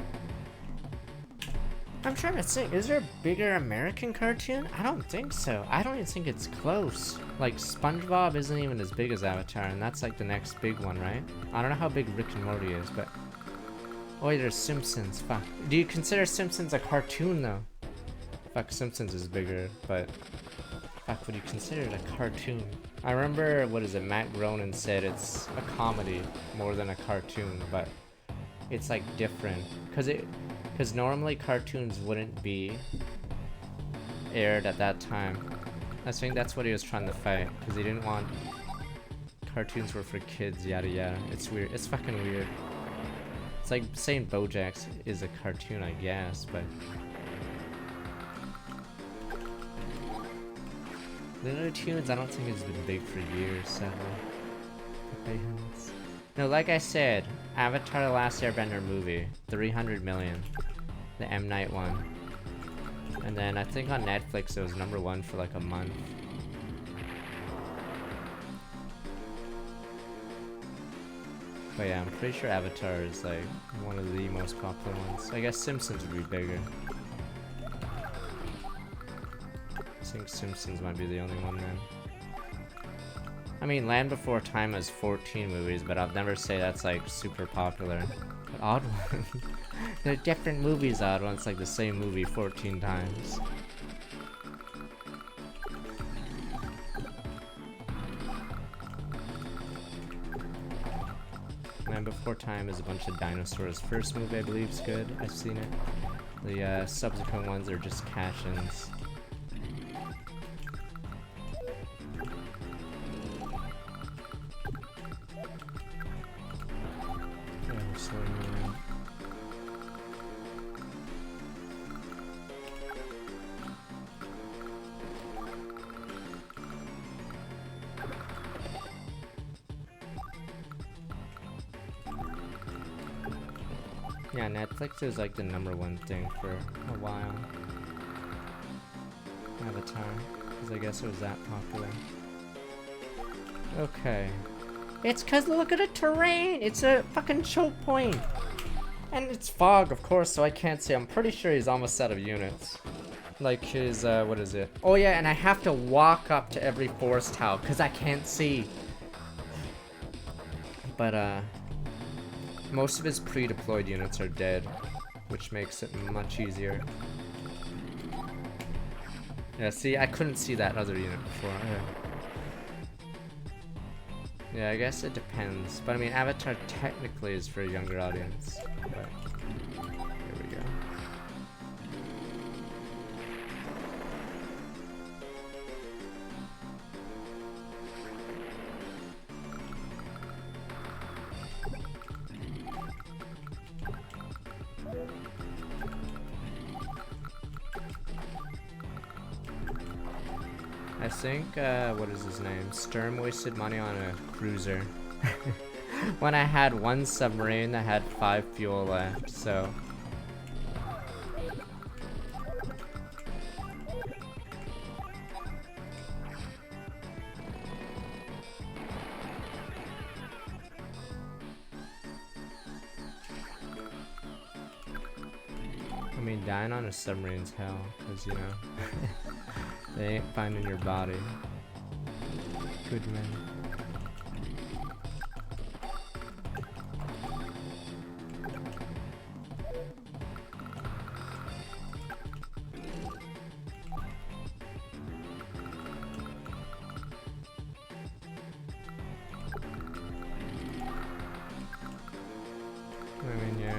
I'm trying to think, is there a bigger American cartoon? I don't think so. I don't even think it's close. Like, SpongeBob isn't even as big as Avatar, and that's like the next big one, right? I don't know how big Rick and Morty is, but... Oh wait, there's Simpsons, fuck. Do you consider Simpsons a cartoon, though? Fuck, Simpsons is bigger, but... Fuck, would you consider it a cartoon? I remember, what is it, Matt Groening said it's a comedy more than a cartoon, but it's like different. Because normally cartoons wouldn't be aired at that time. I think that's what he was trying to fight, because he didn't want cartoons were for kids, yada yada. It's weird. It's fucking weird. It's like saying BoJack is a cartoon, I guess, but... Looney Tunes, I don't think it's been big for years, sadly. No, like I said, Avatar The Last Airbender movie, 300 million. The M. Night one. And then I think on Netflix it was #1 for like a month. But yeah, I'm pretty sure Avatar is like one of the most popular ones. I guess Simpsons would be bigger. I think Simpsons might be the only one then. I mean, Land Before Time has 14 movies, but I'll never say that's like super popular. But Odd One, they're different movies, Odd One. It's like the same movie 14 times. Land Before Time is a bunch of dinosaurs. First movie, I believe, is good. I've seen it. The subsequent ones are just cash-ins. Yeah, Netflix is like the #1 thing for a while. Avatar, because I guess it was that popular. Okay. It's cause look at the terrain! It's a fucking choke point! And it's fog, of course, so I can't see. I'm pretty sure he's almost out of units. Like his, what is it? Oh yeah, and I have to walk up to every forest tile, cause I can't see. But, most of his pre-deployed units are dead, which makes it much easier. Yeah, see, I couldn't see that other unit before. Yeah, I guess it depends. But I mean, Avatar technically is for a younger audience. But here we go. I think, what is his name? Sturm wasted money on a cruiser. When I had one submarine that had 5 fuel left, so... I mean, dying on a submarine's hell, because, you know, they ain't finding your body. Good man. I mean, yeah,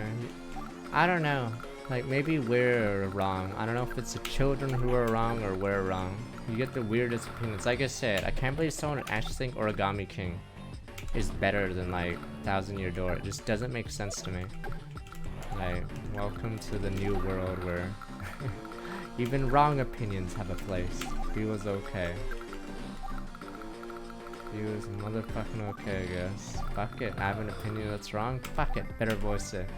I don't know. Like, maybe we're wrong. I don't know if it's the children who are wrong or we're wrong. You get the weirdest opinions. Like I said, I can't believe someone would actually think Origami King is better than, like, Thousand Year Door. It just doesn't make sense to me. Like, welcome to the new world where even wrong opinions have a place. He was okay. He was motherfucking okay, I guess. Fuck it, I have an opinion that's wrong. Fuck it, better voice it.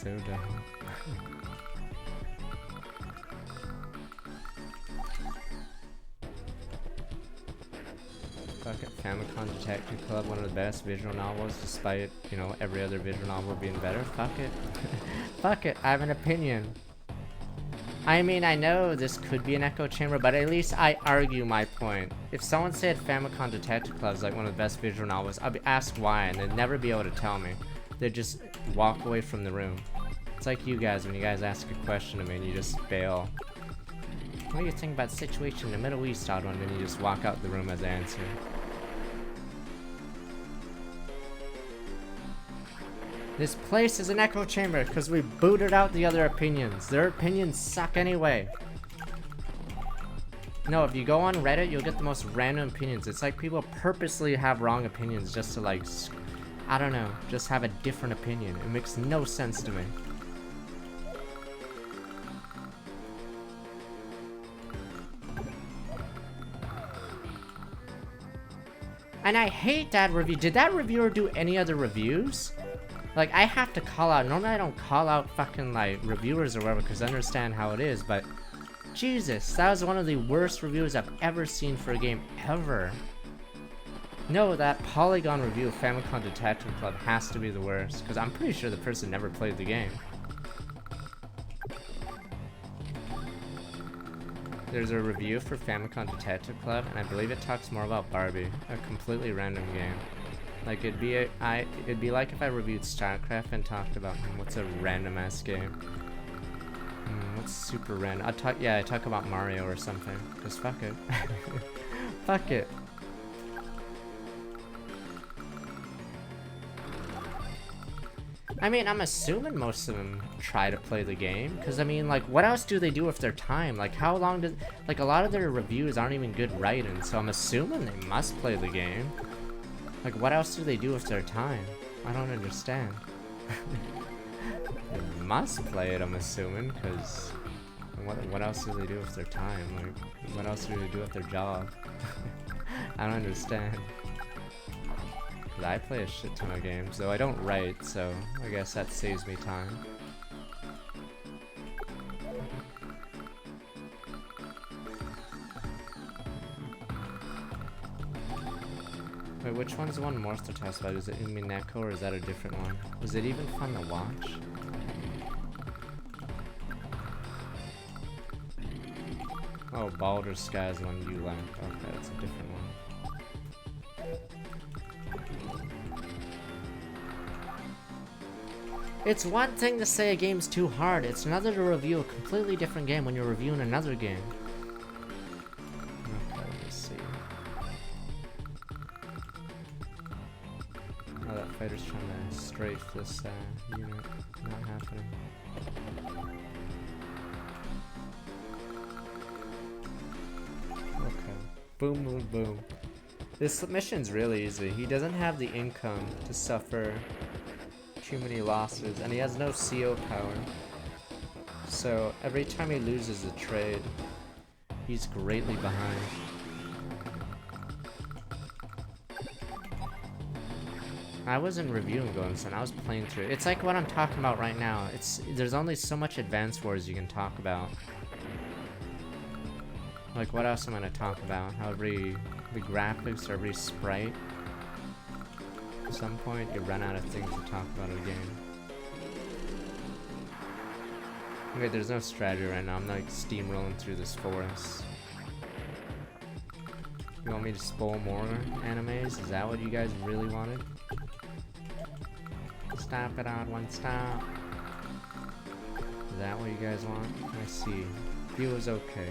So dumb. Fuck it, Famicom Detective Club, one of the best visual novels, despite, you know, every other visual novel being better. Fuck it. Fuck it, I have an opinion. I mean, I know this could be an echo chamber, but at least I argue my point. If someone said Famicom Detective Club is like one of the best visual novels, I'd be asked why, and they'd never be able to tell me. They'd just walk away from the room. It's like you guys, when you guys ask a question to me and you just bail. What do you think about the situation in the Middle East, Odd One? And you just walk out the room as an answer. This place is an echo chamber because we booted out the other opinions. Their opinions suck anyway. No, if you go on Reddit, you'll get the most random opinions. It's like people purposely have wrong opinions just to, like, I don't know, just have a different opinion. It makes no sense to me. And I hate that review. Did that reviewer do any other reviews? Like, I have to call out. Normally I don't call out fucking, like, reviewers or whatever because I understand how it is, but Jesus, that was one of the worst reviews I've ever seen for a game ever. No, that Polygon review of Famicom Detective Club has to be the worst because I'm pretty sure the person never played the game. There's a review for Famicom Detective Club, and I believe it talks more about Barbie, a completely random game. Like, it'd be like if I reviewed StarCraft and talked about what's a random ass game. What's super random? I talk about Mario or something. Cause fuck it. Fuck it. I mean, I'm assuming most of them try to play the game, because I mean, like, what else do they do with their time? Like, how long does, like, a lot of their reviews aren't even good writing, so I'm assuming they must play the game. Like, what else do they do with their time? I don't understand. They must play it, I'm assuming, because what else do they do with their time? Like, what else do they do with their job? I don't understand. Cause I play a shit ton of games, though I don't write, so I guess that saves me time. Wait, which one's the one Morph talks about? Is it Umineko or is that a different one? Was it even fun to watch? Oh, Baldur's Sky is the one you like. Okay, that's a different one. It's one thing to say a game's too hard, it's another to review a completely different game when you're reviewing another game. Okay, let's see. Oh, that fighter's trying to strafe this unit. Not happening. Okay. Boom, boom, boom. This mission's really easy. He doesn't have the income to suffer too many losses, and he has no CO power. So every time he loses a trade, he's greatly behind. I wasn't reviewing Golden Sun, I was playing through it. It's like what I'm talking about right now. There's only so much Advance Wars you can talk about. Like, what else am I gonna talk about? How the graphics or every sprite. At some point, you run out of things to talk about in a game. Okay, there's no strategy right now. I'm like steamrolling through this forest. You want me to spoil more animes? Is that what you guys really wanted? Stop it, odd one, stop. Is that what you guys want? I see. View is okay.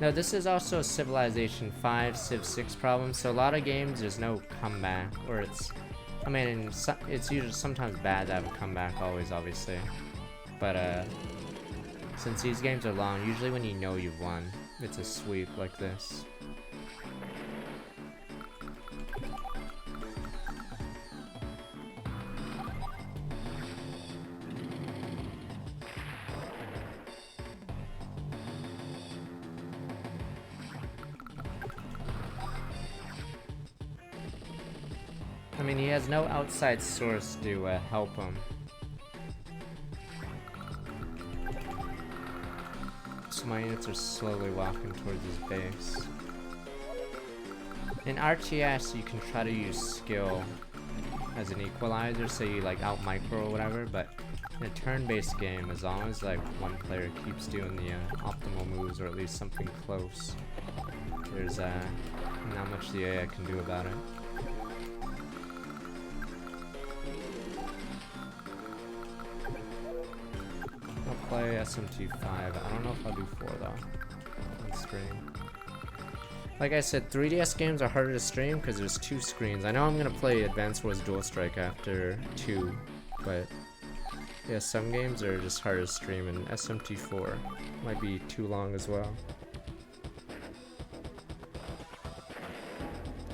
No, this is also a Civilization 5, Civ 6 problem, so a lot of games there's no comeback, or it's, I mean, it's usually sometimes bad to have a comeback, always, obviously. But, since these games are long, usually when you know you've won, it's a sweep like this. I mean, he has no outside source to help him. So my units are slowly walking towards his base. In RTS, you can try to use skill as an equalizer, so you like out micro or whatever, but in a turn-based game, as long as like one player keeps doing the optimal moves, or at least something close, there's not much the AI can do about it. Play SMT5. I don't know if I'll do 4 though on stream. Like I said, 3DS games are harder to stream because there's 2 screens. I know I'm gonna play Advance Wars Dual Strike after 2, but yeah, some games are just harder to stream, and SMT4 might be too long as well.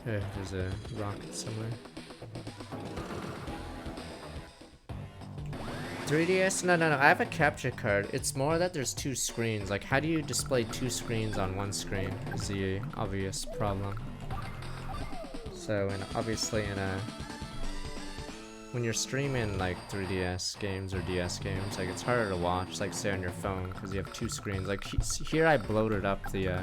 There's a rocket somewhere. 3DS? No, I have a capture card. It's more that there's 2 screens. Like, how do you display 2 screens on one screen is the obvious problem. So, and obviously when you're streaming like 3DS games or DS games, like it's harder to watch, like say on your phone, because you have 2 screens. Like here I bloated up the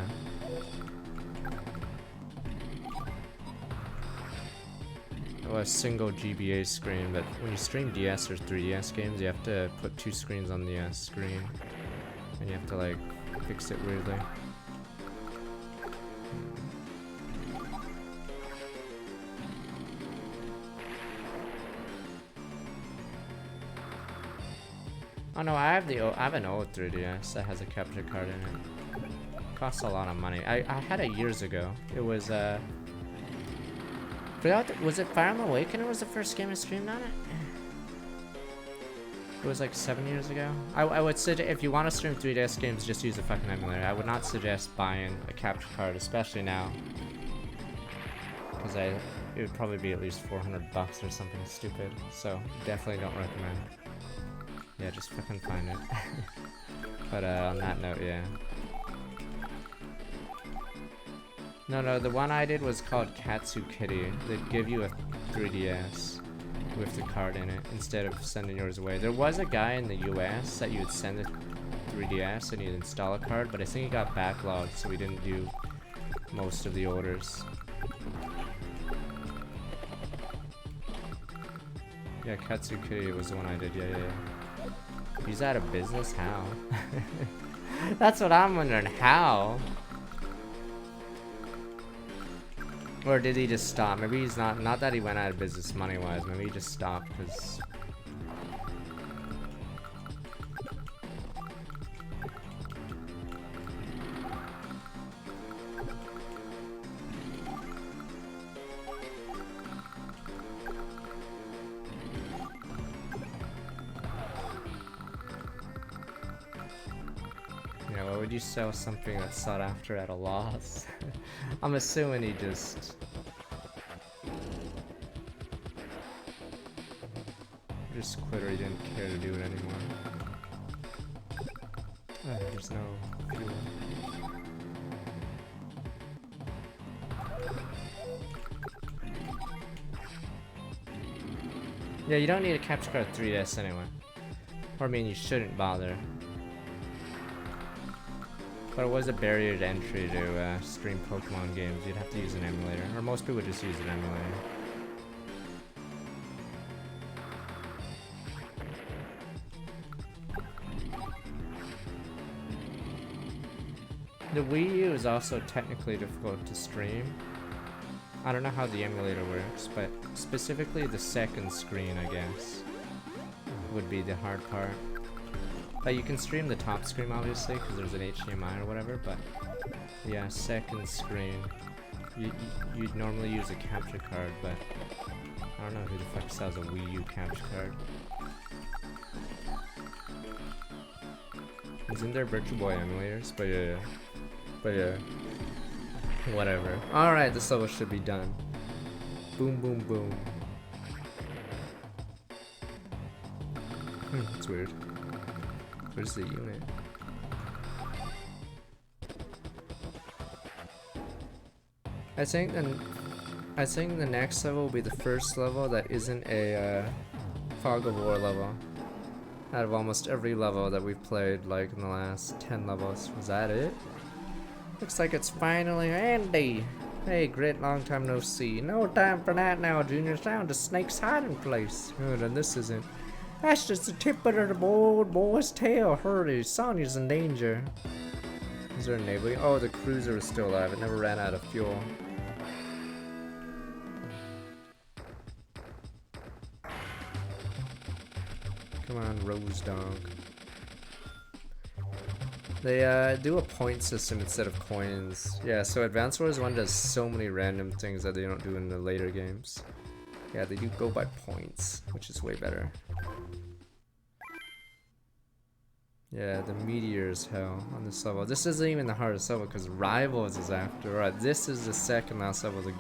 a single GBA screen, but when you stream DS or 3DS games, you have to put 2 screens on the screen, and you have to like fix it weirdly. Oh no, I have an old 3DS that has a capture card in it. Costs a lot of money. I had it years ago. It was was it Fire Emblem Awakening was the first game I streamed on it? It was like 7 years ago. I would suggest, if you want to stream 3DS games, just use a fucking emulator. I would not suggest buying a capture card, especially now. Because it would probably be at least $400 or something stupid. So, definitely don't recommend. Yeah, just fucking find it. But on that note, yeah. No, the one I did was called Katsu Kitty. They'd give you a 3DS with the card in it instead of sending yours away. There was a guy in the US that you would send a 3DS and he'd install a card, but I think he got backlogged, so we didn't do most of the orders. Yeah, Katsu Kitty was the one I did, yeah. He's out of business? How? That's what I'm wondering, how? Or did he just stop? Maybe he's not that he went out of business money-wise, maybe he just stopped because... Yeah, why would you sell something that's sought after at a loss? I'm assuming he just quit or he didn't care to do it anymore. There's no fuel. Yeah, you don't need a capture card 3DS anyway. Or I mean, you shouldn't bother. But it was a barrier to entry to stream Pokemon games. You'd have to use an emulator, or most people would just use an emulator. The Wii U is also technically difficult to stream. I don't know how the emulator works, but specifically the second screen, I guess, would be the hard part. But you can stream the top screen, obviously, because there's an HDMI or whatever, but yeah, second screen. You'd normally use a capture card, but I don't know who the fuck sells a Wii U capture card. Isn't there Virtual Boy emulators? But yeah. But yeah. Whatever. Alright, this level should be done. Boom, boom, boom. That's weird. Where's the unit? I think the next level will be the first level that isn't a Fog of War level. Out of almost every level that we've played, like in the last 10 levels. Was that it? Looks like it's finally Andy. Hey, Grit, long time no see. No time for that now, Junior. Down to Snake's hiding place. Oh, then this isn't. That's just the tip of the old boy's tail. Hurry, Sonya's in danger. Is there a naval? Oh, the cruiser is still alive. It never ran out of fuel. Come on, Rose Dog. They do a point system instead of coins. Yeah, so Advance Wars 1 does so many random things that they don't do in the later games. Yeah, they do go by points, which is way better. Yeah, the meteor's hell on this level. This isn't even the hardest level because Rivals is after. Alright, this is the second last level of the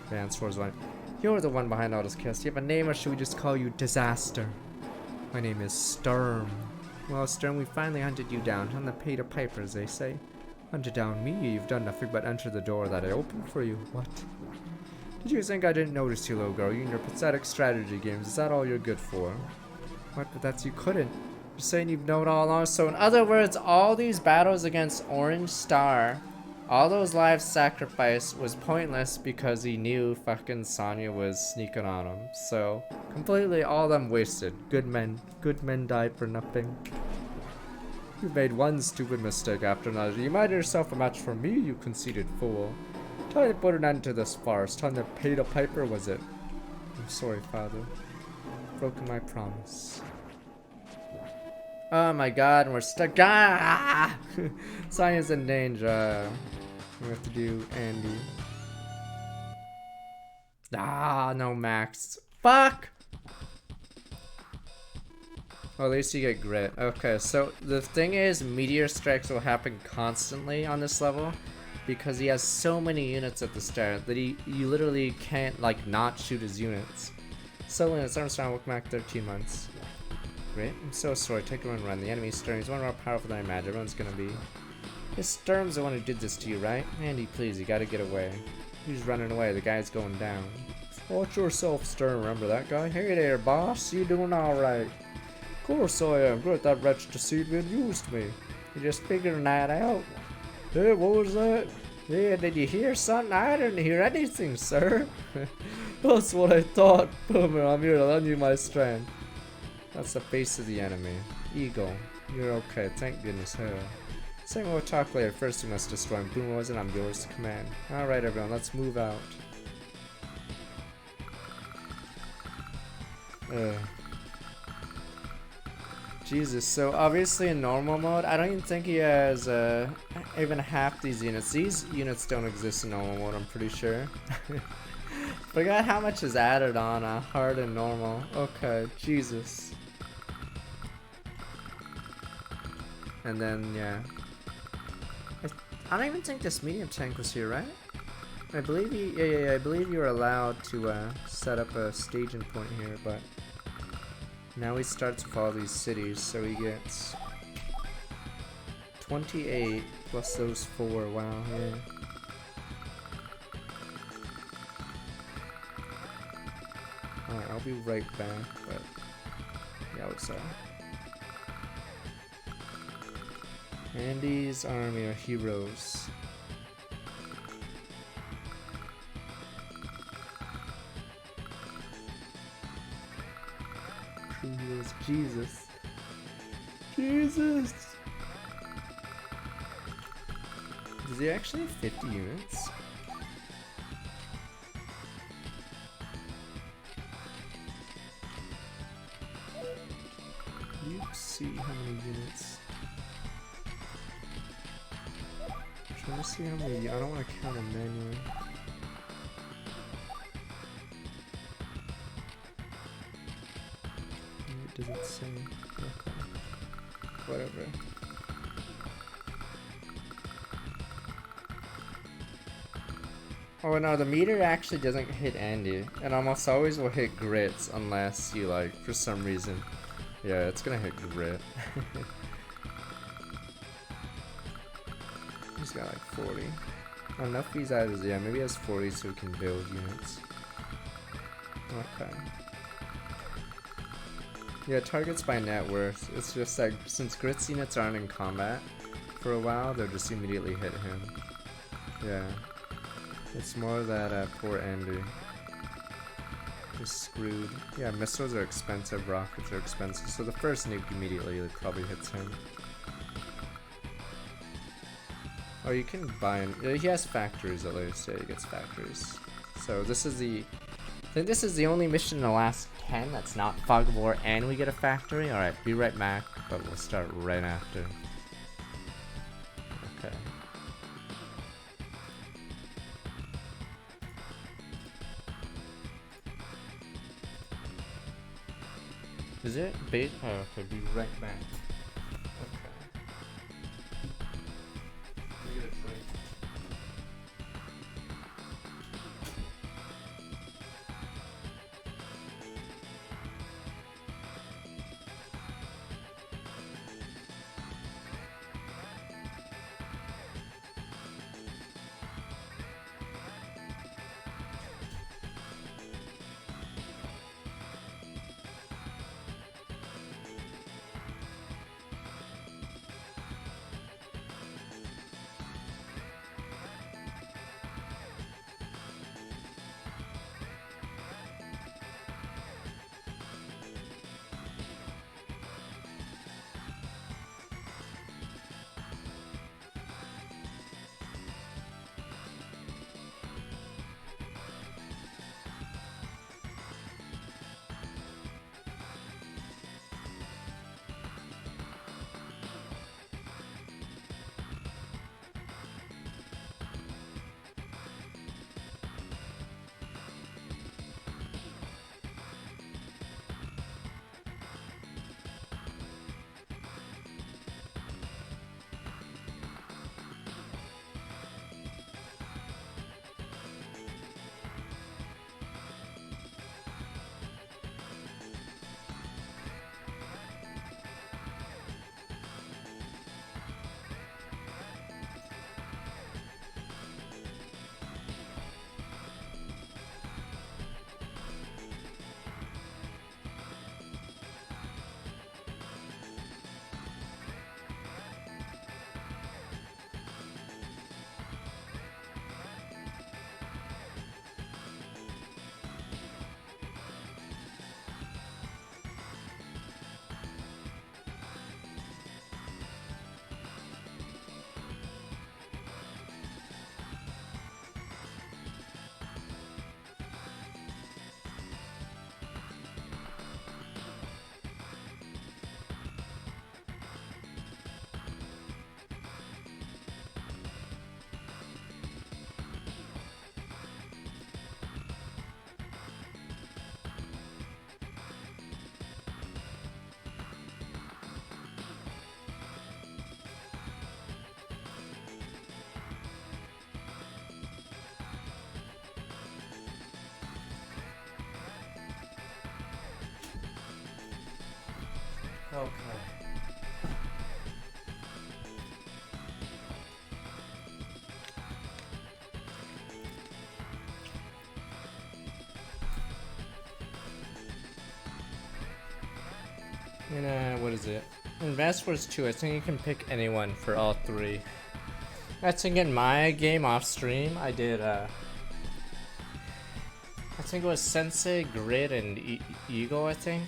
Advance Wars 1. You're the one behind all this chaos. Do you have a name or should we just call you Disaster? My name is Sturm. Well, Sturm, we finally hunted you down. On the Peter Piper, as they say. Hunted down me? You've done nothing but enter the door that I opened for you. What? Did you think I didn't notice you, little girl? You and your pathetic strategy games. Is that all you're good for? What? But that's you couldn't. You're saying you've known all along. So in other words, all these battles against Orange Star, all those lives sacrificed was pointless because he knew fucking Sonya was sneaking on him. So completely all of them wasted. Good men died for nothing. You made one stupid mistake after another. You made yourself a match for me, you conceited fool. Time to put an end to this farce. Time to pay the piper, was it? I'm sorry, father. Broken my promise. Oh my god, and we're stuck. Ah! Sonya's in danger. We have to do Andy. Ah, no Max. Fuck! Well, at least you get Grit. Okay, so the thing is, meteor strikes will happen constantly on this level because he has so many units at the start that you literally can't, like, not shoot his units. So, Linus Armstrong, welcome back 13 months. Great. I'm so sorry. Take a run. The enemy Sturm is one more powerful than I imagined. Everyone's gonna be. This Sturm's the one who did this to you, right? Andy, please, you gotta get away. He's running away. The guy's going down. Watch yourself, Sturm. Remember that guy? Hey there, boss. You doing alright? Of course I am. Good, that wretched Deceivian used me. You just figuring that out? Hey, what was that? Yeah, did you hear something? I didn't hear anything, sir. That's what I thought. Boomer, I'm here to lend you my strength. That's the face of the enemy. Eagle, you're okay, thank goodness. Saying we'll talk later. First we must destroy him. Boom was it? I'm yours to command. Alright everyone, let's move out. Jesus, so obviously in normal mode, I don't even think he has even half these units. These units don't exist in normal mode, I'm pretty sure. Forgot how much is added on hard and normal. Okay, Jesus. And then, yeah. I don't even think this medium tank was here, right? I believe I believe you were allowed to set up a staging point here, but now he starts with all these cities, so he gets 28 plus those 4. Wow, yeah. Alright, I'll be right back, but yeah, what's up? Andy's army are heroes. True heroes. Jesus. Jesus! Does he actually have 50 units? Let's see how many units. I'm trying to see how many. I don't want to count them manually. Does it say? Okay. Whatever. Oh no, the meter actually doesn't hit Andy. It almost always will hit Grits unless you like, for some reason. Yeah, it's gonna hit Grit. He's got like 40. I don't know if he's either, yeah, maybe he has 40 so he can build units. Okay. Yeah, targets by net worth. It's just like, since Grit's units aren't in combat for a while, they'll just immediately hit him. Yeah. It's more that poor Andy. He's screwed. Yeah, missiles are expensive, rockets are expensive, so the first nuke immediately probably hits him. Oh, you can buy him. He has factories at least. Yeah, he gets factories. So this is the... I think this is the only mission in the last 10 that's not Fog of War and we get a factory. Alright, be right back, but we'll start right after. Okay. Is it bait? Oh, okay, be right back. Okay. Let me get a drink. Okay. And what is it? In Advance Wars 2, I think you can pick anyone for all three. I think in my game off stream, I did, I think it was Sensei, Grid, and Eagle, I think.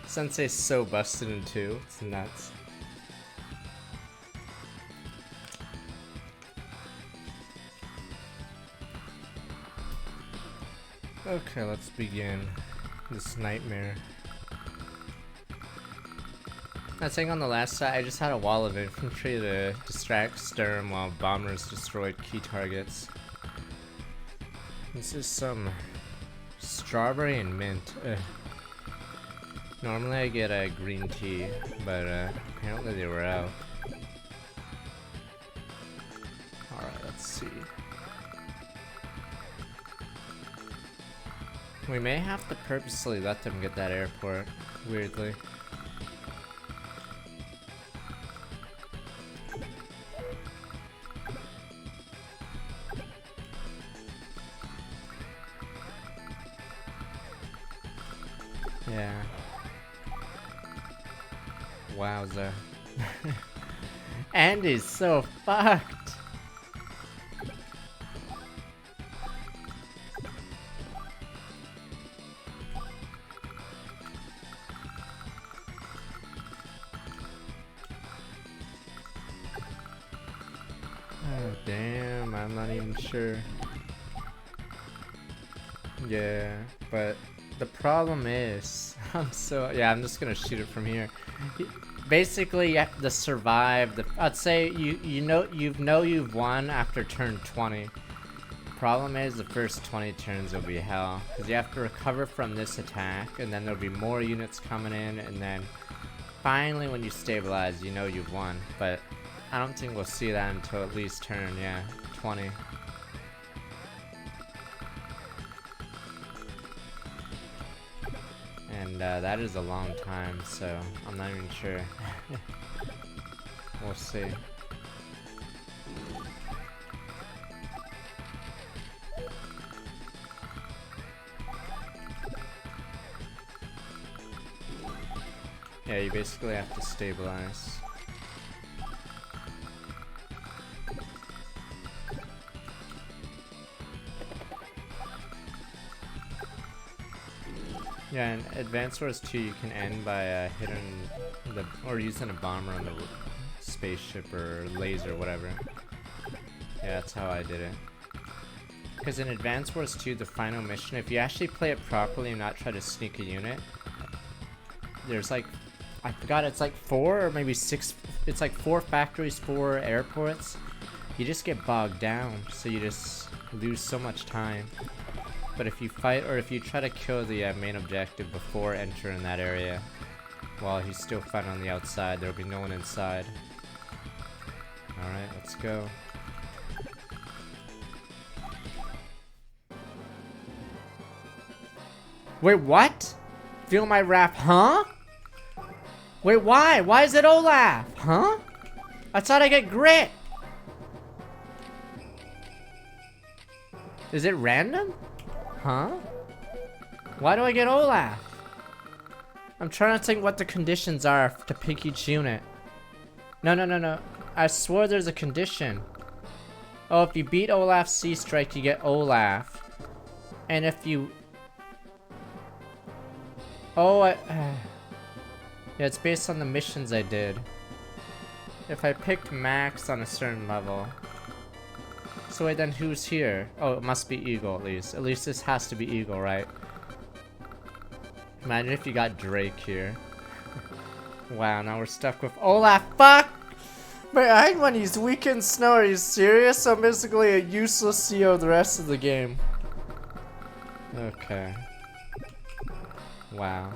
Sensei's so busted in 2, it's nuts. Okay, let's begin this nightmare. I think on the last side, I just had a wall of infantry to distract Sturm while bombers destroyed key targets. This is some strawberry and mint. Ugh. Normally I get a green tea, but apparently they were out. Alright, let's see. We may have to purposely let them get that airport, weirdly. Yeah. Wowza. Andy's so fucked. Oh damn, I'm not even sure. Yeah, but the problem is, I'm just gonna shoot it from here. Basically, you have to survive I'd say you've won after turn 20. Problem is, the first 20 turns will be hell, because you have to recover from this attack, and then there'll be more units coming in, and then finally when you stabilize, you know you've won. But I don't think we'll see that until at least turn, 20. And that is a long time, so I'm not even sure. We'll see. Yeah, you basically have to stabilize. Yeah, in Advance Wars 2 you can end by or using a bomber on the spaceship or laser, whatever. Yeah, that's how I did it. Because in Advance Wars 2, the final mission, if you actually play it properly and not try to sneak a unit, there's like, I forgot, it's like 4 or maybe 6, it's like 4 factories, 4 airports. You just get bogged down, so you just lose so much time. But if you fight, or if you try to kill the main objective before entering that area, while he's still fighting on the outside, there'll be no one inside. Alright, let's go. Wait, what? Feel my wrath, huh? Wait, why? Why is it Olaf? Huh? I thought I get grit. Is it random? Huh? Why do I get Olaf? I'm trying to think what the conditions are to pick each unit. No. I swore there's a condition. Oh, if you beat Olaf's Sea Strike, you get Olaf. And if you... Oh, yeah, it's based on the missions I did. If I picked Max on a certain level... So wait, then who's here? Oh, it must be Eagle at least. At least this has to be Eagle, right? Imagine if you got Drake here. Wow, now we're stuck with Olaf. Fuck! My eye when he's weak in snow, are you serious? I'm basically a useless CO the rest of the game. Okay. Wow.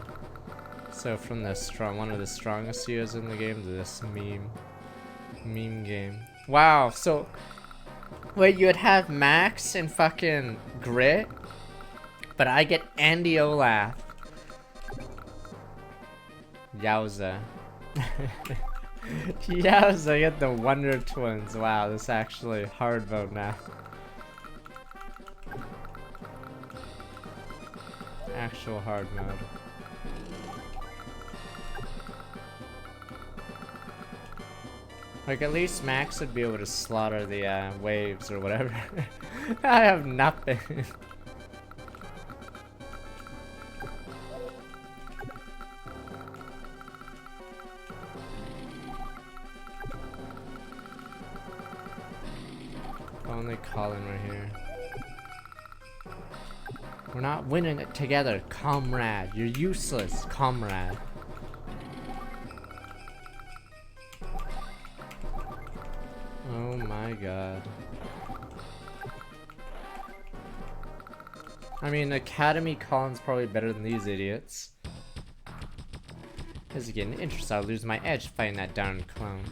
So from the one of the strongest COs in the game to this meme game. Wow, so... Wait, you would have Max and fucking Grit, but I get Andy Olaf. Yowza. Yowza, I get the Wonder Twins. Wow, this is actually hard vote now. Actual hard mode. Like, at least Max would be able to slaughter the waves or whatever. I have nothing. Only Colin right here. We're not winning it together, comrade. You're useless, comrade. Oh my god. I mean, Academy Colin's probably better than these idiots. As again, interested, I'll lose my edge fighting that darn clone.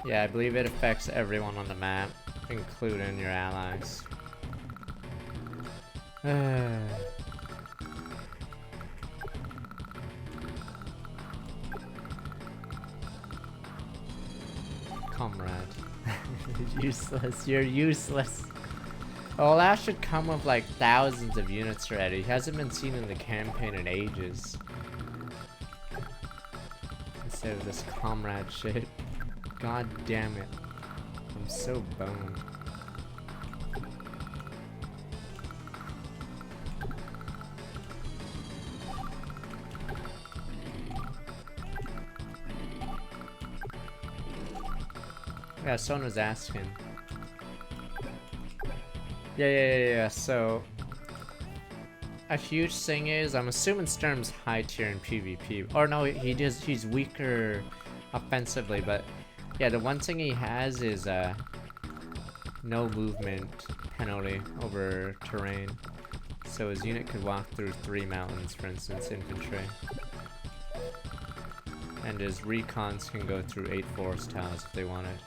Yeah, I believe it affects everyone on the map, including your allies. Comrade. Useless, you're useless. Oh, that should come with like thousands of units already. He hasn't been seen in the campaign in ages. Instead of this comrade shit. God damn it. I'm so boned. Yeah, someone was asking. Yeah. So, a huge thing is, I'm assuming Sturm's high tier in PvP. Or no, he's weaker offensively, but yeah, the one thing he has is no movement penalty over terrain. So his unit could walk through 3 mountains, for instance, infantry. And his recons can go through 8 forest tiles if they wanted.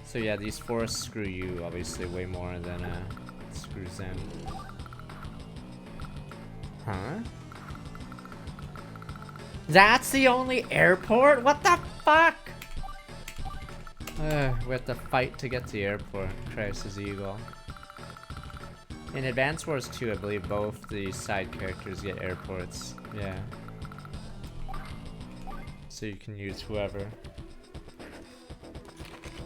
So yeah, these forests screw you, obviously, way more than screws them. Huh? That's the only airport? What the fuck? We have to fight to get to the airport. Crisis Eagle. In Advance Wars 2, I believe both the side characters get airports. Yeah. So you can use whoever.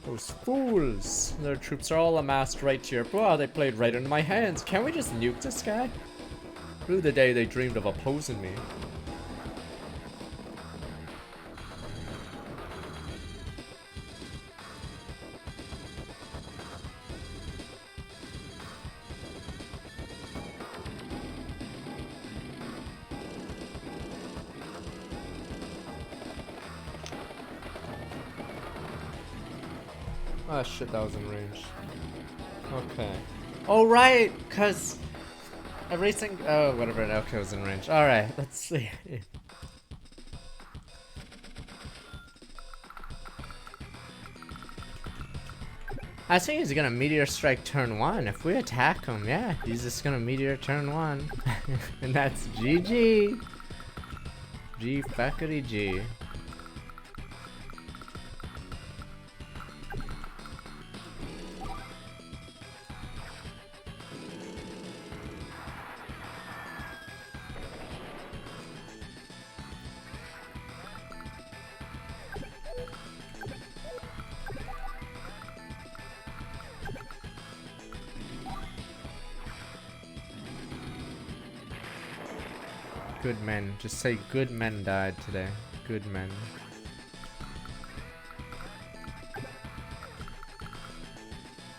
Those fools! Their troops are all amassed right here. Wow, they played right into my hands. Can't we just nuke this guy? Through the day they dreamed of opposing me. Oh shit, that was in range. Okay. Oh right, cause everything. Oh whatever. Okay, it was in range. All right, let's see. I think he's gonna meteor strike turn 1. If we attack him, yeah, he's just gonna meteor turn 1, and that's GG. G fuckity G. Good men. Just say good men died today. Good men.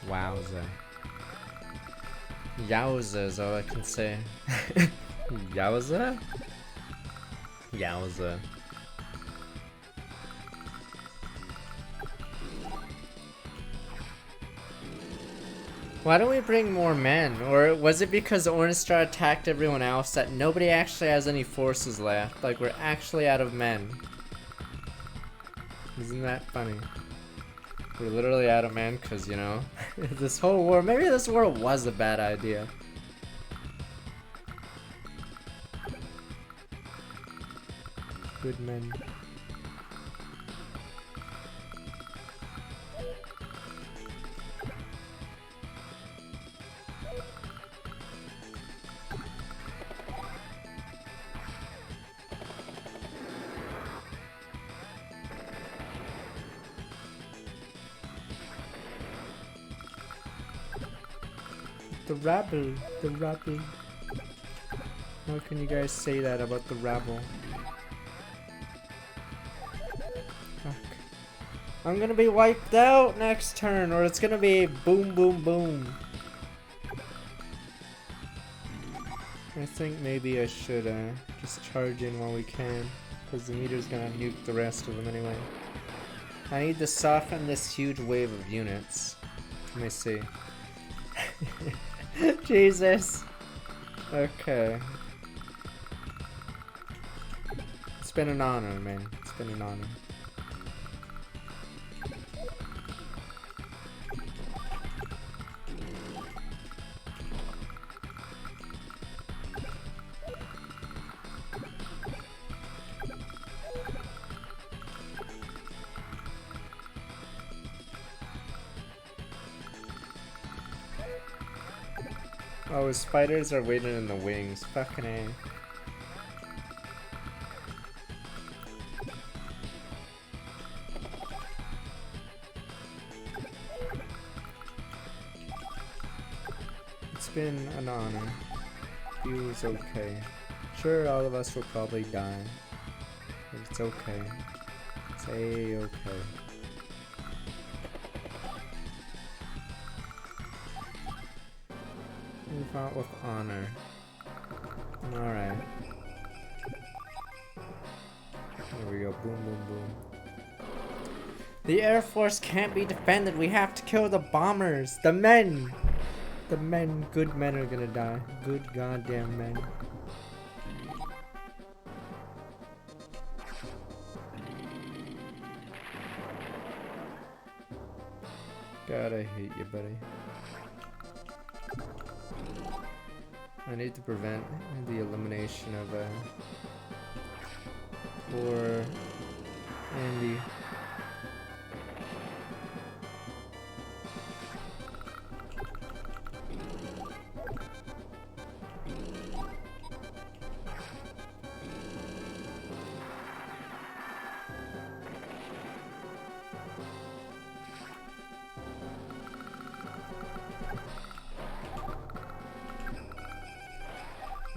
Wowza. Yowza is all I can say. Yowza? Yowza. Why don't we bring more men? Or was it because Ornestar attacked everyone else that nobody actually has any forces left? Like, we're actually out of men. Isn't that funny? We're literally out of men because, you know, this whole war, maybe this war was a bad idea. Good men. The rabble. The rabble. How can you guys say that about the rabble? Fuck. I'm gonna be wiped out next turn, or it's gonna be boom, boom, boom. I think maybe I should just charge in while we can, because the meter's gonna nuke the rest of them anyway. I need to soften this huge wave of units. Let me see. Jesus. Okay. It's been an honor, man. It's been an honor. Oh, his spiders are waiting in the wings. Fucking A. It's been an honor. Feels okay. Sure, all of us will probably die. But it's okay. It's A-okay. We fought with honor. Alright. There we go. Boom, boom, boom. The Air Force can't be defended. We have to kill the bombers. The men. The men. Good men are gonna die. Good goddamn men. God, I hate you, buddy. I need to prevent the elimination of poor Andy.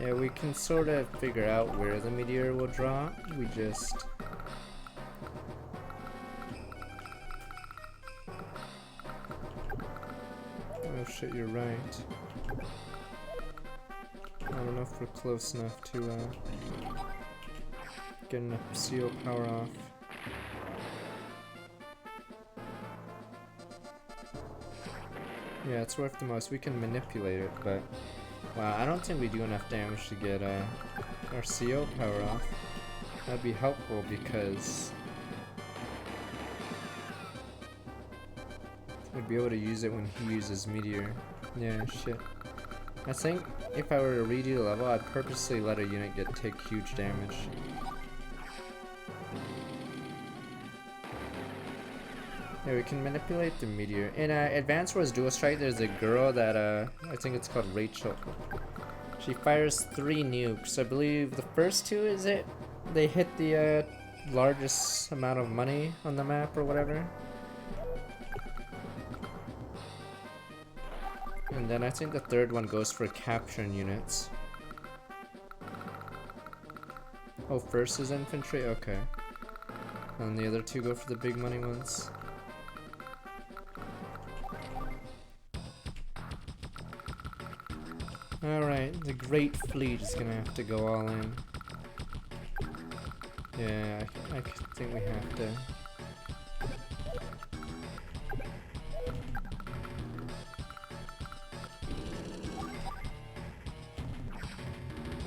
Yeah, we can sort of figure out where the meteor will drop. We just... Oh shit, you're right. I don't know if we're close enough to get enough seal power off. Yeah, it's worth the most. We can manipulate it, but... Wow, I don't think we do enough damage to get our CO power off. That'd be helpful because we'd be able to use it when he uses Meteor. Yeah, shit. I think if I were to redo the level, I'd purposely let a unit take huge damage. Yeah, we can manipulate the meteor. In Advanced Wars Dual Strike, there's a girl that, I think it's called Rachel. She fires 3 nukes. I believe the first 2, is it? They hit the, largest amount of money on the map or whatever. And then I think the third one goes for capturing units. Oh, first is infantry? Okay. And the other 2 go for the big money ones. Alright, the Great Fleet is gonna have to go all in. Yeah, I think we have to.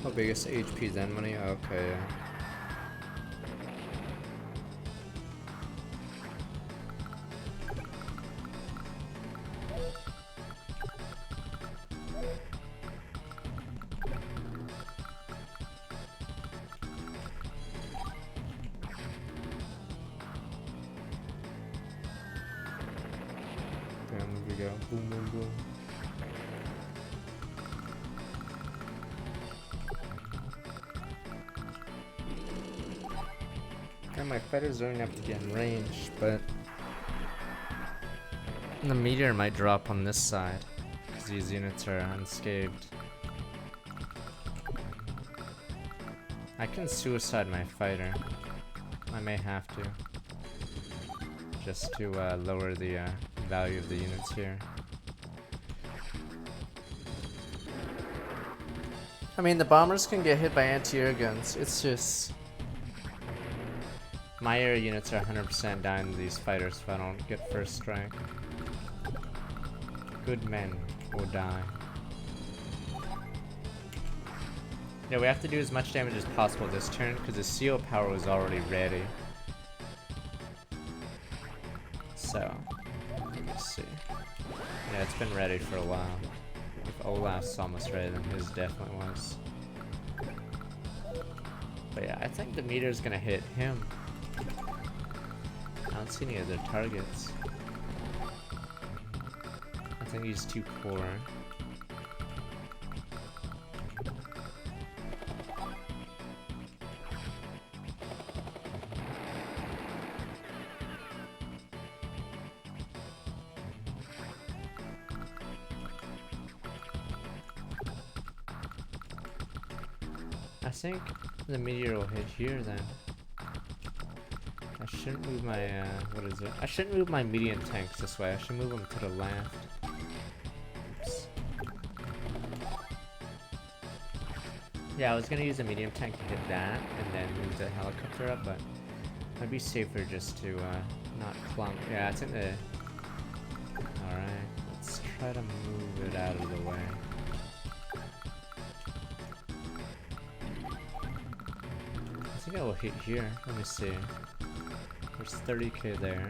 How big is HP then money? Okay, yeah. There we go. Boom, boom, boom. And my fighters don't have to get in range, but the meteor might drop on this side. because these units are unscathed. I can suicide my fighter. I may have to. Just to lower the value of the units here. I mean, the bombers can get hit by anti-air guns. It's just... my air units are 100% dying to these fighters if I don't get first strike. Good men will die. Yeah, we have to do as much damage as possible this turn because the seal power was already ready. So, let's see. Yeah, it's been ready for a while. If Olaf's almost ready, then his definitely was. But yeah, I think the meter's gonna hit him. I don't see any other targets. I think he's too poor. I think the meteor will hit here then. I shouldn't move my, what is it? I shouldn't move my medium tanks this way. I should move them to the left. Oops. Yeah, I was gonna use a medium tank to hit that and then move the helicopter up, but it'd be safer just to not clunk. Yeah, it's in the... Alright, let's try to move it out of the way. I think I will hit here. Let me see. There's 30k there.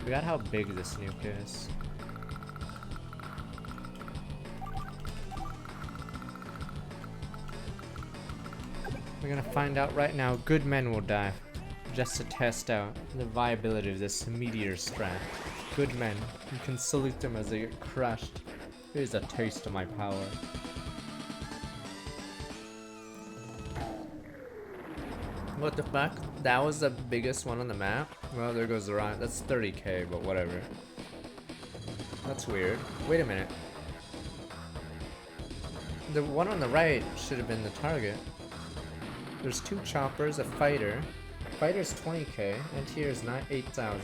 We got how big this nuke is. We're gonna find out right now. Good men will die. Just to test out the viability of this meteor strat. Good men. You can salute them as they get crushed. Here's a taste of my power. What the fuck? That was the biggest one on the map? Well, there goes the rocket. That's 30k, but whatever. That's weird. Wait a minute. The one on the right should have been the target. There's two choppers, a fighter. Fighter's 20k, and here's 8,000.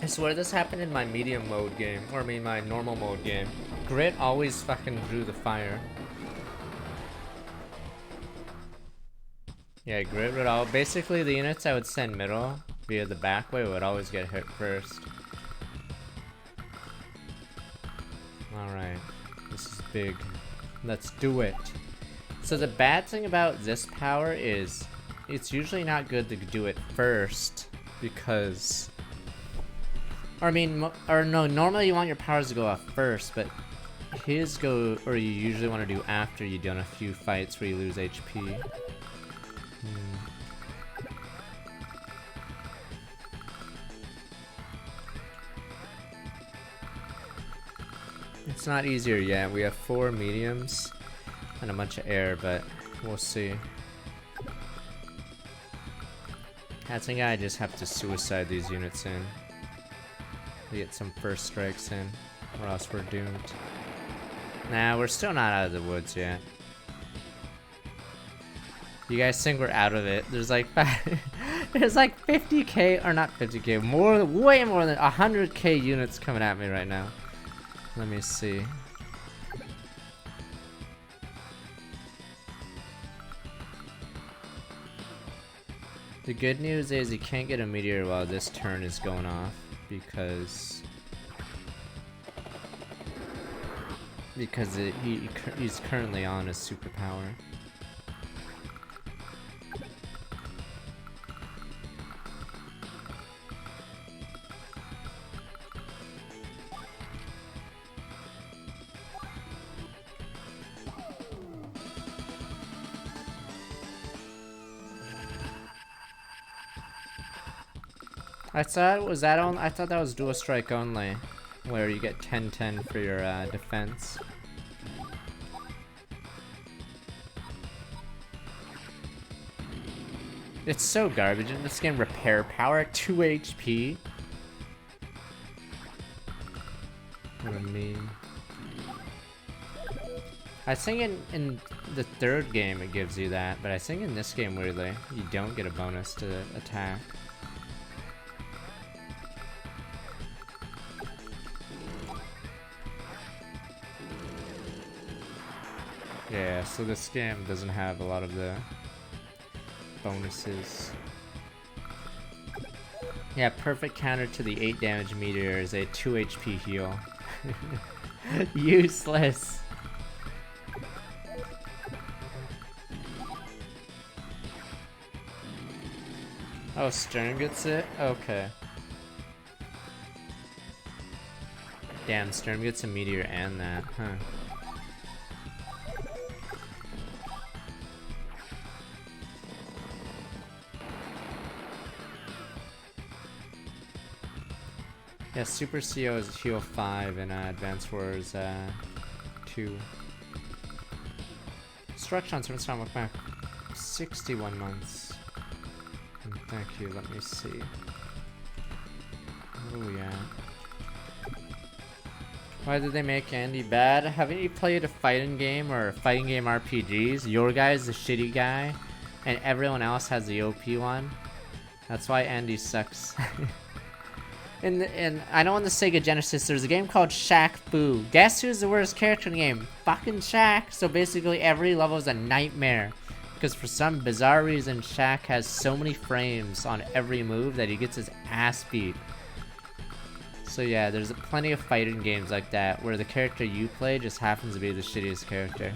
I swear this happened in my medium mode game, or I mean my normal mode game. Grit always fucking drew the fire. Yeah, Grit would all... Basically, the units I would send middle via the back way would always get hit first. Alright. This is big. Let's do it. So the bad thing about this power is it's usually not good to do it first because... Or I mean, or no, normally you want your powers to go off first, but his go, or you usually want to do after you've done a few fights where you lose HP. It's not easier yet. We have 4 mediums and a bunch of air, but we'll see. I think I just have to suicide these units in. To get some first strikes in, or else we're doomed. Nah, we're still not out of the woods yet. You guys think we're out of it? There's like there's like 50k, or not 50k, more, way more than 100k units coming at me right now. Let me see. The good news is you can't get a meteor while this turn is going off because he's currently on his superpower. I thought that was dual strike only, where you get 10-10 for your defense. It's so garbage. In this game, repair power, 2 HP. What a meme. I think in the third game it gives you that, but I think in this game, weirdly, you don't get a bonus to attack. Yeah, so this game doesn't have a lot of the bonuses. Yeah, perfect counter to the 8 damage meteor is a 2 HP heal. Useless. Oh, Sturm gets it? Okay. Damn, Sturm gets a meteor and that, huh? Yeah, Super CO is heal 5 and Advance Wars 2. Structure on Storm look back 61 months. Thank you, let me see. Where are we at? Why did they make Andy bad? Haven't you played a fighting game or fighting game RPGs? Your guy's the shitty guy, and everyone else has the OP one. That's why Andy sucks. And I know on the Sega Genesis there's a game called Shaq Fu. Guess who's the worst character in the game? Fucking Shaq. So basically every level is a nightmare. Because for some bizarre reason, Shaq has so many frames on every move that he gets his ass beat. So yeah, there's plenty of fighting games like that where the character you play just happens to be the shittiest character.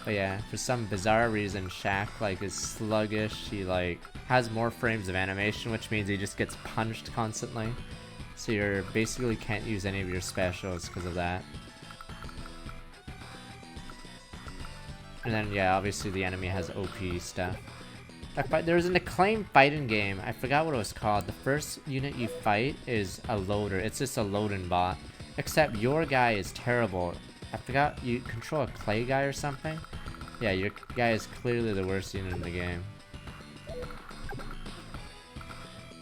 But yeah, for some bizarre reason, Shaq like is sluggish. He like has more frames of animation, which means he just gets punched constantly. So you basically can't use any of your specials because of that. And then yeah, obviously the enemy has OP stuff. There was an acclaimed fighting game. I forgot what it was called. The first unit you fight is a loader. It's just a loading bot. Except your guy is terrible. I forgot, you control a clay guy or something? Yeah, your guy is clearly the worst unit in the game.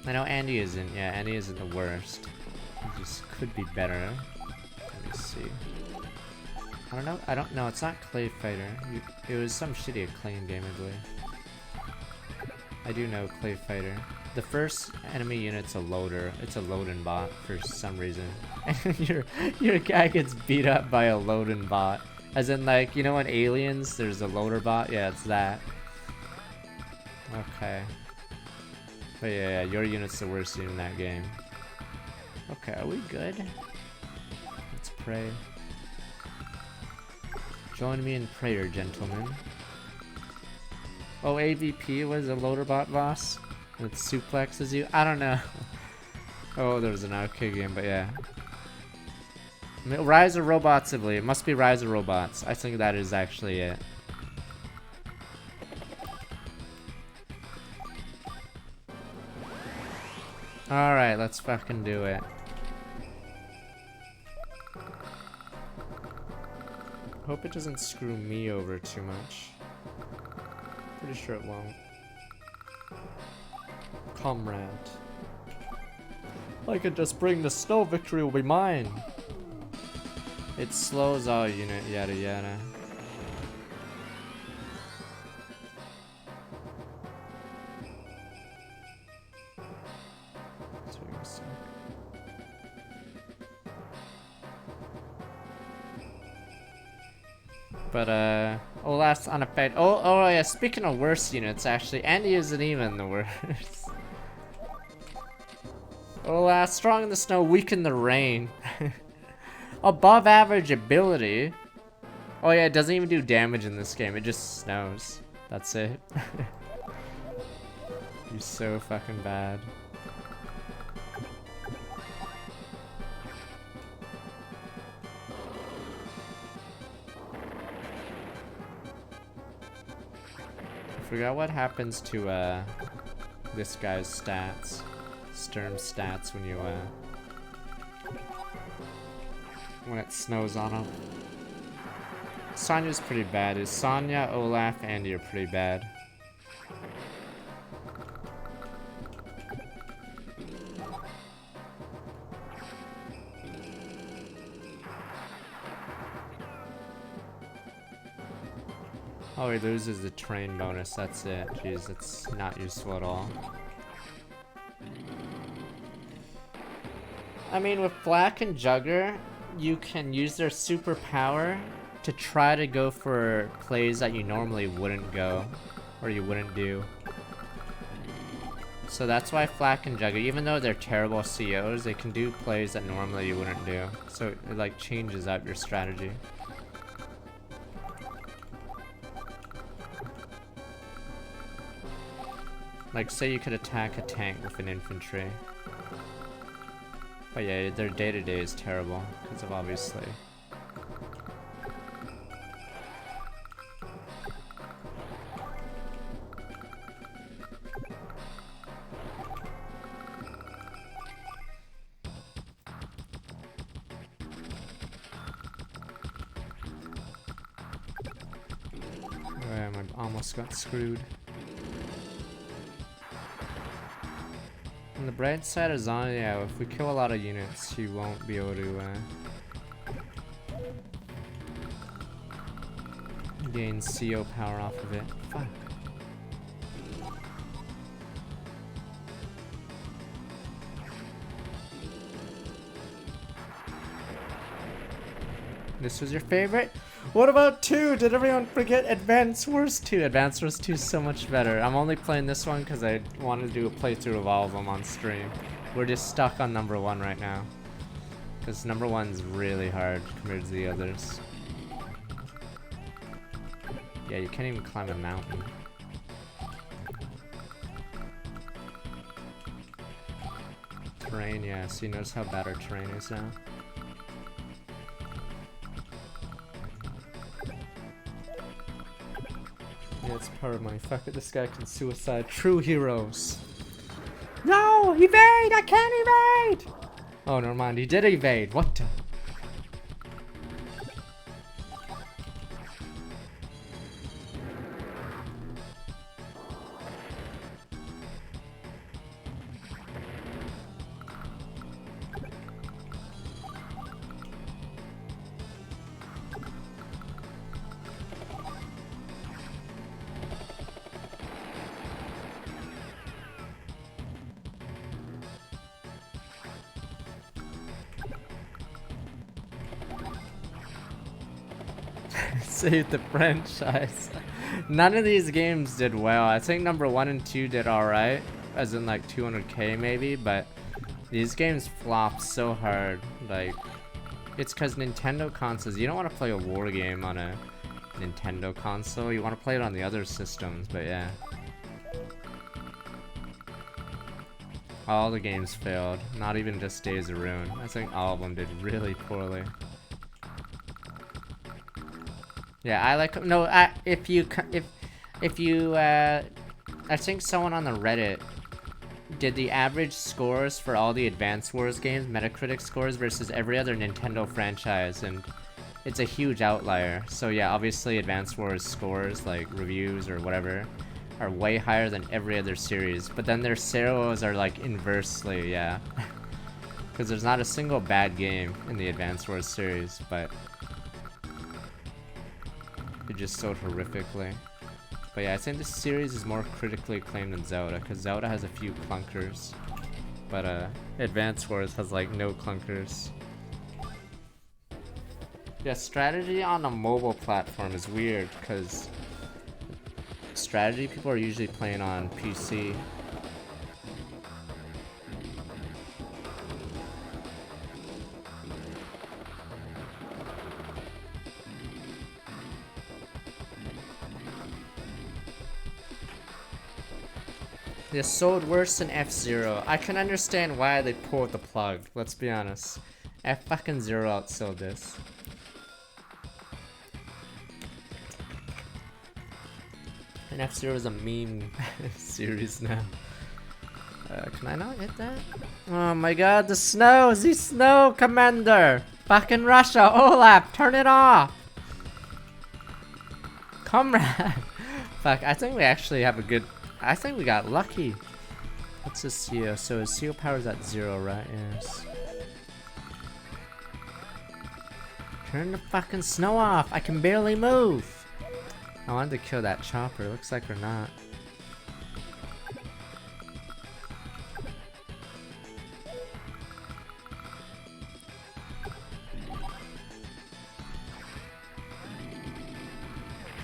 I know Andy isn't. Yeah, Andy isn't the worst. He just could be better. Let me see. I don't know. It's not Clay Fighter. It was some shitty acclaim game, I believe. I do know Clay Fighter. The first enemy unit's a loader. It's a loading bot for some reason. And your guy gets beat up by a loading bot. As in, like, you know in Aliens, there's a loader bot? Yeah, it's that. Okay. But yeah, your unit's the worst unit in that game. Okay, are we good? Let's pray. Join me in prayer, gentlemen. Oh, AVP was a loader bot boss? That suplexes you? I don't know. Oh, there was an arcade game, but yeah. Rise of Robots, I believe. It must be Rise of Robots. I think that is actually it. Alright, let's fucking do it. Hope it doesn't screw me over too much. Pretty sure it won't. Comrade. I could just bring the snow, victory will be mine. It slows all unit, yada yada. But Olaf's unaffected. Oh yeah, speaking of worst units, actually, Andy isn't even the worst. Olaf, strong in the snow, weak in the rain. Above average ability. Oh yeah, it doesn't even do damage in this game, it just snows. That's it. You're so fucking bad. I forgot what happens to this guy's stats. Sturm's stats when you when it snows on him. Sonya's pretty bad. Is Sonya, Olaf, Andy are pretty bad. Oh, he loses the train bonus, that's it. Jeez, it's not useful at all. I mean, with Black and Jugger, you can use their superpower to try to go for plays that you normally wouldn't go, or you wouldn't do. So that's why Flack and Jugger, even though they're terrible COs, they can do plays that normally you wouldn't do. So it like changes up your strategy. Like say you could attack a tank with an infantry. But yeah, their day-to-day is terrible, because of obviously. Damn, I almost got screwed. On the bright side of Zon, yeah, if we kill a lot of units, he won't be able to gain CO power off of it. Fuck. This was your favorite? What about 2? Did everyone forget Advance Wars 2? Advance Wars 2 is so much better. I'm only playing this one because I wanted to do a playthrough of all of them on stream. We're just stuck on number 1 right now. Because number 1's really hard compared to the others. Yeah, you can't even climb a mountain. Terrain, yeah, so you notice how bad our terrain is now? Yeah, it's part of my fuck it, this guy can suicide. True heroes. No! Evade! I can't evade! Oh, never mind. He did evade. What the? Save the franchise. None of these games did well. I think number 1 and 2 did alright, as in like 200k maybe, but these games flopped so hard. Like, it's because Nintendo consoles, you don't want to play a war game on a Nintendo console, you want to play it on the other systems, but yeah. All the games failed, not even just Days of Ruin. I think all of them did really poorly. Yeah, I like no. I think someone on the Reddit did the average scores for all the Advance Wars games, Metacritic scores versus every other Nintendo franchise, and it's a huge outlier. So yeah, obviously Advance Wars scores, like reviews or whatever, are way higher than every other series. But then their CROs are like inversely, yeah, because there's not a single bad game in the Advance Wars series, but it just sold horrifically. But yeah, I think this series is more critically acclaimed than Zelda, because Zelda has a few clunkers, but Advance Wars has like no clunkers. Yeah, strategy on a mobile platform is weird, because strategy people are usually playing on PC. They sold worse than F-Zero. I can understand why they pulled the plug, let's be honest. F-fucking-Zero outsold this. And F-Zero is a meme series now. Can I not hit that? Oh my god, the snow! The snow commander! Fucking Russia! Olaf, turn it off! Comrade! Fuck, I think we actually have a good... I think we got lucky. What's this CO? So his CO power's at 0, right? Yes. Turn the fucking snow off! I can barely move! I wanted to kill that chopper. Looks like we're not.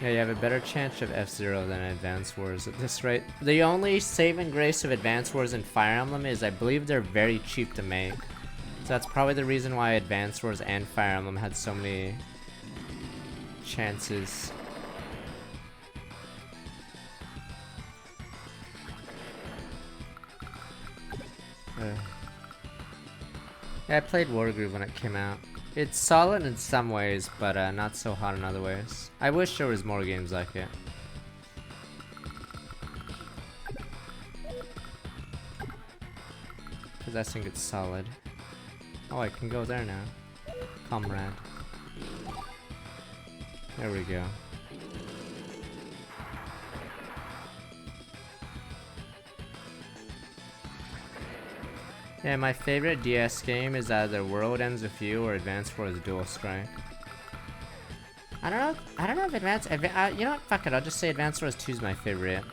Yeah, you have a better chance of F-Zero than Advance Wars at this rate. The only saving grace of Advance Wars and Fire Emblem is I believe they're very cheap to make. So that's probably the reason why Advance Wars and Fire Emblem had so many chances. Yeah, I played Wargroove when it came out. It's solid in some ways, but not so hot in other ways. I wish there was more games like it. Because I think it's solid. Oh, I can go there now. Comrade. There we go. Yeah, my favorite DS game is either World Ends With You or Advance Wars Dual Strike. I don't know if you know what, fuck it, I'll just say Advance Wars 2 is my favorite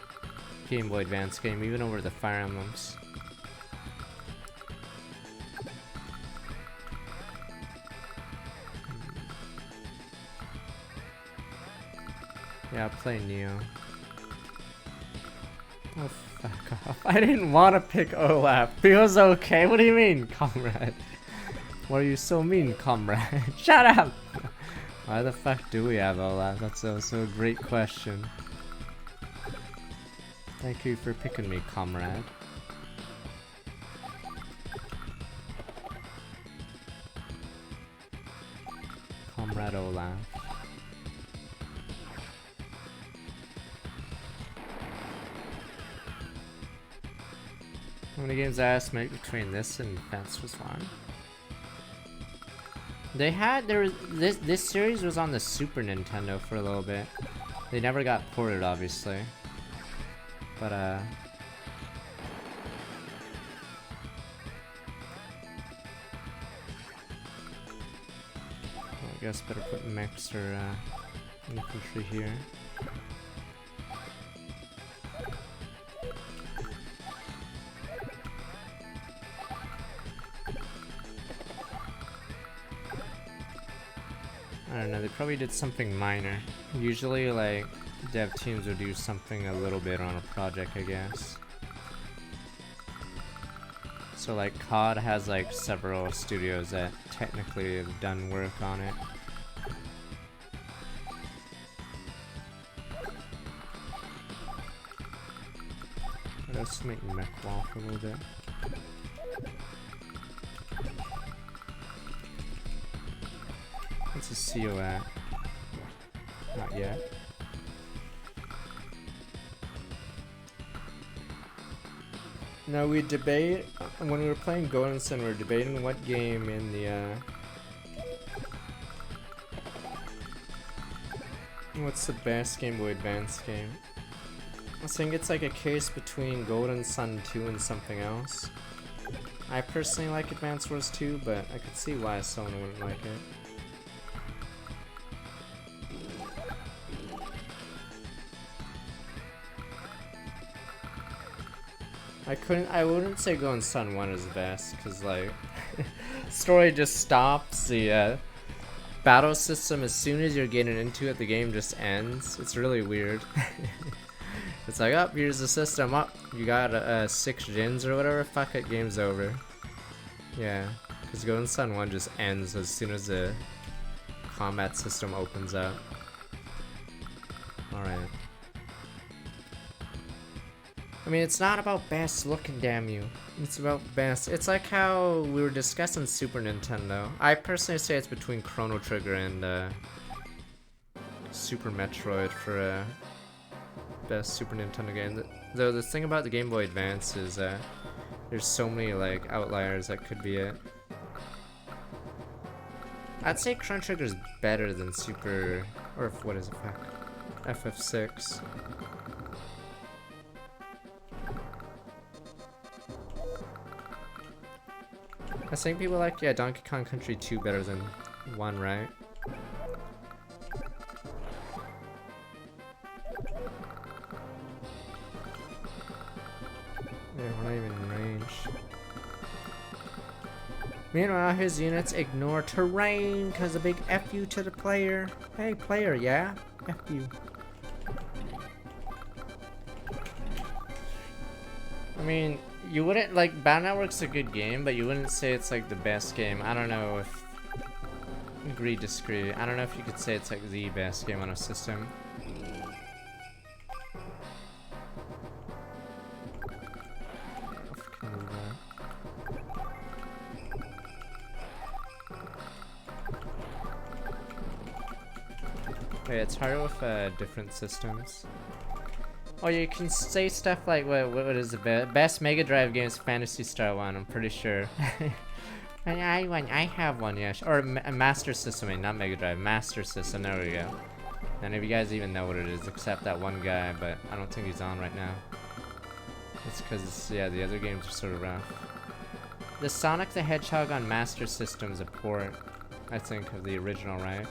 Game Boy Advance game, even over the Fire Emblems. Yeah, I'll play Neo. Oh, fuck off. I didn't want to pick Olaf. Feels okay? What do you mean, comrade? Why are you so mean, comrade? Shut up! Why the fuck do we have Olaf? That's also a great question. Thank you for picking me, comrade. Comrade Olaf. How many games I estimate between this and Advance Wars 1? They had this series was on the Super Nintendo for a little bit. They never got ported, obviously. But I guess better put mechs or infantry here. I don't know, they probably did something minor. Usually, like, dev teams would do something a little bit on a project, I guess. So, like, COD has, like, several studios that technically have done work on it. Let's make mech wall for a little bit. What's a CO at? Not yet. No, we debate, when we were playing Golden Sun, we were debating what game in the, what's the best Game Boy Advance game? I think it's like a case between Golden Sun 2 and something else. I personally like Advance Wars 2, but I could see why someone wouldn't like it. I wouldn't say Golden Sun 1 is the best, cause like, story just stops, the battle system, as soon as you're getting into it, the game just ends. It's really weird. It's like, oh, here's the system, oh, you got 6 gens or whatever, fuck it, game's over. Yeah, cause Golden Sun 1 just ends as soon as the combat system opens up. Alright. I mean, it's not about best looking, damn you. It's about best. It's like how we were discussing Super Nintendo. I personally say it's between Chrono Trigger and Super Metroid for best Super Nintendo game. Though the thing about the Game Boy Advance is there's so many like outliers that could be it. I'd say Chrono Trigger is better than Super, or what is it, FF6. I think people like, yeah, Donkey Kong Country 2 better than 1, right? Meanwhile, his units ignore terrain because a big F you to the player. Hey, player, yeah? F you. I mean, you wouldn't, like, Battle Network's a good game, but you wouldn't say it's, like, the best game. I don't know if... Agree, disagree. I don't know if you could say it's, like, the best game on a system. Wait, it's harder with different systems. Oh, you can say stuff like, what is the best Mega Drive game is Phantasy Star 1, I'm pretty sure. I have one, yeah. Or a Master System, I mean, not Mega Drive, Master System, there we go. None of you guys even know what it is, except that one guy, but I don't think he's on right now. It's because, yeah, the other games are sort of rough. The Sonic the Hedgehog on Master System is a port, I think, of the original, right?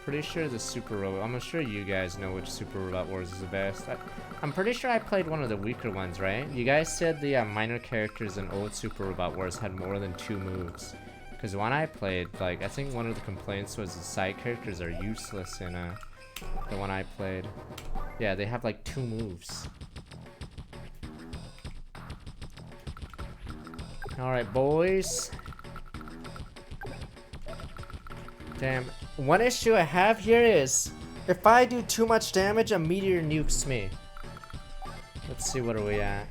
Pretty sure the Super Robot. I'm sure you guys know which Super Robot Wars is the best. I'm pretty sure I played one of the weaker ones, right? You guys said the minor characters in old Super Robot Wars had more than 2 moves. Because the one I played, like, I think one of the complaints was the side characters are useless in the one I played. Yeah, they have like 2 moves. Alright, boys. Damn. One issue I have here is, if I do too much damage, a meteor nukes me. Let's see, what are we at?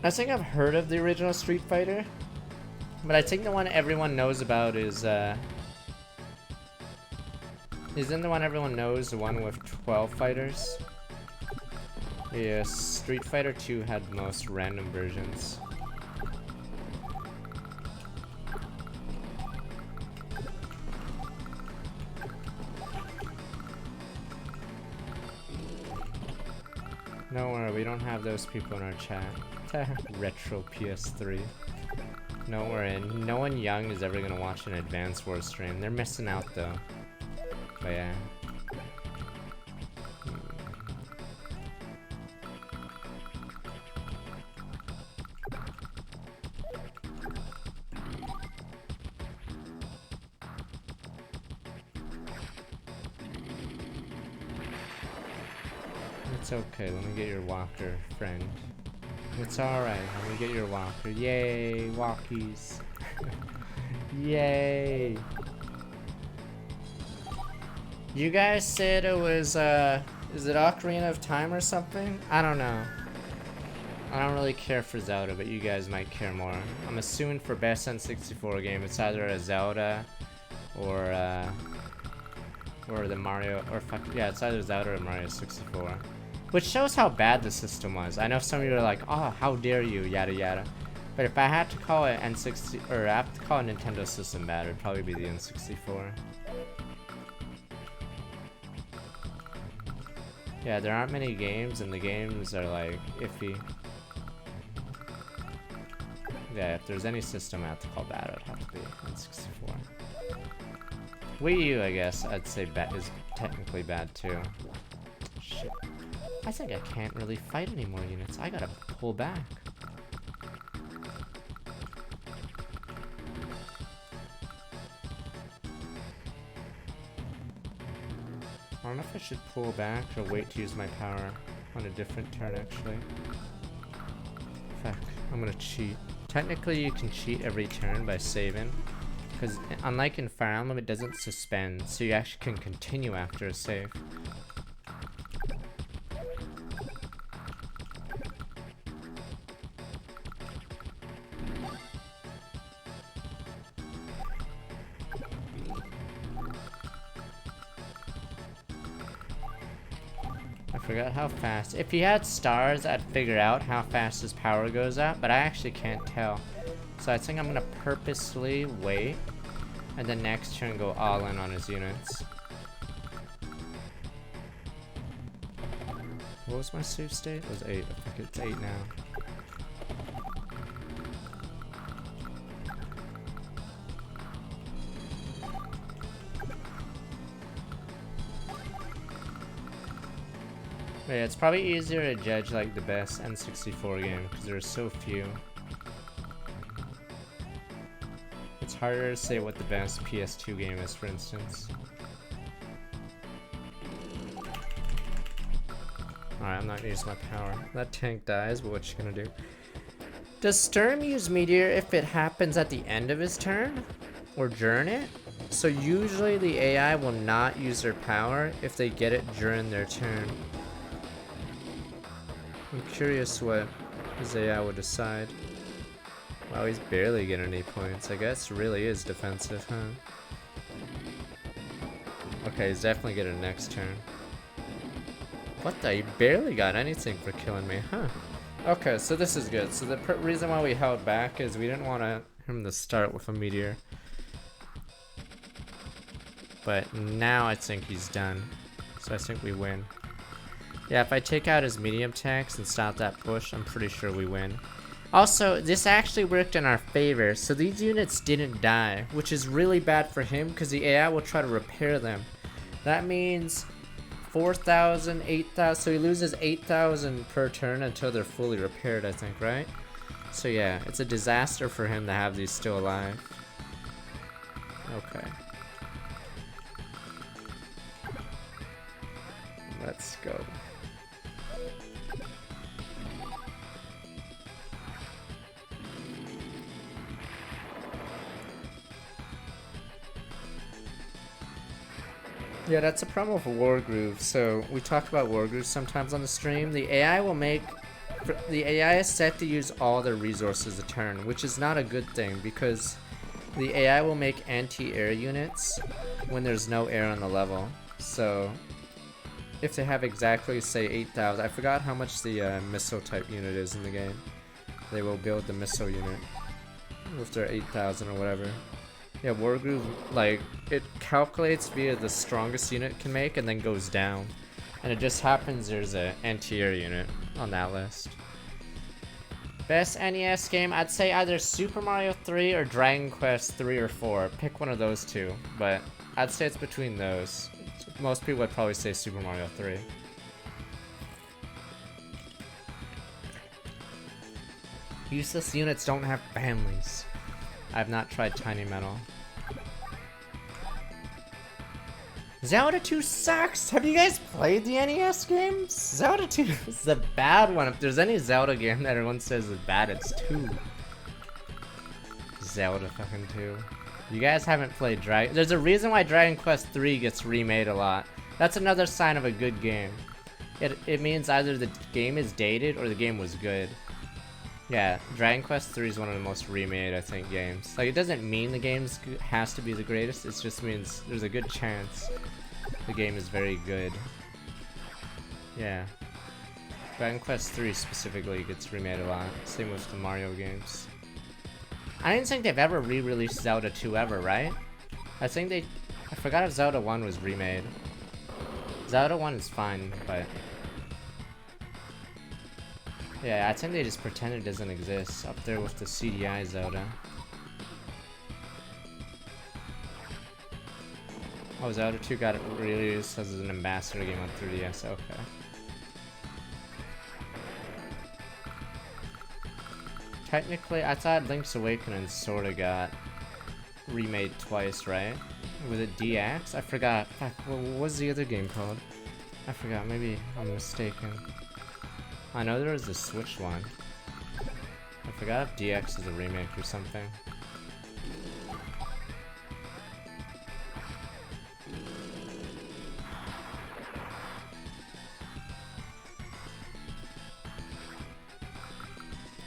I think I've heard of the original Street Fighter, but I think the one everyone knows about is isn't the one everyone knows the one with 12 fighters? Yes, Street Fighter 2 had the most random versions. Don't worry, we don't have those people in our chat. Retro PS3. Don't worry, no one young is ever gonna watch an Advance Wars stream. They're missing out though. But yeah. It's okay, let me get your walker, friend. It's alright, let me get your walker. Yay, walkies. Yay. You guys said it was, is it Ocarina of Time or something? I don't know. I don't really care for Zelda, but you guys might care more. I'm assuming for best N64 game, it's either a Zelda or the Mario, or fuck, yeah, it's either Zelda or Mario 64. Which shows how bad the system was. I know some of you are like, oh, how dare you, yada yada. But if I had to call it N60, or I have to call a Nintendo system bad, it'd probably be the N64. Yeah, there aren't many games, and the games are like iffy. Yeah, if there's any system I have to call bad, it'd have to be N64. Wii U, I guess, I'd say is technically bad too. Shit. I think I can't really fight any more units. I gotta pull back. I don't know if I should pull back or wait to use my power on a different turn, actually. Fuck, I'm gonna cheat. Technically, you can cheat every turn by saving, because unlike in Fire Emblem, it doesn't suspend, so you actually can continue after a save. I forgot how fast. If he had stars, I'd figure out how fast his power goes up, but I actually can't tell. So I think I'm gonna purposely wait, and then next turn go all in on his units. What was my save state? It was 8. I think it's 8 now. Yeah, it's probably easier to judge like the best N64 game because there's so few. It's harder to say what the best PS2 game is, for instance. Alright, I'm not gonna use my power. That tank dies, but what you gonna do? Does Sturm use Meteor if it happens at the end of his turn? Or during it? So usually the AI will not use their power if they get it during their turn. I'm curious what his AI would decide. Wow, he's barely getting any points. I guess really is defensive, huh? Okay, he's definitely getting next turn. What the? He barely got anything for killing me, huh? Okay, so this is good. So the reason why we held back is we didn't want him to start with a meteor. But now I think he's done. So I think we win. Yeah, if I take out his medium attacks and stop that push, I'm pretty sure we win. Also, this actually worked in our favor, so these units didn't die, which is really bad for him because the AI will try to repair them. That means 4,000, 8,000, so he loses 8,000 per turn until they're fully repaired, I think, right? So yeah, it's a disaster for him to have these still alive. Okay. Let's go. Yeah, that's a problem with Wargroove. So we talked about Wargroove sometimes on the stream. The AI will make... The AI is set to use all their resources a turn, which is not a good thing because the AI will make anti-air units when there's no air on the level. So if they have exactly, say, 8,000... I forgot how much the missile type unit is in the game. They will build the missile unit with their 8,000 or whatever. Yeah, Wargroove, like, it calculates via the strongest unit it can make and then goes down. And it just happens there's an anti-air unit on that list. Best NES game, I'd say either Super Mario 3 or Dragon Quest 3 or 4. Pick one of those two, but I'd say it's between those. Most people would probably say Super Mario 3. Useless units don't have families. I've not tried Tiny Metal. Zelda 2 sucks! Have you guys played the NES games? Zelda 2 is the bad one. If there's any Zelda game that everyone says is bad, it's 2. Zelda fucking 2. You guys haven't played Dragon... There's a reason why Dragon Quest 3 gets remade a lot. That's another sign of a good game. It means either the game is dated or the game was good. Yeah, Dragon Quest 3 is one of the most remade, I think, games. Like, it doesn't mean the game has to be the greatest, it just means there's a good chance the game is very good. Yeah. Dragon Quest 3 specifically gets remade a lot. Same with the Mario games. I didn't think they've ever re-released Zelda 2 ever, right? I forgot if Zelda 1 was remade. Zelda 1 is fine, but... Yeah, I think they just pretend it doesn't exist, up there with the CDI Zelda. Oh, Zelda 2 got it released as an ambassador game on 3DS, okay. Technically, I thought Link's Awakening sorta got remade twice, right? Was it DX? I forgot. Fuck, what was the other game called? I forgot, maybe I'm mistaken. I know there was a Switch one. I forgot if DX is a remake or something.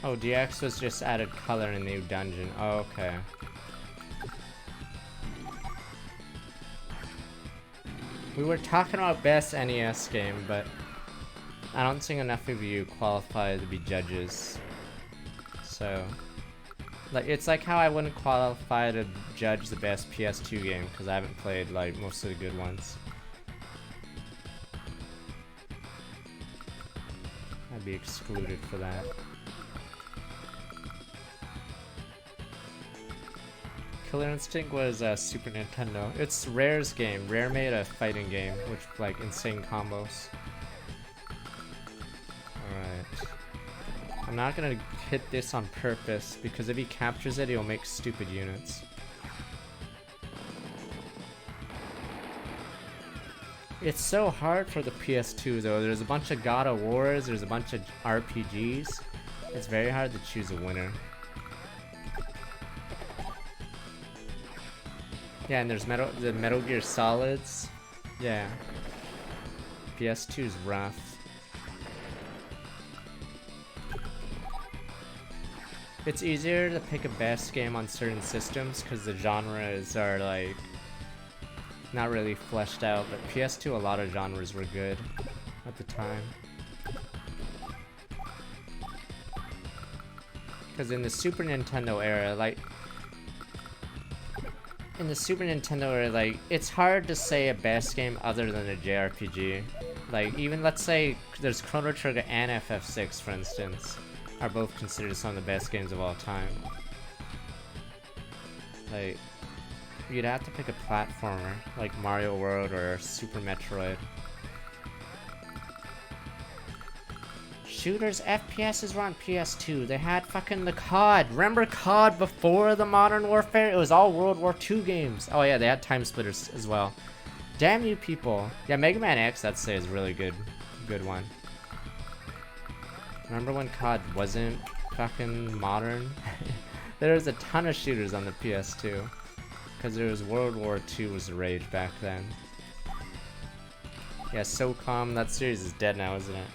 Oh, DX was just added color in a new dungeon. Oh, okay. We were talking about best NES game, but I don't think enough of you qualify to be judges. So, like, it's like how I wouldn't qualify to judge the best PS2 game because I haven't played like most of the good ones. I'd be excluded for that. Killer Instinct was Super Nintendo. It's Rare's game. Rare made a fighting game with like insane combos. I'm not gonna hit this on purpose, because if he captures it, he'll make stupid units. It's so hard for the PS2 though. There's a bunch of God of Wars, there's a bunch of RPGs. It's very hard to choose a winner. Yeah, and there's the Metal Gear Solids. Yeah. PS2's rough. It's easier to pick a best game on certain systems because the genres are like not really fleshed out, but PS2 a lot of genres were good at the time. Because in the Super Nintendo era, it's hard to say a best game other than a JRPG. Like, even let's say there's Chrono Trigger and FF6, for instance, are both considered some of the best games of all time. Like, you'd have to pick a platformer, like Mario World or Super Metroid. Shooters, FPSs were on PS2. They had fucking the COD. Remember COD before the Modern Warfare? It was all World War II games. Oh yeah, they had Time Splitters as well. Damn you people. Yeah, Mega Man X, I'd say, is a really good one. Remember when COD wasn't fucking modern? There was a ton of shooters on the PS2. Because there was World War II was the rage back then. Yeah, SOCOM, that series is dead now, isn't it?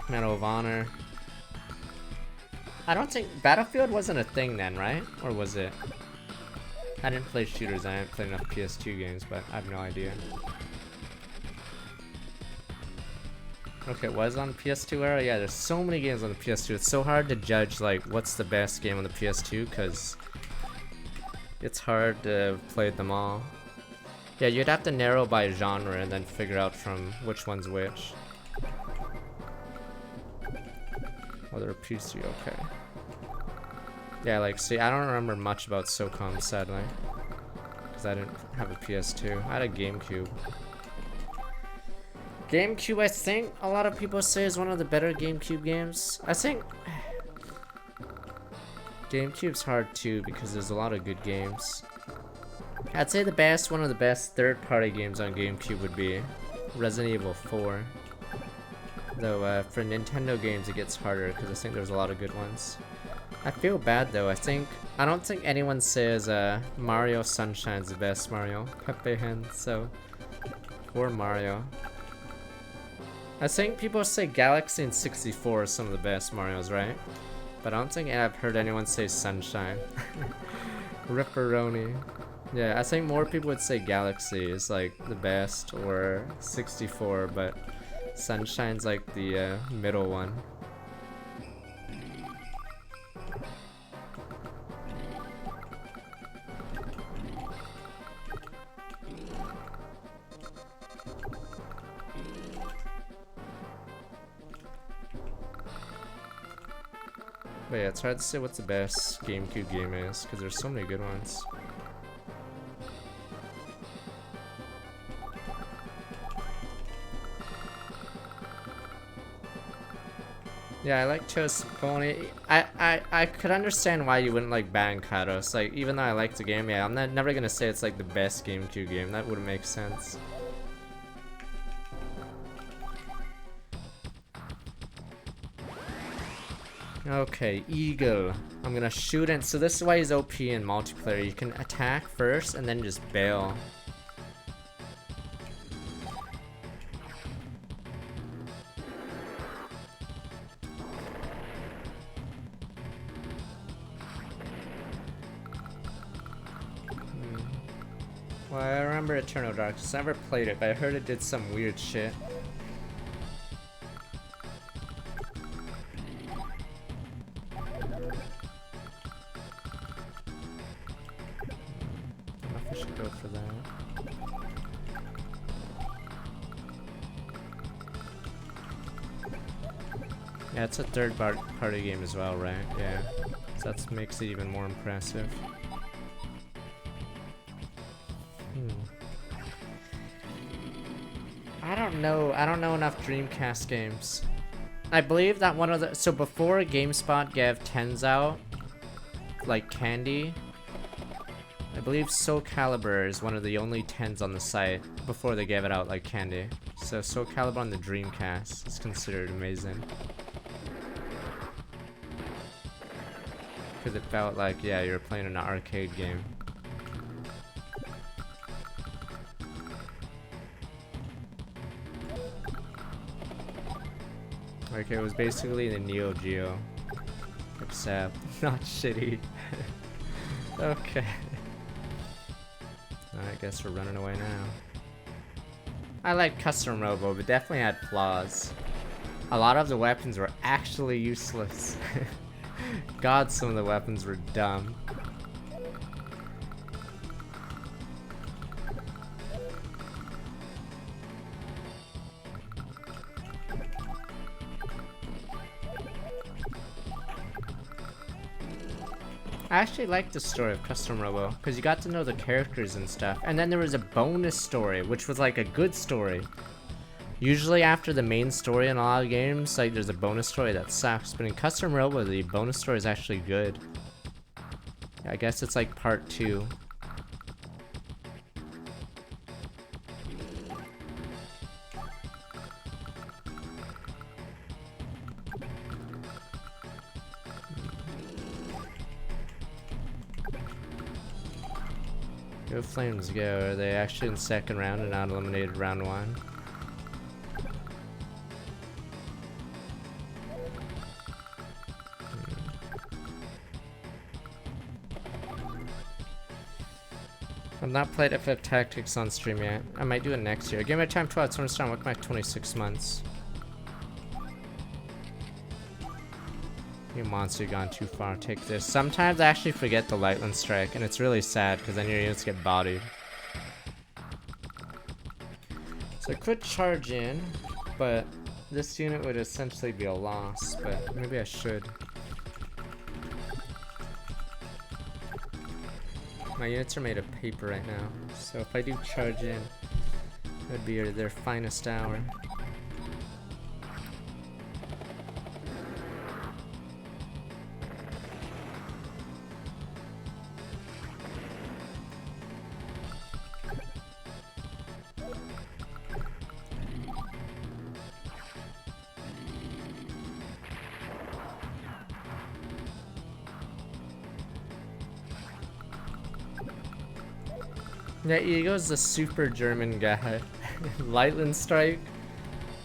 Medal of Honor. I don't think Battlefield wasn't a thing then, right? Or was it? I didn't play shooters, I didn't play enough PS2 games, but I have no idea. Okay, it was on PS2 era? Yeah, there's so many games on the PS2. It's so hard to judge, like, what's the best game on the PS2, because it's hard to play them all. Yeah, you'd have to narrow by genre and then figure out from which one's which. Oh, they're PC, okay. Yeah, like, see, I don't remember much about SOCOM, sadly. Because I didn't have a PS2. I had a GameCube. GameCube, I think a lot of people say is one of the better GameCube games. I think GameCube's hard too because there's a lot of good games. I'd say one of the best third-party games on GameCube would be Resident Evil 4. Though for Nintendo games it gets harder because I think there's a lot of good ones. I feel bad though. I don't think anyone says Mario Sunshine's the best Mario. Pepe Hen, so poor Mario. I think people say Galaxy and 64 are some of the best Marios, right? But I don't think I've heard anyone say Sunshine. Ripperoni. Yeah, I think more people would say Galaxy is like the best, or 64, but Sunshine's like the middle one. But yeah, it's hard to say what the best GameCube game is, because there's so many good ones. Yeah, I like Toast Pony. I could understand why you wouldn't like Bankados. Like, even though I like the game, yeah, I'm never gonna say it's like the best GameCube game. That wouldn't make sense. Okay, Eagle. I'm gonna shoot in. So this is why he's OP in multiplayer. You can attack first and then just bail. Well, I remember Eternal Darkness. I never played it, but I heard it did some weird shit. I should go for that. Yeah, it's a third-party game as well, right? Yeah, so that makes it even more impressive. I don't know enough Dreamcast games. I believe that one of the... So before GameSpot gave 10s out, like candy, I believe Soul Calibur is one of the only 10s on the site before they gave it out like candy. So Soul Calibur on the Dreamcast is considered amazing. Because it felt like, yeah, you were playing an arcade game. Like, it was basically the Neo Geo, except not shitty. Okay. I guess we're running away now. I like Custom Robo, but definitely had flaws. A lot of the weapons were actually useless. God, some of the weapons were dumb. I actually liked the story of Custom Robo, because you got to know the characters and stuff. And then there was a bonus story, which was like a good story. Usually after the main story in a lot of games, like there's a bonus story that sucks. But in Custom Robo, the bonus story is actually good. I guess it's like part 2. Go Flames go. Are they actually in second round and not eliminated round 1? I've not played FF Tactics on stream yet. I might do it next year. Give me time 12, so I'm starting with my 26 months. You monster, gone too far. Take this. Sometimes I actually forget the Lightning Strike, and it's really sad because then your units get bodied. So I could charge in, but this unit would essentially be a loss, but maybe I should. My units are made of paper right now, so if I do charge in, it would be their finest hour. Yeah, Ego's the super German guy. Lightning Strike.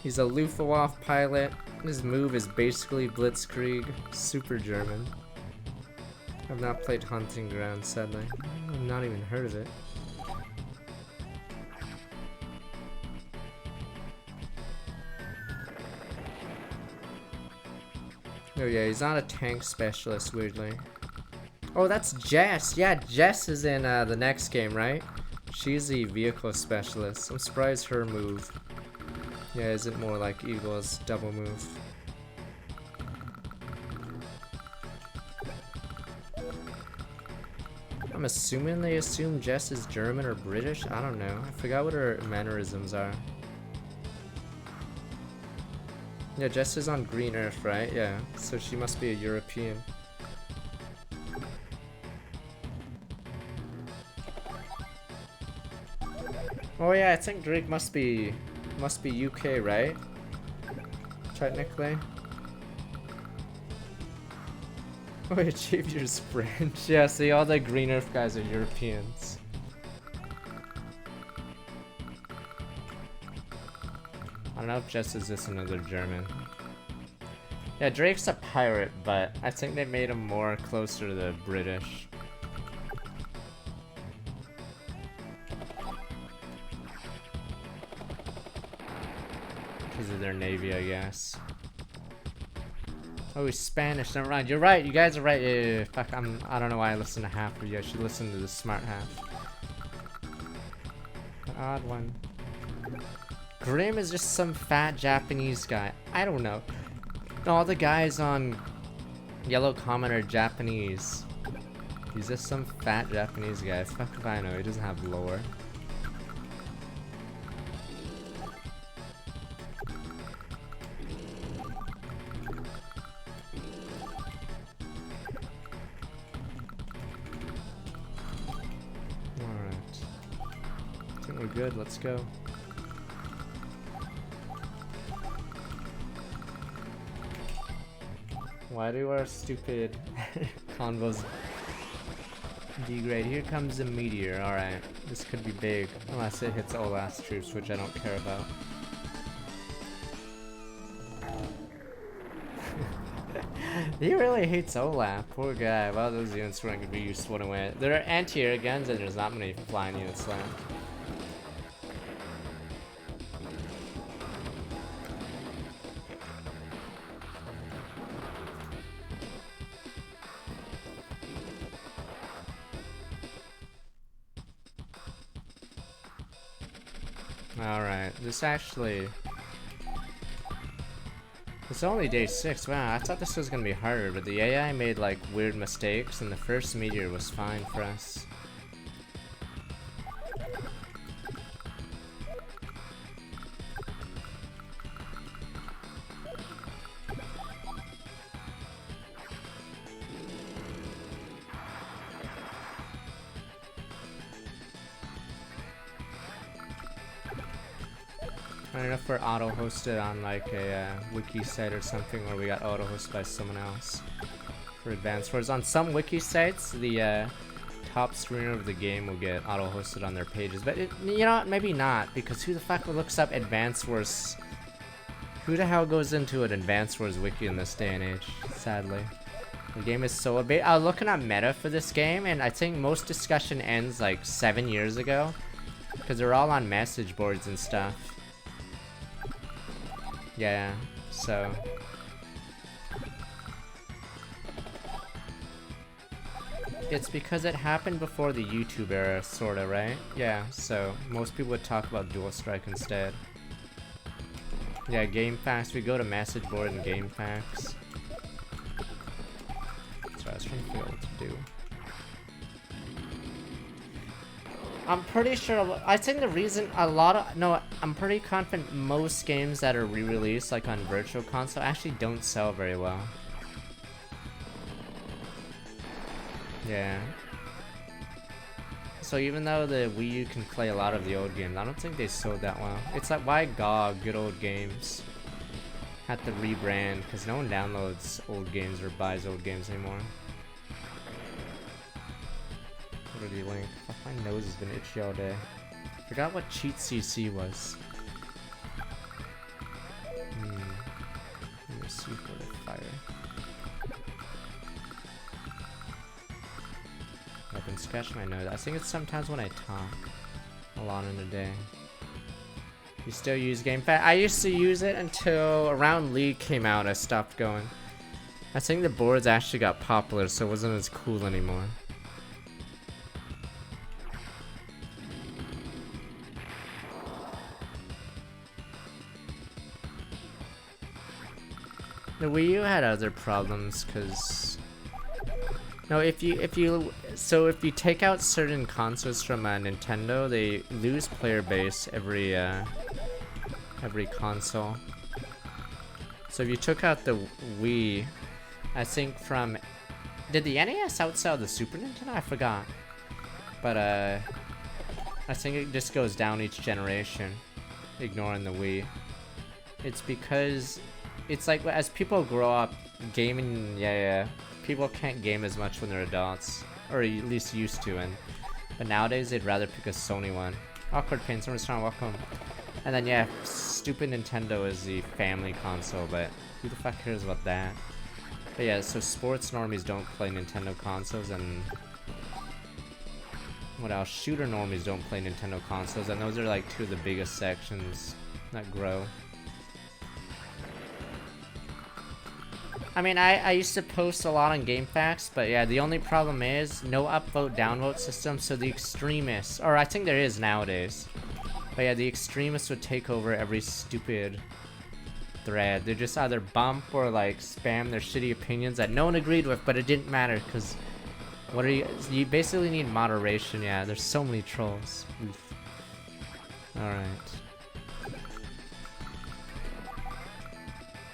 He's a Luftwaffe pilot. His move is basically Blitzkrieg. Super German. I've not played Hunting Ground, sadly. I've not even heard of it. Oh yeah, he's not a tank specialist, weirdly. Oh, that's Jess. Yeah, Jess is in the next game, right? She's the vehicle specialist. I'm surprised her move, yeah, isn't more like Eagle's double move. I'm assuming they assume Jess is German or British? I don't know. I forgot what her mannerisms are. Yeah, Jess is on Green Earth, right? Yeah, so she must be a European. Oh yeah, I think Drake must be UK, right? Technically. Oh, he achieved yours French. Yeah, see, all the Green Earth guys are Europeans. I don't know if Jess is just another German. Yeah, Drake's a pirate, but I think they made him more closer to the British. Because of their navy, I guess. Oh, he's Spanish. Never mind. You're right. You guys are right. Yeah. Fuck. I don't know why I listen to half of you. I should listen to the smart half. The odd one. Grim is just some fat Japanese guy. I don't know. All the guys on Yellow Comet are Japanese. He's just some fat Japanese guy. Fuck if I know. He doesn't have lore. good. Let's go. Why do our stupid convos degrade? Here comes a meteor. Alright, this could be big. Unless it hits Olaf's troops, which I don't care about. He really hates Olaf. Poor guy. Well, those units weren't going to be useful anyway. There are anti-air guns and there's not many flying units left. Alright, this actually... It's only day 6. Wow, I thought this was gonna be harder, but the AI made like weird mistakes and the first meteor was fine for us. I don't know if we're auto-hosted on like a wiki site or something, or we got auto-hosted by someone else for Advanced Wars. On some wiki sites, the top screener of the game will get auto-hosted on their pages, but you know what, maybe not, because who the fuck looks up Advanced Wars? Who the hell goes into an Advanced Wars wiki in this day and age, sadly? The game is so big. I was looking at meta for this game, and I think most discussion ends like 7 years ago, because they're all on message boards and stuff. Yeah, so... It's because it happened before the YouTube era, sorta, right? Yeah, so most people would talk about Dual Strike instead. Yeah, game facts. We go to message board and game facts. That's what I was trying to figure out what to do. I'm pretty sure, I think the reason I'm pretty confident most games that are re-released, like on Virtual Console, actually don't sell very well. Yeah. So even though the Wii U can play a lot of the old games, I don't think they sold that well. It's like, why GOG, good old games, had to rebrand, because no one downloads old games or buys old games anymore. What did he link? My nose has been itchy all day. Forgot what cheat CC was. Let me see for the fire. I've been scratching my nose. I think it's sometimes when I talk a lot in a day. You still use GameFAQ? I used to use it until around League came out. I stopped going. I think the boards actually got popular, so it wasn't as cool anymore. The Wii U had other problems, cause if you take out certain consoles from Nintendo, they lose player base every console. So if you took out the Wii, I think did the NES outsell the Super Nintendo? I forgot, but I think it just goes down each generation, ignoring the Wii. It's because it's like as people grow up, gaming, people can't game as much when they're adults, or at least used to, but nowadays they'd rather pick a Sony one. Awkward Pain, someone's trying to welcome. And then stupid Nintendo is the family console, but who the fuck cares about that? But yeah, so sports normies don't play Nintendo consoles, and what else? Shooter normies don't play Nintendo consoles, and those are like two of the biggest sections that grow. I mean, I used to post a lot on GameFAQs, but yeah, the only problem is no upvote, downvote system, so the extremists, or I think there is nowadays, but yeah, the extremists would take over every stupid thread. They just either bump or like spam their shitty opinions that no one agreed with, but it didn't matter, because you basically need moderation. Yeah, there's so many trolls. Oof. Alright.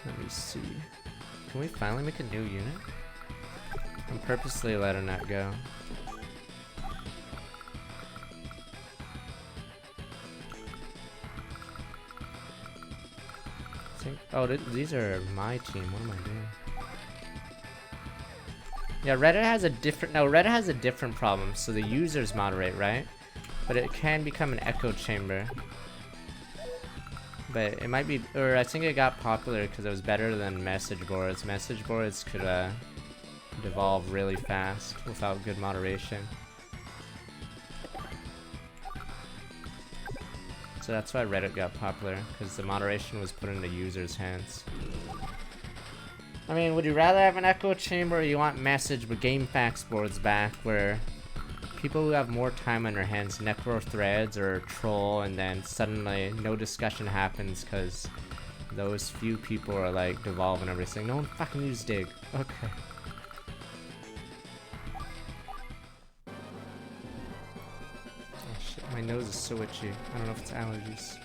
Let me see. Can we finally make a new unit? I'm purposely letting that go. Oh, these are my team. What am I doing? Yeah, Reddit has a different... No, Reddit has a different problem. So the users moderate, right? But it can become an echo chamber. But it might be... Or I think it got popular because it was better than message boards. Message boards could devolve really fast without good moderation. So that's why Reddit got popular, because the moderation was put into users' hands. I mean, would you rather have an echo chamber or you want message but game facts boards back where people who have more time on their hands necro threads or troll and then suddenly no discussion happens because those few people are like devolving everything. No one fucking used dig. Okay. My nose is so itchy. I don't know if it's allergies.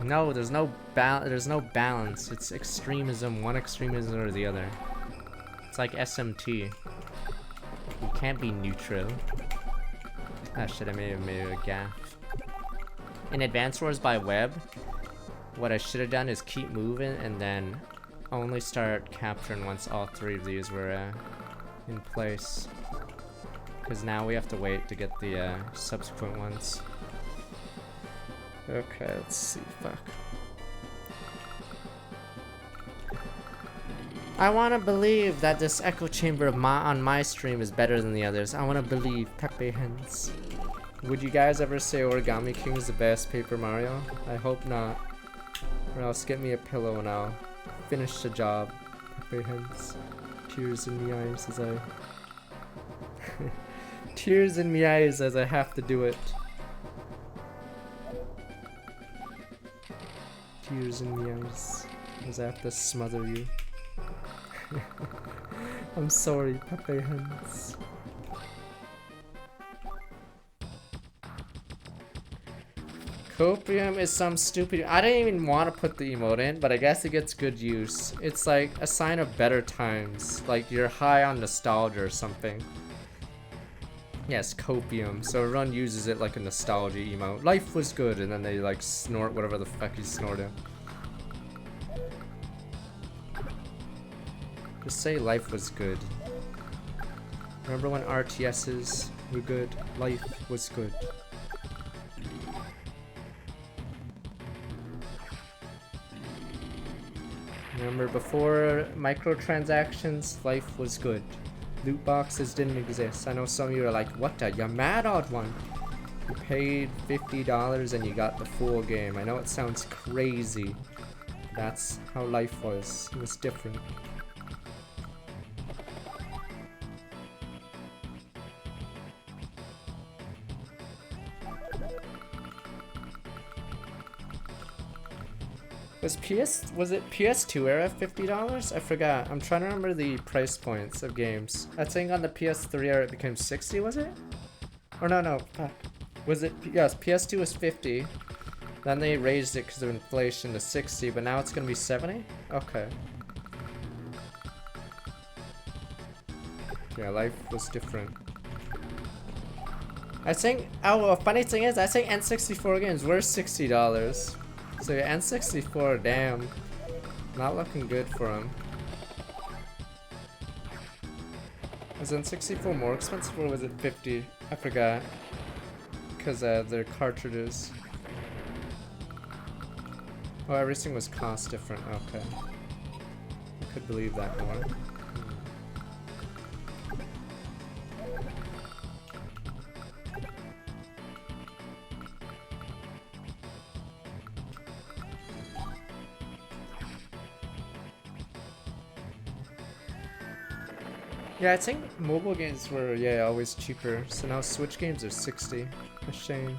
No, there's no balance. It's extremism, one extremism or the other. It's like SMT. You can't be neutral. Ah shit, I may have made a gaffe. In Advance Wars by Web, what I should have done is keep moving and then only start capturing once all three of these were in place. Because now we have to wait to get the subsequent ones. Okay, let's see. Fuck. I want to believe that this echo chamber on my stream is better than the others. I want to believe. Pepe Hens. Would you guys ever say Origami King is the best Paper Mario? I hope not. Or else get me a pillow and I'll finish the job. Pepe Hens. Tears in my eyes as I... Tears in my eyes as I have to do it. Tears in my eyes as I have to smother you. I'm sorry, Pepe Hens. Copium is some stupid... I didn't even want to put the emote in, but I guess it gets good use. It's like a sign of better times. Like you're high on nostalgia or something. Yes, copium. So everyone uses it like a nostalgia emote. Life was good, and then they like snort whatever the fuck he's snorting. Just say life was good. Remember when RTSs were good? Life was good. Remember before microtransactions, life was good. Loot boxes didn't exist. I know some of you are like, what the? You mad odd one? You paid $50 and you got the full game. I know it sounds crazy. That's how life was. It was different. Was it PS2 era $50? I forgot. I'm trying to remember the price points of games. I think on the PS3 era it became 60, was it? Or no. Was it? Yes, PS2 was 50. Then they raised it because of inflation to 60, but now it's gonna be 70? Okay. Yeah, life was different. I think, oh, a funny thing is, I think N64 games were $60. So yeah, N64, damn, not looking good for them. Was N64 more expensive or was it 50? I forgot. Because their cartridges. Oh, everything was cost different. Okay. I could believe that more. Yeah, I think mobile games were, yeah, always cheaper. So now Switch games are 60. A shame.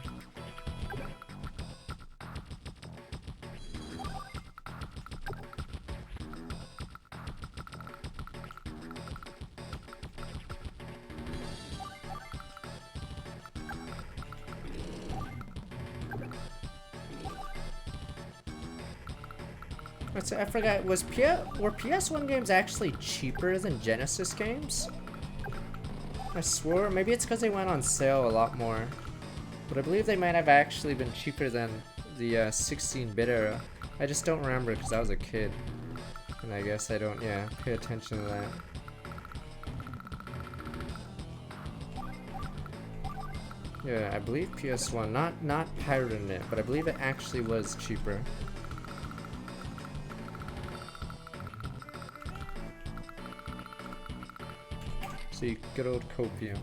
I forgot, were PS1 games actually cheaper than Genesis games? I swore, maybe it's because they went on sale a lot more. But I believe they might have actually been cheaper than the 16-bit era. I just don't remember because I was a kid. And I guess I don't, yeah, pay attention to that. Yeah, I believe PS1, not pirating it, but I believe it actually was cheaper. See, good old Copium.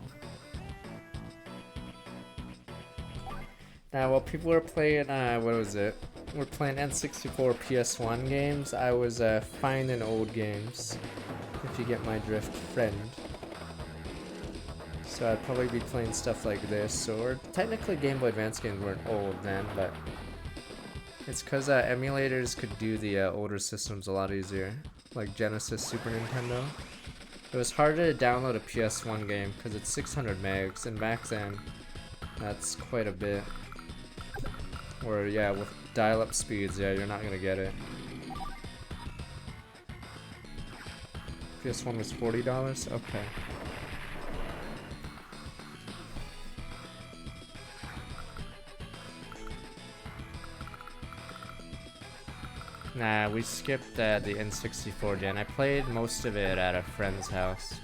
Now, while people were playing, what was it? We're playing N64 PS1 games. I was finding old games, if you get my drift, friend. So I'd probably be playing stuff like this, or technically Game Boy Advance games weren't old then, but it's because emulators could do the older systems a lot easier, like Genesis, Super Nintendo. It was harder to download a PS1 game because it's 600 megs, and back then, that's quite a bit. Or yeah, with dial-up speeds, yeah, you're not gonna get it. PS1 was $40? Okay. Nah, we skipped the N64 gen. I played most of it at a friend's house.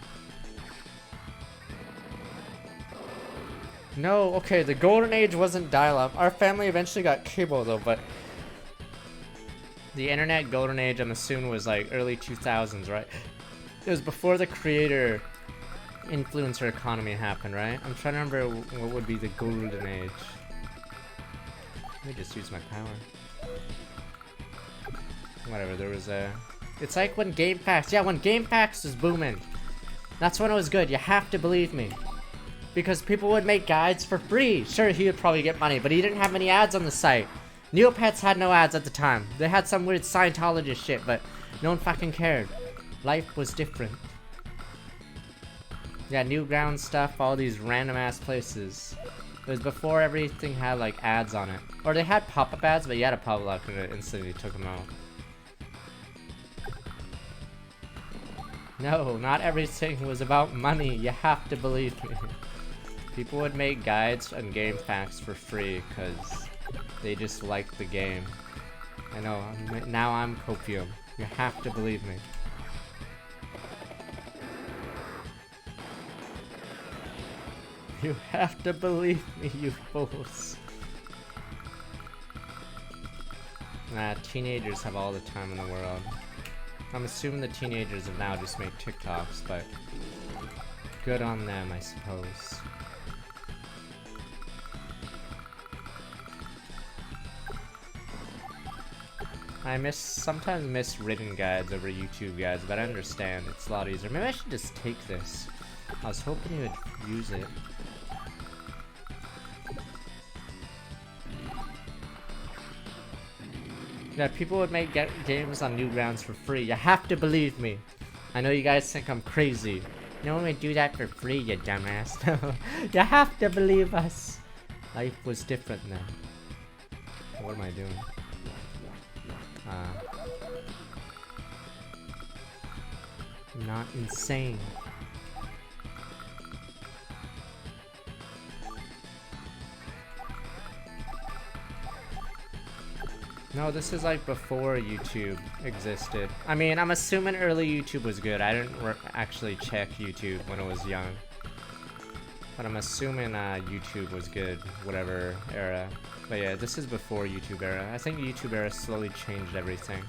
No, okay, the golden age wasn't dial-up. Our family eventually got cable though, but the internet golden age, I'm assuming, was like early 2000s, right? It was before the creator influencer economy happened, right? I'm trying to remember what would be the golden age. Let me just use my power. Whatever, there was a... It's like when Game Packs... Yeah, when Game Packs was booming. That's when it was good, you have to believe me. Because people would make guides for free. Sure, he would probably get money, but he didn't have any ads on the site. Neopets had no ads at the time. They had some weird Scientologist shit, but no one fucking cared. Life was different. Yeah, Newground stuff, all these random ass places. It was before everything had like ads on it. Or they had pop-up ads, but you had a pop-up and it instantly took them out. No, not everything was about money. You have to believe me. People would make guides and game packs for free because they just liked the game. I know, now I'm Copium. You have to believe me. You have to believe me, you fools. Nah, teenagers have all the time in the world. I'm assuming the teenagers of now just make TikToks, but good on them, I suppose. I sometimes miss written guides over YouTube guides, but I understand, it's a lot easier. Maybe I should just take this. I was hoping you would use it. Yeah, people would make games on Newgrounds for free. You have to believe me. I know you guys think I'm crazy. No one would do that for free, you dumbass. You have to believe us. Life was different then. What am I doing? I'm not insane. No, this is like before YouTube existed. I mean, I'm assuming early YouTube was good. I didn't actually check YouTube when I was young. But I'm assuming YouTube was good, whatever era. But yeah, this is before YouTube era. I think YouTube era slowly changed everything.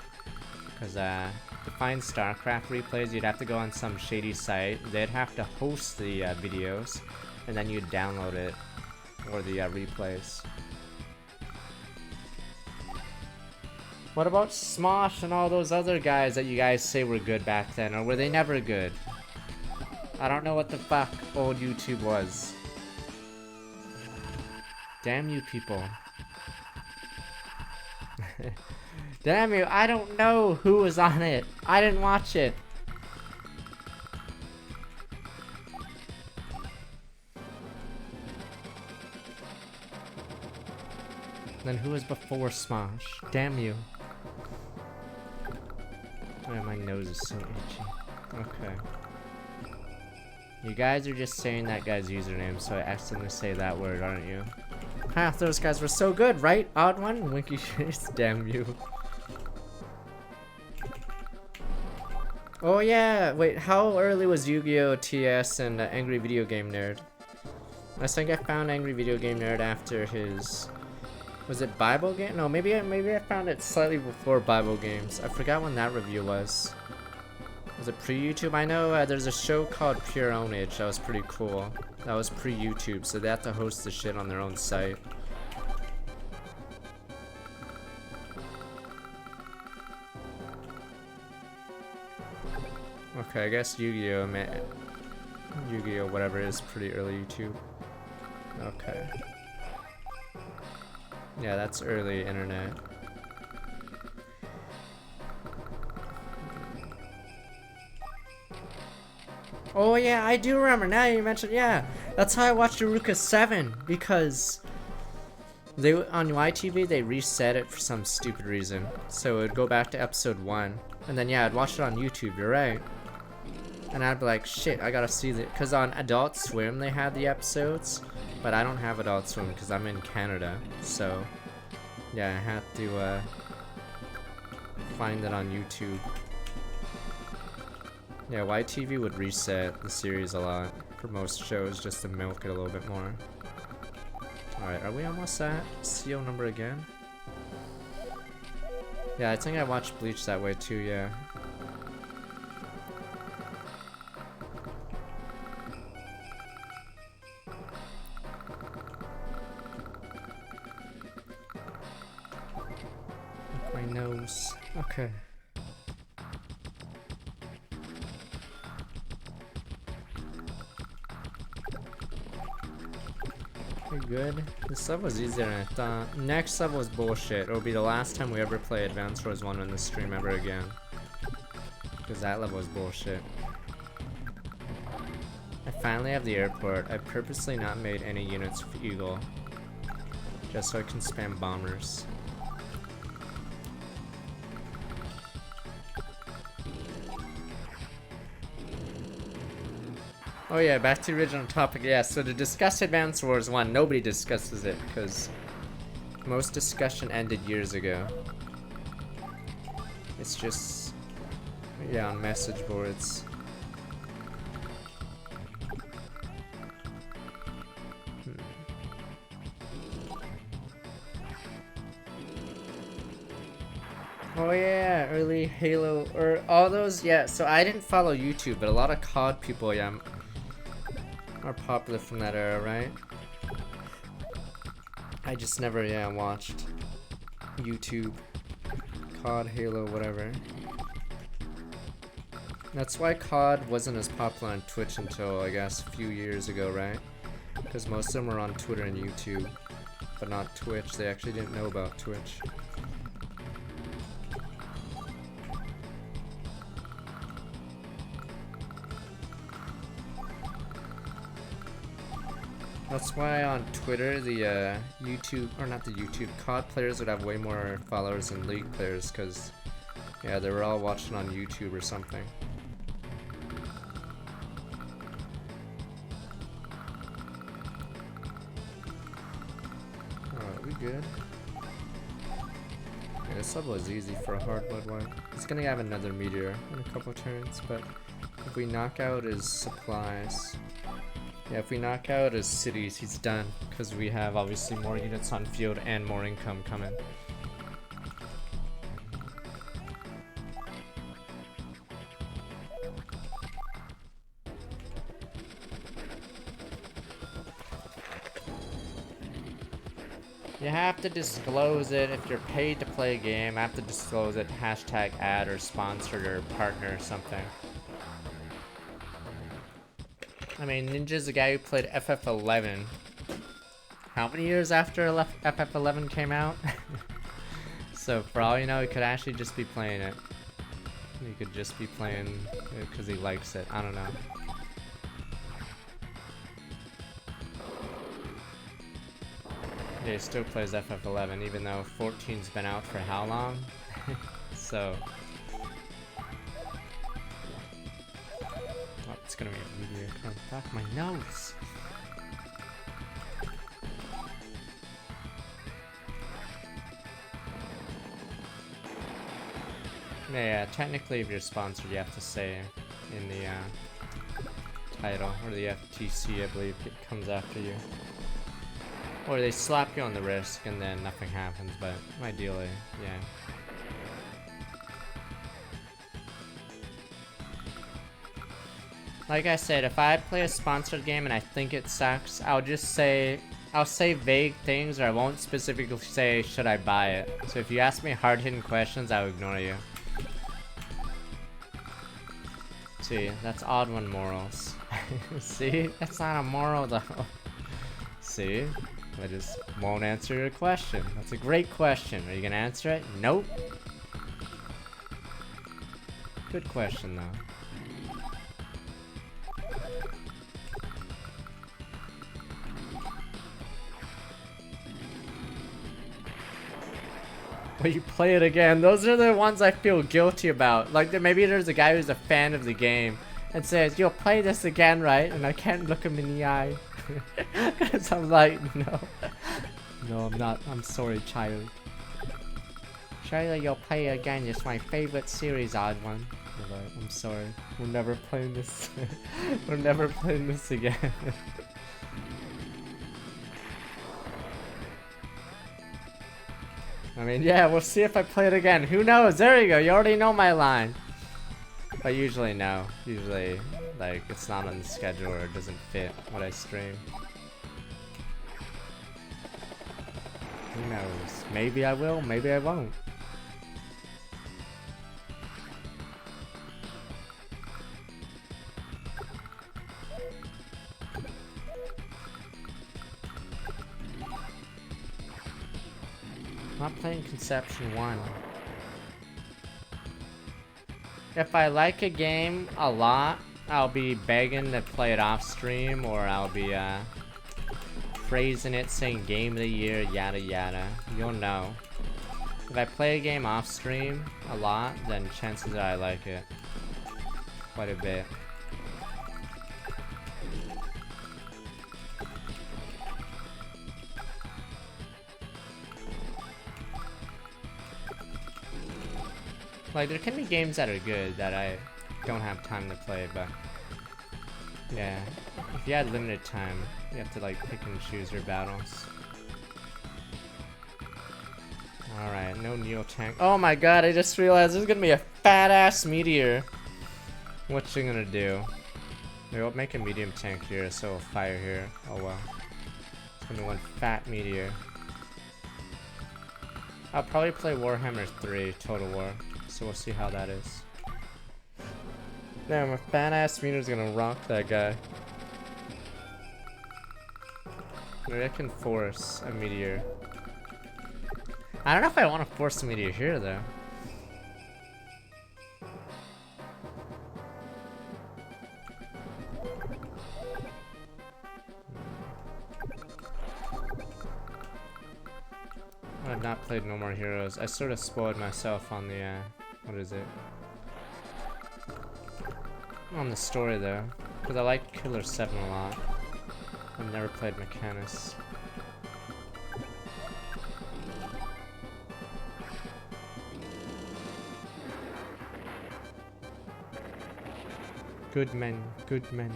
Because to find StarCraft replays, you'd have to go on some shady site. They'd have to host the videos, and then you'd download it, or the replays. What about Smosh and all those other guys that you guys say were good back then, or were they never good? I don't know what the fuck old YouTube was. Damn you people. Damn you, I don't know who was on it. I didn't watch it. Then who was before Smosh? Damn you. Oh, my nose is so itchy. Okay. You guys are just saying that guy's username, so I accidentally say that word, aren't you? Ha, those guys were so good, right? Odd one? Winky shades, damn you. Oh yeah, wait, how early was Yu-Gi-Oh! TS and Angry Video Game Nerd? I think I found Angry Video Game Nerd after his... Was it Bible Game? No, maybe I found it slightly before Bible Games. I forgot when that review was. Was it pre-YouTube? I know there's a show called Pure Ownage that was pretty cool. That was pre-YouTube, so they have to host the shit on their own site. Okay, I guess Yu-Gi-Oh! Yu-Gi-Oh! Whatever is pretty early YouTube. Okay. Yeah, that's early internet. Oh yeah, I do remember. Now you mentioned, yeah, that's how I watched Eureka 7, because they on YTV they reset it for some stupid reason, so it would go back to episode 1, and then yeah, I'd watch it on YouTube. You're right. And I'd be like, shit, I gotta see it, because on Adult Swim they had the episodes, but I don't have Adult Swim because I'm in Canada, so yeah, I had to find it on YouTube. Yeah, YTV would reset the series a lot for most shows just to milk it a little bit more. Alright, are we almost at CO number again? Yeah, I think I watched Bleach that way too, yeah. My nose. Okay. Pretty good. This level was easier than I thought. Next level was bullshit. It'll be the last time we ever play Advance Wars 1 on this stream ever again. Because that level was bullshit. I finally have the airport. I purposely not made any units for Eagle. Just so I can spam bombers. Oh yeah, back to the original topic. Yeah, so to discuss Advance Wars 1, nobody discusses it because most discussion ended years ago. It's just, yeah, on message boards. Oh yeah, early Halo, or all those, yeah, so I didn't follow YouTube, but a lot of COD people, yeah, are popular from that era, right? I just never, yeah, watched YouTube, COD, Halo, whatever. That's why COD wasn't as popular on Twitch until, I guess, a few years ago, right? Because most of them were on Twitter and YouTube, but not Twitch. They actually didn't know about Twitch. That's why on Twitter, the YouTube, or not the YouTube, COD players would have way more followers than League players, because, yeah, they were all watching on YouTube or something. Alright, we good? Yeah, this level is easy for a hard mode one. He's gonna have another meteor in a couple turns, but if we knock out his supplies... Yeah, if we knock out his cities, he's done, because we have obviously more units on field and more income coming. You have to disclose it if you're paid to play a game. Have to disclose it, hashtag ad or sponsored or partner or something. I mean, Ninja's a guy who played FF11. How many years after FF11 came out? So for all you know, he could actually just be playing it. He could just be playing it because he likes it. I don't know. Yeah, he still plays FF11 even though 14's been out for how long? So... Oh, it's gonna be a meteor. Oh, fuck my nose! Yeah, technically if you're sponsored, you have to say in the title, or the FTC, I believe, it comes after you. Or they slap you on the wrist and then nothing happens, but ideally, yeah. Like I said, if I play a sponsored game and I think it sucks, I'll say vague things, or I won't specifically say, should I buy it? So if you ask me hard-hitting questions, I'll ignore you. See, that's odd one morals. See? That's not a moral though. See? I just won't answer your question. That's a great question. Are you gonna answer it? Nope. Good question though. Will you play it again? Those are the ones I feel guilty about. Like, maybe there's a guy who's a fan of the game and says, you'll play this again, right? And I can't look him in the eye. Because I'm like, no. No, I'm not. I'm sorry, child. Surely you'll play it again. It's my favorite series, odd one. I'm sorry. We're never playing this. We're never playing this again. I mean, yeah, we'll see if I play it again. Who knows? There you go. You already know my line. But usually, no. Usually, like, it's not on the schedule or it doesn't fit what I stream. Who knows? Maybe I will, maybe I won't. I'm not playing Conception 1. If I like a game a lot, I'll be begging to play it off stream, or I'll be praising it, saying game of the year, yada yada. You'll know. If I play a game off stream a lot, then chances are I like it quite a bit. Like, there can be games that are good that I don't have time to play, but yeah, if you had limited time, you have to like pick and choose your battles. Alright, no Neo tank. Oh my god, I just realized there's gonna be a fat ass meteor. What's she gonna do? Maybe I'll make a medium tank here, so we'll fire here. Oh well. It's gonna be one fat meteor. I'll probably play Warhammer 3 Total War. So we'll see how that is. Damn, a fat ass meteor's gonna rock that guy. Maybe I can force a meteor. I don't know if I want to force a meteor here though. I've not played No More Heroes. I sort of spoiled myself on the what is it? On the story though, because I like Killer 7 a lot. I've never played Mechanus. Good men, good men.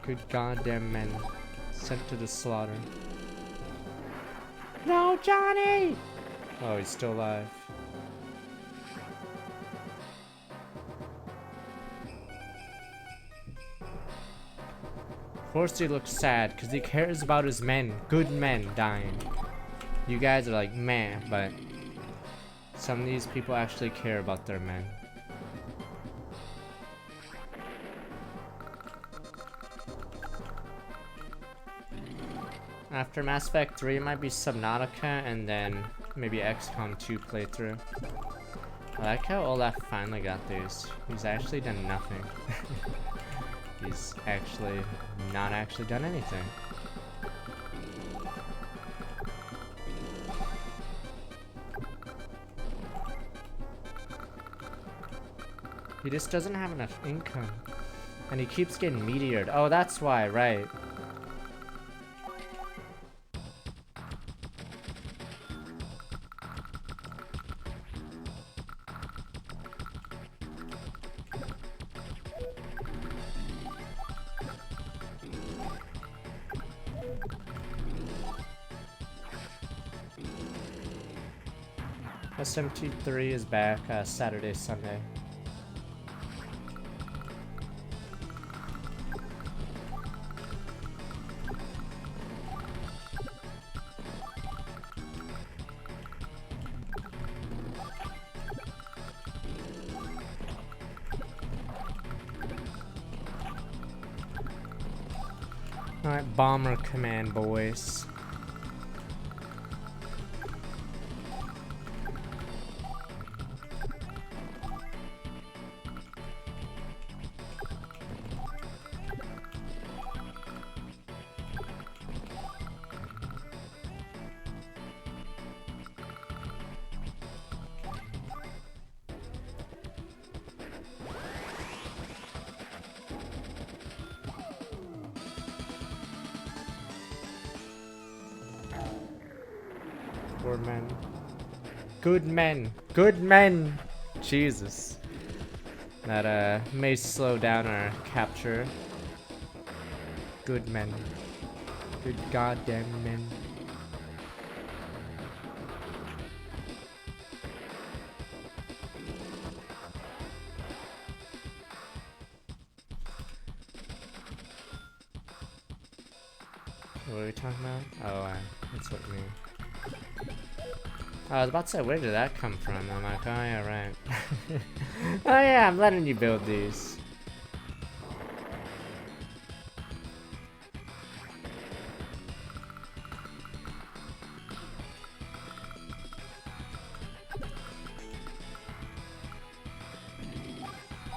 Good goddamn men. Sent to the slaughter. No, Johnny! Oh, he's still alive. Of course he looks sad, because he cares about his men. Good men dying. You guys are like, meh, but some of these people actually care about their men. After Mass Effect 3, it might be Subnautica, and then maybe XCOM 2 playthrough. I like how Olaf finally got these. He's actually done nothing. He's actually not actually done anything. He just doesn't have enough income. And he keeps getting meteored. Oh, that's why, right. SMT3 is back Saturday, Sunday. Alright, Bomber Command, boys. Poor men. Good men. Good men! Jesus. That may slow down our capture. Good men. Good goddamn men. What are we talking about? Oh, that's what we mean. I was about to say, where did that come from? I'm like, oh yeah, right. Oh yeah, I'm letting you build these.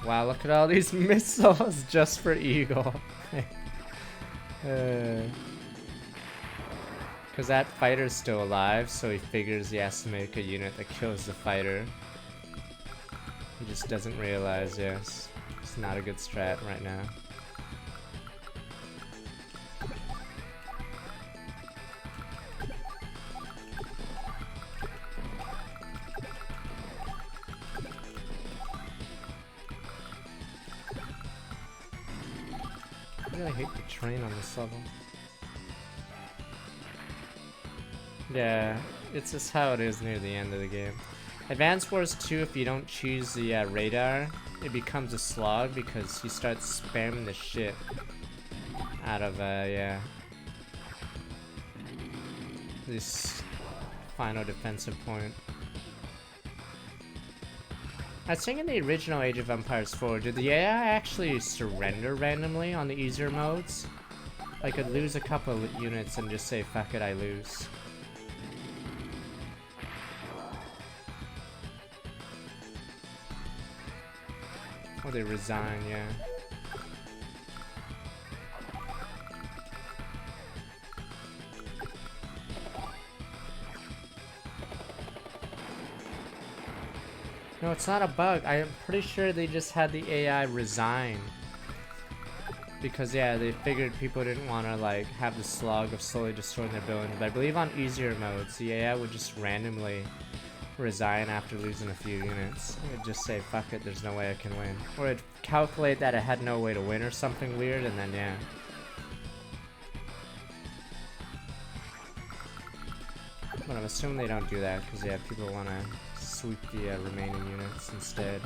Wow, look at all these missiles just for Eagle. Because that fighter's still alive, so he figures he has to make a unit that kills the fighter. He just doesn't realize, yes, it's not a good strat right now. I really hate the train on this level. Yeah, it's just how it is near the end of the game. Advance Wars 2, if you don't choose the radar, it becomes a slog because he starts spamming the shit out of, yeah, this final defensive point. I was thinking the original Age of Empires 4, did the AI actually surrender randomly on the easier modes? I could lose a couple of units and just say, fuck it, I lose. Or they resign, yeah. No, it's not a bug. I'm pretty sure they just had the AI resign. Because, yeah, they figured people didn't want to, like, have the slog of slowly destroying their buildings. But I believe on easier modes, the AI would just randomly resign after losing a few units. It would just say, fuck it, there's no way I can win. Or it'd calculate that it had no way to win or something weird, and then, yeah. But I'm assuming they don't do that, because, yeah, people want to sweep the remaining units instead.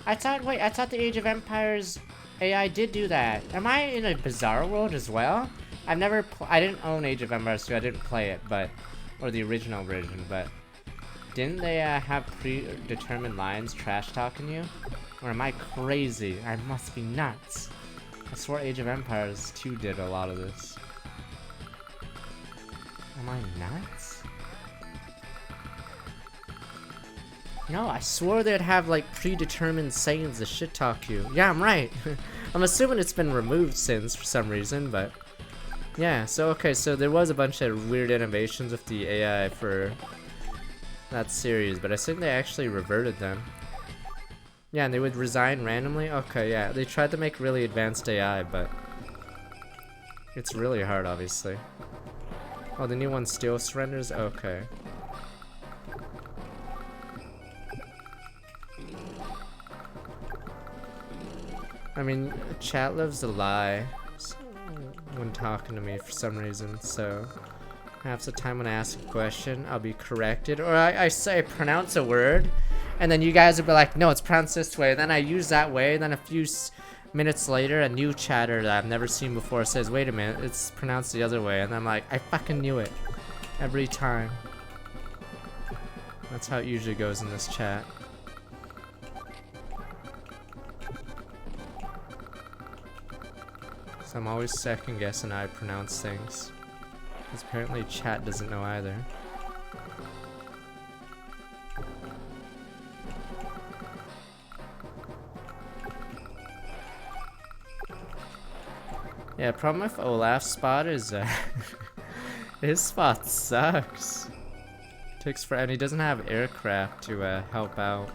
I thought the Age of Empires AI did do that. Am I in a bizarre world as well? I didn't own Age of Empires, so I didn't play it, but, or the original version, but didn't they have predetermined lines trash talking you? Or am I crazy? I must be nuts. I swore Age of Empires 2 did a lot of this. Am I nuts? No, I swore they'd have like predetermined sayings to shit talk you. Yeah, I'm right. I'm assuming it's been removed since for some reason, but yeah, so okay, so there was a bunch of weird innovations with the AI for that series, but I think they actually reverted them. Yeah, and they would resign randomly? Okay, yeah, they tried to make really advanced AI, but it's really hard, obviously. Oh, the new one still surrenders? Okay. I mean, chat loves a lie when talking to me for some reason, so Half the time when I ask a question, I'll be corrected, or I say pronounce a word, and then you guys will be like, no, it's pronounced this way. And then I use that way, and then a few minutes later, a new chatter that I've never seen before says, wait a minute, it's pronounced the other way. And I'm like, I fucking knew it. Every time. That's how it usually goes in this chat. So I'm always second guessing how I pronounce things. Because apparently chat doesn't know either. Yeah, problem with Olaf's spot is his spot sucks. Takes forever, and he doesn't have aircraft to help out.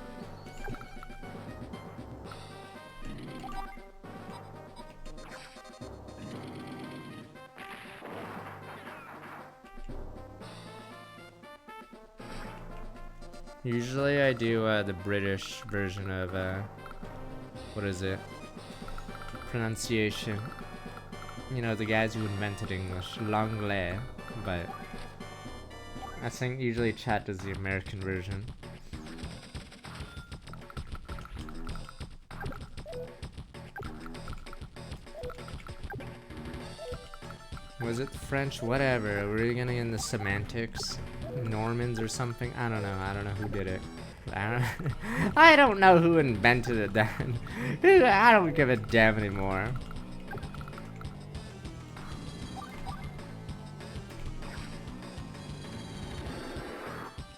Usually I do the British version of what is it? Pronunciation. You know, the guys who invented English, l'anglais, but I think usually chat does the American version. Was it French? Whatever. Were we gonna get into semantics? Normans or something? I don't know. I don't know who did it. I don't know who invented it then. I don't give a damn anymore.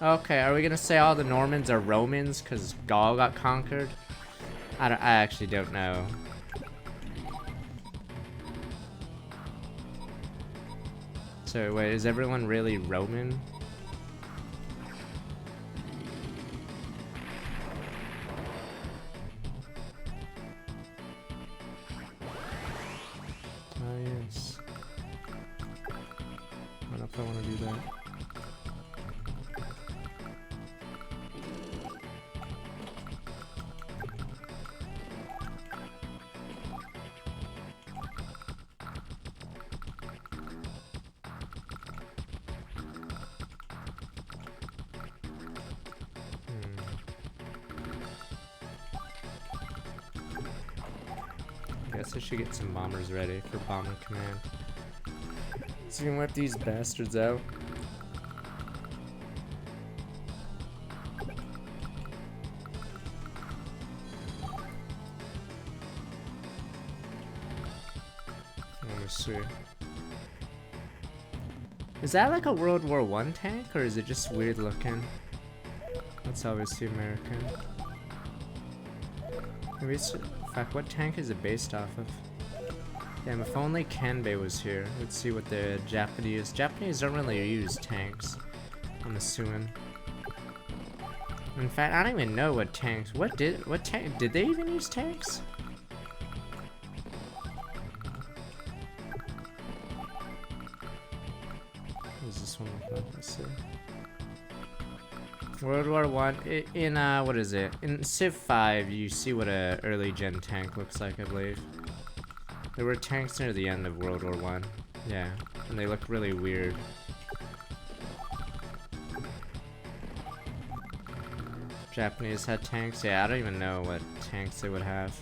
Okay, are we gonna say all the Normans are Romans because Gaul got conquered? I actually don't know. So wait, is everyone really Roman? Oh yes. I don't know if I want to do that. Guess I should get some bombers ready for bomber command. So we can whip these bastards out. Let me see. Is that like a World War I tank, or is it just weird looking? That's obviously American. Maybe it's, in fact, what tank is it based off of? Damn, if only Kanbei was here. Let's see what the Japanese don't really use tanks, I'm assuming. In fact, I don't even know what tanks. What tank did they even use tanks? What does this one look like? Let's see. World War I, in what is it? In Civ 5, you see what a early gen tank looks like, I believe. There were tanks near the end of World War I. Yeah, and they look really weird. Japanese had tanks? Yeah, I don't even know what tanks they would have.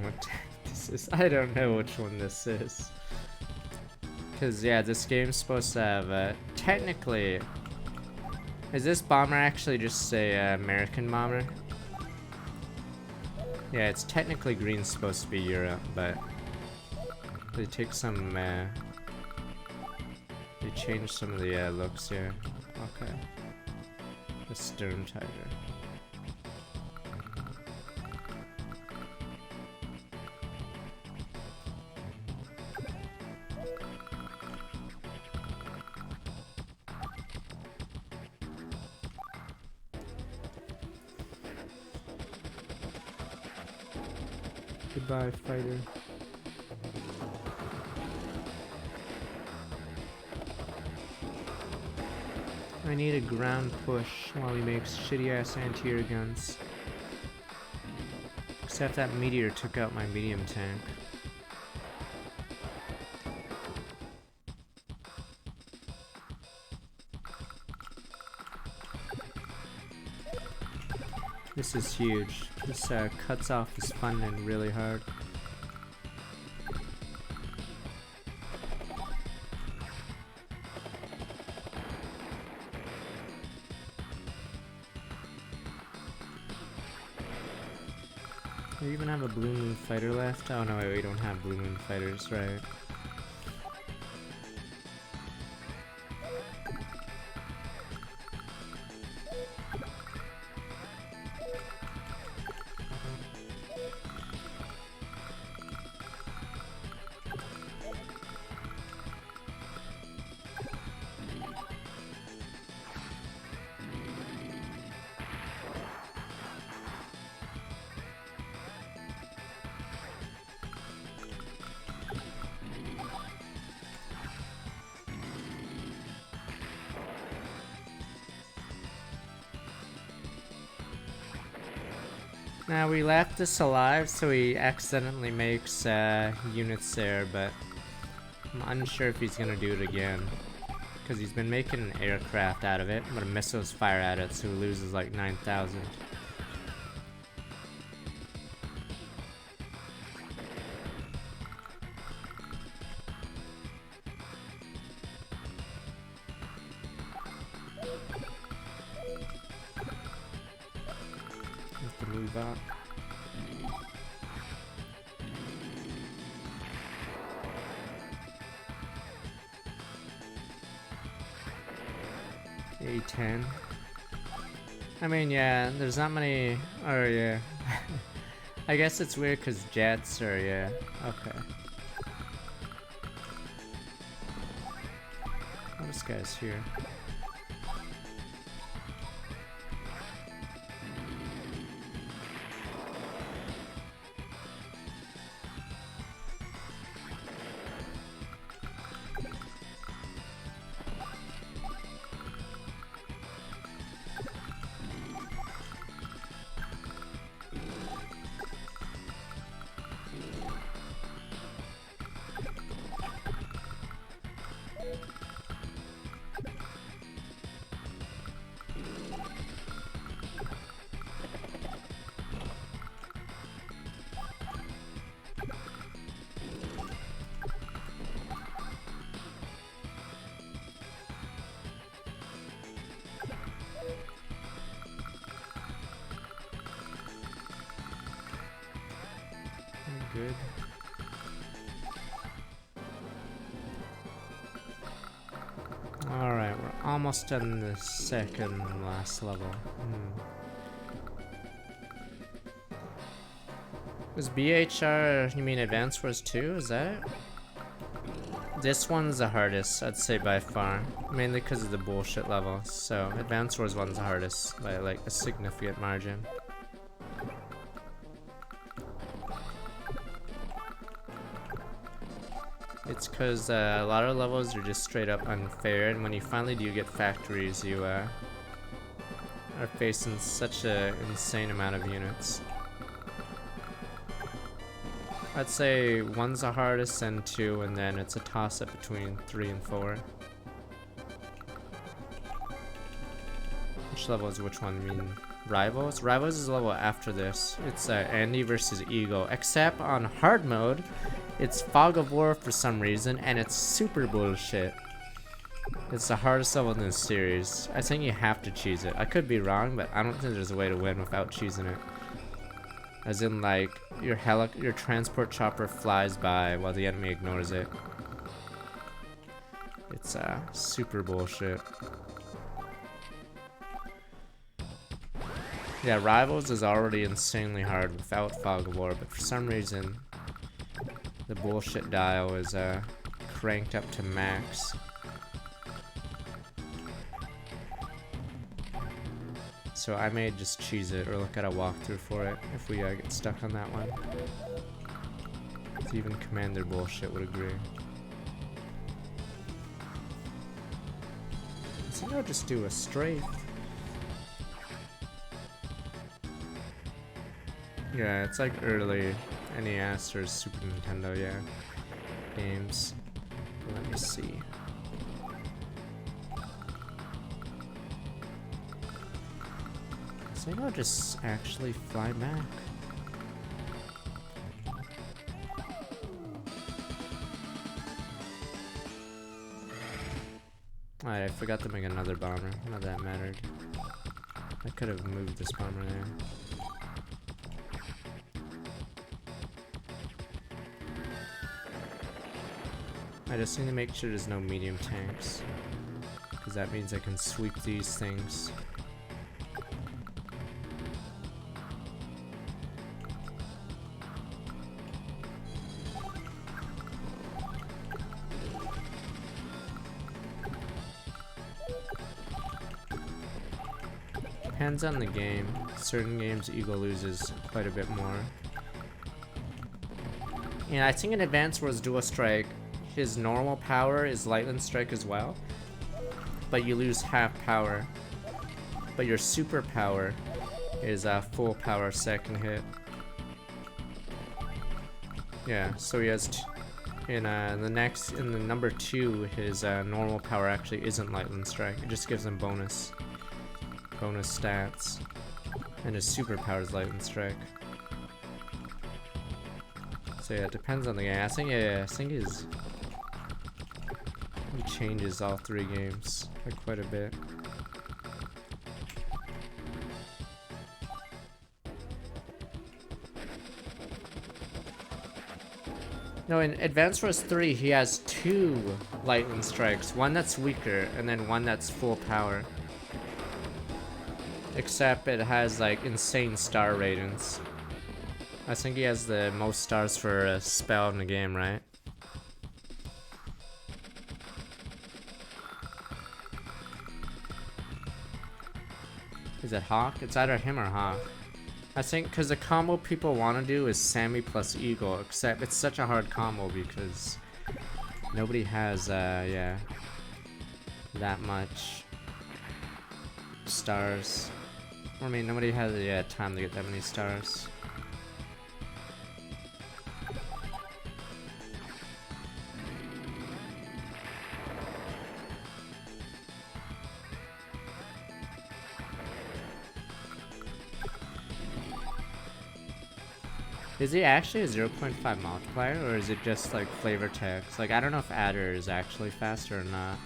What tank this is? I don't know which one this is. Cause yeah, this game's supposed to have technically. Is this bomber actually just a American bomber? Yeah, it's technically green's supposed to be Europe, but they take some. They changed some of the looks here. Okay. The Sturm Tiger. Goodbye, fighter. I need a ground push while he makes shitty ass anti-air guns. Except that meteor took out my medium tank. This is huge. This cuts off his funding really hard. Do we even have a Blue Moon fighter left? Oh no, wait, we don't have Blue Moon fighters, right? Now we left this alive, so he accidentally makes units there, but I'm unsure if he's gonna do it again. Because he's been making an aircraft out of it, but missiles fire at it, so he loses like 9,000. Move up. A10. I mean, yeah, there's not many. Oh, yeah. I guess it's weird because jets are, yeah. Okay. Oh, this guy's here. Good. Alright, we're almost done the second last level. Was BHR, you mean Advanced Wars 2? Is that it? This one's the hardest, I'd say by far. Mainly because of the bullshit level. So, Advanced Wars 1's the hardest by like a significant margin. It's because a lot of levels are just straight up unfair, and when you finally do get factories, you are facing such an insane amount of units. I'd say 1's the hardest, and 2, and then it's a toss-up between 3 and 4. Which level is which one? I mean, Rivals? Rivals is a level after this. It's Andy versus Eagle, except on hard mode, it's Fog of War for some reason, and it's super bullshit. It's the hardest level in this series. I think you have to cheese it. I could be wrong, but I don't think there's a way to win without cheesing it. As in, like, your transport chopper flies by while the enemy ignores it. It's super bullshit. Yeah, Rivals is already insanely hard without Fog of War, but for some reason, the bullshit dial is cranked up to max. So I may just cheese it or look at a walkthrough for it if we get stuck on that one. Even Commander bullshit would agree. This think I'll just do a strafe. Yeah, it's like early NES or Super Nintendo, yeah, games. Let me see. I think I'll just actually fly back. Alright, I forgot to make another bomber. Not that mattered. I could have moved this bomber there. I just need to make sure there's no medium tanks, because that means I can sweep these things. Depends on the game. Certain games Eagle loses quite a bit more. And I think in Advance Wars Dual Strike, his normal power is Lightning Strike as well, but you lose half power. But your super power is full power second hit. Yeah, so he has in the number 2, his normal power actually isn't Lightning Strike. It just gives him bonus stats, and his super power is Lightning Strike. So yeah, it depends on the game. I think he changes all 3 games like quite a bit. No, in Advance Wars 3, he has 2 Lightning Strikes. One that's weaker, and then one that's full power. Except it has like insane star ratings. I think he has the most stars for a spell in the game, right? Is it Hawk? It's either him or Hawk. I think because the combo people want to do is Sammy plus Eagle, except it's such a hard combo because nobody has, yeah, that much stars. I mean, nobody has, yeah, time to get that many stars. Is it actually a 0.5 multiplier, or is it just like flavor text? Like, I don't know if Adder is actually faster or not.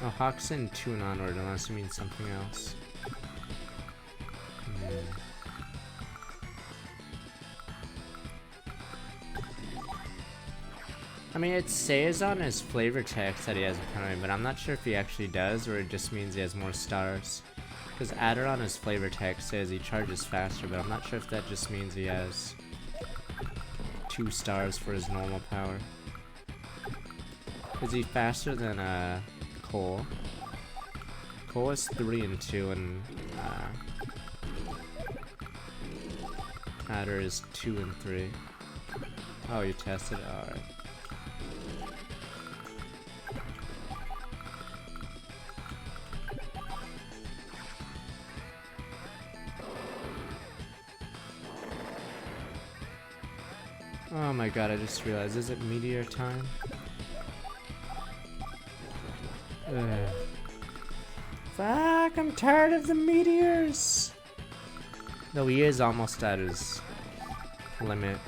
Oh, Hawk's in 2 and onward, unless it means something else. I mean, it says on his flavor text that he has a penalty, but I'm not sure if he actually does, or it just means he has more stars. Because Adder on his flavor text says he charges faster, but I'm not sure if that just means he has 2 stars for his normal power. Is he faster than Cole? Cole is 3 and 2, and Adder is 2 and 3. Oh, you tested it? Alright. Oh my god, I just realized, is it meteor time? Ugh. Fuck, I'm tired of the meteors! No, he is almost at his limit.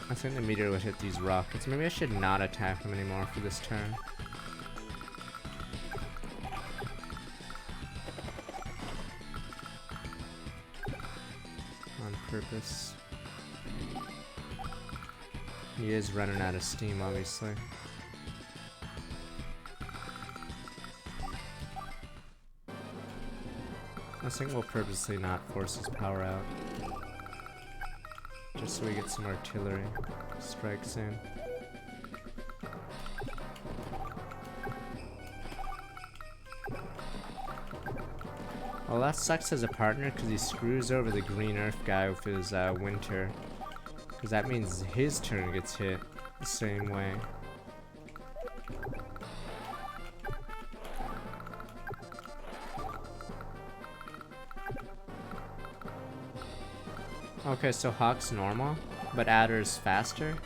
I think the meteor would hit these rockets. Maybe I should not attack him anymore for this turn. On purpose. He is running out of steam, obviously. I think we'll purposely not force his power out. Just so we get some artillery strikes in. Well, that sucks as a partner because he screws over the green earth guy with his winter. Because that means his turn gets hit. the same way. Okay, so Hawk's normal, but Adder's faster?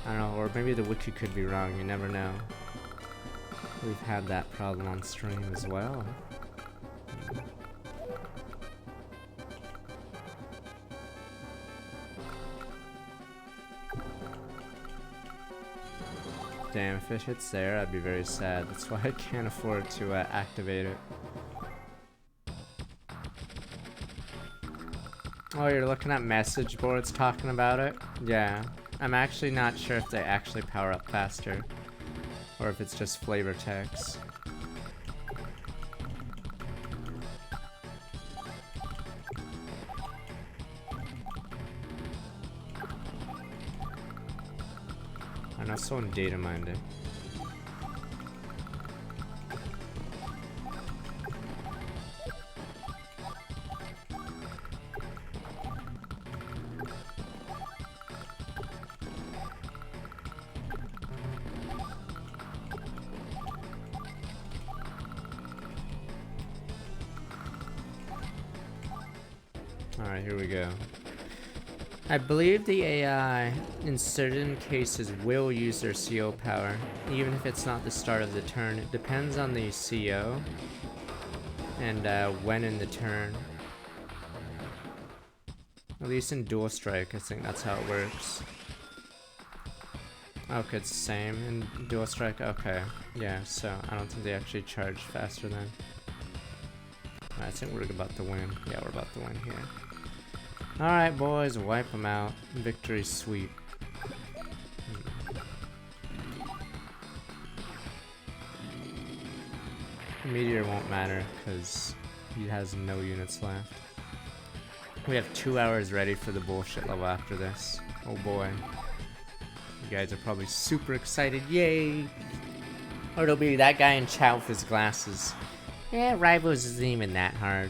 I don't know, or maybe the wiki could be wrong, you never know. We've had that problem on stream as well. Damn, if it hits there, I'd be very sad. That's why I can't afford to activate it. Oh, you're looking at message boards talking about it? Yeah. I'm actually not sure if they actually power up faster, or if it's just flavor text. I know someone data mined it. Alright, here we go. I believe the AI, in certain cases, will use their CO power, even if it's not the start of the turn. It depends on the CO, and when in the turn. At least in Dual Strike, I think that's how it works. Okay, it's the same in Dual Strike? Okay, yeah, so I don't think they actually charge faster then. I think we're about to win. Yeah, we're about to win here. Alright, boys, wipe them out. Victory sweep. Meteor won't matter, because he has no units left. We have 2 hours ready for the bullshit level after this. Oh boy. You guys are probably super excited. Yay! Or it'll be that guy in chat with his glasses. Yeah, Rivals isn't even that hard.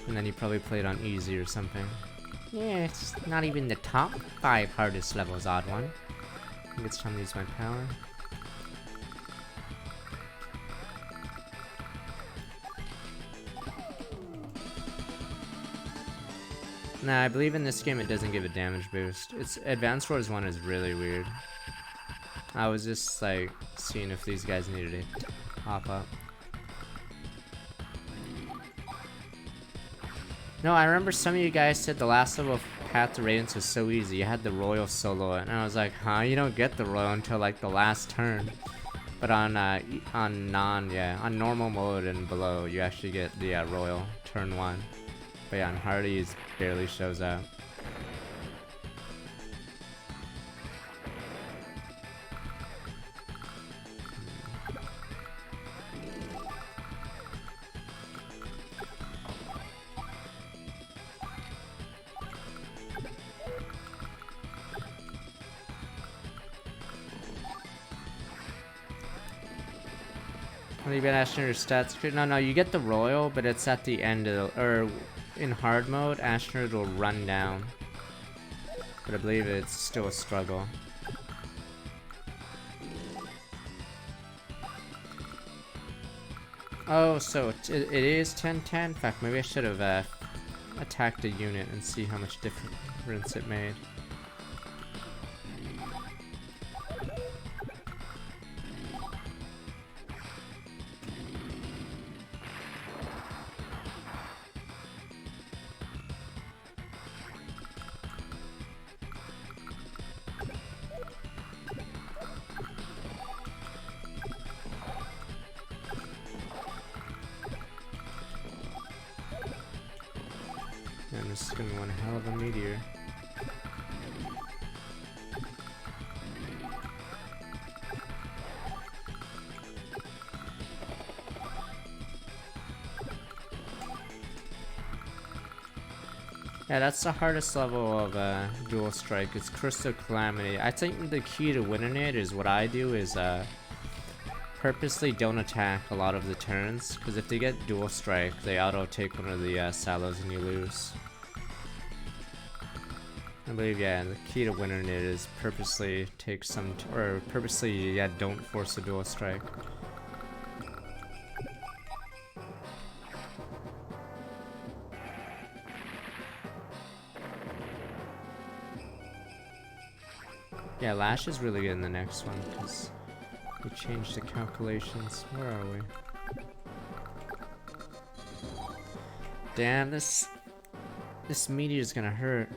And then he probably played on easy or something. Yeah, it's not even the top 5 hardest levels, odd one. I think it's time to use my power. Nah, I believe in this game it doesn't give a damage boost. It's Advanced Wars 1 is really weird. I was just like seeing if these guys needed to hop up. No, I remember some of you guys said the last level of Path to Radiance was so easy. You had the Royal solo it, and I was like, huh? You don't get the Royal until like the last turn. But on normal mode and below, you actually get the Royal turn 1. But yeah, on Hardy, it barely shows up. You've been asking your stats. No, you get the Royal, but it's at the end of the, or in hard mode, Astrid will run down. But I believe it's still a struggle. Oh, so it is 10-10? In fact, maybe I should have attacked a unit and see how much difference it made. And this is gonna be one hell of a meteor. Yeah, that's the hardest level of Dual Strike. It's Crystal Calamity. I think the key to winning it is what I do is purposely don't attack a lot of the turns, because if they get Dual Strike, they auto take one of the silos and you lose. I believe, yeah, the key to winning it is purposely take some, or purposely, yeah, don't force a dual strike. Yeah, Lash is really good in the next one because we changed the calculations. Where are we? Damn, this meteor is gonna hurt.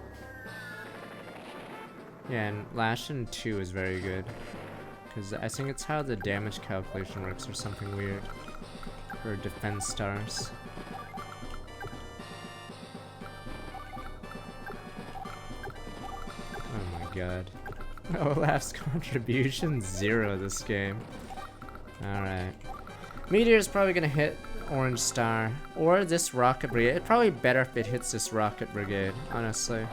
Yeah, and Lash in 2 is very good. Because I think it's how the damage calculation works or something weird. For defense stars. Oh my god. Olaf's contribution 0 this game. Alright. Meteor's probably gonna hit Orange Star. Or this Rocket Brigade. It's probably better if it hits this Rocket Brigade, honestly.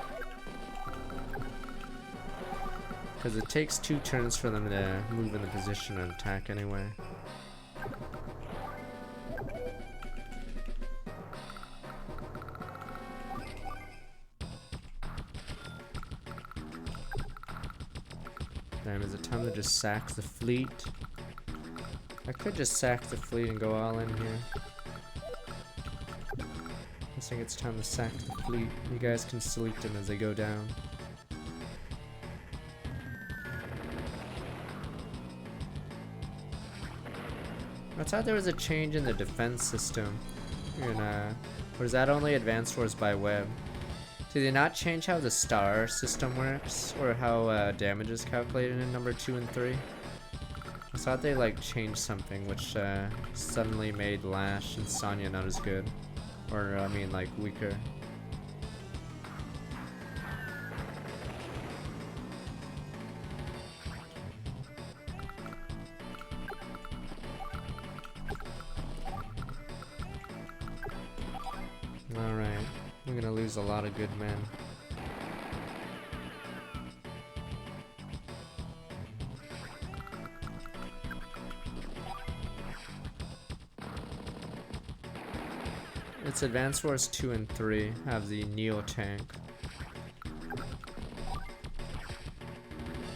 Because it takes 2 turns for them to move in the position and attack anyway. Damn, is it time to just sack the fleet? I could just sack the fleet and go all in here. I think it's time to sack the fleet. You guys can salute them as they go down. I thought there was a change in the defense system. Or is that only Advanced Wars by Web? Did they not change how the star system works? Or how damage is calculated in number 2 and 3? I thought they like changed something which suddenly made Lash and Sonya not as good. Or I mean like weaker. Alright, we're gonna lose a lot of good men. It's Advanced Wars 2 and 3 have the Neo tank.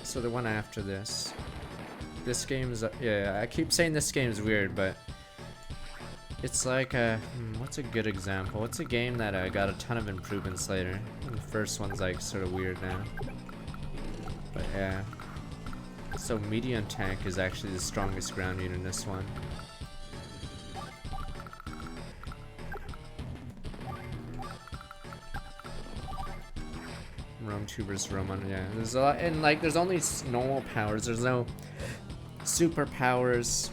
So the one after this. This game's, yeah, I keep saying this game's weird, but it's like what's a good example? What's a game that got a ton of improvements later? And the first one's like sort of weird now. But yeah. So medium tank is actually the strongest ground unit in this one. Rome 2 versus Rome 1, yeah. There's a lot, and like there's only normal powers. There's no superpowers.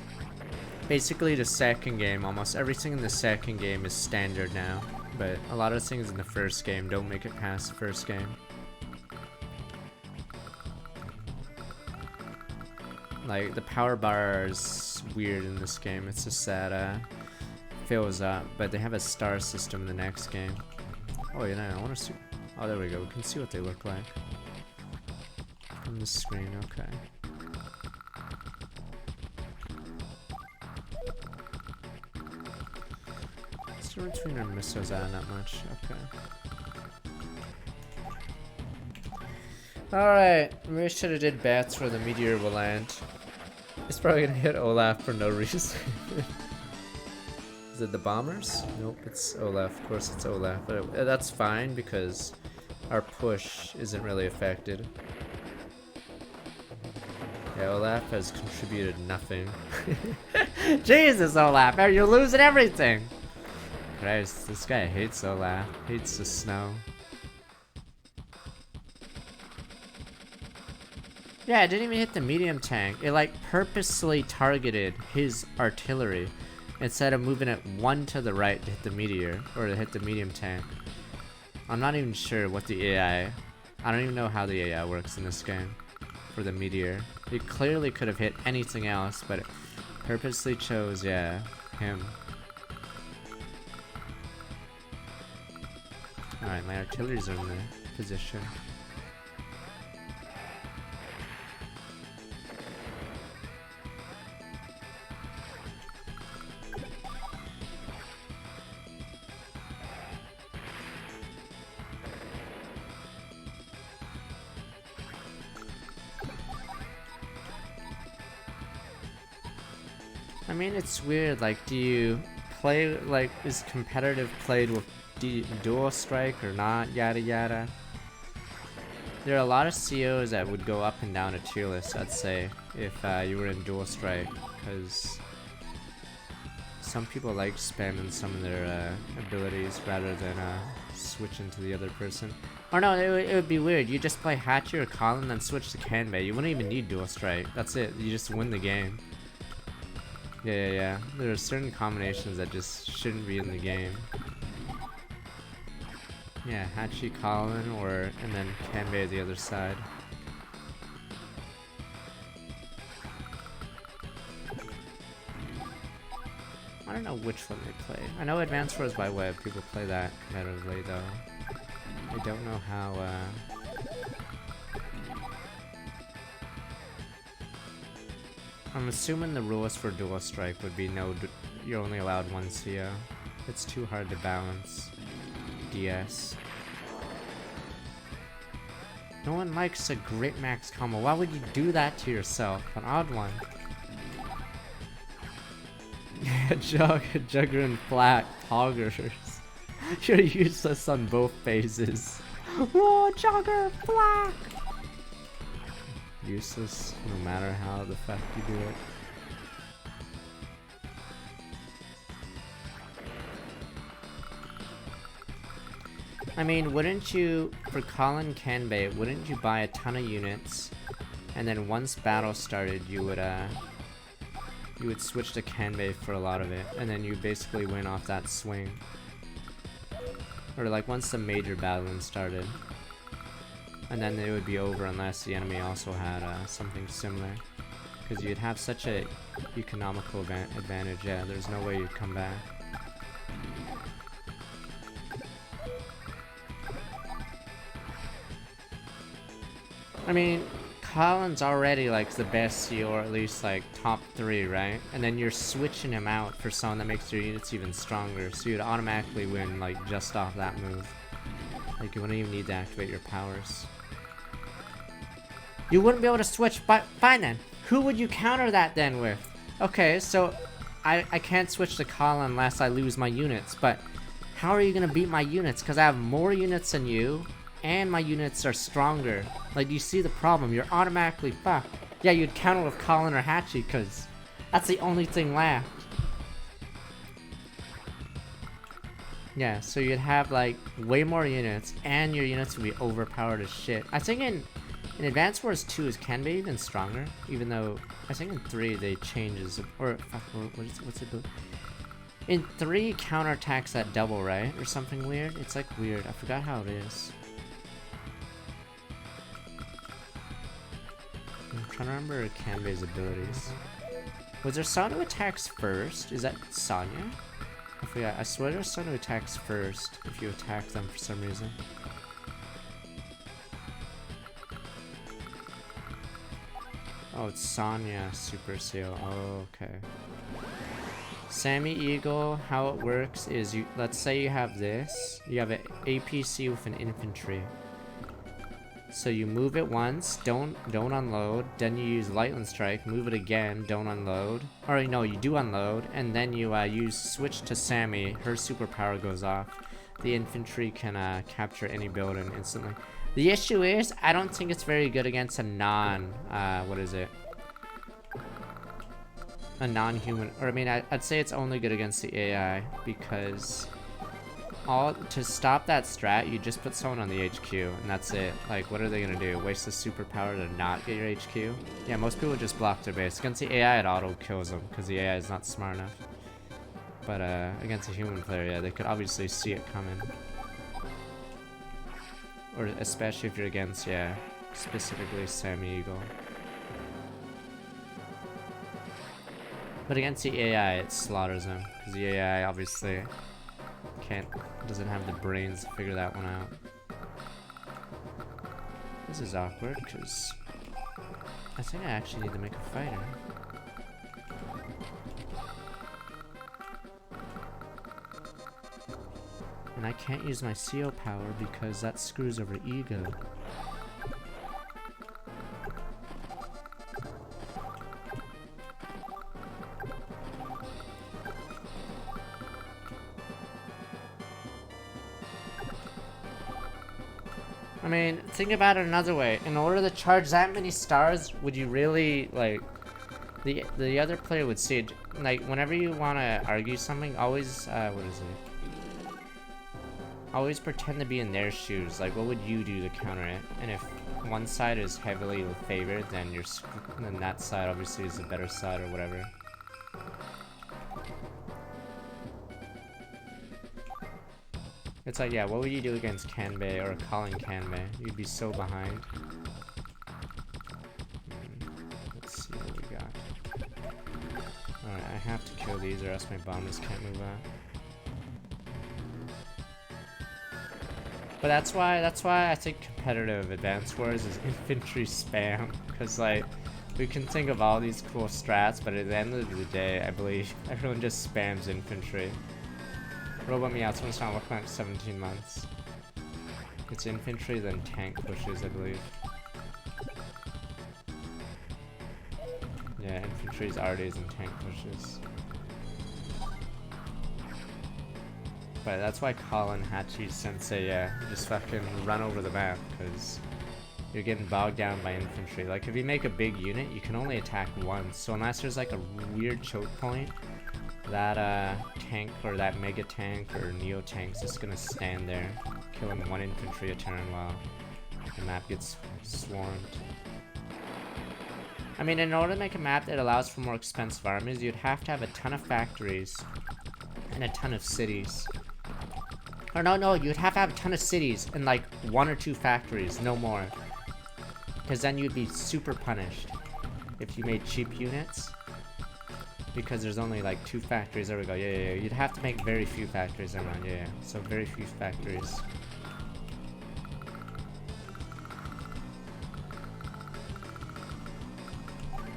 Basically, the second game, almost everything in the second game is standard now. But a lot of things in the first game don't make it past the first game. Like, the power bar is weird in this game. It's just that, fills up. But they have a star system in the next game. Oh, yeah, I want to see. Oh, there we go. We can see what they look like. On the screen, okay. Between our missiles, not much. Okay. Alright, maybe I should have did bats where the meteor will land. It's probably gonna hit Olaf for no reason. Is it the bombers? Nope, it's Olaf. Of course it's Olaf. But that's fine because our push isn't really affected. Yeah, Olaf has contributed nothing. Jesus, Olaf, you're losing everything! Christ, this guy hates Olaf. Hates the snow. Yeah, it didn't even hit the medium tank. It like purposely targeted his artillery instead of moving it one to the right to hit the meteor or to hit the medium tank. I'm not even sure what the AI. I don't even know how the AI works in this game for the meteor. It clearly could have hit anything else, but it purposely chose, yeah, him. Alright, my artilleries are in the position. I mean, it's weird, like, do you play, like, is competitive played with dual strike or not, yada yada. There are a lot of COs that would go up and down a tier list, I'd say, if you were in dual strike, because some people like spamming some of their abilities rather than switching to the other person. Or no, it would be weird. You just play Hachi or Colin, then switch to Kanbei. You wouldn't even need dual strike. That's it. You just win the game. Yeah. There are certain combinations that just shouldn't be in the game. Yeah, Hachi, Colin, and then Kanbei the other side. I don't know which one they play. I know Advanced Wars by Web, people play that competitively though. I don't know how, I'm assuming the rules for dual strike would be you're only allowed one CO. It's too hard to balance DS. No one likes a Grit Max combo. Why would you do that to yourself? An odd one. Jugger and Flat Poggers. You're useless on both phases. Whoa, Jugger, Flat! Useless no matter how the fuck you do it. I mean, wouldn't you, for Colin Kanbei, wouldn't you buy a ton of units, and then once battle started, you would switch to Kanbei for a lot of it, and then you basically win off that swing. Or like once the major battling started. And then it would be over unless the enemy also had something similar. Because you'd have such a economical advantage, yeah, there's no way you'd come back. I mean, Colin's already like the best CO, or at least like top 3, right? And then you're switching him out for someone that makes your units even stronger, so you'd automatically win like just off that move. Like you wouldn't even need to activate your powers. You wouldn't be able to switch, but fine then. Who would you counter that then with? Okay, so I can't switch to Colin unless I lose my units, but how are you gonna beat my units? Because I have more units than you, and my units are stronger. Like, you see the problem? You're automatically fucked. Yeah, you'd counter with Colin or Hachi, because that's the only thing left. Yeah, so you'd have, like, way more units, and your units would be overpowered as shit. I think in Advanced Wars 2 is Kanbei even stronger, even though I think in 3 they changes, or fuck, what's it do? In 3 counterattacks that double, right? Or something weird? It's like weird. I forgot how it is. I'm trying to remember Kanbei's abilities. Was there someone who attacks first? Is that Sonya? I forgot. I swear there's someone who attacks first if you attack them for some reason. Oh, it's Sonya Super Seal. Oh, okay. Sammy Eagle, how it works is let's say you have this. You have an APC with an infantry. So you move it once, don't unload, then you use Lightning Strike, move it again, don't unload. Or no, you do unload, and then you switch to Sammy, her superpower goes off. The infantry can capture any building instantly. The issue is, I don't think it's very good against a a non-human, or I mean, I'd say it's only good against the AI, because to stop that strat, you just put someone on the HQ, and that's it. Like, what are they gonna do? Waste the superpower to not get your HQ? Yeah, most people just block their base. Against the AI, it auto-kills them, because the AI is not smart enough. But against a human player, yeah, they could obviously see it coming. Or especially if you're against, yeah, specifically Sammy Eagle. But against the AI, it slaughters them, because the AI obviously doesn't have the brains to figure that one out. This is awkward, because I think I actually need to make a fighter. And I can't use my CO power because that screws over Ego. I mean, think about it another way. In order to charge that many stars, would you really, like... The other player would see it. Like, whenever you want to argue something, always, what is it? Always pretend to be in their shoes. Like, what would you do to counter it? And if one side is heavily favored, then then that side obviously is the better side or whatever. It's like, yeah, what would you do against Kanbei or Colin Kanbei? You'd be so behind. Let's see what we got. Alright, I have to kill these or else my bombers can't move out. But that's why I think competitive Advance Wars is infantry spam. Because, like, we can think of all these cool strats, but at the end of the day, I believe everyone just spams infantry. Robot Meowth's one's not working like 17 months. It's infantry, then tank pushes, I believe. Yeah, infantry's RDs and tank pushes. But that's why Colin Hachi Sensei, yeah, just fucking run over the map, because you're getting bogged down by infantry. Like, if you make a big unit, you can only attack once. So unless there's like a weird choke point, that tank or that mega tank or neo tank's just gonna stand there, killing one infantry a turn while the map gets swarmed. I mean, in order to make a map that allows for more expensive armies, you'd have to have a ton of factories and a ton of cities. Or no, you'd have to have a ton of cities and like 1 or 2 factories, no more. Because then you'd be super punished if you made cheap units. Because there's only like 2 factories. There we go. Yeah. You'd have to make very few factories around. Yeah. So very few factories.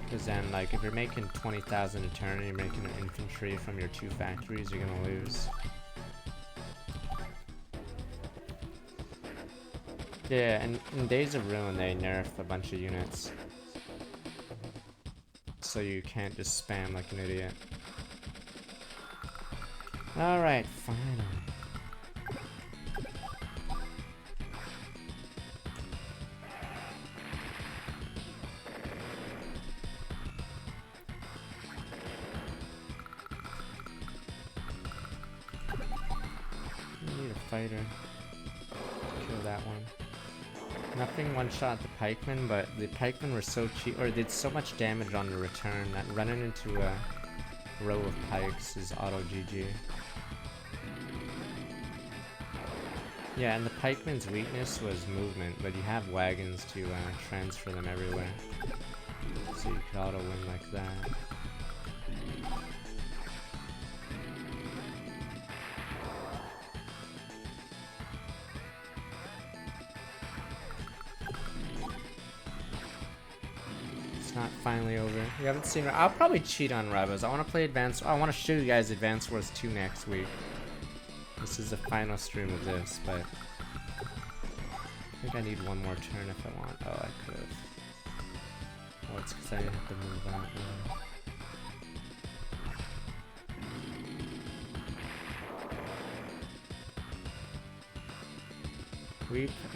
Because then, like, if you're making 20,000 a turn and you're making an infantry from your 2 factories, you're gonna lose. Yeah, and in Days of Ruin, they nerf a bunch of units. So you can't just spam like an idiot. Alright, finally. I need a fighter. Kill that one. Nothing one-shot the pikemen, but the pikemen were so cheap, or did so much damage on the return that running into a row of pikes is auto GG. Yeah, and the pikemen's weakness was movement, but you have wagons to transfer them everywhere. So you could auto win like that. Not finally over. You haven't seen. I'll probably cheat on Rivals. I want to play Advance. I want to show you guys Advance Wars 2 next week. This is the final stream of this, but I think I need one more turn if I want. Oh, I could. Oh, it's because I have to move out now.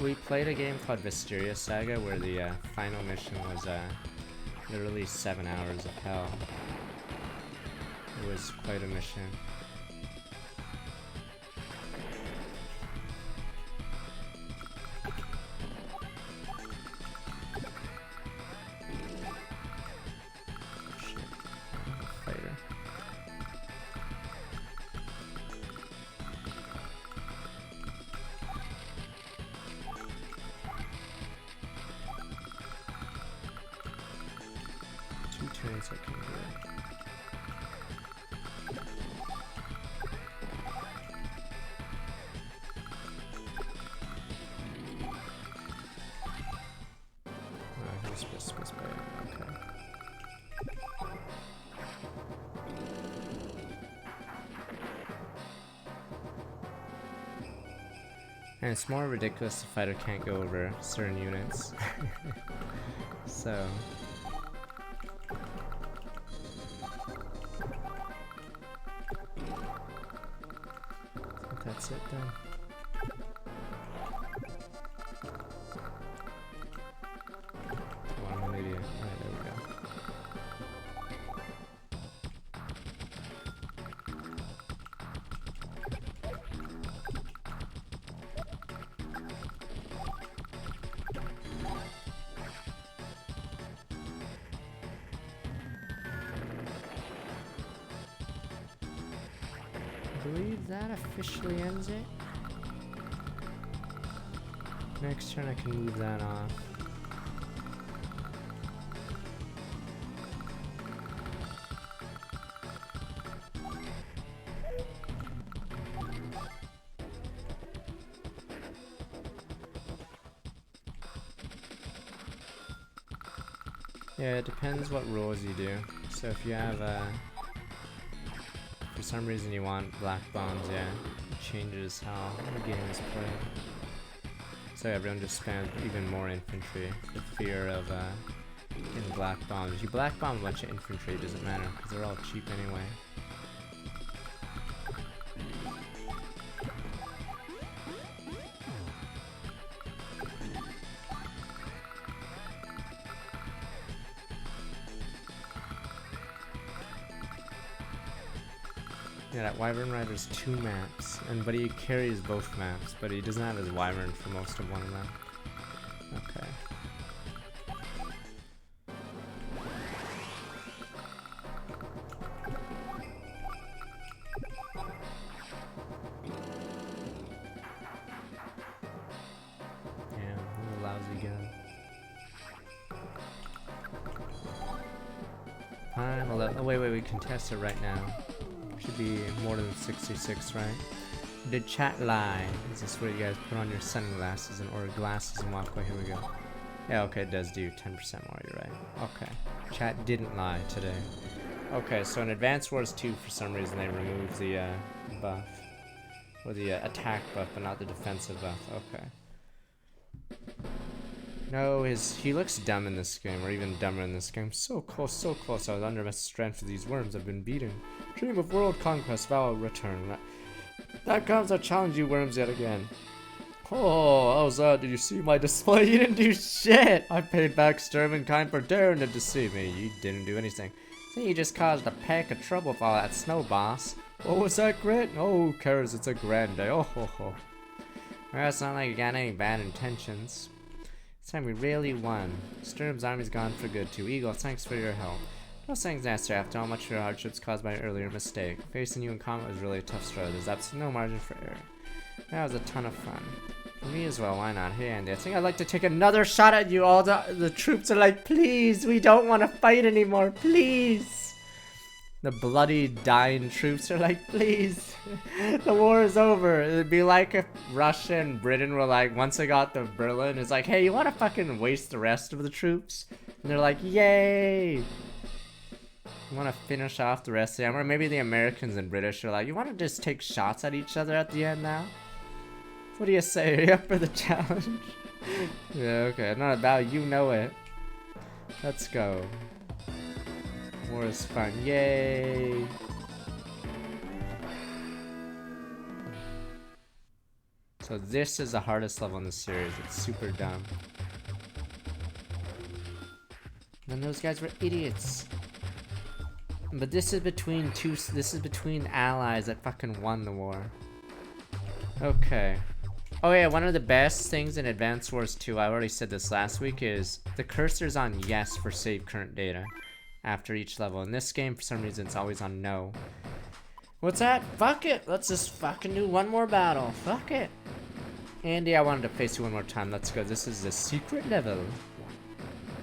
We played a game called Visteria Saga where the final mission was literally 7 hours of hell. It was quite a mission. Shit. Fighter. Turns I can do it. Oh, he's space by okay. And it's more ridiculous the fighter can't go over certain units. So that's it then. believe that officially ends it. Next turn I can move that off. Yeah, it depends what rules you do. So if you have, for some reason you want black bombs, yeah, it changes how the game is played. So everyone just spams even more infantry, the fear of, getting black bombs. If you black bomb a bunch of infantry, it doesn't matter, because they're all cheap anyway. Yeah, that Wyvern Rider's 2 maps, but he carries both maps, but he doesn't have his Wyvern for most of one of them. Okay. Yeah, what a lousy gun. Time 11. Oh, wait, we contest it right now. Should be more than 66, right? Did chat lie? Is this where you guys put on your sunglasses or glasses and walk away? Here we go. Yeah, okay, it does do 10% more, you're right. Okay. Chat didn't lie today. Okay, so in Advance Wars 2, for some reason, they removed the buff. Or the attack buff, but not the defensive buff. Okay. No, he looks dumb in this game, or even dumber in this game. So close, I was under my strength for these worms I've been beating. Dream of world conquest, vow return. That comes, I challenge you worms yet again. Oh, how's that? Did you see my display? You didn't do shit! I paid back Sturm and kind for daring to deceive me. You didn't do anything. See, you just caused a peck of trouble with all that snow, boss. What was that, Grit? Oh, who cares? It's a grand day. Oh, ho, ho. Well, it's not like you got any bad intentions. This time we really won. Sturm's army's gone for good too. Eagle, thanks for your help. No thanks, Master, after all much of your hardships caused by an earlier mistake. Facing you in combat was really a tough struggle. There's absolutely no margin for error. That was a ton of fun. For me as well, why not? Hey Andy, I think I'd like to take another shot at you. All the troops are like, please, we don't want to fight anymore, please. The bloody dying troops are like, please, the war is over. It'd be like if Russia and Britain were like, once they got to Berlin, it's like, hey, you want to fucking waste the rest of the troops? And they're like, yay. You want to finish off the rest of them? Or maybe the Americans and British are like, you want to just take shots at each other at the end now? What do you say? Are you up for the challenge? Yeah, okay, not about, you know it. Let's go. War is fun. Yay! So this is the hardest level in the series. It's super dumb. And those guys were idiots. But this is between allies that fucking won the war. Okay. Oh yeah, one of the best things in Advance Wars 2, I already said this last week, is the cursor's on yes for save current data after each level. In this game, for some reason, it's always on no. What's that? Fuck it! Let's just fucking do one more battle. Fuck it! Andy, I wanted to face you one more time. Let's go. This is the secret level.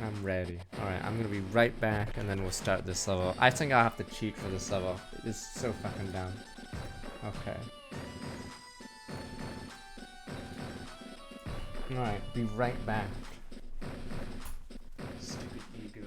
I'm ready. Alright, I'm gonna be right back, and then we'll start this level. I think I'll have to cheat for this level. It's so fucking dumb. Okay. Alright, be right back. Stupid ego.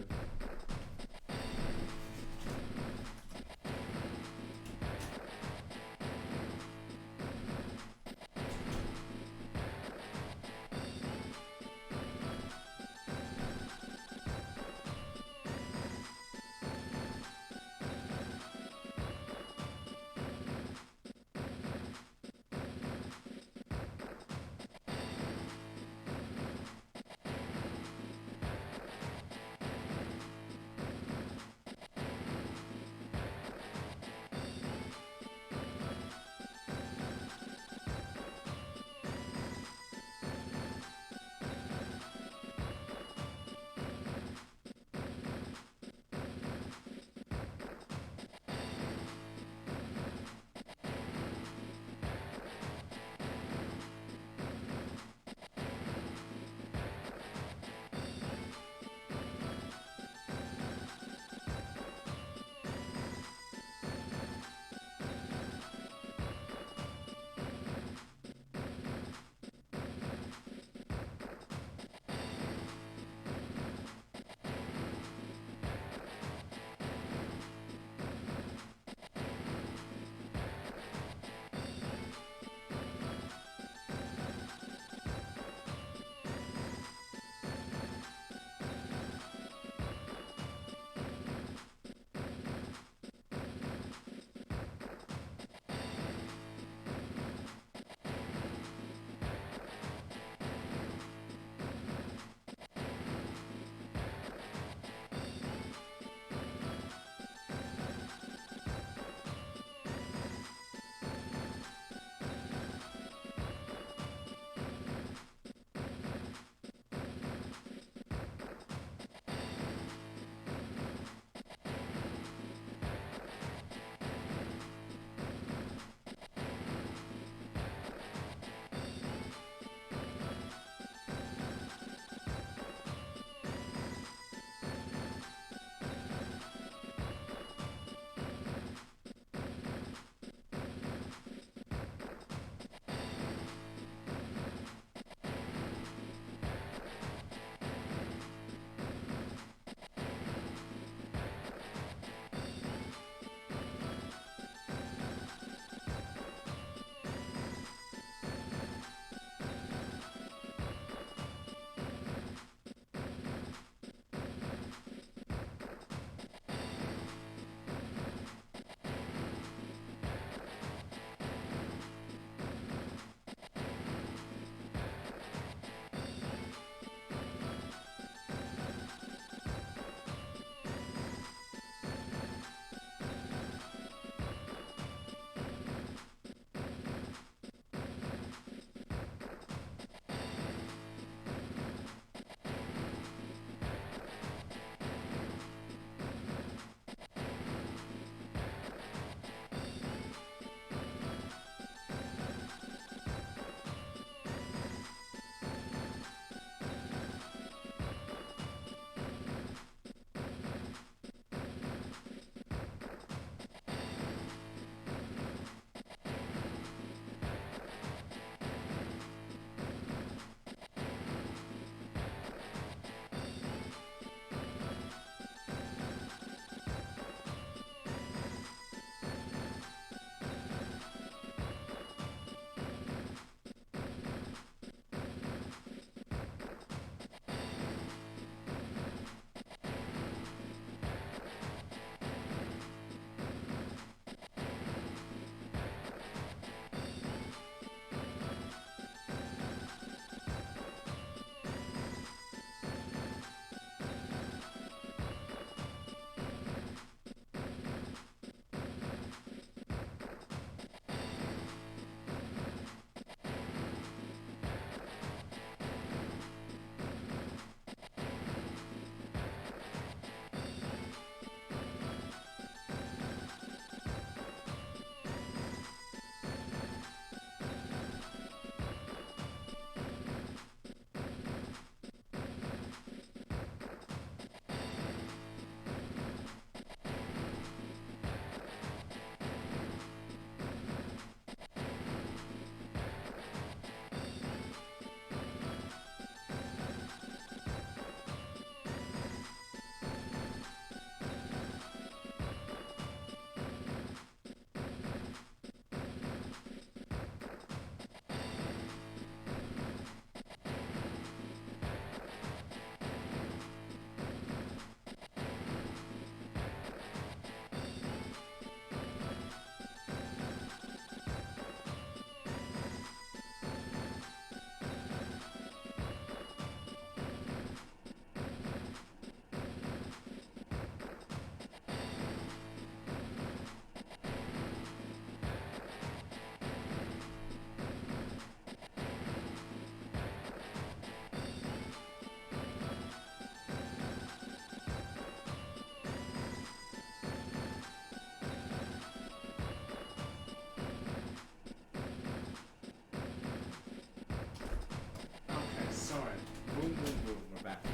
We're back.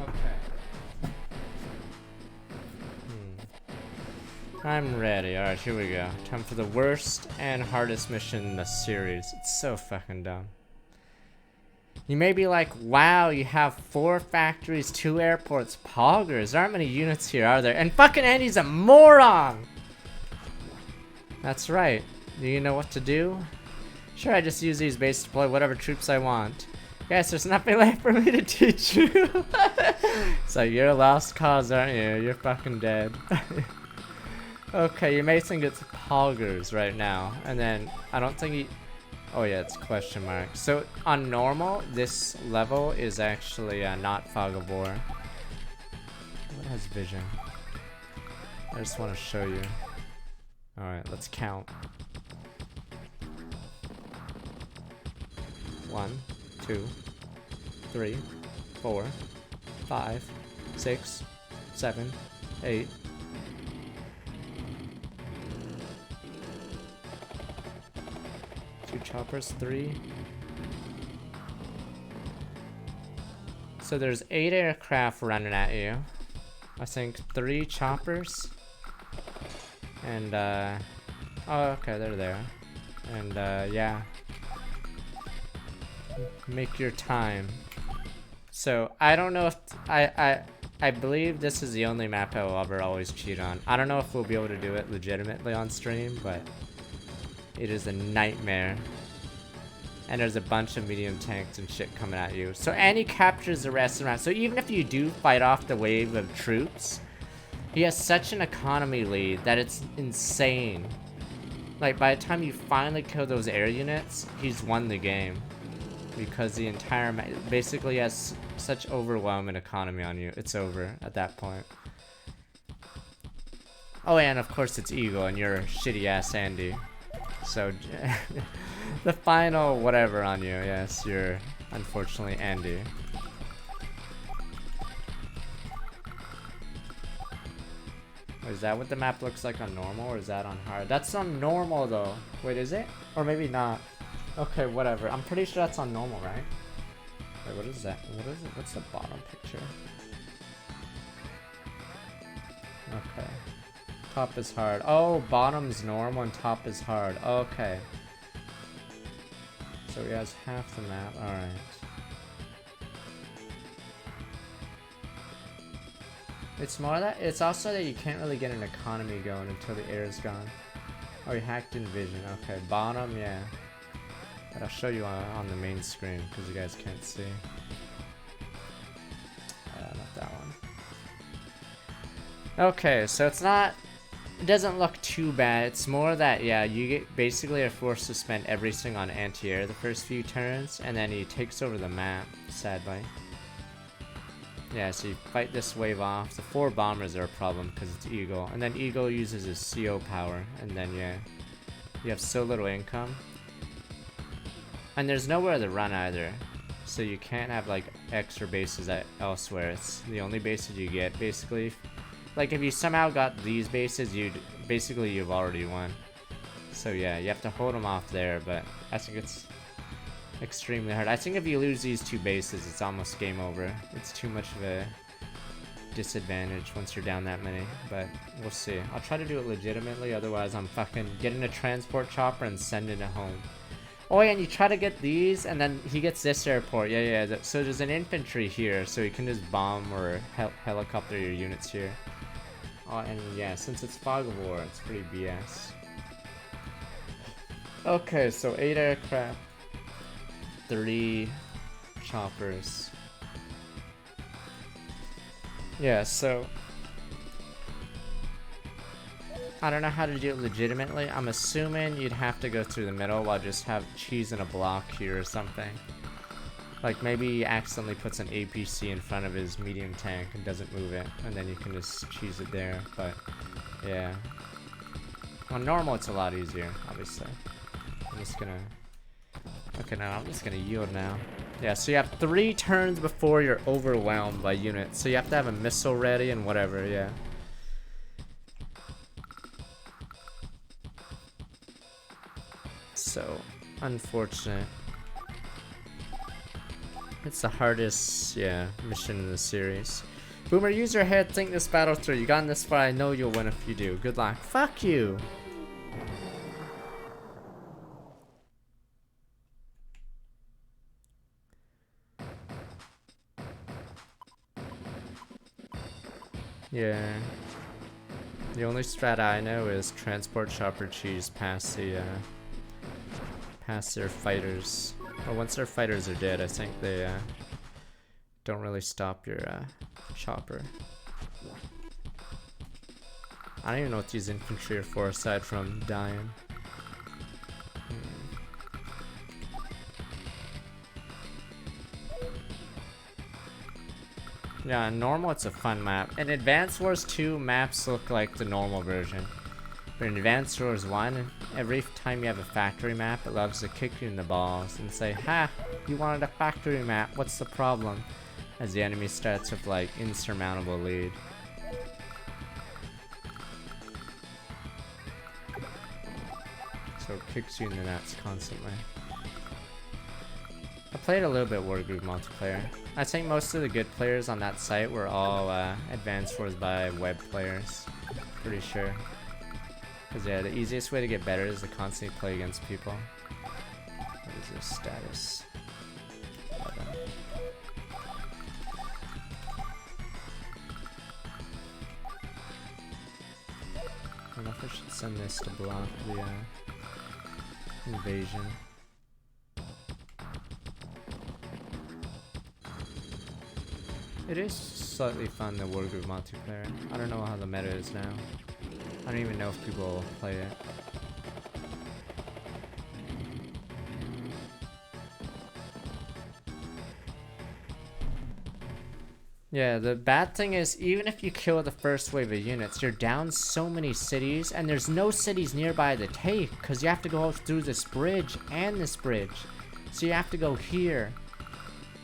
Okay. I'm ready. Alright, here we go. Time for the worst and hardest mission in the series. It's so fucking dumb. You may be like, wow, you have 4 factories, 2 airports, poggers. There aren't many units here, are there? And fucking Andy's a moron! That's right. Do you know what to do? Sure, I just use these bases to deploy whatever troops I want. Guess there's nothing left for me to teach you. It's like, you're a lost cause, aren't you? You're fucking dead. Okay, your Mason gets poggers right now. And then, I don't think he... Oh yeah, it's question mark. So, on normal, this level is actually not Fog of War. What has vision? I just want to show you. Alright, let's count. 1, 2, 3, 4, 5, 6, 7, 8. Two choppers, 3. So there's 8 aircraft running at you. I think 3 choppers. And oh, okay, they're there. And yeah. Make your time. So I don't know if I believe this is the only map I will ever always cheat on. I don't know if we'll be able to do it legitimately on stream, but it is a nightmare. And there's a bunch of medium tanks and shit coming at you. So Andy captures the rest of the map. So even if you do fight off the wave of troops, he has such an economy lead that it's insane. Like, by the time you finally kill those air units, he's won the game. Because the entire map basically has such overwhelming economy on you. It's over at that point. Oh, and of course it's Eagle and you're shitty ass Andy. So, the final whatever on you, yes, you're unfortunately Andy. Is that what the map looks like on normal, or is that on hard? That's on normal though. Wait, is it? Or maybe not. Okay, whatever. I'm pretty sure that's on normal, right? Wait, what is that? What is it? What's the bottom picture? Okay. Top is hard. Oh, bottom's normal and top is hard. Okay. So he has half the map. Alright. It's more that it's also that you can't really get an economy going until the air is gone. Oh, you hacked in vision. Okay, bottom, yeah. But I'll show you on the main screen because you guys can't see. Not that one. Okay, so it's not. It doesn't look too bad. It's more that, yeah, you get basically are forced to spend everything on anti-air the first few turns, and then he takes over the map, sadly. Yeah, so you fight this wave off. The 4 bombers are a problem because it's Eagle, and then Eagle uses his CO power, and then yeah, you have so little income. And there's nowhere to run either, so you can't have like extra bases elsewhere. It's the only bases you get, basically. Like if you somehow got these bases, you've already won. So yeah, you have to hold them off there, but I think it's extremely hard. I think if you lose these 2 bases, it's almost game over. It's too much of a disadvantage once you're down that many, but we'll see. I'll try to do it legitimately, otherwise I'm fucking getting a transport chopper and sending it home. Oh yeah, and you try to get these, and then he gets this airport. Yeah. So there's an infantry here, so you can just bomb or helicopter your units here. Oh, and yeah, since it's Fog of War, it's pretty BS. Okay, so 8 aircraft, 3 choppers. Yeah, so I don't know how to do it legitimately. I'm assuming you'd have to go through the middle while just have cheese in a block here or something. Like maybe he accidentally puts an APC in front of his medium tank and doesn't move it, and then you can just cheese it there, but yeah. On normal it's a lot easier, obviously. I'm just gonna... Okay, no, I'm just gonna yield now. Yeah, so you have 3 turns before you're overwhelmed by units, so you have to have a missile ready and whatever, yeah. So, unfortunate. It's the hardest, yeah, mission in the series. Boomer, use your head, think this battle through. You got this far, I know you'll win if you do. Good luck. Fuck you! Yeah. The only strat I know is transport chopper cheese past the, past their fighters. Well, once their fighters are dead, I think they, don't really stop your, chopper. I don't even know what these infantry are for aside from dying. Yeah, in normal it's a fun map. In Advanced Wars 2, maps look like the normal version. But in Advanced Wars 1, every time you have a factory map, it loves to kick you in the balls and say, "Ha! You wanted a factory map, what's the problem?" As the enemy starts with like insurmountable lead. So it kicks you in the nuts constantly. I played a little bit Wargroove multiplayer. I think most of the good players on that site were all Advanced Wars by web players. Pretty sure. Because yeah, the easiest way to get better is to constantly play against people. What is this status? 11. I don't know if I should send this to block the invasion. It is slightly fun, the Wargroove multiplayer. I don't know how the meta is now. I don't even know if people will play it. Yeah, the bad thing is, even if you kill the first wave of units, you're down so many cities, and there's no cities nearby to take, because you have to go through this bridge and this bridge. So you have to go here.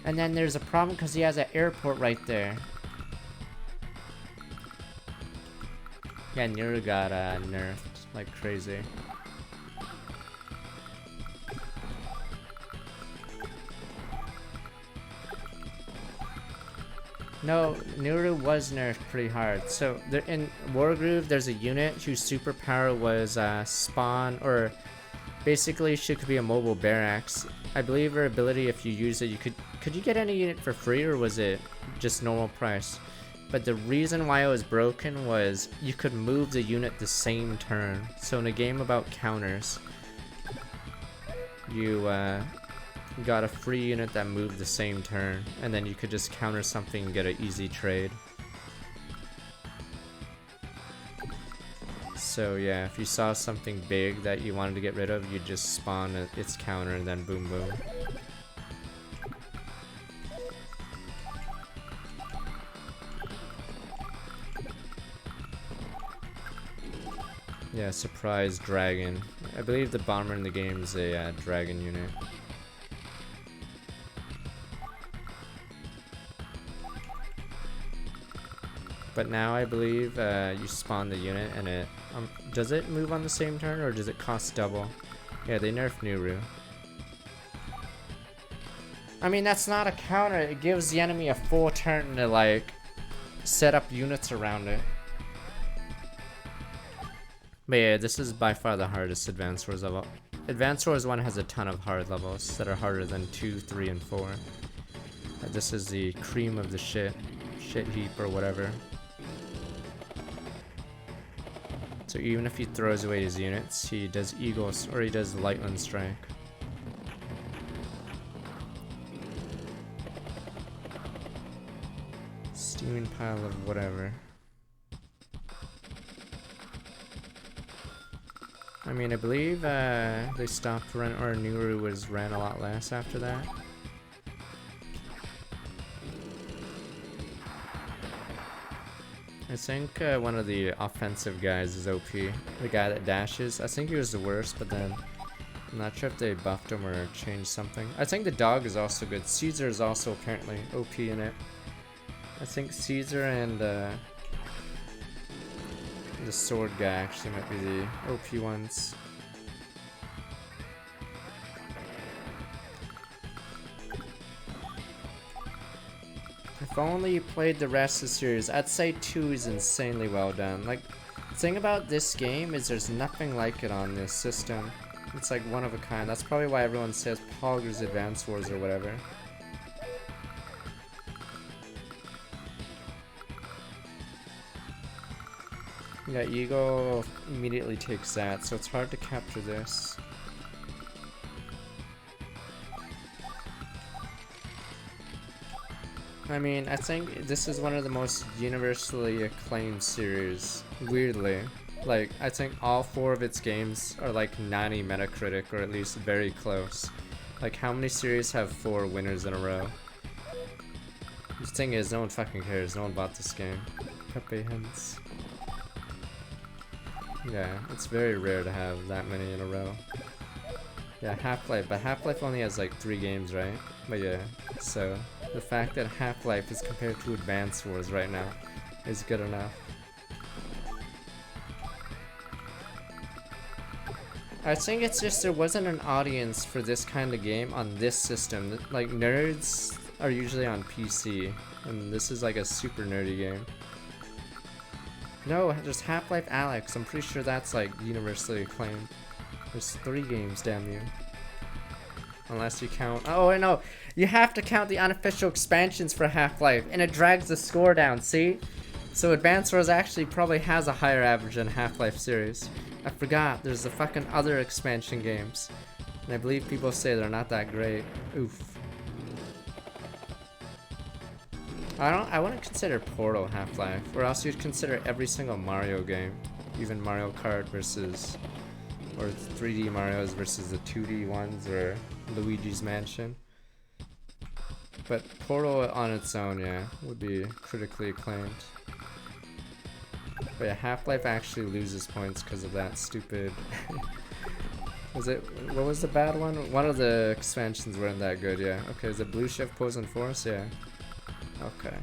And then there's a problem because he has an airport right there. Yeah, Nero got nerfed like crazy. No, Nero was nerfed pretty hard. So there, in Wargroove, there's a unit whose superpower was spawn, or basically she could be a mobile barracks. I believe her ability, if you use it, you could you get any unit for free, or was it just normal price? But the reason why it was broken was you could move the unit the same turn. So in a game about counters, you got a free unit that moved the same turn, and then you could just counter something and get an easy trade. So yeah, if you saw something big that you wanted to get rid of, you'd just spawn its counter and then boom boom. Yeah, surprise dragon. I believe the bomber in the game is a dragon unit. But now I believe you spawn the unit and it does it move on the same turn, or does it cost double? Yeah, they nerfed Nuru. I mean, that's not a counter. It gives the enemy a full turn to like set up units around it. But yeah, this is by far the hardest Advanced Wars level. Advanced Wars 1 has a ton of hard levels that are harder than 2, 3, and 4. This is the cream of the shit heap or whatever. So even if he throws away his units, he does Eagles, or he does Lightland Strike. Steaming pile of whatever. I mean, I believe they stopped run, or Nuru was ran a lot less after that. I think one of the offensive guys is OP. The guy that dashes. I think he was the worst, but then I'm not sure if they buffed him or changed something. I think the dog is also good. Caesar is also apparently OP in it. I think Caesar and the sword guy actually might be the OP ones. If only you played the rest of the series. I'd say 2 is insanely well done. Like, the thing about this game is there's nothing like it on this system. It's like one of a kind. That's probably why everyone says Poggers Advance Wars or whatever. Yeah, Eagle immediately takes that, so it's hard to capture this. I mean, I think this is one of the most universally acclaimed series, weirdly. Like, I think all 4 of its games are like 90 Metacritic, or at least very close. Like, how many series have 4 winners in a row? The thing is, no one fucking cares, no one bought this game. Pepe Hens. Yeah, it's very rare to have that many in a row. Yeah, Half-Life, but Half-Life only has like 3 games, right? But yeah, so the fact that Half-Life is compared to Advance Wars right now is good enough. I think it's just there wasn't an audience for this kind of game on this system. Like, nerds are usually on PC, and this is like a super nerdy game. No, just Half-Life Alyx. I'm pretty sure that's like universally acclaimed. There's 3 games, damn you. Unless you count. Oh, I know. You have to count the unofficial expansions for Half-Life, and it drags the score down, see? So Advance Wars actually probably has a higher average than Half-Life series. I forgot, there's the fucking other expansion games. And I believe people say they're not that great. Oof. I wouldn't consider Portal Half-Life, or else you'd consider every single Mario game. Even Mario Kart versus, or 3D Marios versus the 2D ones, or Luigi's Mansion. But Portal on its own, yeah, would be critically acclaimed. But yeah, Half-Life actually loses points because of that stupid... what was the bad one? One of the expansions weren't that good, yeah. Okay, is it Blue Shift Poison Force? Yeah. Okay.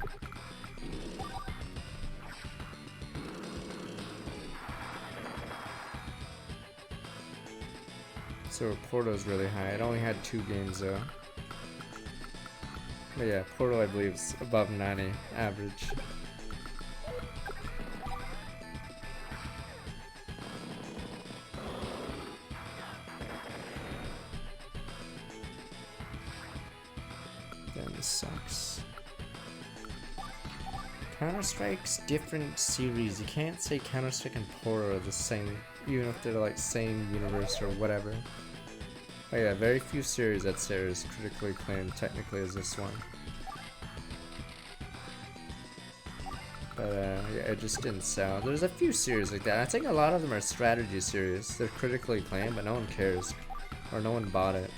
So Portal's really high. It only had 2 games though. But yeah, Portal I believe is above 90 average. Damn, this sucks. Counter-Strike's different series. You can't say Counter-Strike and Portal are the same, even if they're like same universe or whatever. Oh yeah, very few series I'd say are as critically acclaimed technically as this one. But yeah, it just didn't sell. There's a few series like that. I think a lot of them are strategy series. They're critically acclaimed, but no one cares. Or no one bought it.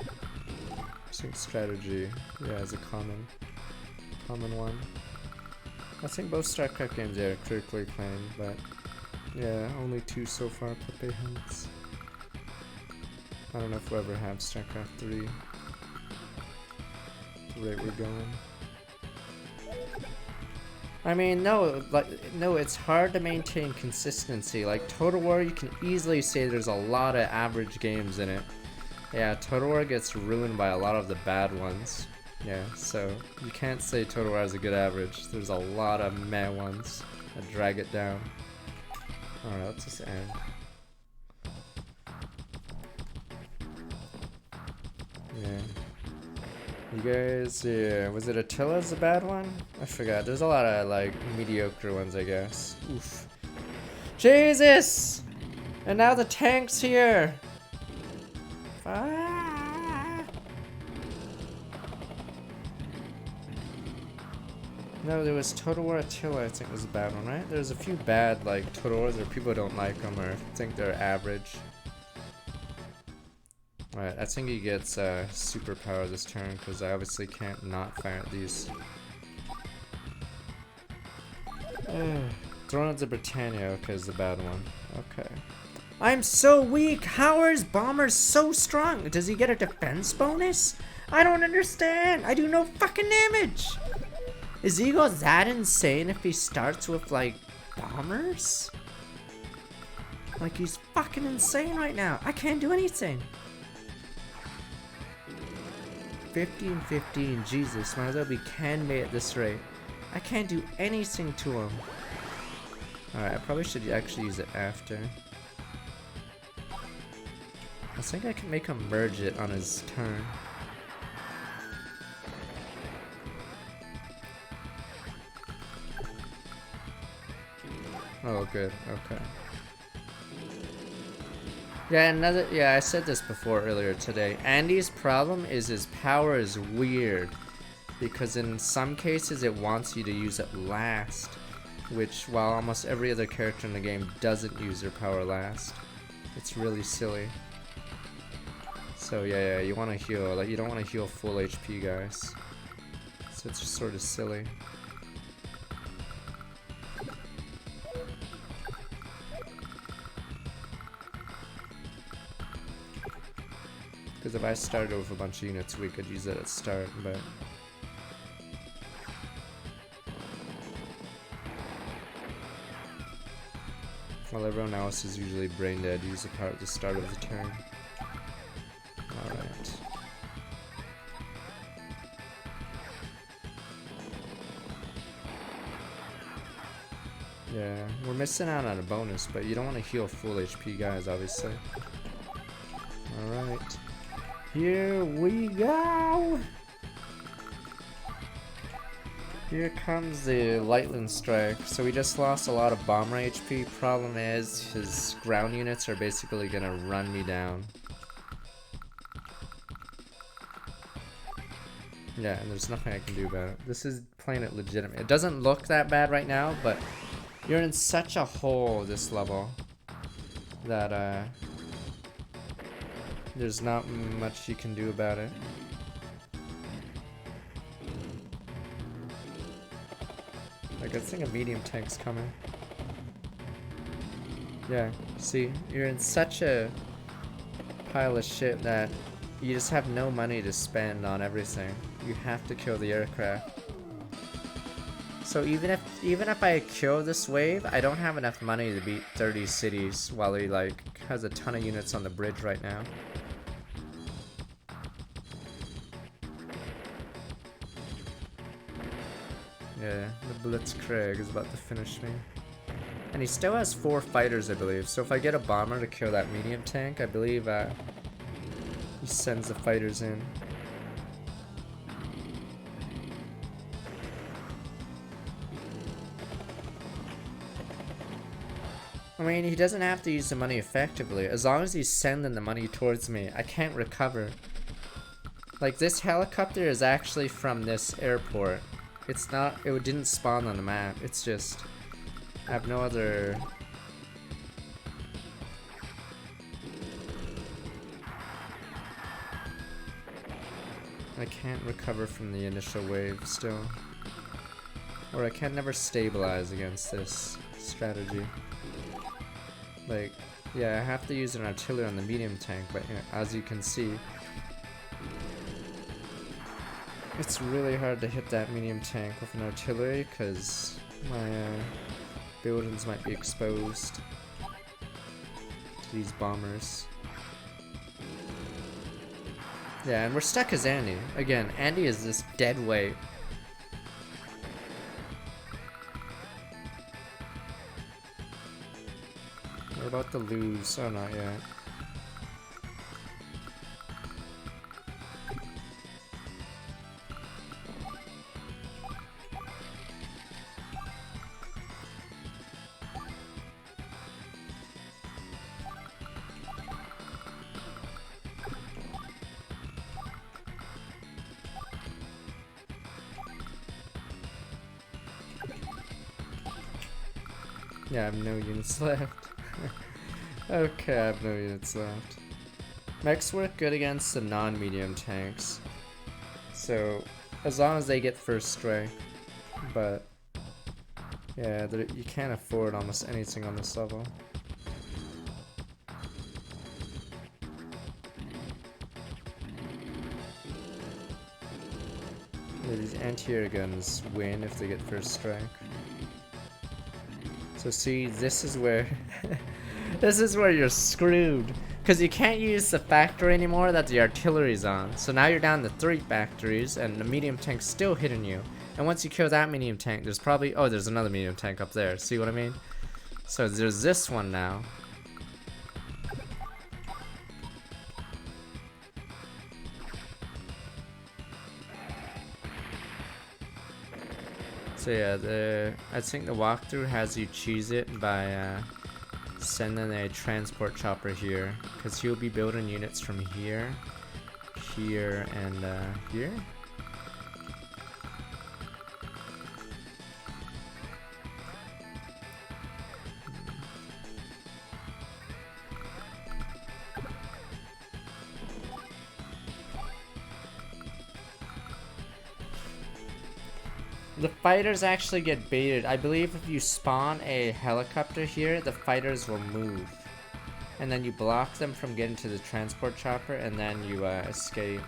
I think strategy, yeah, is a common one. I think both StarCraft games are critically acclaimed, but yeah, only 2 so far. Pepe Hens. I don't know if we'll ever have StarCraft 3. The rate we're going. I mean, no, it's hard to maintain consistency. Like Total War, you can easily say there's a lot of average games in it. Yeah, Total War gets ruined by a lot of the bad ones. Yeah, so you can't say Total War has a good average. There's a lot of meh ones that drag it down. Alright, let's just end. Yeah. You guys, yeah, was it Attila's a bad one? I forgot. There's a lot of, like, mediocre ones, I guess. Oof. Jesus! And now the tank's here! Ah! No, there was Total War Attila, I think was a bad one, right? There's a few bad, like, Total Wars where people don't like them or think they're average. Alright, I think he gets superpower this turn because I obviously can't not fire at these. Throne of the Britannia, okay, is the bad one. Okay. I'm so weak! How are his bombers so strong? Does he get a defense bonus? I don't understand! I do no fucking damage! Is Eagle that insane if he starts with, like, bombers? Like, he's fucking insane right now. I can't do anything. 15-15, Jesus, might as well be Kanmei at this rate. I can't do anything to him. Alright, I probably should actually use it after. I think I can make him merge it on his turn. Oh, good. Okay. Yeah, I said this before earlier today. Andy's problem is his power is weird. Because in some cases it wants you to use it last. Which, while almost every other character in the game doesn't use their power last. It's really silly. So yeah, you want to heal. Like, you don't want to heal full HP, guys. So it's just sort of silly. Because if I started with a bunch of units, we could use it at start, but... While everyone else is usually brain dead, use the power at the start of the turn. Alright. Yeah, we're missing out on a bonus, but you don't want to heal full HP guys, obviously. Alright. Here we go! Here comes the Lightning Strike. So we just lost a lot of bomber HP. Problem is, his ground units are basically gonna run me down. Yeah, and there's nothing I can do about it. This is playing it legitimate. It doesn't look that bad right now, but you're in such a hole this level that there's not much you can do about it. Like, I think a medium tank's coming. Yeah, see, you're in such a pile of shit that you just have no money to spend on everything. You have to kill the aircraft. So even if I kill this wave, I don't have enough money to beat 30 cities while he like has a ton of units on the bridge right now. Yeah, the Blitzkrieg is about to finish me. And he still has 4 fighters, I believe. So if I get a bomber to kill that medium tank, I believe he sends the fighters in. I mean, he doesn't have to use the money effectively. As long as he's sending the money towards me, I can't recover. Like, this helicopter is actually from this airport. It's not, it didn't spawn on the map. It's just, I have no other... I can't recover from the initial wave still. Or I can never stabilize against this strategy. Like, yeah, I have to use an artillery on the medium tank, but you know, as you can see, it's really hard to hit that medium tank with an artillery because my buildings might be exposed to these bombers. Yeah, and we're stuck as Andy. Again, Andy is this dead weight. We're about to lose. Oh, not yet. Yeah, I have no units left. Okay, I have no units left. Mechs work good against the non-medium tanks. So, as long as they get first strike. But, yeah, you can't afford almost anything on this level. Yeah, these anti-air guns win if they get first strike. So see, this is where this is where you're screwed, Because you can't use the factory anymore that the artillery's on. So now you're down to 3 factories, and the medium tank's still hitting you. And once you kill that medium tank, there's probably... Oh, there's another medium tank up there. See what I mean? So there's this one now. So yeah, I think the walkthrough has you cheese it by sending a transport chopper here, because he'll be building units from here, here, and here. The fighters actually get baited. I believe if you spawn a helicopter here, the fighters will move. And then you block them from getting to the transport chopper, and then you escape.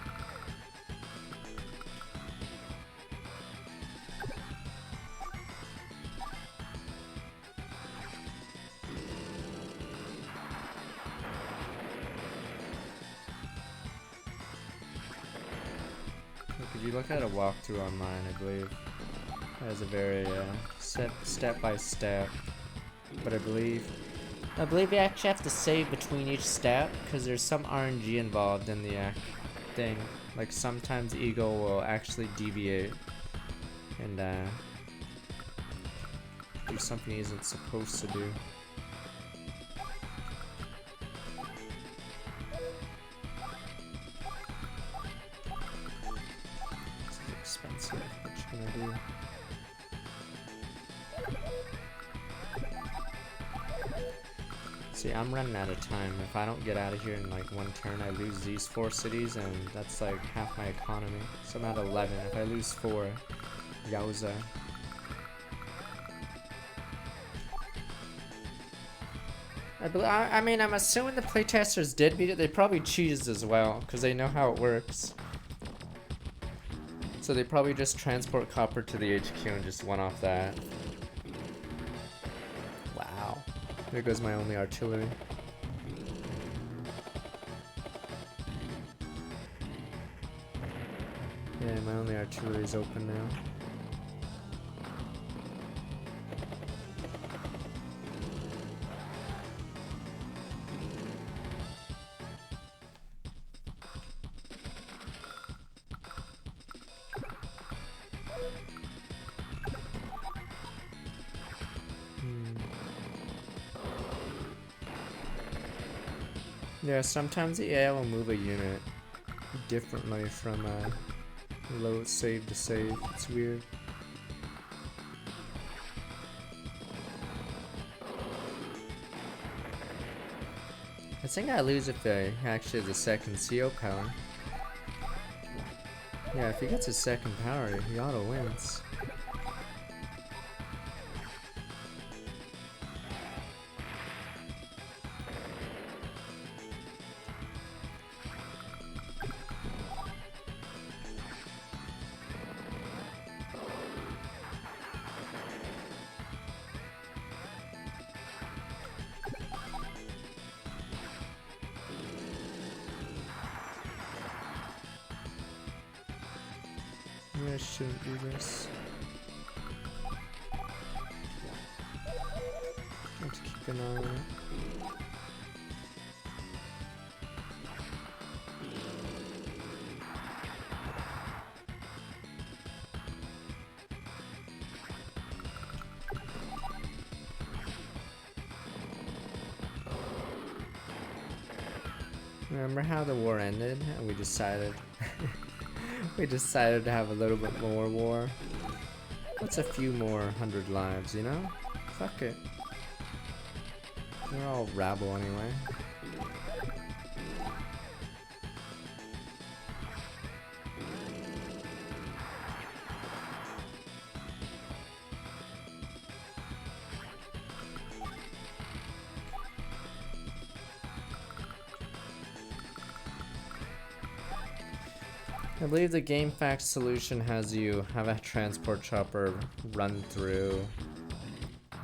If you look at a walkthrough online, I believe it has a very step by step. But I believe you actually have to save between each step, because there's some RNG involved in the thing. Like sometimes Eagle will actually deviate and do something he isn't supposed to do. This is expensive. What you gonna do? See, I'm running out of time. If I don't get out of here in like one turn, I lose these 4 cities, and that's like half my economy. So I'm at 11. If I lose 4, yowza. I mean, I'm assuming the playtesters did beat it. They probably cheesed as well, because they know how it works. So they probably just transport copper to the HQ and just went off that. Wow. There goes my only artillery. Yeah, my only artillery is open now. Yeah, sometimes the AI will move a unit differently from load save to save. It's weird. I think I lose if they actually has a second CO power. Yeah, if he gets a second power, he auto wins. I shouldn't do this. I have to keep an eye on it. Remember how the war ended and we decided we decided to have a little bit more war? What's a few more 100 lives, you know? Fuck it. We're all rabble anyway. I believe the GameFAQs solution has you have a transport chopper run through,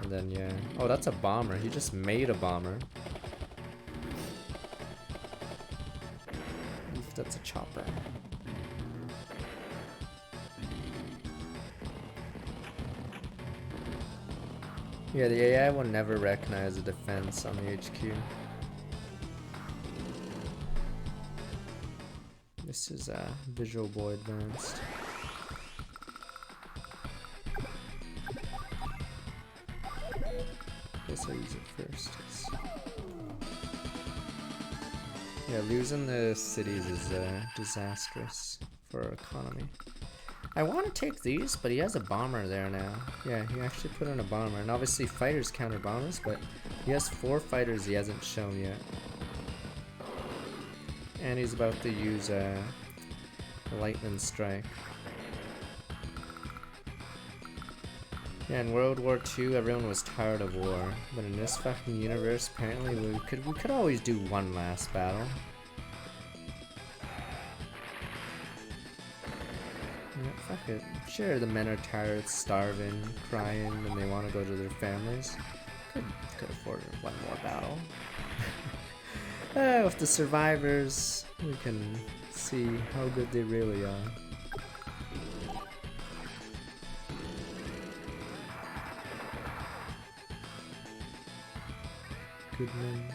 and then yeah. Oh, that's a bomber. He just made a bomber. That's a chopper. Yeah, the AI will never recognize a defense on the HQ. This is Visual Boy Advanced. Guess I'll use it first. Yeah, losing the cities is disastrous for our economy. I want to take these, but he has a bomber there now. Yeah, he actually put in a bomber. And obviously fighters counter bombers, but he has 4 fighters he hasn't shown yet. And he's about to use a lightning strike. Yeah, in World War II, everyone was tired of war. But in this fucking universe, apparently we could always do one last battle. Yeah, fuck it. Sure, the men are tired, starving, crying, and they want to go to their families. Could afford one more battle. With the survivors, we can see how good they really are.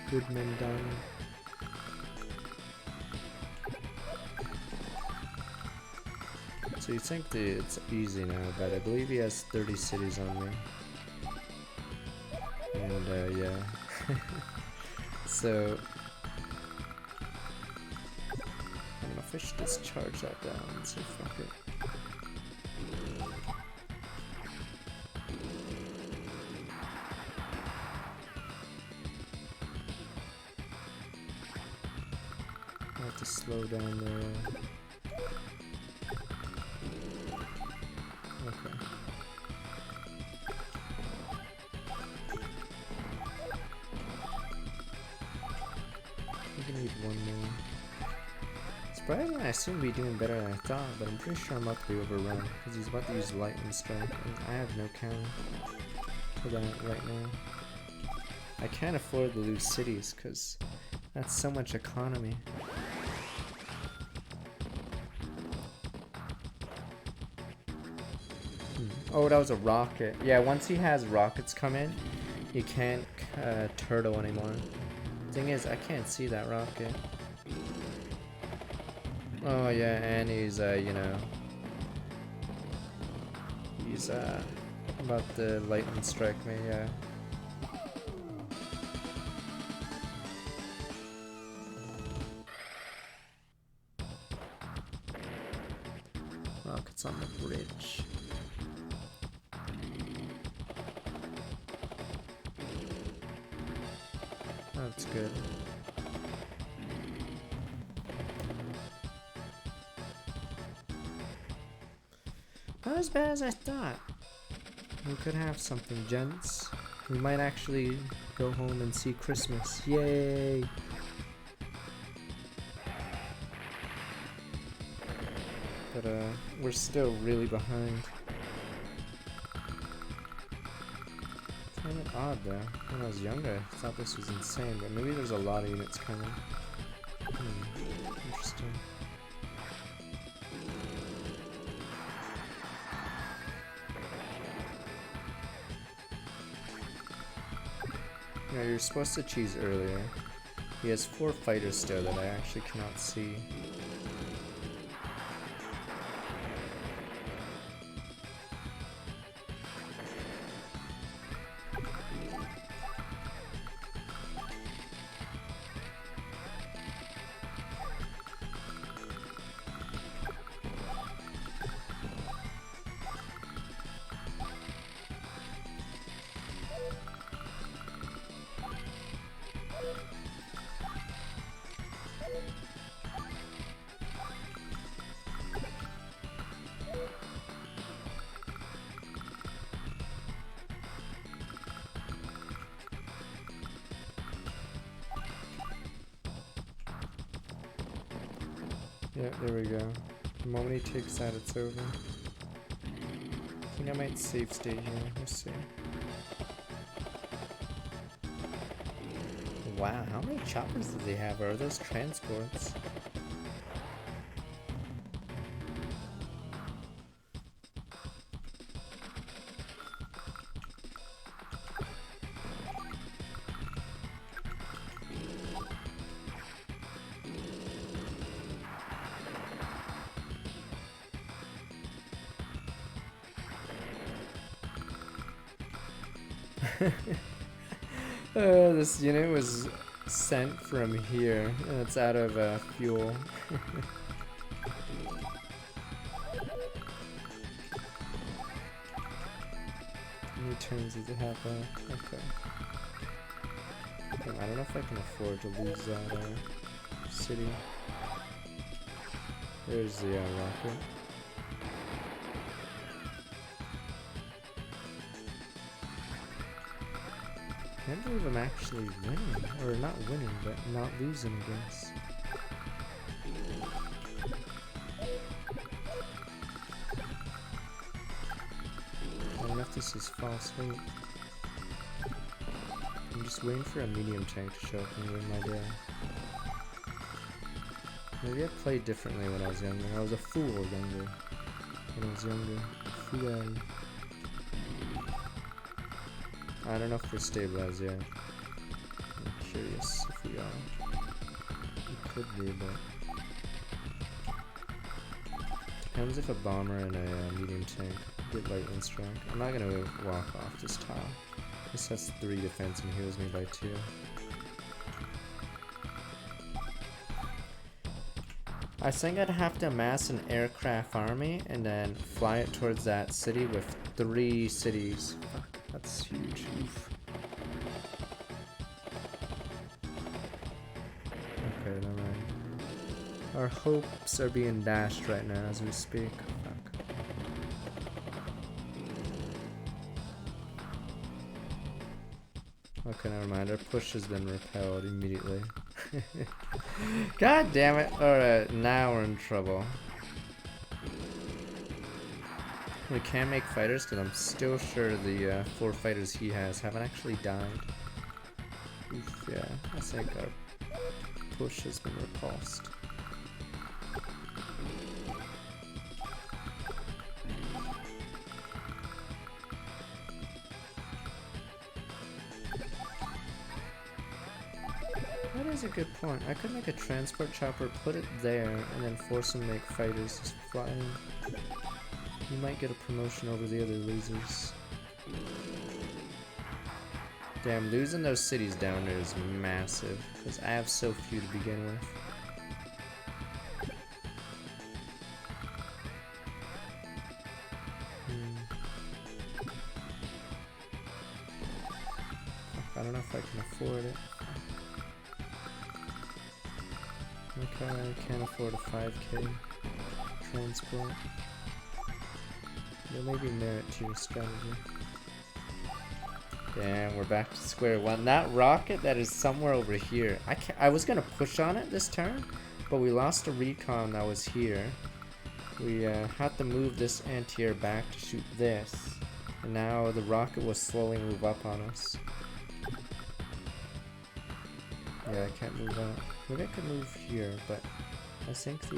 Good men dying. So you think that it's easy now, but I believe he has 30 cities on me. And yeah. So I don't know if I should just charge that down and say fuck it. I have to slow down there. Okay. I think I need one more. Surprisingly, I seem to be doing better than I thought, but I'm pretty sure I'm about to be overrun because he's about to use lightning strike, and I have no counter for that right now. I can't afford to lose cities because that's so much economy. Oh, that was a rocket. Yeah, once he has rockets come in, you can't turtle anymore. Thing is, I can't see that rocket. Oh yeah, and he's you know, he's about to lightning strike me. Yeah. Rockets on the bridge. That's good. Not as bad as I thought. We could have something, gents. We might actually go home and see Christmas. Yay! But we're still really behind. Kind of odd though. When I was younger, I thought this was insane, but maybe there's a lot of units coming. Interesting. Yeah, you're supposed to choose earlier. He has 4 fighters still that I actually cannot see. Yeah, there we go. The moment he takes that, it's over. I think I might save state here. Let's see. Wow, how many choppers does he have? Are those transports? This unit was sent from here, and it's out of fuel. How many turns does it have? Okay. I don't know if I can afford to lose that city. There's the rocket. Can't believe I'm actually winning. Or not winning, but not losing, I guess. I don't know if this is false hope. I'm just waiting for a medium tank to show up and win my day. Maybe I played differently when I was younger. I was a fool younger. When I was younger. Fool. I don't know if we're stabilized yet. I'm curious if we are. We could be, but... Depends if a bomber and a medium tank get lightning strike. I'm not gonna walk off this tile. This has 3 defense and heals me by 2. I think I'd have to amass an aircraft army and then fly it towards that city with 3 cities. Fuck, that's huge. Oof. Okay, never mind. Our hopes are being dashed right now as we speak. Fuck. Okay, never mind. Our push has been repelled immediately. God damn it. Alright, now we're in trouble. We can't make fighters because I'm still sure the 4 fighters he has haven't actually died. Oof, yeah, I think our push has been repulsed. That is a good point. I could make a transport chopper, put it there, and then force them to make fighters just fly in. You might get a promotion over the other losers. Damn, losing those cities down there is massive, because I have so few to begin with. I don't know if I can afford it. Okay, I can't afford a 5k transport. There may be merit to your strategy. Damn, we're back to square one. That rocket that is somewhere over here. I was gonna push on it this turn, but we lost a recon that was here. We had to move this anti-air back to shoot this, and now the rocket will slowly move up on us. Yeah, I can't move out. Maybe I could move here, but I think the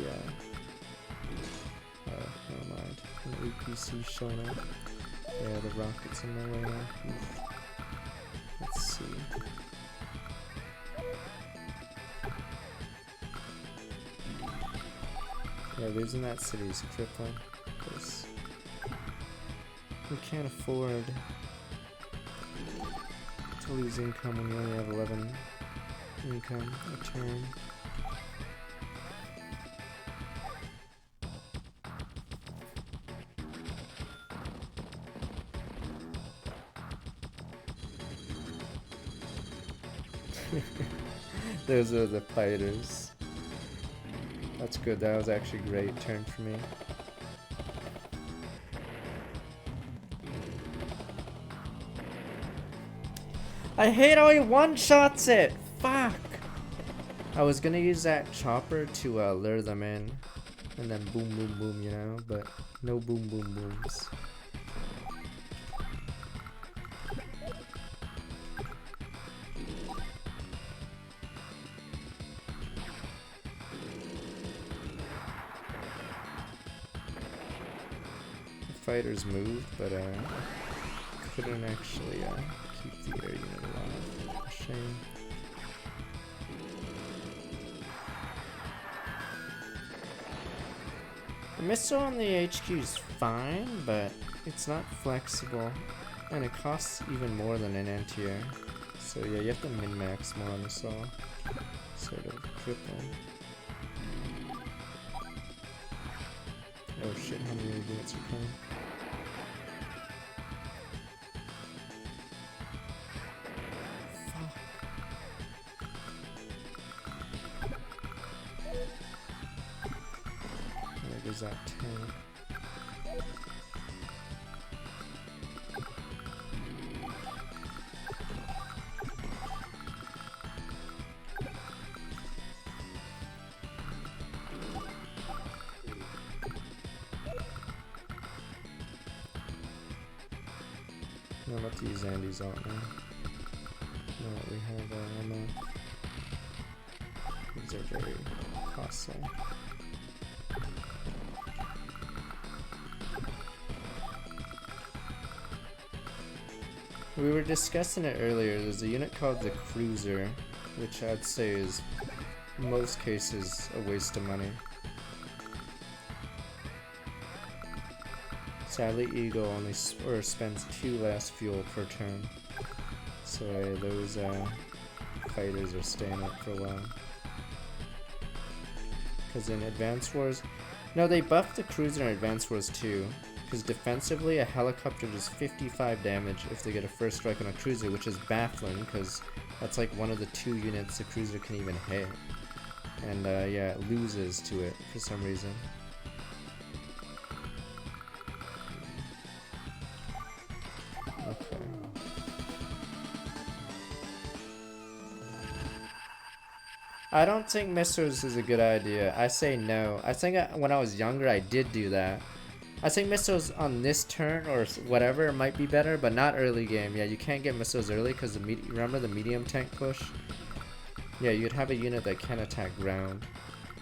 never mind. An APC showing up. Yeah, the rocket's in my way now. Oof. Let's see. Yeah, losing that city is crippling. Because we can't afford to lose income when you only have 11 income a turn. Those are the fighters. That's good. That was actually a great turn for me. I hate how he one-shots it! Fuck! I was gonna use that chopper to lure them in. And then boom boom boom, you know? But no boom boom booms. Fighters moved, but couldn't actually keep the air unit alive. Shame. The missile on the HQ is fine, but it's not flexible And it costs even more than an anti-air. So yeah, you have to min-max more on the saw. Sort of crippling. Oh shit, how many units are coming? There goes that tank. I'm about to use Andy's ult now. Now that we have ammo. These are very costly. We were discussing it earlier. There's a unit called the Cruiser, which I'd say is, in most cases, a waste of money. Sadly, Eagle only spends 2 less fuel per turn, so those fighters are staying up for a while. Because in Advance Wars, no, they buffed the Cruiser in Advance Wars too. Because defensively, a helicopter does 55 damage if they get a first strike on a cruiser, which is baffling because that's like one of the 2 units the cruiser can even hit. And yeah, it loses to it for some reason. Okay. I don't think missiles is a good idea. I say no. I think when I was younger, I did do that. I think missiles on this turn or whatever might be better, but not early game. Yeah, you can't get missiles early because remember the medium tank push? Yeah, you'd have a unit that can attack ground.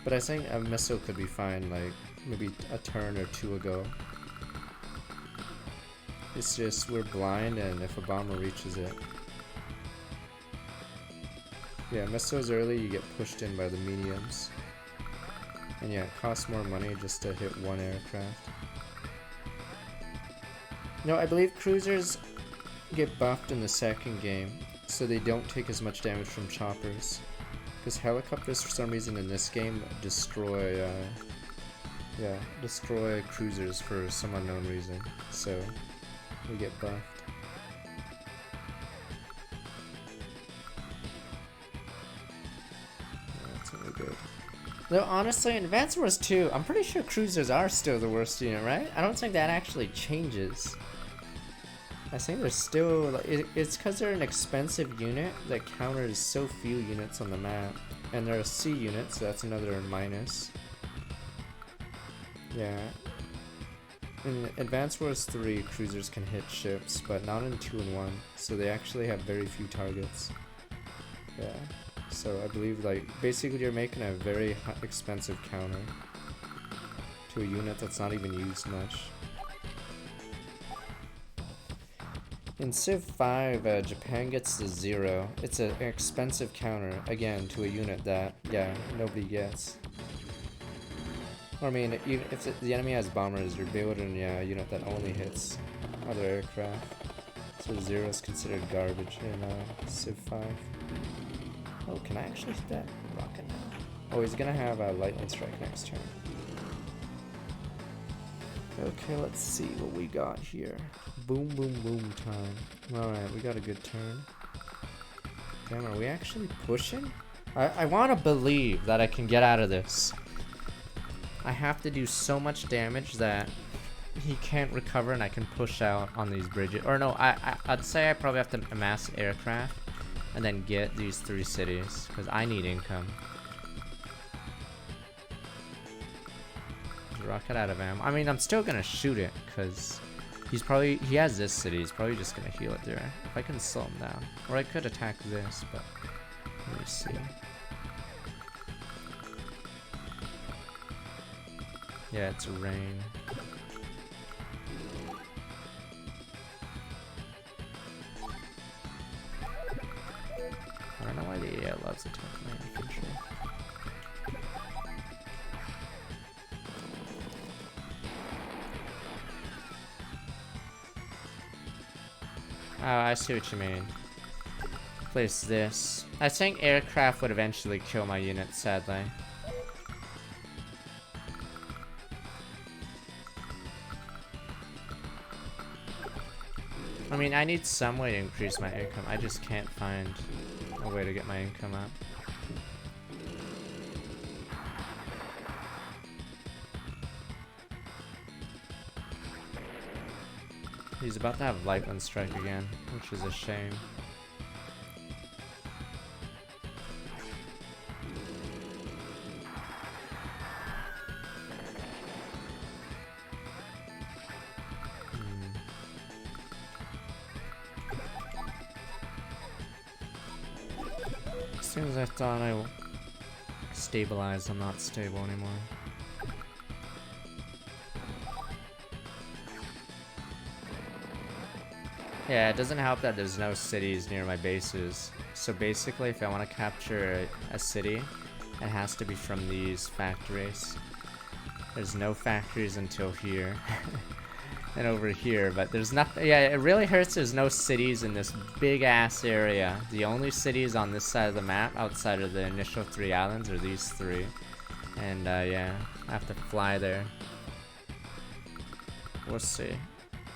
But I think a missile could be fine, like maybe a turn or 2 ago. It's just we're blind, and if a bomber reaches it. Yeah, missiles early, you get pushed in by the mediums. And yeah, it costs more money just to hit 1 aircraft. No, I believe cruisers get buffed in the second game, so they don't take as much damage from choppers. Because helicopters, for some reason in this game, destroy cruisers for some unknown reason. So, we get buffed. That's really good. Though honestly, in Advance Wars 2, I'm pretty sure cruisers are still the worst unit, right? I don't think that actually changes. I think they're still, it's because they're an expensive unit that counters so few units on the map. And they're a C unit, so that's another minus. Yeah. In Advance Wars 3, cruisers can hit ships, but not in 2 and 1, so they actually have very few targets. Yeah. So I believe, like, basically you're making a very expensive counter to a unit that's not even used much. In Civ 5, Japan gets the 0. It's an expensive counter, again, to a unit that, yeah, nobody gets. Or I mean, even if the enemy has bombers, you're building a unit that only hits other aircraft. So 0 is considered garbage in Civ 5. Oh, can I actually hit that rocket now? Oh, he's gonna have a lightning strike next turn. Okay, let's see what we got here. Boom, boom, boom time. Alright, we got a good turn. Damn, are we actually pushing? I want to believe that I can get out of this. I have to do so much damage that he can't recover and I can push out on these bridges. Or no, I'd say I probably have to amass aircraft and then get these 3 cities, because I need income. Rocket out of ammo. I mean, I'm still gonna shoot it because he has this city. He's probably just gonna heal it there. If I can slow him down, or I could attack this, but let me see. Yeah, it's rain. I don't know why the AI loves attacking my infantry. Oh, I see what you mean. Place this. I think aircraft would eventually kill my unit, sadly. I mean, I need some way to increase my income. I just can't find a way to get my income up. He's about to have lightning strike again, which is a shame. As soon as I thought I stabilized, I'm not stable anymore. Yeah, it doesn't help that there's no cities near my bases. So basically, if I want to capture a city, it has to be from these factories. There's no factories until here. And over here, but there's nothing. Yeah, it really hurts there's no cities in this big ass area. The only cities on this side of the map outside of the initial 3 islands are these 3. And yeah, I have to fly there. We'll see.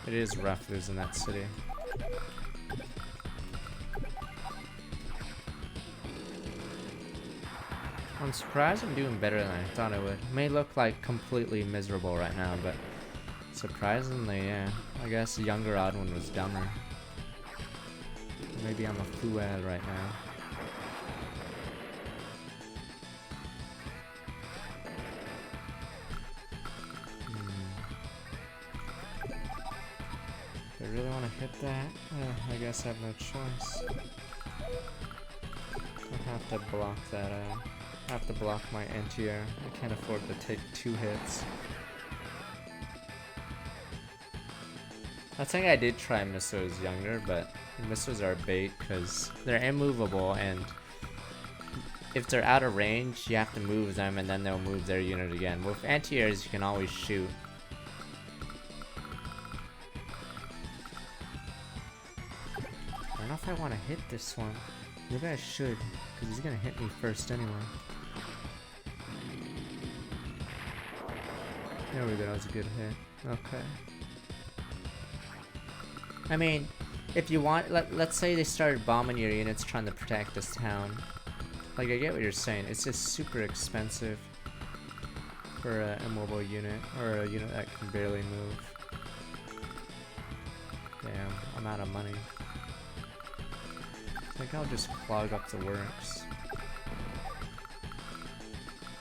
It is rough losing that city. I'm surprised I'm doing better than I thought I would. It may look like completely miserable right now, but surprisingly, yeah. I guess the younger Odwin was dumber. Maybe I'm a fool right now. Do I really want to hit that? I guess I have no choice. I have to block that. I have to block my anti-air. I can't afford to take 2 hits. I think I did try missiles younger, but missiles are bait because they're immovable, and if they're out of range, you have to move them and then they'll move their unit again. With anti-airs, you can always shoot. I don't know if I want to hit this one. Maybe I should, because he's going to hit me first anyway. There we go, that was a good hit. Okay. I mean, if you want, let's say they started bombing your units trying to protect this town. Like, I get what you're saying. It's just super expensive for an immobile unit, or a unit that can barely move. Damn, I'm out of money. I think I'll just clog up the works.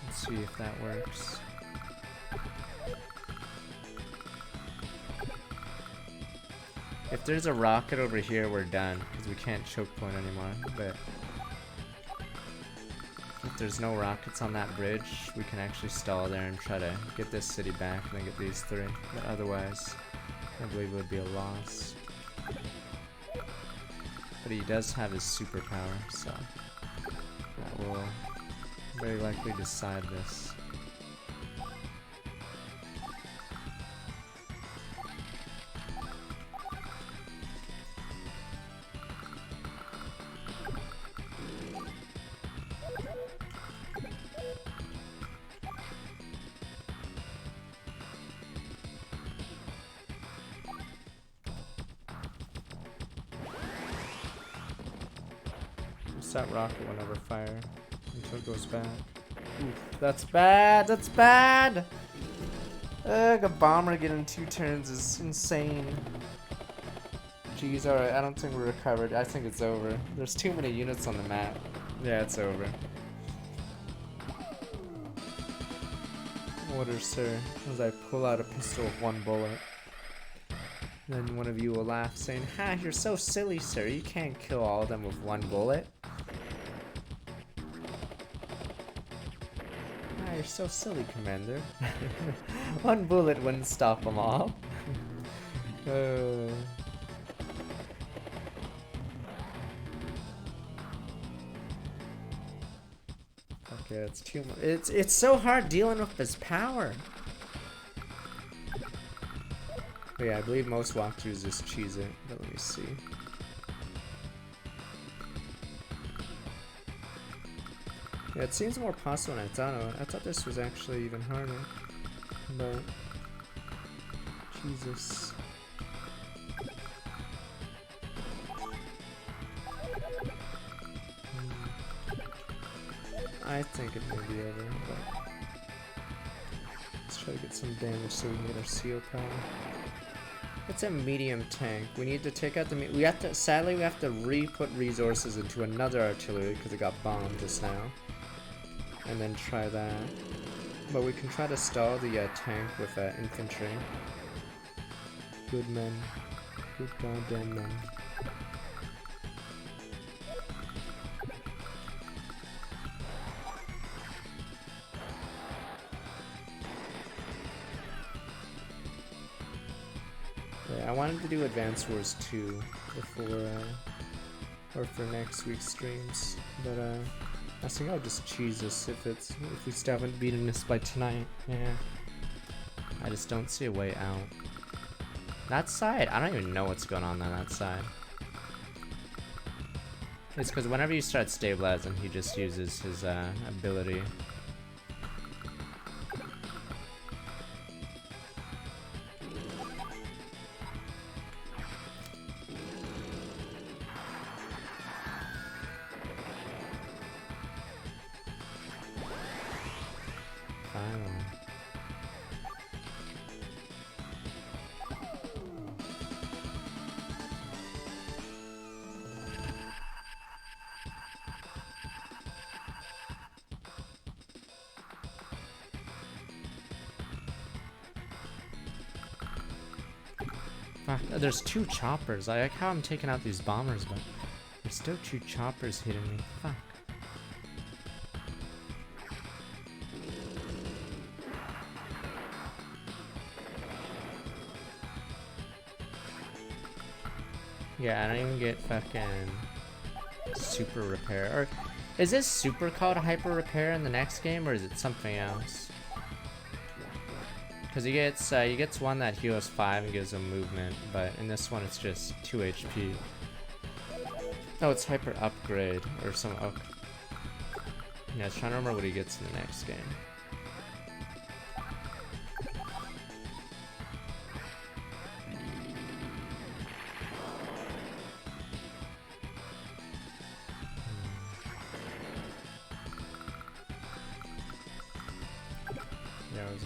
Let's see if that works. If there's a rocket over here, we're done, because we can't choke point anymore, but if there's no rockets on that bridge, we can actually stall there and try to get this city back and then get these 3, but otherwise, I believe it would be a loss. But he does have his superpower, so that will very likely decide this. That rocket will never fire until it goes back. Oof, that's bad! That's bad! Ugh, a bomber getting 2 turns is insane. Jeez, alright, I don't think we're recovered. I think it's over. There's too many units on the map. Yeah, it's over. Order, sir, as I pull out a pistol with 1 bullet. Then one of you will laugh, saying, "Ha, you're so silly, sir. You can't kill all of them with 1 bullet." You're so silly, Commander. 1 bullet wouldn't stop them all. Okay, it's too much. It's so hard dealing with this power. But yeah, I believe most walkthroughs just cheese it, but let me see. Yeah, it seems more possible than I thought. I thought this was actually even harder. But Jesus. I think it may be over, but let's try to get some damage so we can get our CO power. It's a medium tank. We need to take out the sadly we have to re-put resources into another artillery because it got bombed just now. And then try that. But we can try to stall the tank with infantry. Good men. Good goddamn men. Yeah, I wanted to do Advance Wars 2 before, or for next week's streams, but I think I'll just choose this if we still haven't beaten this by tonight. Yeah, I just don't see a way out. That side, I don't even know what's going on that side. It's because whenever you start stabilizing, he just uses his ability. There's two choppers. I like how I'm taking out these bombers, but there's still two choppers hitting me. Fuck. Yeah, I don't even get fucking super repair. Or is this super called hyper repair in the next game, or is it something else? Because he gets one that heals 5 and gives him movement, but in this one it's just 2 HP. Oh, it's hyper upgrade or some. Okay. Yeah, I was trying to remember what he gets in the next game. Yeah, it was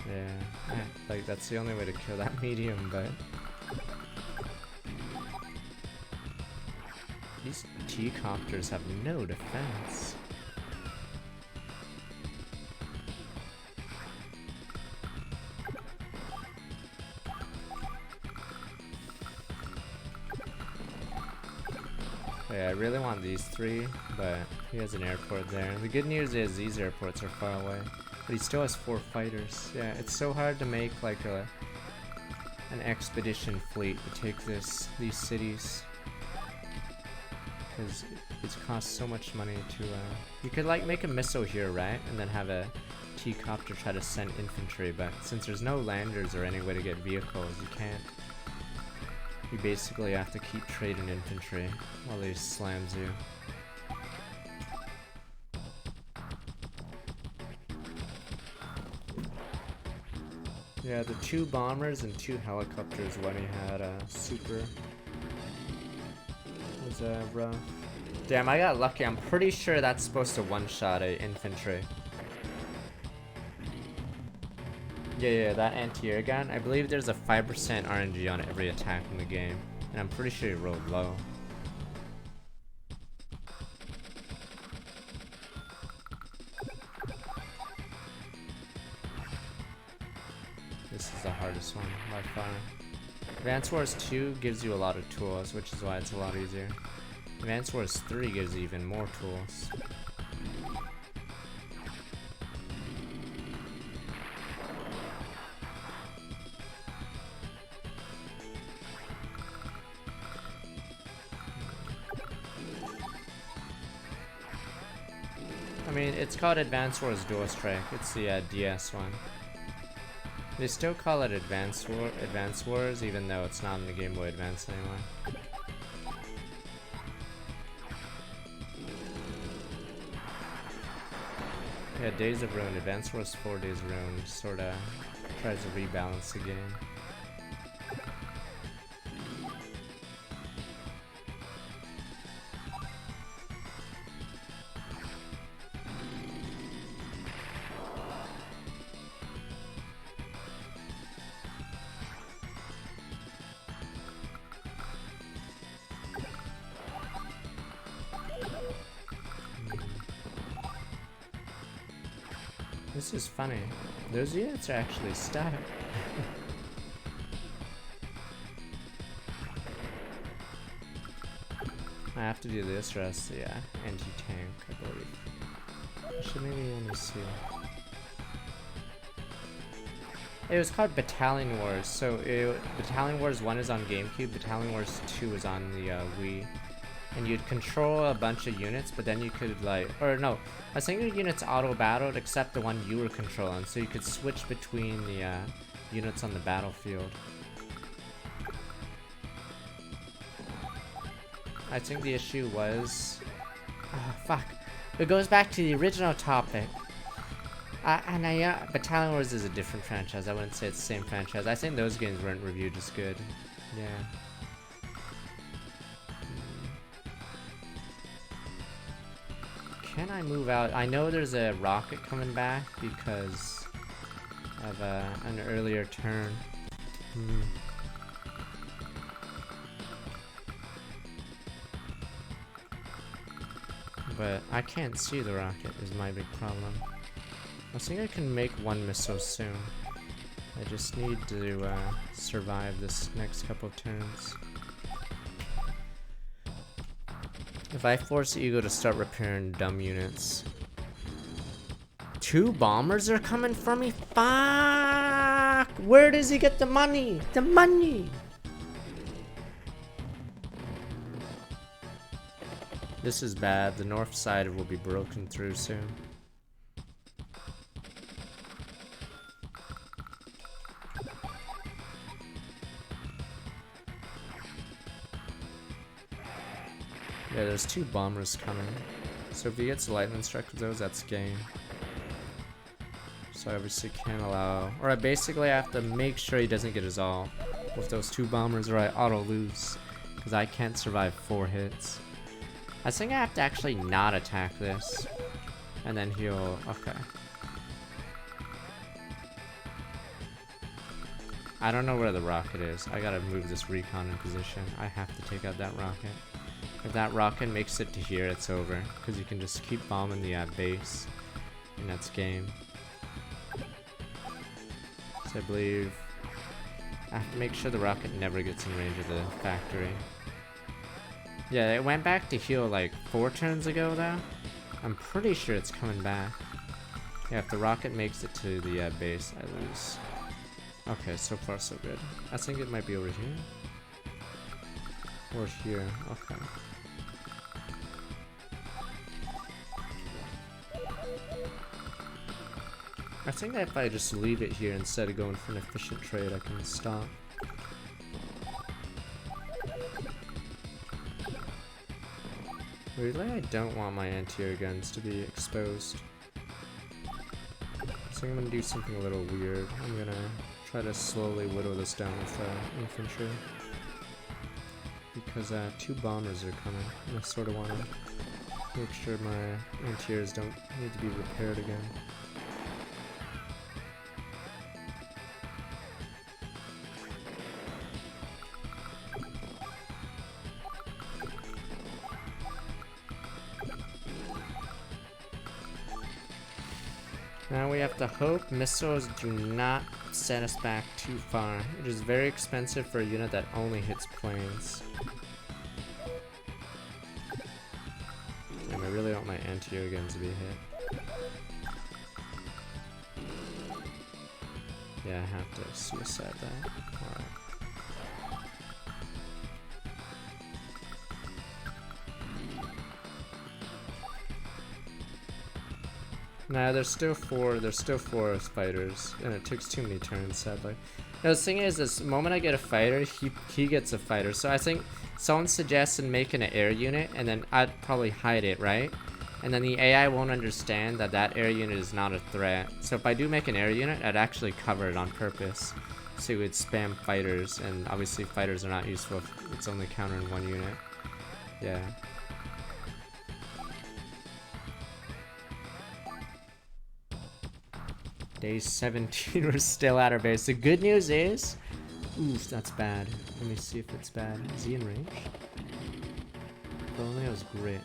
yeah, like that's the only way to kill that medium, but these T-copters have no defense. Yeah, I really want these three, but he has an airport there. And the good news is these airports are far away. But he still has 4 fighters. Yeah, it's so hard to make like an expedition fleet to take these cities. Because it costs so much money to, you could like make a missile here, right? And then have a T-copter try to send infantry, but since there's no landers or any way to get vehicles, you can't. You basically have to keep trading infantry while he slams you. Yeah, the 2 bombers and 2 helicopters when he had super was rough. Damn, I got lucky. I'm pretty sure that's supposed to one-shot a infantry. Yeah, that anti-air gun. I believe there's a 5% RNG on every attack in the game, and I'm pretty sure he rolled low. This is the hardest one by far. Advance Wars 2 gives you a lot of tools, which is why it's a lot easier. Advance Wars 3 gives you even more tools. I mean, it's called Advance Wars Dual Strike. It's the DS one. They still call it Advance Wars, even though it's not in the Game Boy Advance anymore. Yeah, Days of Ruin, Advance Wars 4 Days of Ruin sorta tries to rebalance the game. This is funny. Those units are actually stuck. I have to do this rest, yeah. Anti-tank, I believe. Actually, maybe let me see. It was called Battalion Wars. So, Battalion Wars 1 is on GameCube, Battalion Wars 2 is on the Wii. And you'd control a bunch of units, but then you could like, or no, I think your units auto-battled except the one you were controlling, so you could switch between the units on the battlefield. I think the issue was, oh fuck, it goes back to the original topic. Battalion Wars is a different franchise. I wouldn't say it's the same franchise. I think those games weren't reviewed as good. Yeah. Can I move out? I know there's a rocket coming back because of an earlier turn. But I can't see the rocket is my big problem. I think I can make one missile soon. I just need to survive this next couple of turns. If I force Eagle to start repairing dumb units. 2 bombers are coming for me? Fuck! Where does he get the money? The money! This is bad. The north side will be broken through soon. Yeah, there's 2 bombers coming. So if he gets lightning struck with those, that's game. So I obviously can't allow, or I basically have to make sure he doesn't get his all with those 2 bombers or I auto lose. Because I can't survive 4 hits. I think I have to actually not attack this. And then he'll, okay. I don't know where the rocket is. I gotta move this recon in position. I have to take out that rocket. If that rocket makes it to here, it's over. Because you can just keep bombing the base. And that's game. So I believe I have to make sure the rocket never gets in range of the factory. Yeah, it went back to heal like 4 turns ago though. I'm pretty sure it's coming back. Yeah, if the rocket makes it to the base, I lose. Okay, so far so good. I think it might be over here. Or here, okay. I think that if I just leave it here instead of going for an efficient trade, I can stop. Weirdly, I don't want my anti-air guns to be exposed. So I'm gonna do something a little weird. I'm gonna try to slowly whittle this down with infantry. Because 2 bombers are coming, and I sort of want to make sure my anti-airs don't need to be repaired again. Now we have to hope missiles do not set us back too far. It is very expensive for a unit that only hits planes. And I really want my anti-air guns to be hit. Yeah, I have to suicide that. Alright. Nah, there's still four fighters, and it takes too many turns, sadly. Now, the thing is, this moment I get a fighter, he gets a fighter. So I think someone suggested making an air unit, and then I'd probably hide it, right? And then the AI won't understand that that air unit is not a threat. So if I do make an air unit, I'd actually cover it on purpose. So it would spam fighters, and obviously fighters are not useful if it's only countering one unit. Yeah. Day 17, we're still at our base. The good news is... Oof, that's bad. Let me see if it's bad. Is he in range? If only I was great.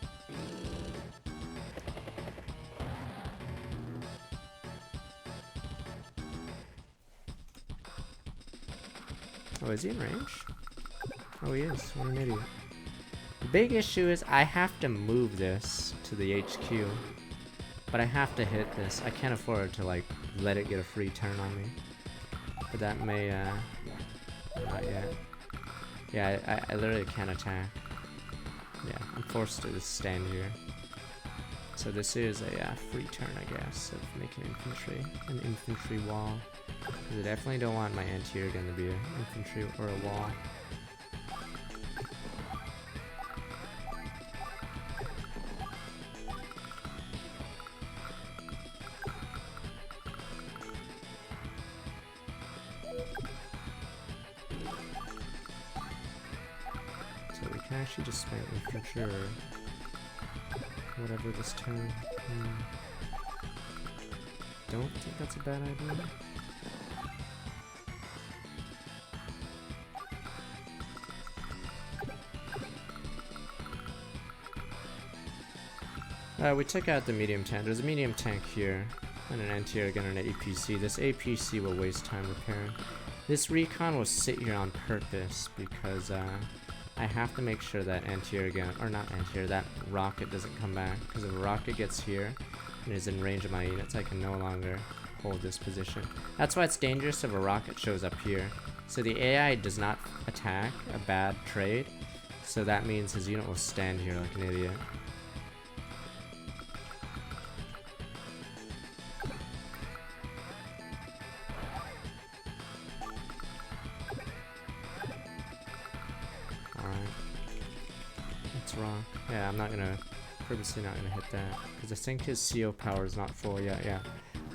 Oh, is he in range? Oh, he is. What an idiot. The big issue is I have to move this to the HQ. But I have to hit this. I can't afford to, like, let it get a free turn on me. But that may, not yet. Yeah, I literally can't attack. Yeah, I'm forced to just stand here. So this is a free turn, I guess, of making infantry. An infantry wall. Because I definitely don't want my anti-air gun to be an infantry or a wall. So we can actually just spam infantry or whatever this turn. Don't think that's a bad idea. We took out the medium tank. There's a medium tank here, and an anti-air gun and an APC. This APC will waste time repairing. This recon will sit here on purpose because I have to make sure that anti-air gun, or not anti-air, that rocket doesn't come back. Because if a rocket gets here and is in range of my units, I can no longer hold this position. That's why it's dangerous if a rocket shows up here. So the AI does not attack a bad trade, so that means his unit will stand here like an idiot. Rock. Yeah, I'm not gonna, purposely not gonna hit that, because I think his CO power is not full yet, yeah.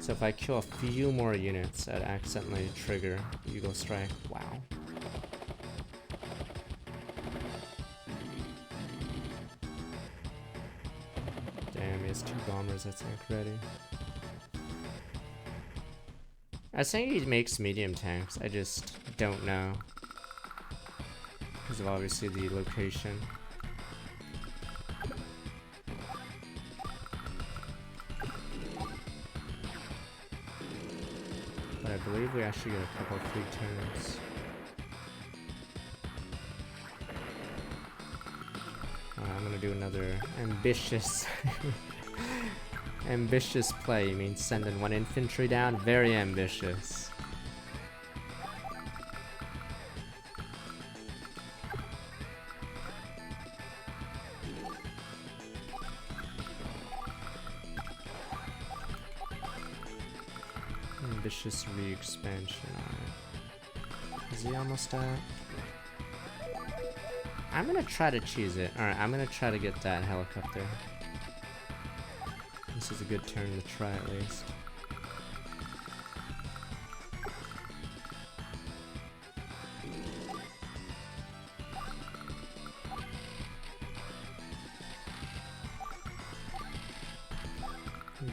So if I kill a few more units, I'd accidentally trigger Eagle Strike. Wow. Damn, he has 2 bombers, I think, ready. I think he makes medium tanks, I just don't know. Because of obviously the location. But I believe we actually get a couple of free turns. I'm gonna do another ambitious ambitious play. You mean sending 1 infantry down? Very ambitious. Ambitious re-expansion. Alright. Is he almost at? I'm gonna try to cheese it. Alright, I'm gonna try to get that helicopter. This is a good turn to try at least.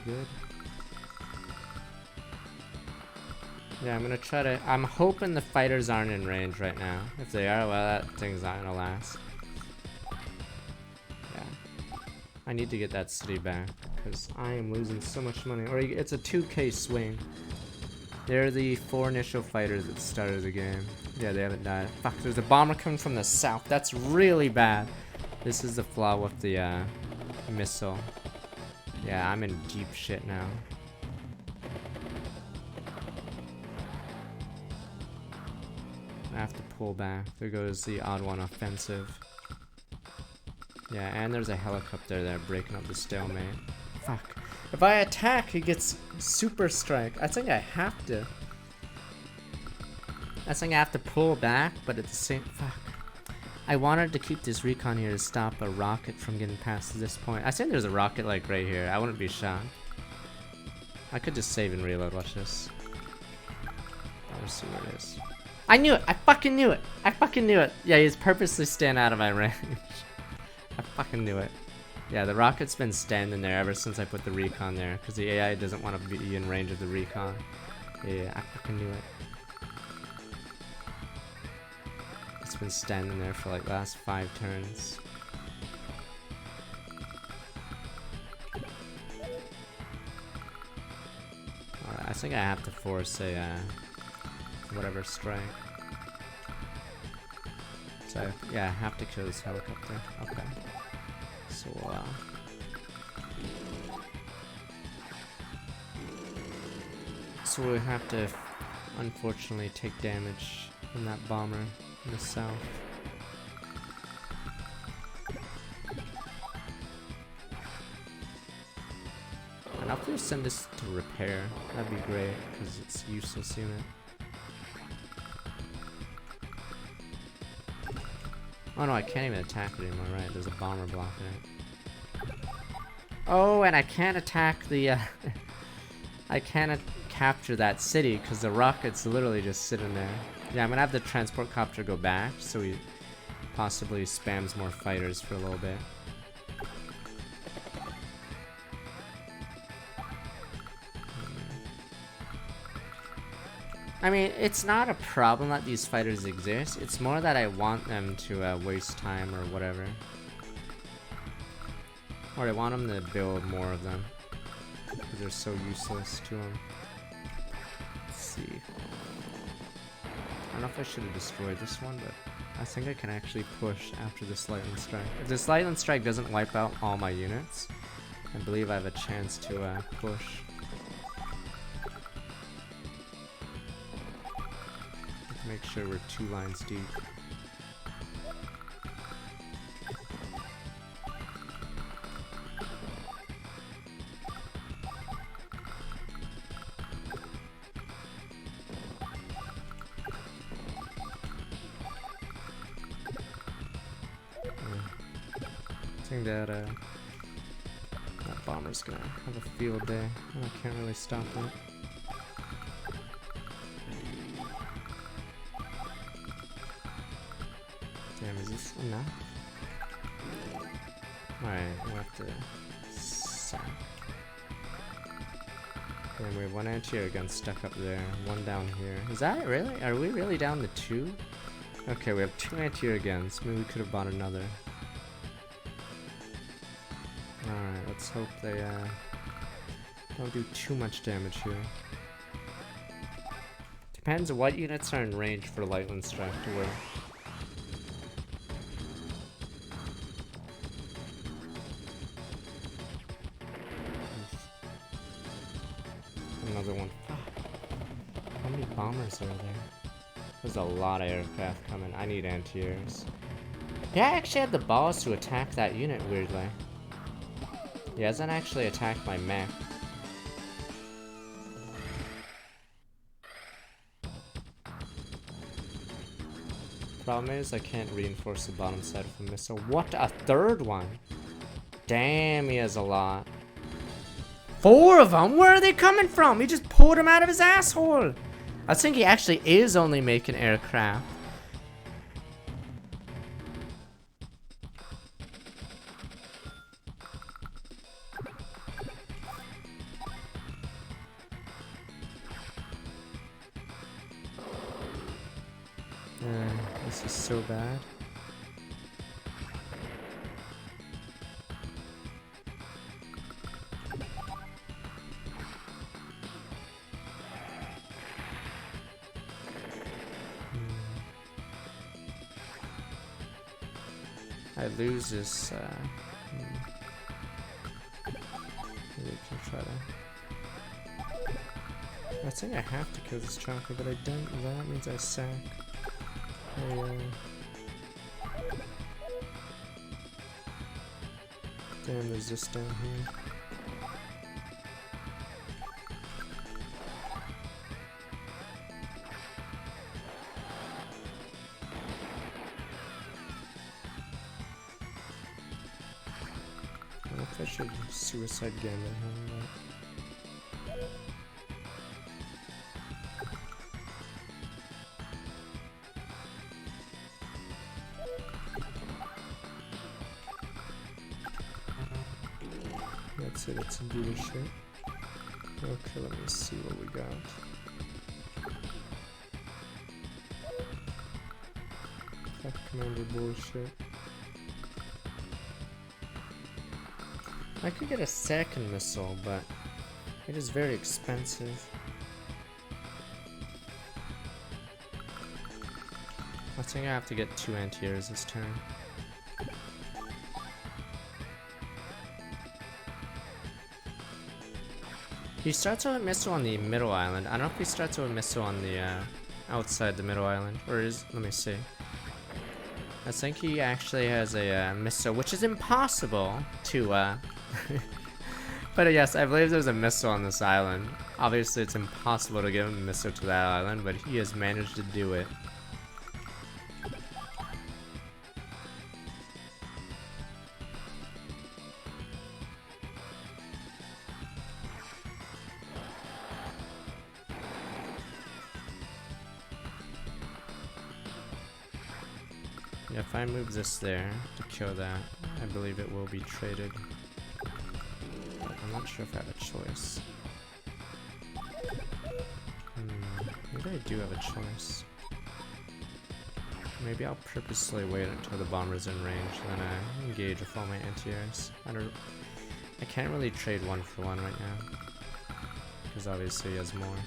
Good. Yeah, I'm gonna try to. I'm hoping the fighters aren't in range right now. If they are, well, that thing's not gonna last. Yeah. I need to get that city back because I am losing so much money. Or it's a 2K swing. They're the 4 initial fighters at the start of the game. Yeah, they haven't died. Fuck, there's a bomber coming from the south. That's really bad. This is the flaw with the missile. Yeah, I'm in deep shit now. I have to pull back. There goes the odd one offensive. Yeah, and there's a helicopter there breaking up the stalemate. Fuck. If I attack, he gets super strike. I think I have to. I think I have to pull back, but at the same... Fuck. I wanted to keep this recon here to stop a rocket from getting past this point. I think there's a rocket like right here. I wouldn't be shocked. I could just save and reload. Watch this. Let's see where it is. I knew it! I fucking knew it! I fucking knew it! Yeah, he's purposely staying out of my range. I fucking knew it. Yeah, the rocket's been standing there ever since I put the recon there, because the AI doesn't want to be in range of the recon. Yeah, I fucking knew it. It's been standing there for like the last 5 turns. Alright, I think I have to force a whatever strike. So yeah, I have to kill this helicopter. Okay. So we have to unfortunately take damage from that bomber in the south. And I'll please send this to repair. That'd be great, because it's a useless unit. Oh no, I can't even attack it anymore, right? There's a bomber blocking it. Oh, and I can't attack the, I can't capture that city because the rocket's literally just sitting there. Yeah, I'm gonna have the transport copter go back so he possibly spams more fighters for a little bit. I mean, it's not a problem that these fighters exist. It's more that I want them to waste time or whatever. Or I want them to build more of them. Because they're so useless to them. Let's see. I don't know if I should have destroyed this one, but I think I can actually push after this lightning strike. If this lightning strike doesn't wipe out all my units, I believe I have a chance to push. Make sure we're 2 lines deep. I think that that bomber's gonna have a field day. I can't really stop it. Damn, is this enough? Alright, we'll have to sack. Damn, we have 1 anti-air gun stuck up there, 1 down here. Is that it, really? Are we really down to 2? Okay, we have 2 anti-air guns. Maybe we could have bought another. Alright, let's hope they don't do too much damage here. Depends on what units are in range for lightning strike to work. Another one. How many bombers are there? There's a lot of aircraft coming. I need anti-airs. Yeah, I actually had the balls to attack that unit, weirdly. He hasn't actually attacked my mech. Problem is, I can't reinforce the bottom side of a missile. What? A 3rd one? Damn, he has a lot. 4 of them? Where are they coming from? He just pulled them out of his asshole. I think he actually is only making aircraft. This is so bad. I lose this, maybe I can try to... I think I have to kill this chopper, but I don't. That means I sack. Damn, there's this down here. I should suicide gambit him, but that's it, it's a leadership. Okay, let me see what we got. That commander bullshit. I could get a second missile, but it is very expensive. I think I have to get 2 anti-airs this turn. He starts with a missile on the middle island. I don't know if he starts with a missile on the outside the middle island, or is, let me see. I think he actually has a missile, which is impossible to but yes, I believe there's a missile on this island. Obviously it's impossible to give him a missile to that island, but he has managed to do it. Yeah, if I move this there to kill that, I believe it will be traded. But I'm not sure if I have a choice. Maybe I do have a choice. Maybe I'll purposely wait until the bomber's in range, and then I engage with all my anti-airs. I can't really trade 1-for-1 right now, because obviously he has more.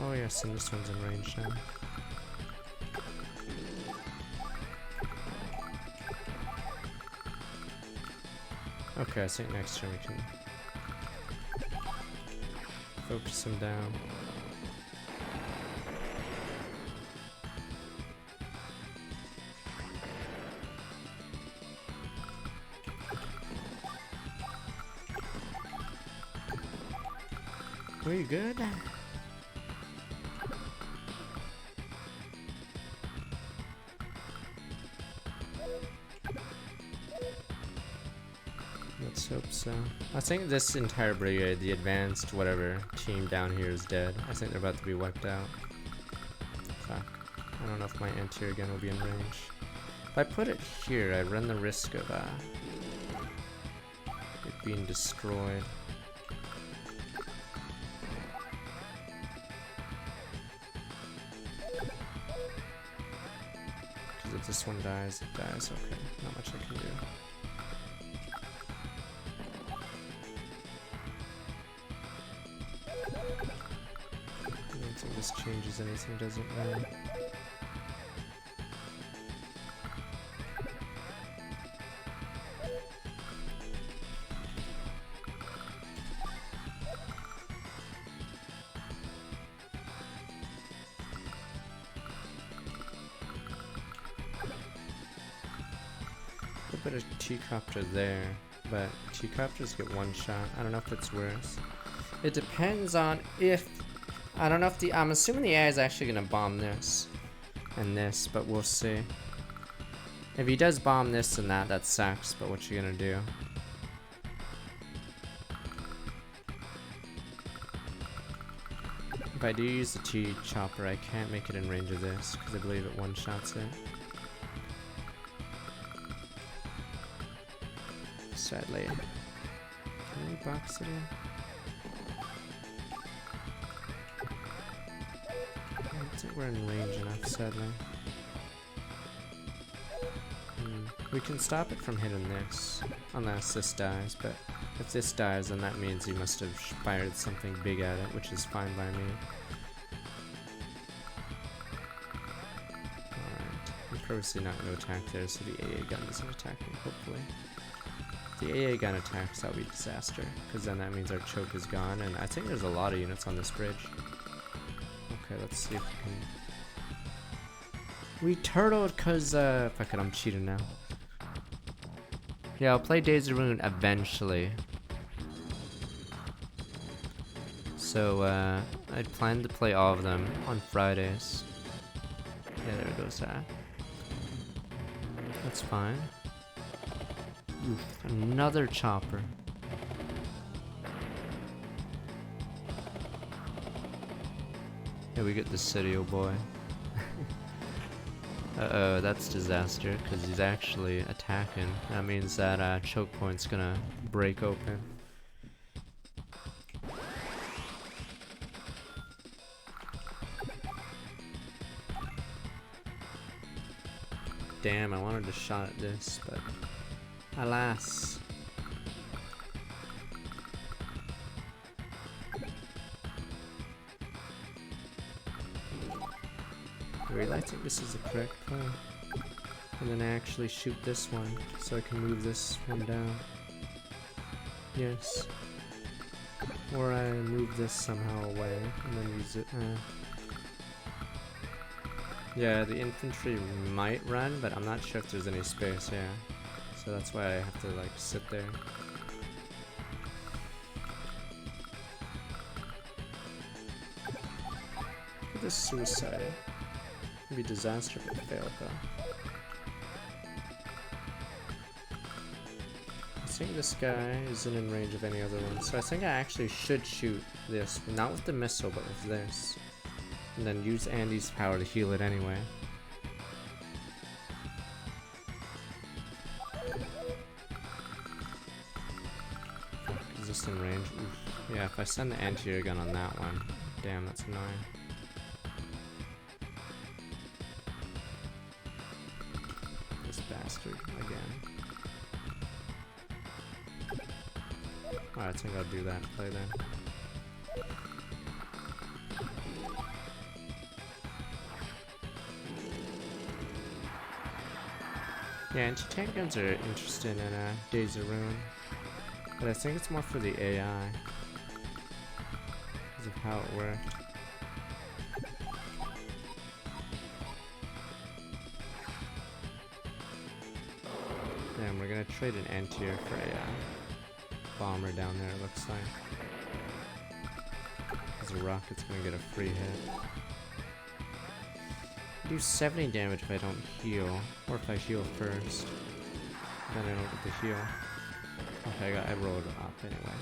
Oh yes, and this one's in range now. Okay, I think next turn we can focus him down. Are you good? Let's hope so. I think this entire brigade, the advanced whatever team down here is dead. I think they're about to be wiped out. Fuck. I don't know if my anti-air gun will be in range. If I put it here, I run the risk of it being destroyed. Because if this one dies, it dies. Okay, not much I can do. I don't think this changes anything, does it? No. A bit of T-copter there, but T-copters get one shot. I don't know if it's worse. It depends on if... I don't know if I'm assuming the AI is actually gonna bomb this and this, but we'll see. If he does bomb this and that sucks, but what you gonna do? If I do use the T-chopper, I can't make it in range of this, because I believe it one-shots it. Sadly. Can we box it in? I don't think we're in range enough, sadly. We can stop it from hitting this, unless this dies, but if this dies, then that means he must have fired something big at it, which is fine by me. Alright, I'm purposely not going to attack there, so the AA gun doesn't attack me, hopefully. If the AA gun attacks, that'll be a disaster, because then that means our choke is gone, and I think there's a lot of units on this bridge. Okay, let's see if we can... We turtled because, fuck it, I'm cheating now. Yeah, I'll play Days of Ruin eventually. So, I'd planned to play all of them on Fridays. Yeah, there goes that. That's fine. Oof, another chopper. Yeah, we get the city, oh boy. Uh-oh, that's disaster, because he's actually attacking. That means that choke point's gonna break open. Damn, I wanted to shot at this, but alas. Wait, I think this is the correct play. And then I actually shoot this one, so I can move this one down. Yes. Or I move this somehow away, and then use it. Yeah, the infantry might run, but I'm not sure if there's any space, yeah. So that's why I have to, like, sit there. Look at this suicide. It'd be a disaster if it failed, though. I think this guy isn't in range of any other one, so I think I actually should shoot this, not with the missile, but with this. And then use Andy's power to heal it anyway. Is this in range? Oof. Yeah, if I send the anti-air gun on that one, damn, that's annoying. This bastard again. Alright, I think I'll do that play then. Yeah, anti-tank guns are interesting in Days of Ruin, but I think it's more for the AI because of how it worked. Damn, we're gonna trade an anti-air for a bomber down there, it looks like. Because a rocket's gonna get a free hit. I do 70 damage if I don't heal, or if I heal first. Then I don't get the heal. Okay, I rolled up anyway.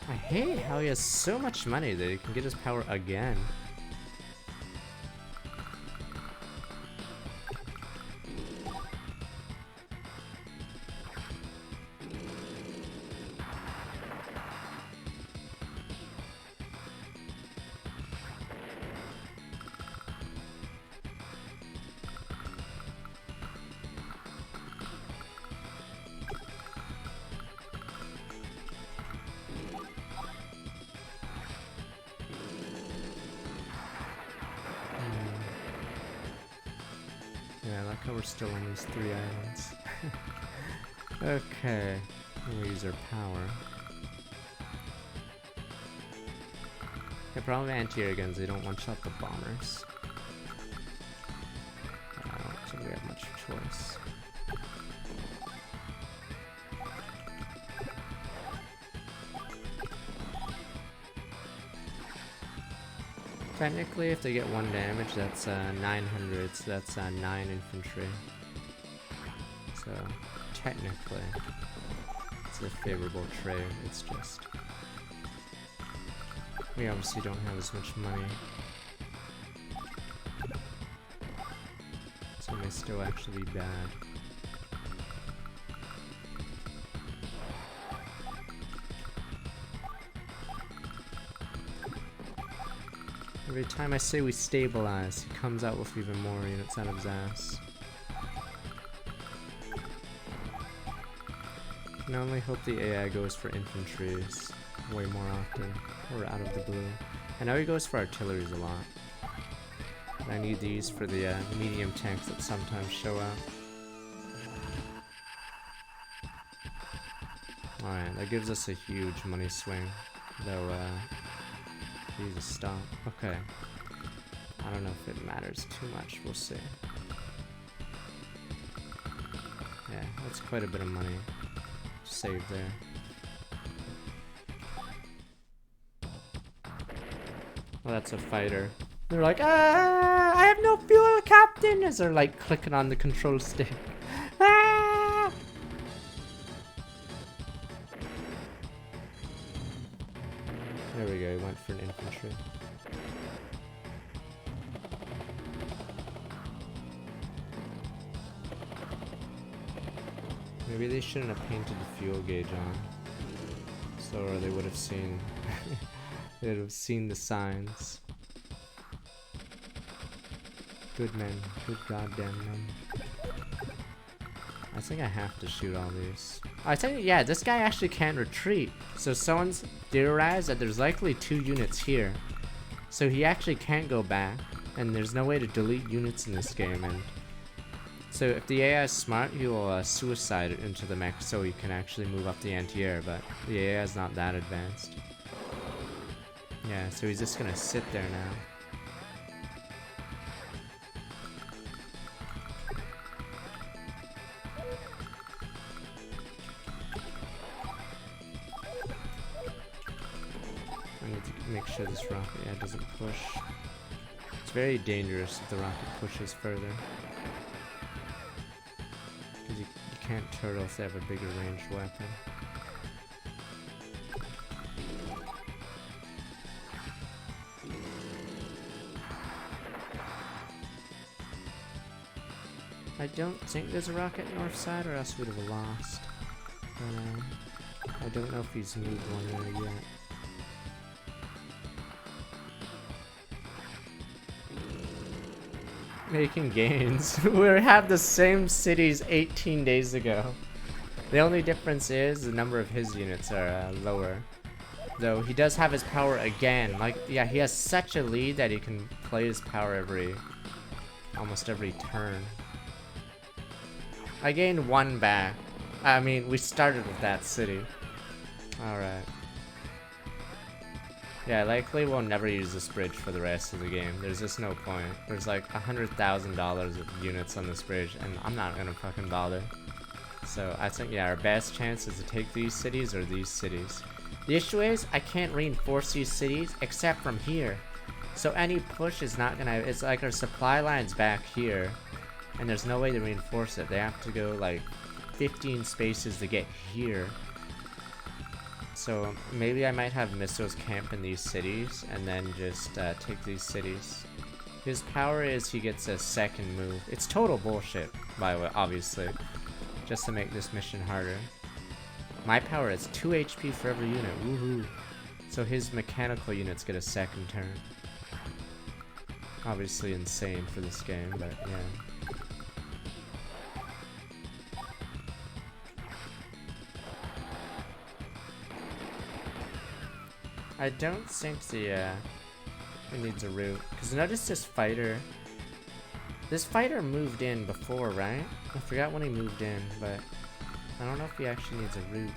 I hate how he has so much money that he can get his power again. Yeah, I like how we're still on these 3 islands. Okay, we'll use our power. The problem with anti-air guns, they don't one-shot the bombers. I don't think we have much choice. Technically, if they get 1 damage, that's 900, so that's 9 infantry. So, technically, it's a favorable trade, it's just... we obviously don't have as much money. So it may still actually be bad. Every time I say we stabilize, he comes out with even more units out of his ass. I can only hope the AI goes for infantries way more often, or out of the blue. I know he goes for artilleries a lot. And I need these for the medium tanks that sometimes show up. Alright, that gives us a huge money swing, though Jesus, stop. Okay. I don't know if it matters too much. We'll see. Yeah, that's quite a bit of money. save there. Well, that's a fighter. They're like, ah, I have no fuel, Captain, as they're like clicking on the control stick. Ah! There we go, he went for an infantry. Maybe they shouldn't have painted the fuel gauge on. So they would have seen they would have seen the signs. Good men, good goddamn men. I think I have to shoot all these. I think, yeah, this guy actually can't retreat. So someone's theorized that there's likely 2 units here. So he actually can't go back. And there's no way to delete units in this game. And so if the AI is smart, he will suicide it into the mech so he can actually move up the anti-air. But the AI is not that advanced. Yeah, so he's just gonna sit there now. I need to make sure this rocket doesn't push. It's very dangerous if the rocket pushes further. Because you can't turtle if they have a bigger ranged weapon. I don't think there's a rocket north side, or else we'd have lost. I don't know if he's moved one there yet. Making gains. We have the same cities 18 days ago. The only difference is the number of his units are lower. Though he does have his power again. Like, yeah, he has such a lead that he can play his power almost every turn. I gained 1 back. I mean, we started with that city. Alright. Yeah, likely we'll never use this bridge for the rest of the game. There's just no point. There's like $100,000 of units on this bridge, and I'm not gonna fucking bother. So I think, yeah, our best chance is to take these cities or these cities. The issue is, I can't reinforce these cities except from here. So any push is not gonna, it's like our supply line's back here, and there's no way to reinforce it. They have to go like 15 spaces to get here. So maybe I might have missiles camp in these cities and then just take these cities. His power is he gets a second move. It's total bullshit, by the way, obviously. Just to make this mission harder. My power is 2 HP for every unit, woohoo. So his mechanical units get a second turn. Obviously insane for this game, but yeah. I don't think it needs a route, because notice this fighter moved in before, right? I forgot when he moved in, but I don't know if he actually needs a route.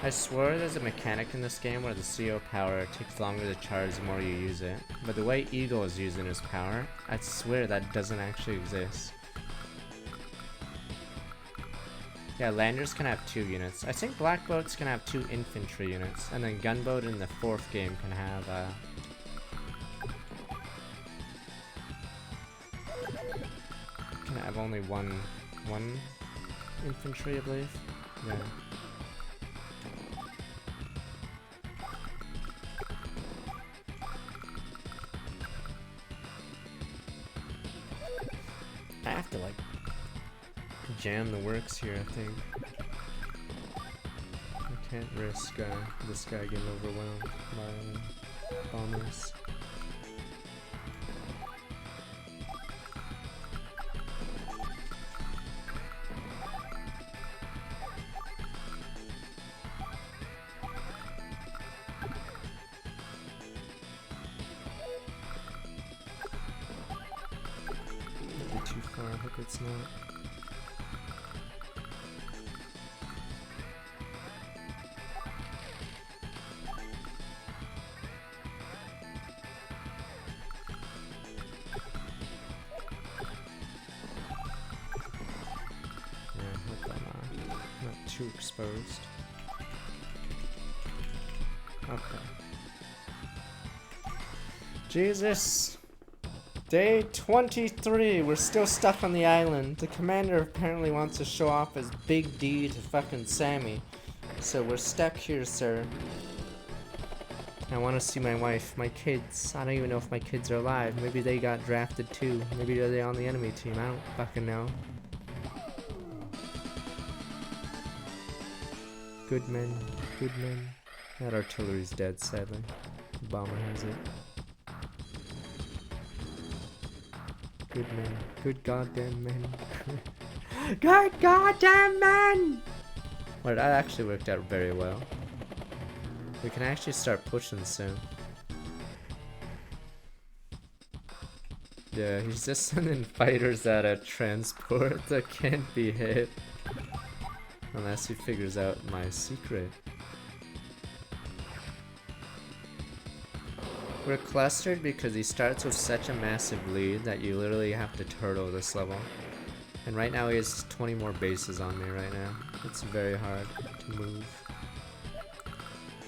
I swear there's a mechanic in this game where the CO power takes longer to charge the more you use it. But the way Eagle is using his power, I swear that doesn't actually exist. Yeah, landers can have 2 units. I think black boats can have 2 infantry units. And then gunboat in the 4th game can have only one infantry, I believe. Yeah. I have to like jam the works here, I think. I can't risk this guy getting overwhelmed by bombers. Too far, I hope it's not. too exposed. Okay. Jesus! Day 23! We're still stuck on the island. The commander apparently wants to show off his big D to fucking Sammy. So we're stuck here, sir. I want to see my wife, my kids. I don't even know if my kids are alive. Maybe they got drafted too. Maybe they're on the enemy team. I don't fucking know. Good men, good men. That artillery's dead, sadly. The bomber has it. Good men. Good goddamn men. Good goddamn men! Well, that actually worked out very well. We can actually start pushing soon. Yeah, he's just sending fighters at a transport that can't be hit. Unless he figures out my secret. We're clustered because he starts with such a massive lead that you literally have to turtle this level. And right now he has 20 more bases on me right now. It's very hard to move.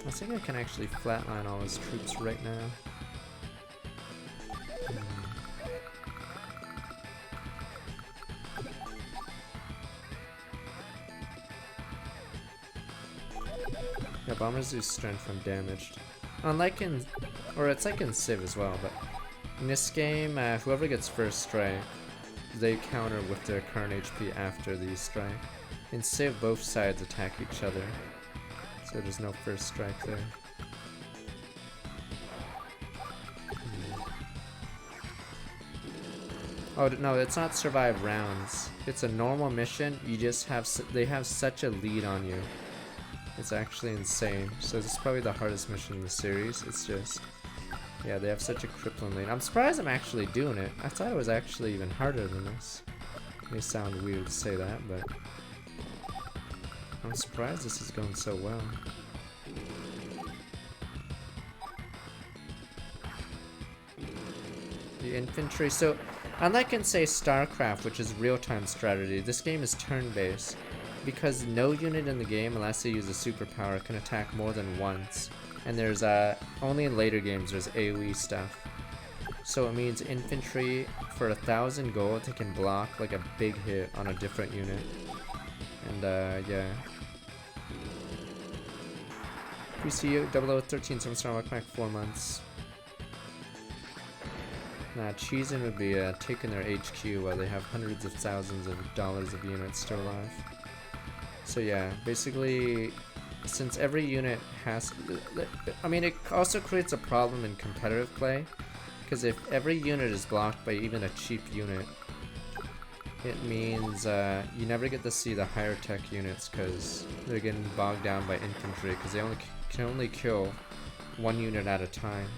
I think I can actually flatline all his troops right now. Yeah, bombers do strength when damaged. Unlike in, or it's like in Civ as well, but in this game, whoever gets first strike, they counter with their current HP after the strike. In Civ, both sides attack each other, so there's no first strike there. Oh no, it's not survive rounds. It's a normal mission. You just have they have such a lead on you. It's actually insane. So this is probably the hardest mission in the series. It's just, yeah, they have such a crippling lead. I'm surprised I'm actually doing it. I thought it was actually even harder than this. It may sound weird to say that, but I'm surprised this is going so well. The infantry. So, unlike in say StarCraft, which is real-time strategy, this game is turn-based. Because no unit in the game, unless they use a superpower, can attack more than once. And there's only in later games there's AoE stuff. So it means infantry for 1,000 gold they can block like a big hit on a different unit. And yeah. We see you 0013 7-star welcome back 4 months. Nah, cheesing would be taking their HQ while they have hundreds of thousands of dollars of units still alive. So yeah, basically, since every unit has, I mean, it also creates a problem in competitive play, because if every unit is blocked by even a cheap unit, it means you never get to see the higher tech units because they're getting bogged down by infantry because they can only kill one unit at a time.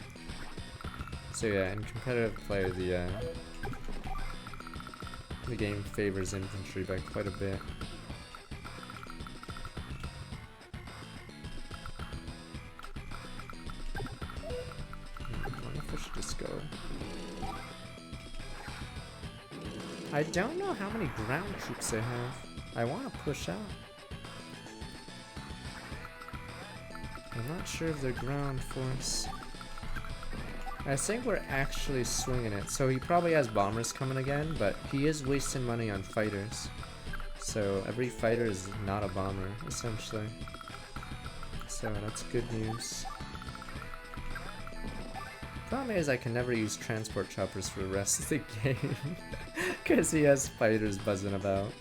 So yeah, in competitive play, the game favors infantry by quite a bit. Go. I don't know how many ground troops they have. I want to push out. I'm not sure of their ground force. I think we're actually swinging it. So he probably has bombers coming again, but he is wasting money on fighters. So every fighter is not a bomber, essentially. So that's good news. Problem is I can never use transport choppers for the rest of the game because he has fighters buzzing about.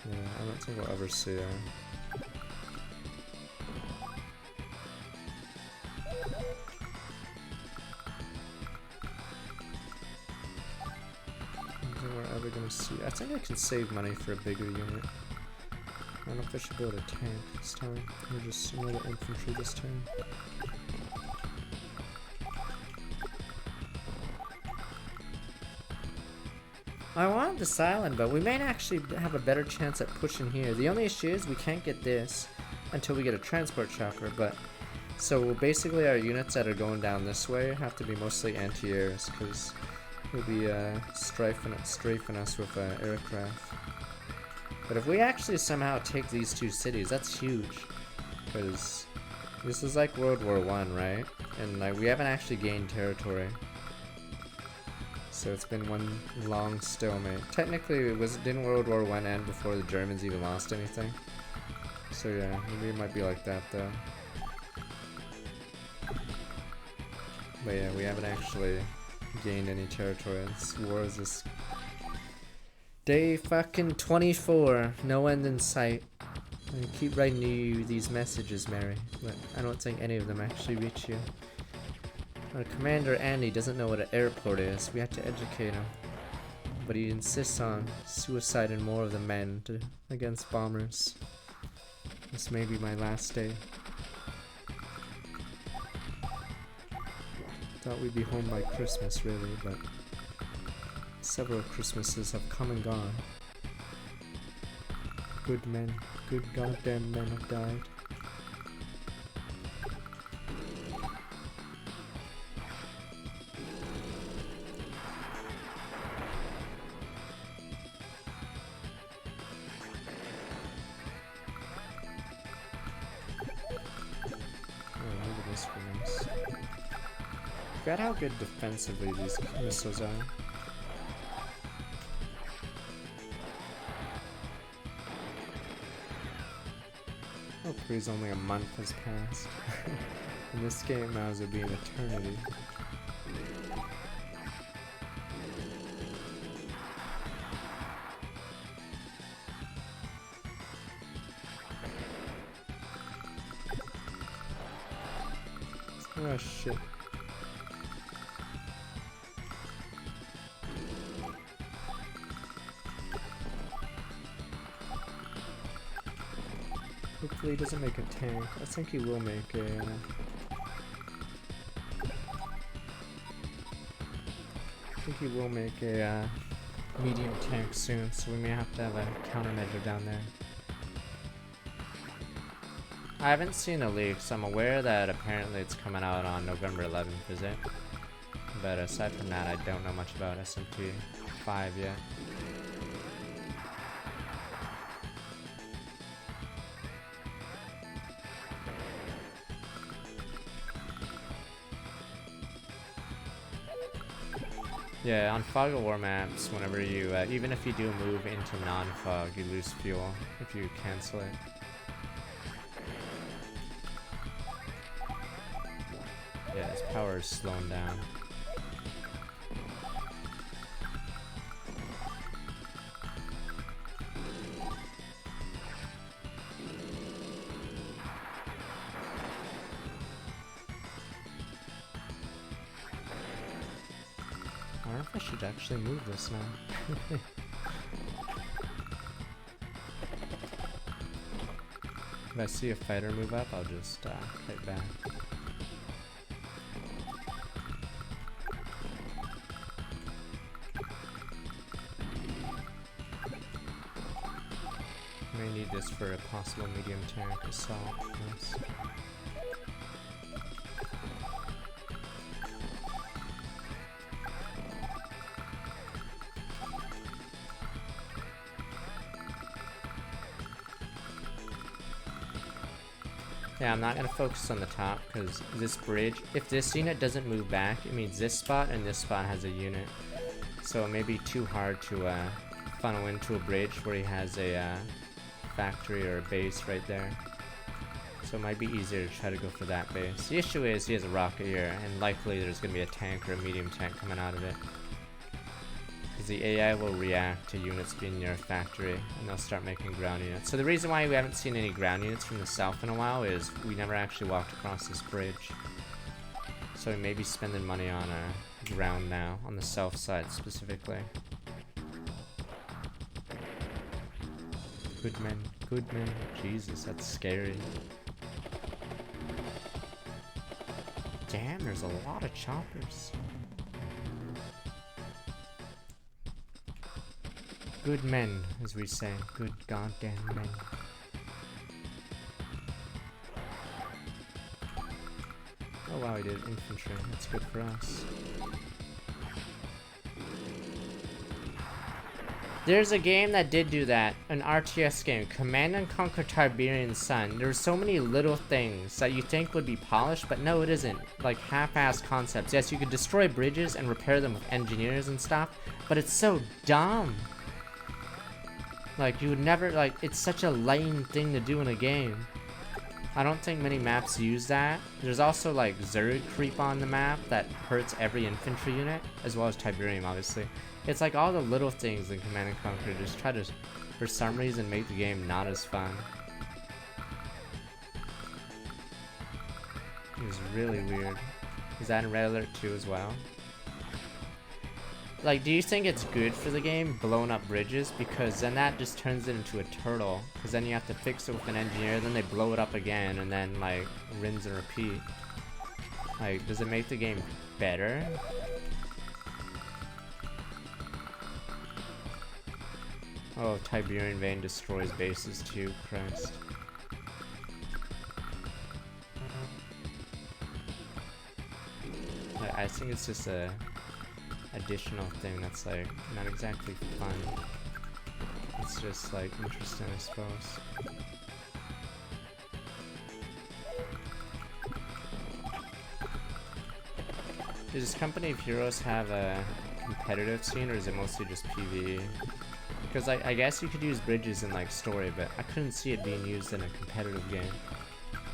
Yeah, I don't think we'll ever see her. I don't think we're ever gonna see. I think I can save money for a bigger unit. I don't know if I should build a tank this time, or just another infantry this turn. I wanted this island, but we may actually have a better chance at pushing here. The only issue is we can't get this until we get a transport chopper, but so basically our units that are going down this way have to be mostly anti-airs, because He'll be strafing us with aircraft. But if we actually somehow take these two cities, that's huge. Because this is like World War I, right? And like we haven't actually gained territory. So it's been one long stalemate. Technically, didn't World War I end before the Germans even lost anything? So yeah, maybe it might be like that though. But yeah, we haven't actually gained any territory. This war is this day fucking 24. No end in sight. I keep writing you these messages, Mary, but I don't think any of them actually reach you. Our commander, Andy, doesn't know what an airport is. We have to educate him. But he insists on suicide and more of the men against bombers. This may be my last day. Thought we'd be home by Christmas, really, but several Christmases have come and gone. Good men, good goddamn men have died. Forgot how good defensively these missiles are. Oh please, only a month has passed. In this game, now will be an eternity. Oh shit. Hopefully he doesn't make a tank. I think he will make a... I think he will make a medium tank soon, so we may have to have a countermeasure down there. I haven't seen a leak, so I'm aware that apparently it's coming out on November 11th, is it? But aside from that, I don't know much about SMT5 yet. Yeah, on fog of war maps, whenever you, even if you do move into non-fog, you lose fuel if you cancel it. Yeah, his power is slowing down. I wonder if I should actually move this now. If I see a fighter move up, I'll just fight back. May need this for a possible medium tank assault. Yes. Yeah, I'm not going to focus on the top, because this bridge, if this unit doesn't move back, it means this spot and this spot has a unit. So it may be too hard to funnel into a bridge where he has a factory or a base right there. So it might be easier to try to go for that base. The issue is he has a rocket here, and likely there's going to be a tank or a medium tank coming out of it. Because the AI will react to units being near a factory, and they'll start making ground units. So the reason why we haven't seen any ground units from the south in a while is we never actually walked across this bridge. So we may be spending money on ground now, on the south side specifically. Good men, good men. Jesus, that's scary. Damn, there's a lot of choppers. Good men, as we say. Good goddamn men. Oh wow, he did infantry. That's good for us. There's a game that did do that, an RTS game, Command and Conquer Tiberian Sun. There's so many little things that you think would be polished, but no, it isn't. Like half-assed concepts. Yes, you could destroy bridges and repair them with engineers and stuff, but it's so dumb. Like, you would never, like, it's such a lame thing to do in a game. I don't think many maps use that. There's also, like, Zerg creep on the map that hurts every infantry unit, as well as Tiberium, obviously. It's like all the little things in Command & Conquer just try to, for some reason, make the game not as fun. It's really weird. Is that in Red Alert 2 as well? Like, do you think it's good for the game, blowing up bridges? Because then that just turns it into a turtle. Because then you have to fix it with an engineer, then they blow it up again, and then, like, rinse and repeat. Like, does it make the game better? Oh, Tiberian Vein destroys bases too, Christ. I think it's just a additional thing that's like not exactly fun. It's just like interesting, I suppose. Does Company of Heroes have a competitive scene, or is it mostly just PvE? Because I guess you could use bridges in like story, but I couldn't see it being used in a competitive game.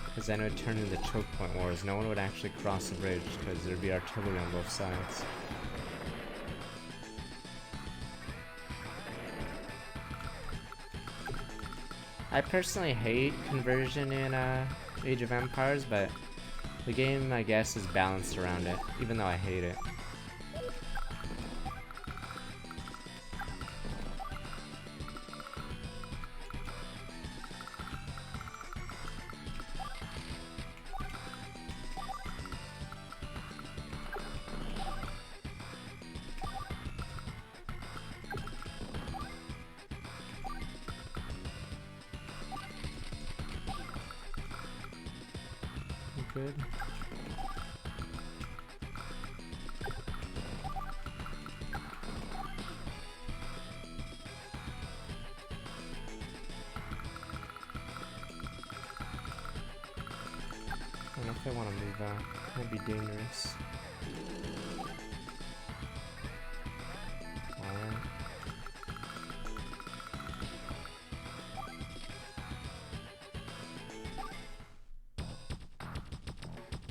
Because then it would turn into choke point wars. No one would actually cross the bridge because there'd be artillery on both sides. I personally hate conversion in Age of Empires, but the game, I guess, is balanced around it, even though I hate it. Good. I don't know if I want to move out. It might be dangerous. Alright.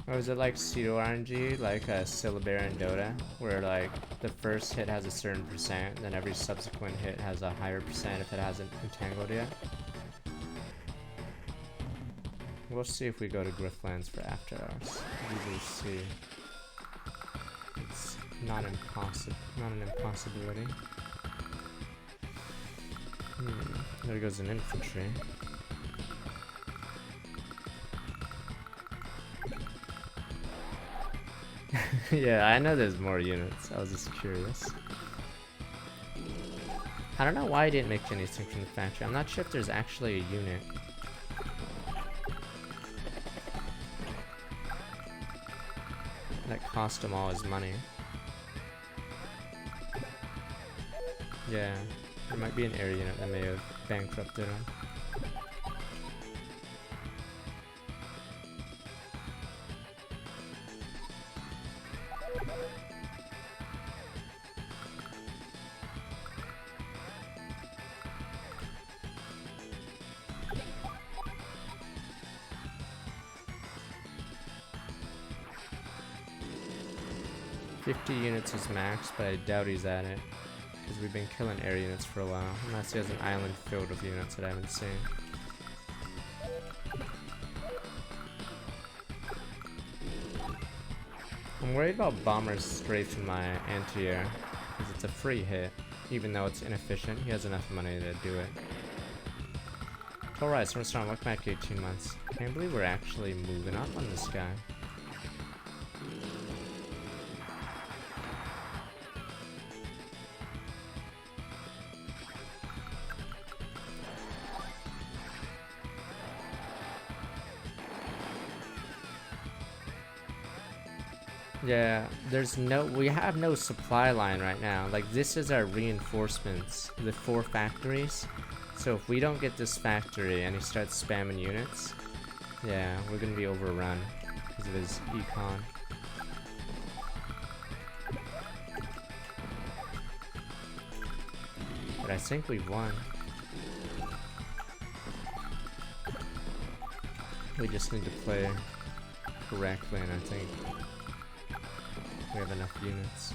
Or is it like pseudo RNG, like Syllabear and Dota, where like the first hit has a certain percent, then every subsequent hit has a higher percent if it hasn't entangled yet? We'll see if we go to Grifflands for After Hours. We will see. It's not an impossibility. There goes an infantry. Yeah, I know there's more units. I was just curious. I don't know why I didn't make anything from the factory. I'm not sure if there's actually a unit. That cost him all his money. Yeah, there might be an air unit that may have bankrupted him. Units is max, but I doubt he's at it because we've been killing air units for a while, unless he has an island filled with units that I haven't seen. I'm worried about bombers strafing my anti-air because it's a free hit, even though it's inefficient. He has enough money to do it. Alright, Storm, welcome back 18 months. Can't believe we're actually moving up on this guy. Yeah, we have no supply line right now. Like, this is our reinforcements, the 4 factories. So if we don't get this factory and he starts spamming units, yeah, we're gonna be overrun because of his econ. But I think we've won. We just need to play correctly, and I think we have enough units.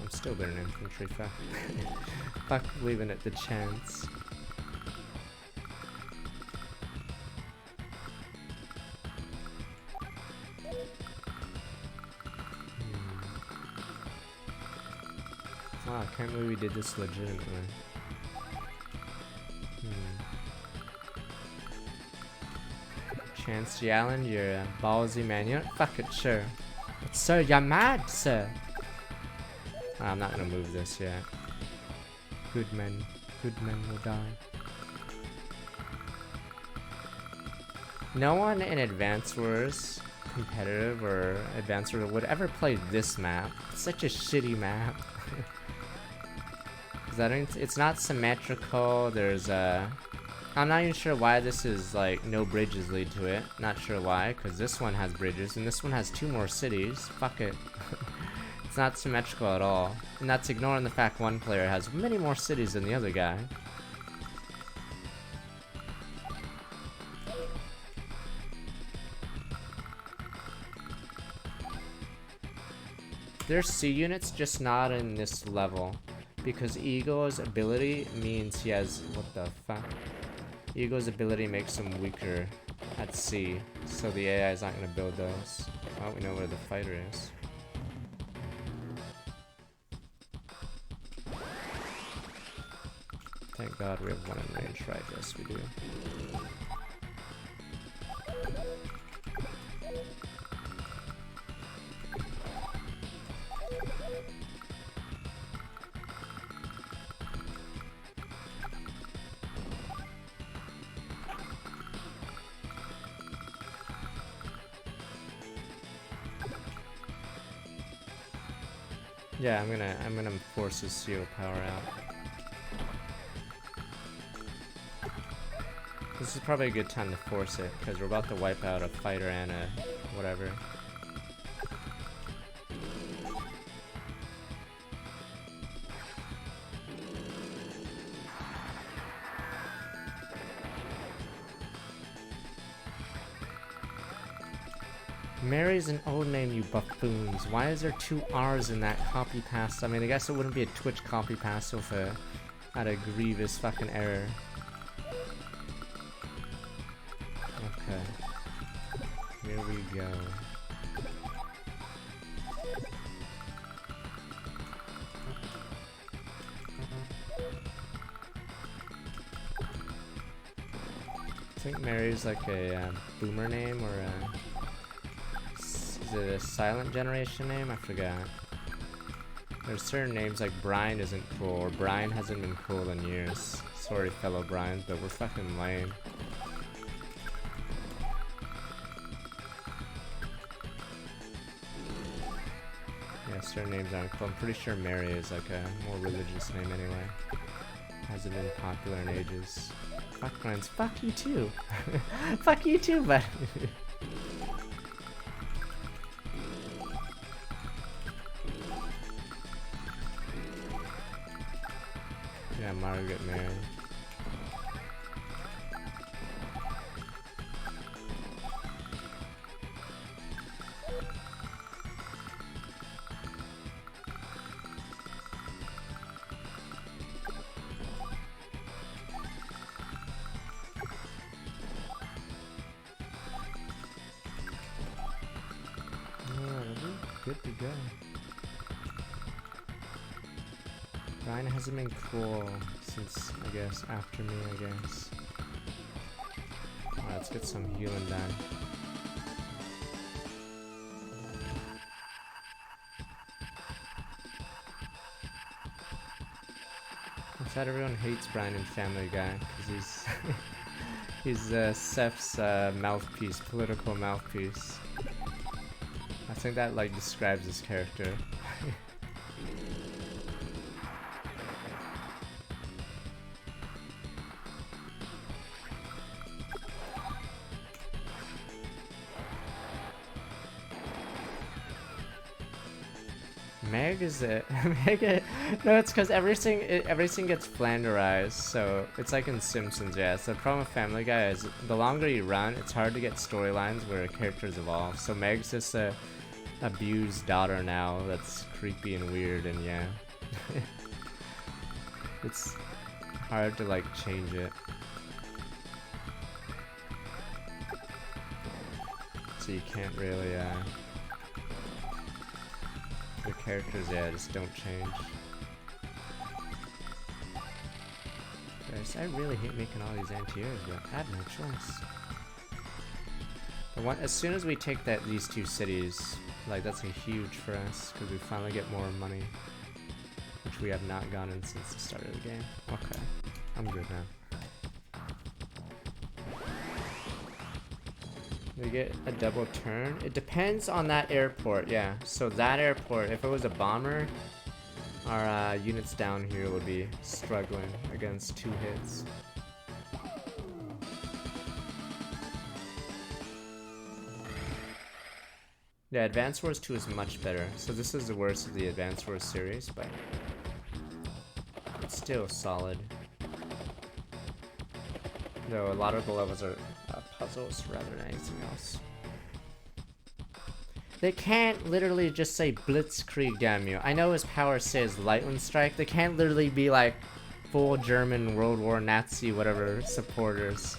I'm still better than infantry, fuck. Fuck leaving it to chance. Wow, I can't believe we did this legitimately. Chance Yallen, you're a ballsy man. You're not fucking sure. But sir, you're mad, sir. I'm not gonna move this yet. Good men will die. No one in Advance Wars, competitive or Advance Wars, would ever play this map. It's such a shitty map. It's not symmetrical. There's I'm not even sure why this is like no bridges lead to it. Not sure why, because this one has bridges and this one has 2 more cities. Fuck it. It's not symmetrical at all. And that's ignoring the fact one player has many more cities than the other guy. There's C units, just not in this level. Because Ego's ability means he has... What the fuck? Ego's ability makes him weaker at C. So the AI is not going to build those. Well, we know where the fighter is. Thank God we have 1 in range, right? Yes, we do. Yeah, I'm gonna force his CO power out. This is probably a good time to force it, because we're about to wipe out a fighter and a whatever. Mary's an old name, you buffoons. Why is there 2 R's in that copy paste? I mean, I guess it wouldn't be a Twitch copy paste if it had a grievous fucking error. Okay. Here we go. I think Mary's like a boomer name or a... Is it a silent generation name? I forgot. There's certain names like Brian isn't cool, or Brian hasn't been cool in years. Sorry, fellow Brian, but we're fucking lame. Yeah, certain names aren't cool. I'm pretty sure Mary is like a more religious name anyway. Hasn't been popular in ages. Fuck Brian's. Fuck you too. Fuck you too, but. Yeah, Margaret Mary. Good to go. Brian hasn't been cool since, I guess, after me, I guess. Alright, let's get some healing done. bet everyone hates Brian and Family Guy because he's he's Seth's mouthpiece, political mouthpiece. I think that like describes his character. Meg is it? Meg? No, it's because everything gets flanderized. So it's like in Simpsons, yeah. So the problem with Family Guy is the longer you run, it's hard to get storylines where characters evolve. So Meg's just a abused daughter now that's creepy and weird, and yeah, it's hard to like change it. So you can't really the characters, yeah, just don't change. Guys, I really hate making all these anti-airs, but I have no choice. But as soon as we take these two cities, like that's a huge for us, because we finally get more money, which we have not gotten since the start of the game. Okay, I'm good now. We get a double turn. It depends on that airport, yeah. So that airport, if it was a bomber, our units down here would be struggling against 2 hits. Yeah, Advance Wars 2 is much better. So this is the worst of the Advance Wars series, but it's still solid. Though a lot of the levels are puzzles rather than anything else. They can't literally just say Blitzkrieg, damn you. I know his power says Lightning Strike. They can't literally be like full German World War Nazi whatever supporters.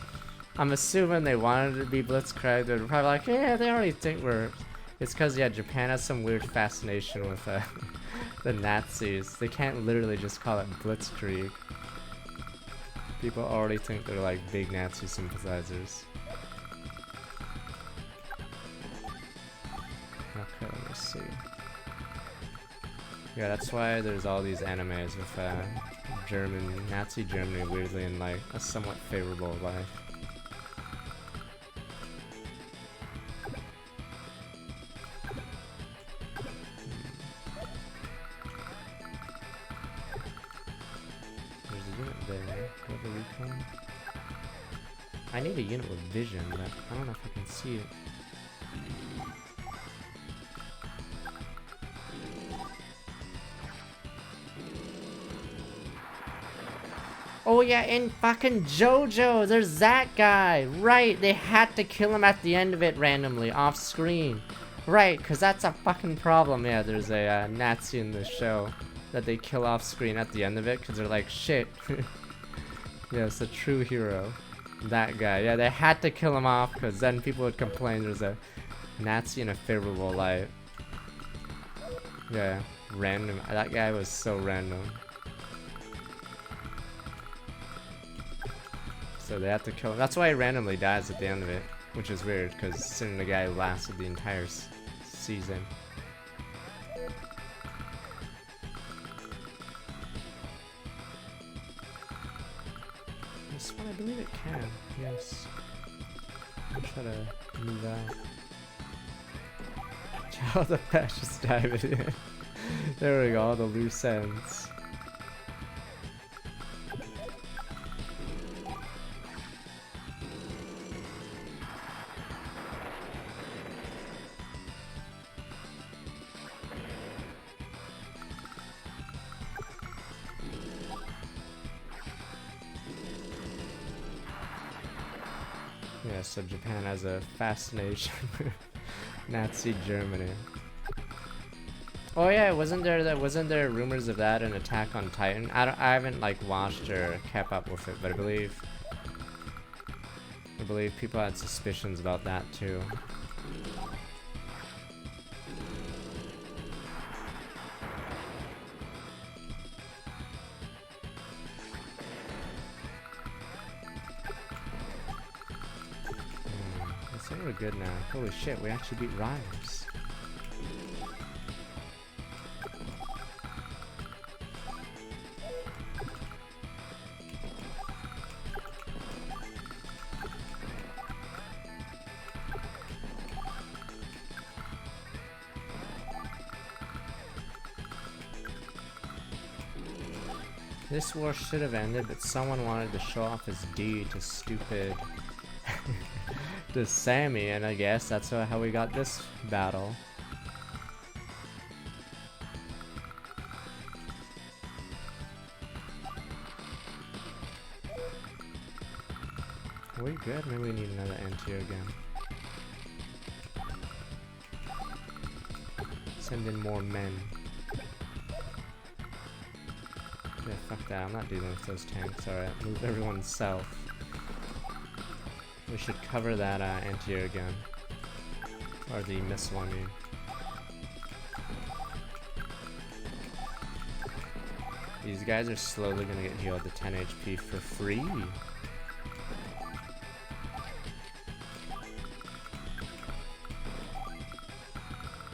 I'm assuming they wanted it to be Blitzkrieg. They're probably like, yeah, they already think we're... It's because, yeah, Japan has some weird fascination with the Nazis. They can't literally just call it Blitzkrieg. People already think they're like big Nazi sympathizers. Okay, let me see. Yeah, that's why there's all these animes with Nazi Germany weirdly in like a somewhat favorable life. I need a unit with vision, but I don't know if I can see it. Oh yeah, in fucking JoJo, there's that guy! Right, they had to kill him at the end of it randomly, off screen. Right, because that's a fucking problem. Yeah, there's a Nazi in the show that they kill off screen at the end of it, because they're like, shit. Yeah, it's a true hero. That guy. Yeah, they had to kill him off because then people would complain there's a Nazi in a favorable light. Yeah, random. That guy was so random. So they had to kill him. That's why he randomly dies at the end of it, which is weird because seeing the guy lasted the entire season. This one, I believe it can. Yes. I'll try to move out. How the fascists dive in. There we go, all the loose ends. Yeah, so Japan has a fascination with Nazi Germany. Oh yeah, wasn't there rumors of that in Attack on Titan? I haven't like watched or kept up with it, but I believe people had suspicions about that too. I think we're good now. Holy shit, we actually beat Rivals. This war should have ended, but someone wanted to show off his D to stupid to Sammy, and I guess that's how we got this battle. Are we good? Maybe we need another anti again. Send in more men. Yeah, fuck that. I'm not dealing with those tanks. Alright, move everyone south. We should cover that anti-air gun. Or the missile, I mean. These guys are slowly gonna get healed to 10 HP for free.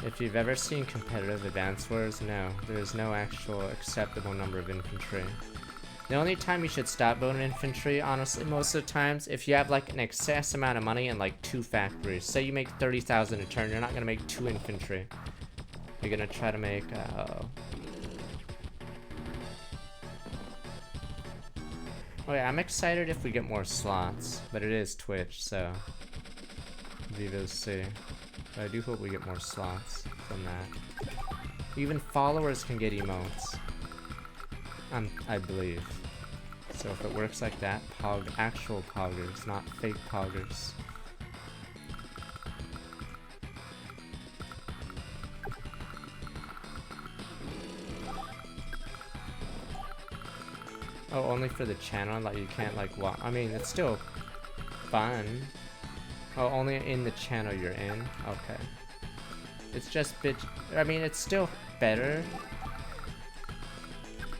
If you've ever seen competitive Advance Wars, no, there is no actual acceptable number of infantry. The only time you should stop building infantry, honestly, most of the times, if you have like an excess amount of money and like 2 factories. Say you make 30,000 a turn, you're not gonna make 2 infantry. You're gonna try to make, Oh yeah, I'm excited if we get more slots, but it is Twitch, so Viva's see. But I do hope we get more slots from that. Even followers can get emotes. I believe. So if it works like that, actual poggers, not fake poggers. Oh, only for the channel? Like you can't like watch. I mean, it's still fun. Oh, only in the channel you're in? Okay. It's just I mean, it's still better.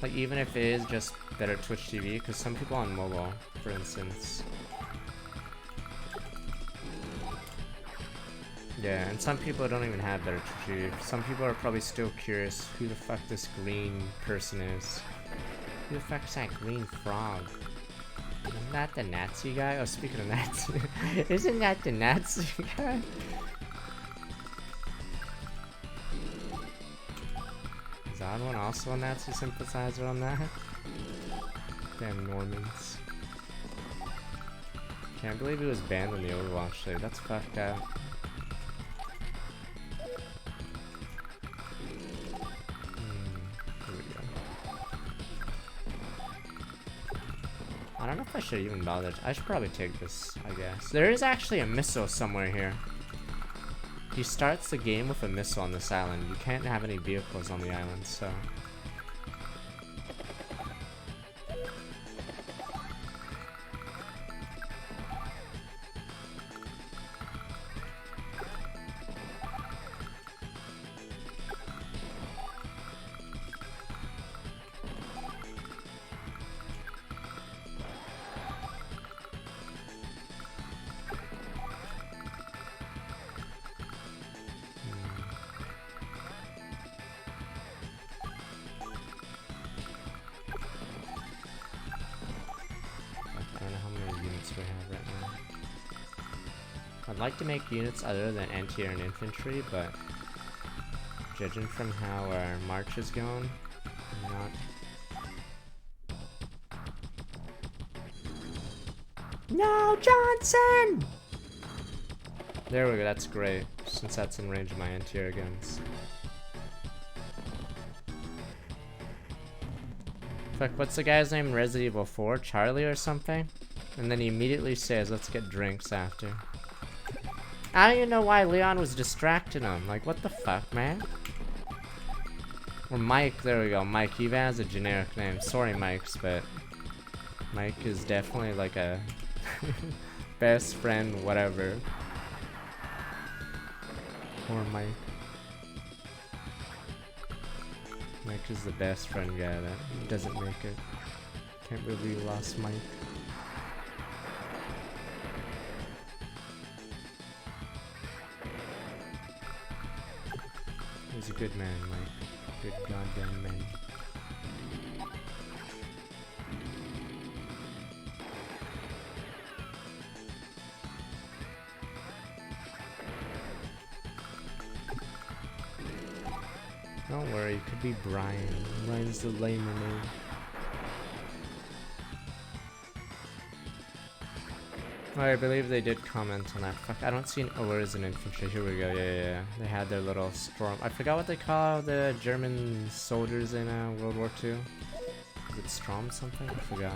Like, even if it is just better Twitch TV, because some people on mobile, for instance. Yeah, and some people don't even have better Twitch TV. Some people are probably still curious who the fuck this green person is. Who the fuck is that green frog? Isn't that the Nazi guy? Oh, speaking of Nazi, isn't that the Nazi guy? Is that one also a Nazi sympathizer on that? Damn Normans. Can't believe he was banned in the Overwatch League. That's fucked up. Here we go. I don't know if I should even bother. I should probably take this, I guess. There is actually a missile somewhere here. He starts the game with a missile on this island. You can't have any vehicles on the island, so... I'd like to make units other than anti-air and infantry, but judging from how our march is going, No, Johnson! There we go, that's great, since that's in range of my anti-air guns. Fuck, what's the guy's name in Resident Evil 4? Charlie or something? And then he immediately says, let's get drinks after. I don't even know why Leon was distracting him. Like, what the fuck, man? Or Mike, there we go. Mike, even has a generic name. Sorry, Mikes, but Mike is definitely like a best friend, whatever. Poor Mike. Mike is the best friend guy that doesn't make it. Can't believe we lost Mike. He's a good man, Mike. Good goddamn man. Don't worry, it could be Brian. Brian's the lamer name. Oh, I believe they did comment on that. Fuck, I don't see an. Oh, where is an infantry? Here we go. Yeah. They had their little storm. I forgot what they call the German soldiers in World War II. Is it Strom something? I forgot.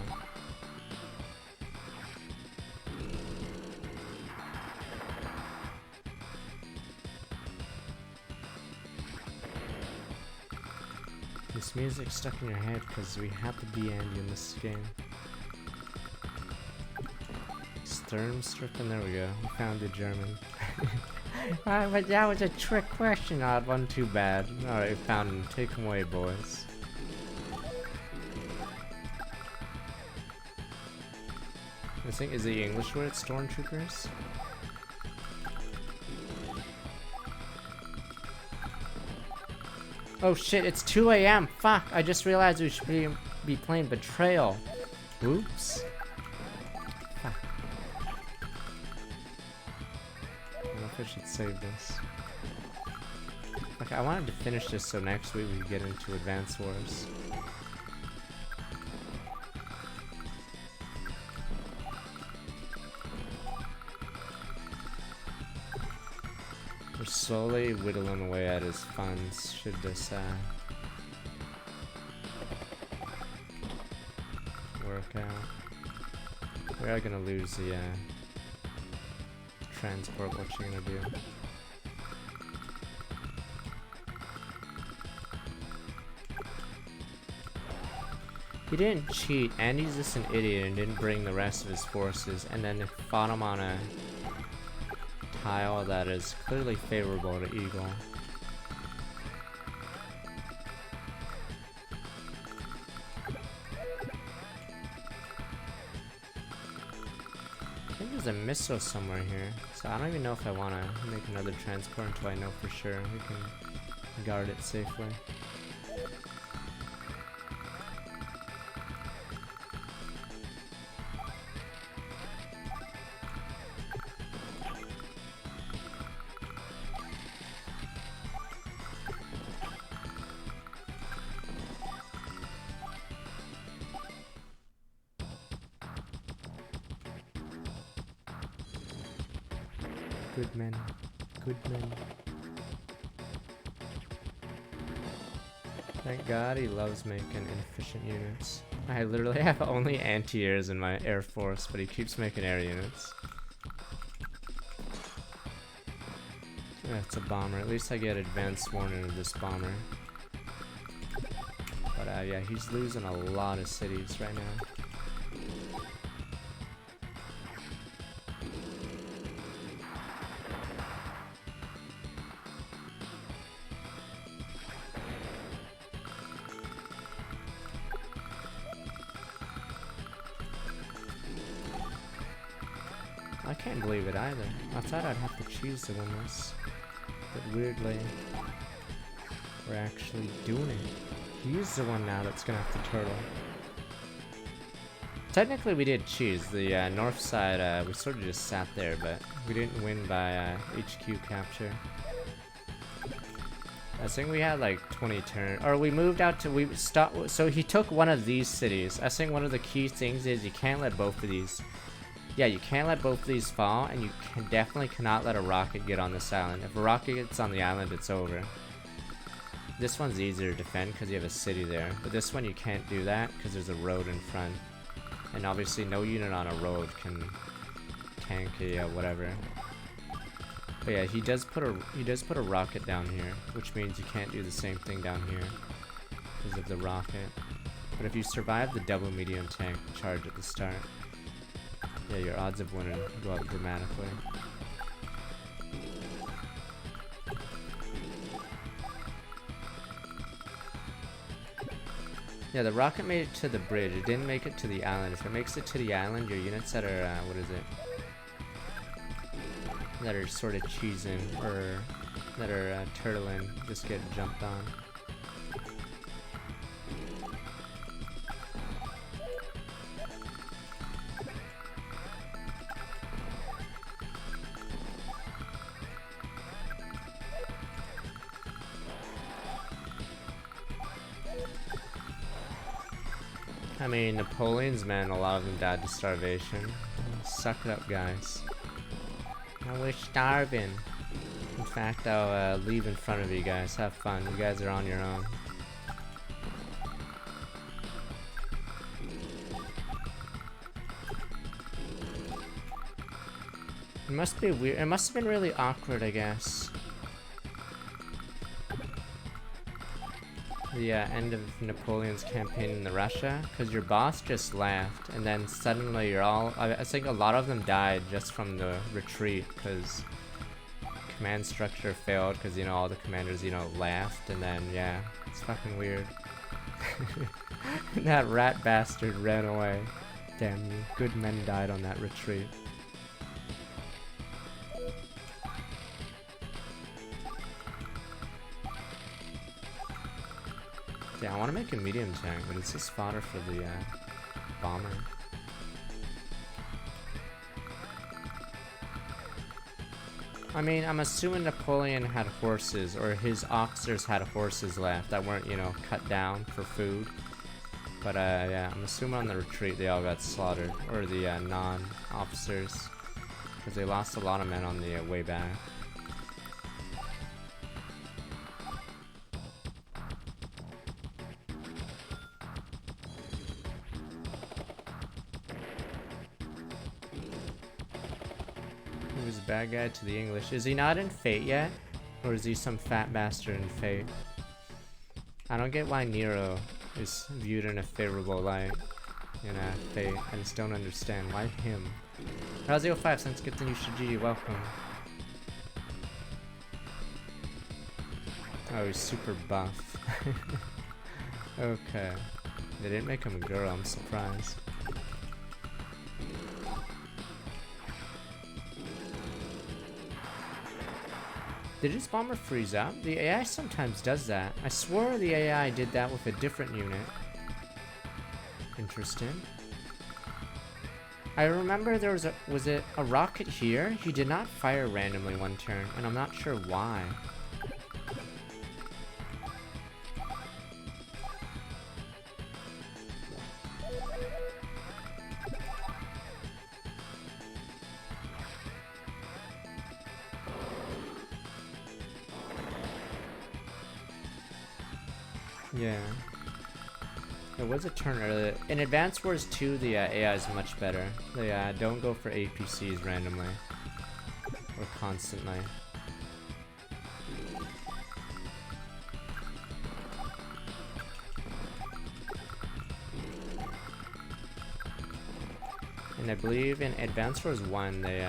This music's stuck in your head because we have to be Andy in this game. Sturm stripping, there we go. We found the German. But that was a trick question. Odd one, too bad. Alright, we found him. Take him away, boys. I think, is the English word stormtroopers? Oh shit, it's 2 AM. Fuck, I just realized we should be playing Betrayal. Oops. Fuck. I don't know if I should save this. Okay, I wanted to finish this so next week we could get into Advance Wars. We're slowly whittling away at his funds, should this work out. We are gonna lose the transport. What you gonna do? He didn't cheat, and he's just an idiot and didn't bring the rest of his forces, and then fought him on a tile that is clearly favorable to Eagle. I think there's a missile somewhere here, so I don't even know if I want to make another transport until I know for sure we can guard it safely. Good men. Good men. Thank God he loves making inefficient units. I literally have only anti-airs in my air force, but he keeps making air units. That's a bomber. At least I get advanced warning of this bomber. But yeah, he's losing a lot of cities right now. I can't believe it either. I thought I'd have to choose to win this. But weirdly, we're actually doing it. He's the one now that's gonna have to turtle. Technically we did choose. The north side, we sort of just sat there, but we didn't win by HQ capture. I think we had like 20 turns, or we moved out to, we stopped, so he took one of these cities. I think one of the key things is you can't let both of these, yeah, you can't let both of these fall, and you definitely cannot let a rocket get on this island. If a rocket gets on the island, it's over. This one's easier to defend because you have a city there, but this one you can't do that because there's a road in front. And obviously no unit on a road can tank a whatever. But yeah, he does put a rocket down here, which means you can't do the same thing down here because of the rocket. But if you survive the double medium tank charge at the start, yeah, your odds of winning go up dramatically. Yeah, the rocket made it to the bridge. It didn't make it to the island. If it makes it to the island, your units that are, what is it? That are sort of cheesing, or that are turtling, just get jumped on. I mean, Napoleon's men, a lot of them died to starvation. suck it up, guys. Now we're starving. In fact, I'll leave in front of you guys. Have fun. You guys are on your own. It must be weird. It must have been really awkward, I guess. The end of Napoleon's campaign in Russia, because your boss just left, and then suddenly you're all. I think a lot of them died just from the retreat, because command structure failed, because you know all the commanders left, and then yeah, it's fucking weird. That rat bastard ran away. Damn you! Good men died on that retreat. Yeah, I want to make a medium tank, but it's just fodder for the bomber. I mean, I'm assuming Napoleon had horses, or his officers had horses left that weren't, cut down for food. But yeah, I'm assuming on the retreat they all got slaughtered, or the non-officers, because they lost a lot of men on the way back. Bad guy to the English. Is he not in Fate yet? Or is he some fat bastard in Fate? I don't get why Nero is viewed in a favorable light in Fate. I just don't understand. Why him? Razio 5 cents, get the new Shijiji, welcome. Oh, he's super buff. Okay. They didn't make him a girl, I'm surprised. Did his bomber freeze up? The AI sometimes does that. I swore the AI did that with a different unit. Interesting. I remember there was it a rocket here? He did not fire randomly one turn, and I'm not sure why. Yeah. There was a turn earlier. In Advanced Wars 2, the AI is much better. They don't go for APCs randomly. Or constantly. And I believe in Advanced Wars 1, they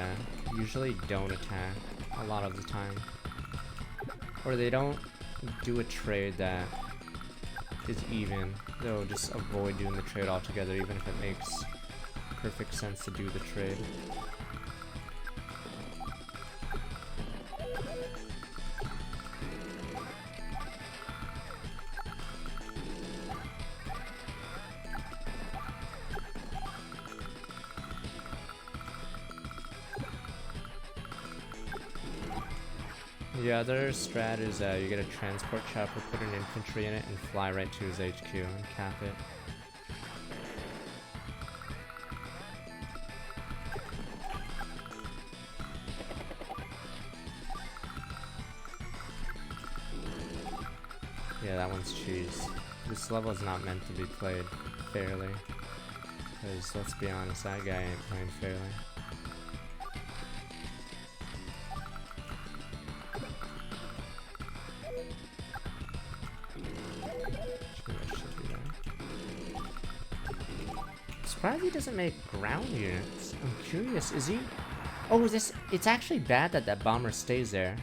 usually don't attack a lot of the time. Or they don't do a trade that is even. They'll just avoid doing the trade altogether, even if it makes perfect sense to do the trade. The other strat is you get a transport chopper, put an infantry in it, and fly right to his HQ and cap it. Yeah, that one's cheese. This level is not meant to be played fairly. Because, let's be honest, that guy ain't playing fairly. Surprised he doesn't make ground units. I'm curious, is he? Oh, it's actually bad that that bomber stays there.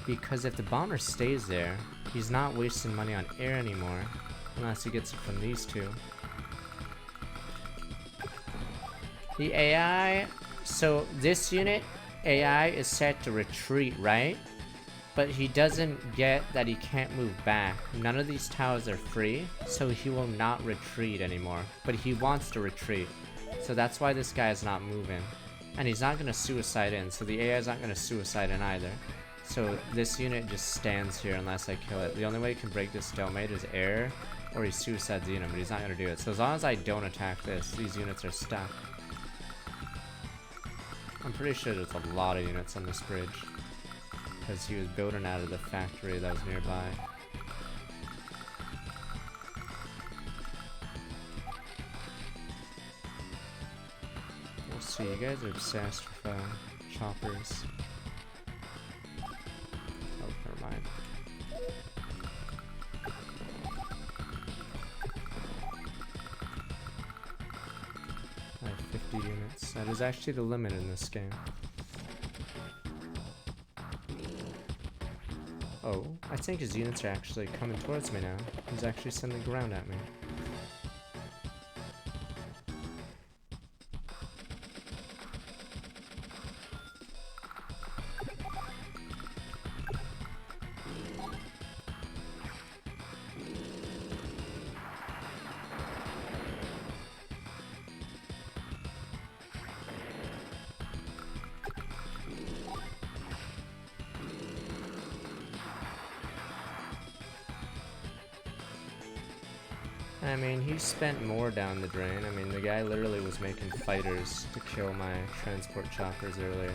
Because if the bomber stays there, he's not wasting money on air anymore. Unless he gets it from these two. The AI, so this unit, AI is set to retreat, right? But he doesn't get that he can't move back. None of these towers are free, so he will not retreat anymore. But he wants to retreat. So that's why this guy is not moving. And he's not going to suicide in, so the AI is not going to suicide in either. So this unit just stands here unless I kill it. The only way he can break this stalemate is air, or he suicides the unit, but he's not going to do it. So as long as I don't attack this, these units are stuck. I'm pretty sure there's a lot of units on this bridge. Because he was building out of the factory that was nearby. Let's see, you guys are obsessed with choppers. Oh, never mind. I have 50 units. That is actually the limit in this game. Oh, I think his units are actually coming towards me now. He's actually sending ground at me. I mean, he spent more down the drain. I mean, the guy literally was making fighters to kill my transport choppers earlier.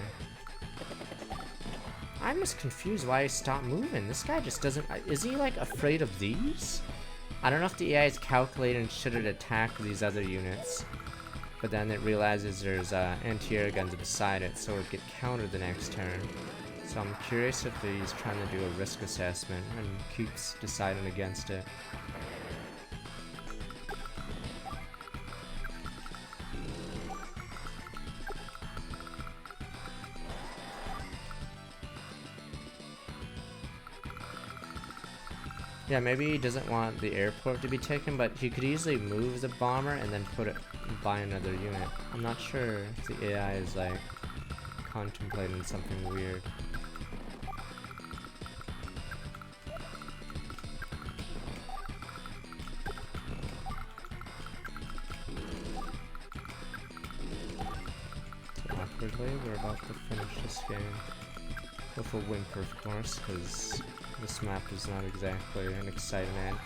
I'm just confused why he stopped moving. This guy just doesn't... Is he, like, afraid of these? I don't know if the AI is calculating should it attack these other units. But then it realizes there's anti-air guns beside it, so it would get countered the next turn. So I'm curious if he's trying to do a risk assessment and keeps deciding against it. Yeah, maybe he doesn't want the airport to be taken, but he could easily move the bomber and then put it by another unit. I'm not sure if the AI is like contemplating something weird. So awkwardly, we're about to finish this game with a whimper, of course, because this map is not exactly an exciting end.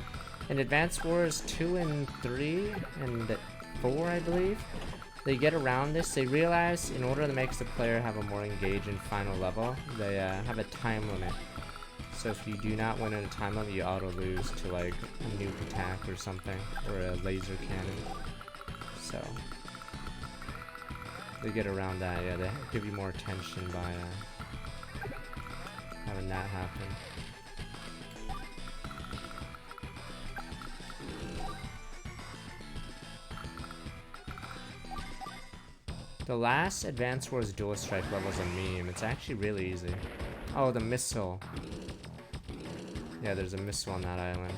In Advance Wars 2 and 3 and 4, I believe, they get around this. They realize in order to make the player have a more engaging final level, they have a time limit. So if you do not win in a time limit, you auto-lose to like a nuke attack or something, or a laser cannon. So they get around that. Yeah, they give you more attention by having that happen. The last Advance Wars Dual Strike level is a meme. It's actually really easy. Oh, the missile. Yeah, there's a missile on that island.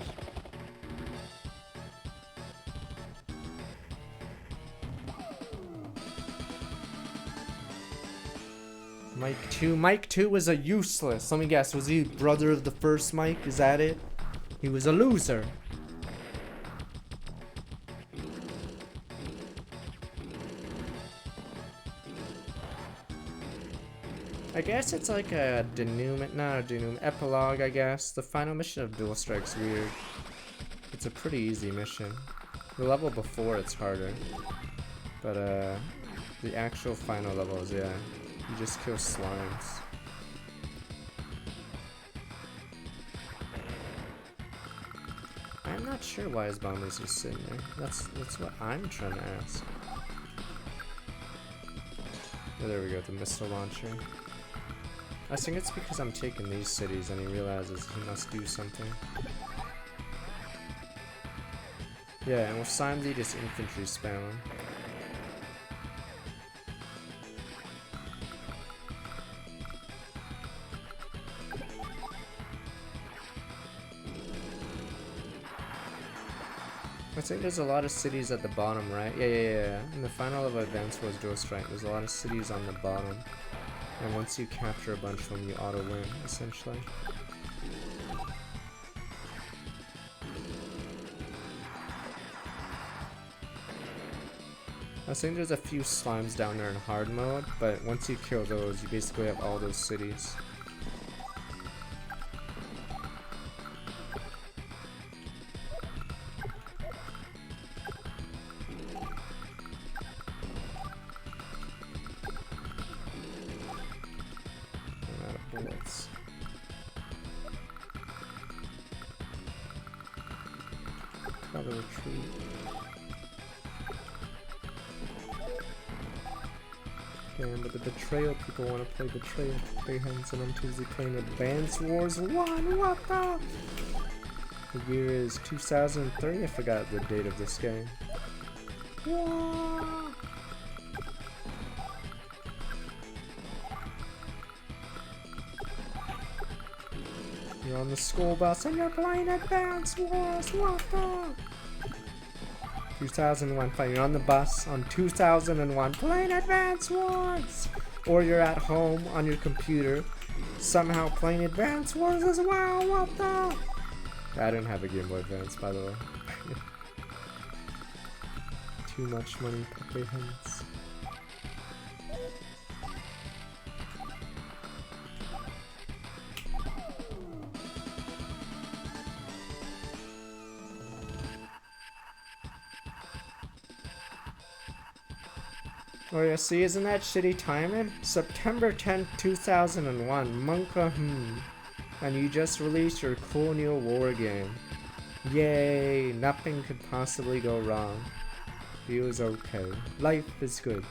Mike 2. Mike 2 was a useless. Let me guess. Was he brother of the first Mike? Is that it? He was a loser. I guess it's like a denouement, not a denouement, epilogue, I guess. The final mission of Dual Strike's weird. It's a pretty easy mission. The level before it's harder. But the actual final levels, yeah. You just kill slimes. I'm not sure why his bombers are sitting there. That's what I'm trying to ask. Oh, there we go, the missile launcher. I think it's because I'm taking these cities and he realizes he must do something. Yeah, and with Simd just infantry spamming. I think there's a lot of cities at the bottom, right? Yeah. In the final of Advance Wars Dual Strike, there's a lot of cities on the bottom. And once you capture a bunch of them, you auto-win, essentially. I think there's a few slimes down there in hard mode, but once you kill those, you basically have all those cities. let's... Cover retreat. Damn, but the Betrayal people want to play Betrayal Bayhands, and I'm too busy playing Advance Wars 1, what the? The year is 2003, I forgot the date of this game. Whoa. You're on the school bus and you're playing Advance Wars, what the? 2001, fine, you're on the bus on 2001 playing Advance Wars! Or you're at home on your computer, somehow playing Advance Wars as well, what the? I didn't have a Game Boy Advance, by the way. Too much money, puppy hands. Oh yeah, see, isn't that shitty timing? September 10th, 2001, Monka, and you just released your cool new war game. Yay, nothing could possibly go wrong. Feels okay. Life is good.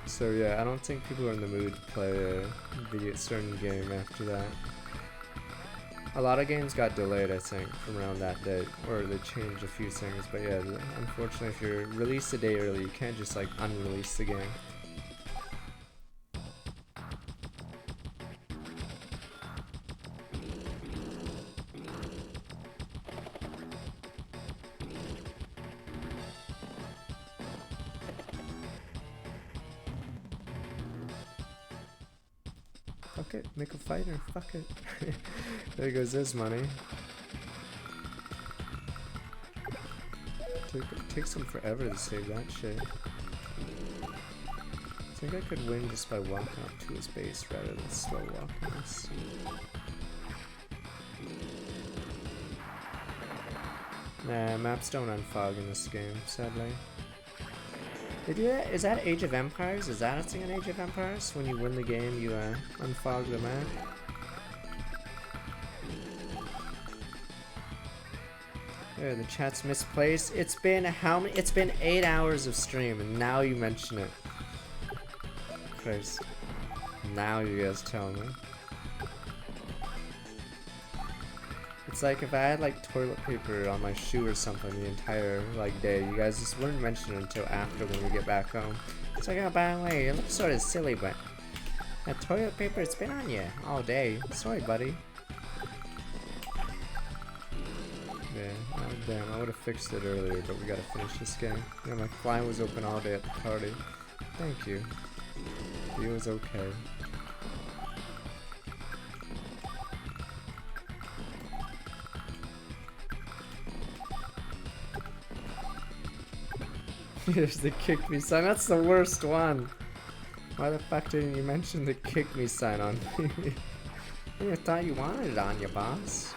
So yeah, I don't think people are in the mood to play a certain game after that. A lot of games got delayed, I think, from around that date, or they changed a few things, but yeah, unfortunately if you're released a day early, you can't just like unrelease the game. Fuck it, make a fighter, fuck it. There goes his money. It takes him forever to save that shit. I think I could win just by walking up to his base rather than slow walking this. Nah, maps don't unfog in this game, sadly. Is that Age of Empires? Is that a thing in Age of Empires? When you win the game, you unfog the map? Yeah, the chat's misplaced. It's been how many? It's been 8 hours of stream, and now you mention it. Christ. Now you guys tell me. It's like if I had like toilet paper on my shoe or something the entire like day, you guys just wouldn't mention it until after when we get back home. It's like, oh, by the way, it looks sort of silly, but that toilet paper, it's been on you all day. Sorry, buddy. Yeah, oh, damn, I would have fixed it earlier, but we gotta finish this game. Yeah, my fly was open all day at the party. Thank you. He was okay. Here's the kick me sign. That's the worst one. Why the fuck didn't you mention the kick me sign on me? I thought you wanted it on you, boss.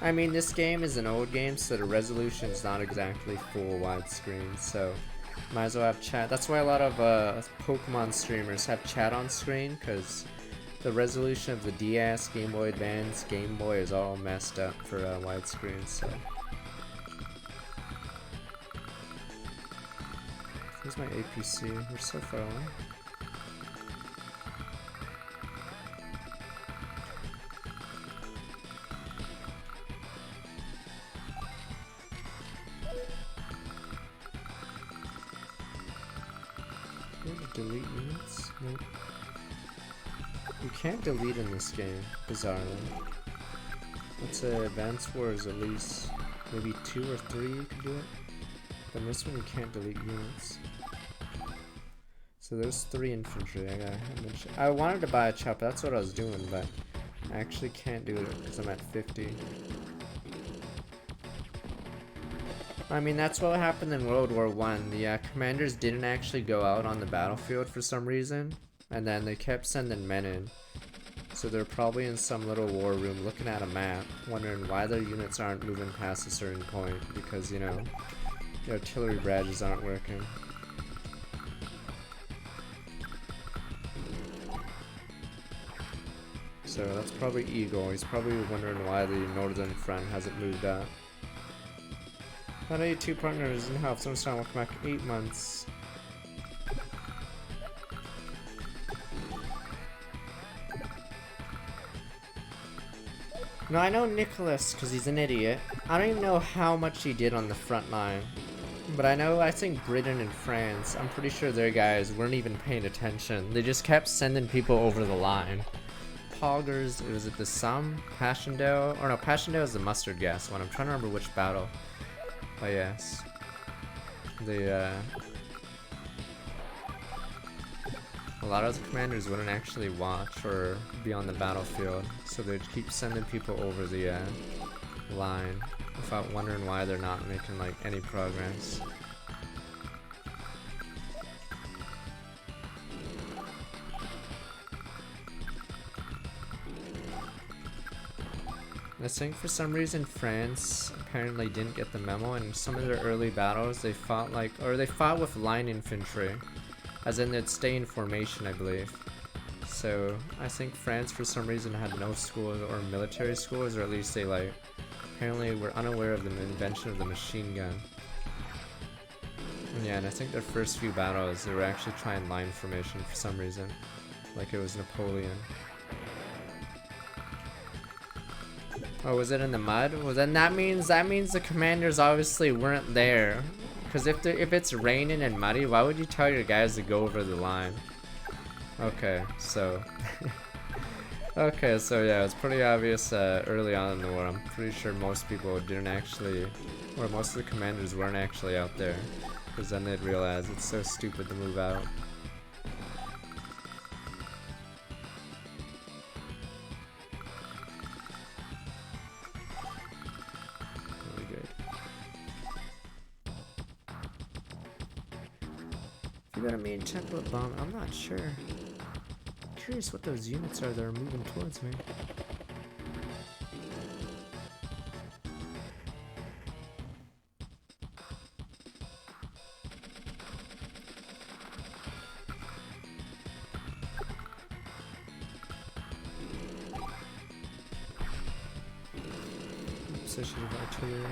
I mean, this game is an old game, so the resolution is not exactly full widescreen, so might as well have chat. That's why a lot of Pokemon streamers have chat on screen, because the resolution of the DS, Game Boy Advance, Game Boy is all messed up for widescreen, so. Here's my APC, we're so far away. Delete units? Nope. You can't delete in this game, bizarrely. Let's say Advance Wars at least maybe 2 or 3 you can do it. But in this one you can't delete units. So there's 3 infantry. I wanted to buy a chopper, that's what I was doing, but I actually can't do it because I'm at 50. I mean, that's what happened in World War I. The commanders didn't actually go out on the battlefield for some reason, and then they kept sending men in. So they're probably in some little war room looking at a map, wondering why their units aren't moving past a certain point, because, you know, the artillery barrages aren't working. So that's probably Eagle. He's probably wondering why the northern front hasn't moved up. I know you two partners in help. Someone's trying to welcome back 8 months. No, I know Nicholas because he's an idiot. I don't even know how much he did on the front line. But I think Britain and France, I'm pretty sure their guys weren't even paying attention. They just kept sending people over the line. Poggers, was it the Somme? Passchendaele? Or no, Passchendaele is the mustard gas one. I'm trying to remember which battle. But yes. A lot of the commanders wouldn't actually watch or be on the battlefield, so they'd keep sending people over the line without wondering why they're not making like any progress. I think for some reason France apparently didn't get the memo, and in some of their early battles they fought with line infantry. As in, they'd stay in formation, I believe. So, I think France, for some reason, had no schools or military schools, or at least they, like, apparently were unaware of the invention of the machine gun. And yeah, and I think their first few battles, they were actually trying line formation for some reason. Like it was Napoleon. Oh, was it in the mud? Well, then that means the commanders obviously weren't there. Because if it's raining and muddy, why would you tell your guys to go over the line? Okay, so... okay, so yeah, it's pretty obvious early on in the war. I'm pretty sure most people didn't actually... or most of the commanders weren't actually out there. Because then they'd realize it's so stupid to move out. You got a main template bomb? I'm not sure. I'm curious what those units are that are moving towards me. Position of artillery.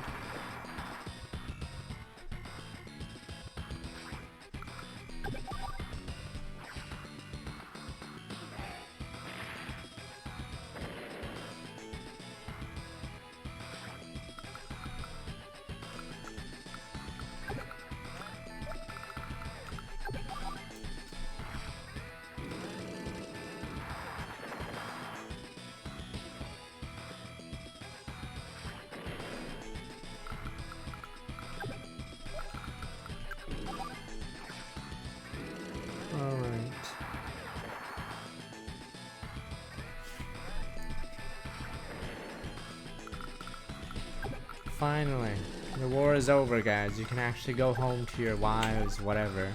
Finally, the war is over, guys. You can actually go home to your wives, whatever,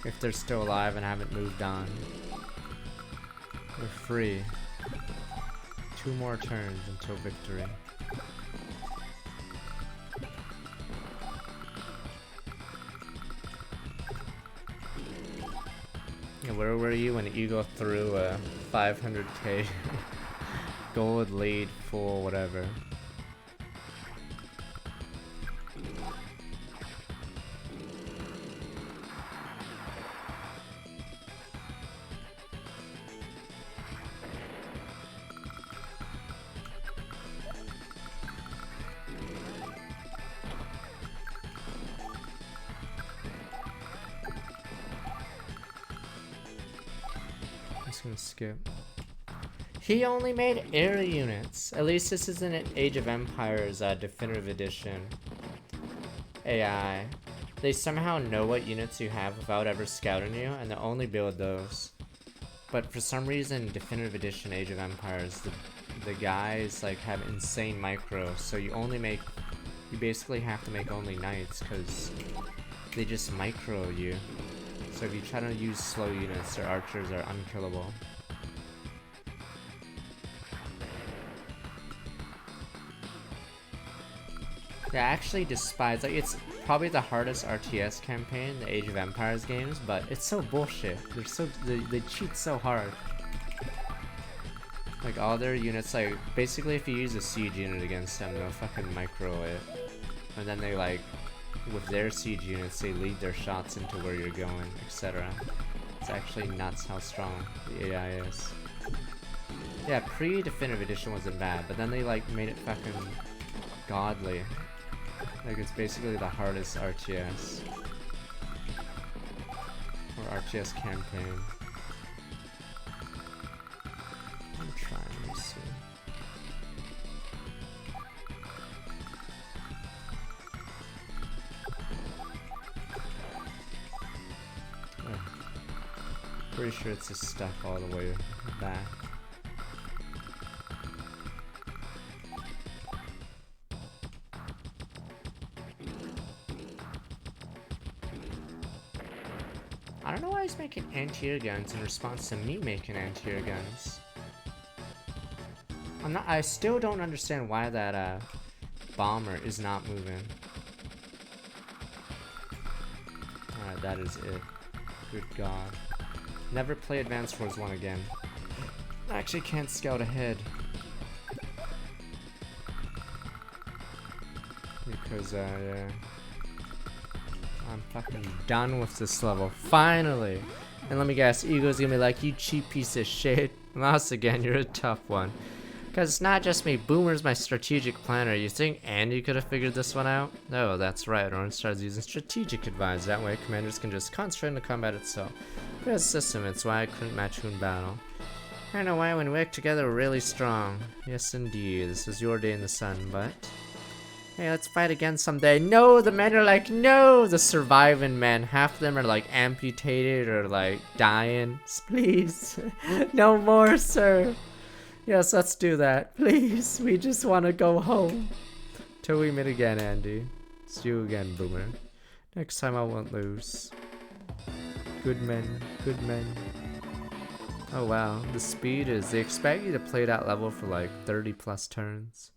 if they're still alive and haven't moved on. We're free. 2 more turns until victory. Yeah, where were you when Eagle threw a 500k gold lead full whatever? Gonna skip. He only made air units. At least this isn't an Age of Empires definitive edition AI. They somehow know what units you have without ever scouting you, and they only build those. But for some reason, definitive edition Age of Empires, the guys like have insane micros, so you basically have to make only knights because they just micro you. So if you try to use slow units, their archers are unkillable. Yeah, I actually despise, like, it's probably the hardest RTS campaign in the Age of Empires games, but it's so bullshit. They cheat so hard. Like, all their units, like, basically if you use a siege unit against them, they'll fucking micro it. And then they, like, with their siege units, they lead their shots into where you're going, etc. It's actually nuts how strong the AI is. Yeah, pre-Definitive Edition wasn't bad, but then they, like, made it fucking godly. Like, it's basically the hardest RTS. Or RTS campaign. I'm trying to see. Pretty sure it's just stuck all the way back. I don't know why he's making anti-air guns in response to me making anti-air guns. I still don't understand why that bomber is not moving. Alright, that is it. Good God. Never play Advanced Wars 1 again. I actually can't scout ahead. Because, yeah. I'm fucking done with this level. Finally! And let me guess, Ego's gonna be like, you cheap piece of shit. Mouse again, you're a tough one. Because it's not just me, Boomer's my strategic planner. You think Andy could have figured this one out? No, that's right, Orange starts using strategic advice. That way commanders can just concentrate on the combat itself. Good system, it's why I couldn't match you in battle. I know why when we work together we're really strong. Yes indeed, this is your day in the sun, but... Hey, let's fight again someday. No, the men are like, no! The surviving men, half of them are like amputated or like dying. Please, no more, sir. Yes, let's do that. Please, we just want to go home. Till we meet again, Andy. See you again, Boomer. Next time I won't lose. Good men, good men. Oh wow, the speed is, they expect you to play that level for like 30 plus turns.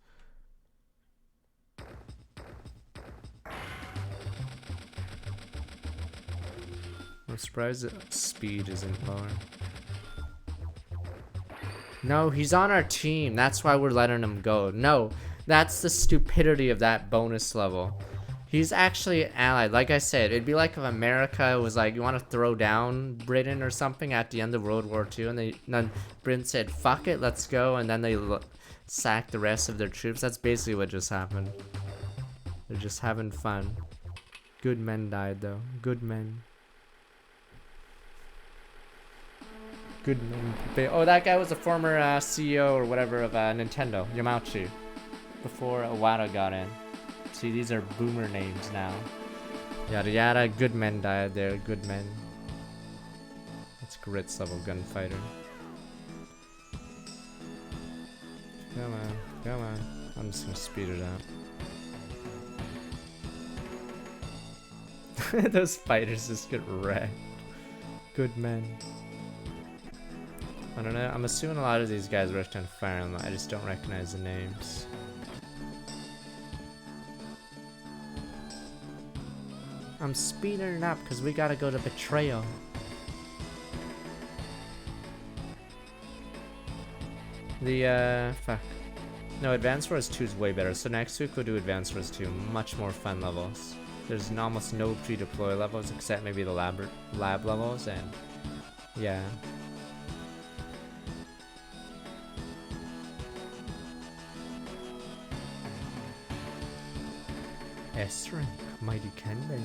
I'm surprised that speed isn't lower. No, he's on our team. That's why we're letting him go. No, that's the stupidity of that bonus level. He's actually allied. Like I said, it'd be like if America was like, you want to throw down Britain or something at the end of World War II, and then Britain said, fuck it, let's go, and then they sacked the rest of their troops. That's basically what just happened. They're just having fun. Good men died, though. Good men. Good men. Oh, that guy was a former CEO or whatever of Nintendo, Yamauchi, before Iwata got in. See, these are boomer names now. Yada yada, good men died there, good men. That's grits level gunfighter. Come on, come on. I'm just gonna speed it up. Those fighters just get wrecked. Good men. I don't know, I'm assuming a lot of these guys worked on Fire Emblem, I just don't recognize the names. I'm speeding it up because we gotta go to Betrayal. Fuck. No, Advanced Wars 2 is way better, so next week we'll do Advanced Wars 2, much more fun levels. There's almost no pre-deploy levels except maybe the lab levels, and yeah. S-rank, mighty Kenbei.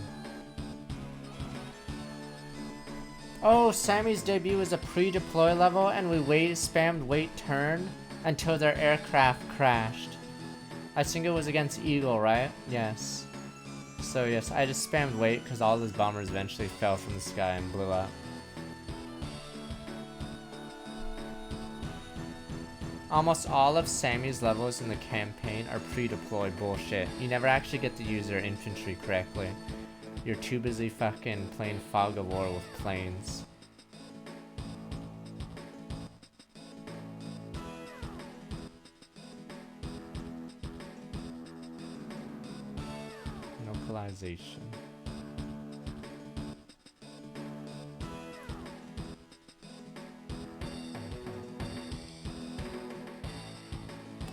Oh, Sammy's debut was a pre-deploy level and we spammed wait turn until their aircraft crashed. I think it was against Eagle, right? Yes. So yes, I just spammed wait because all those bombers eventually fell from the sky and blew up. Almost all of Sammy's levels in the campaign are pre-deploy bullshit. You never actually get to use your infantry correctly. You're too busy fucking playing Fog of War with planes. localization.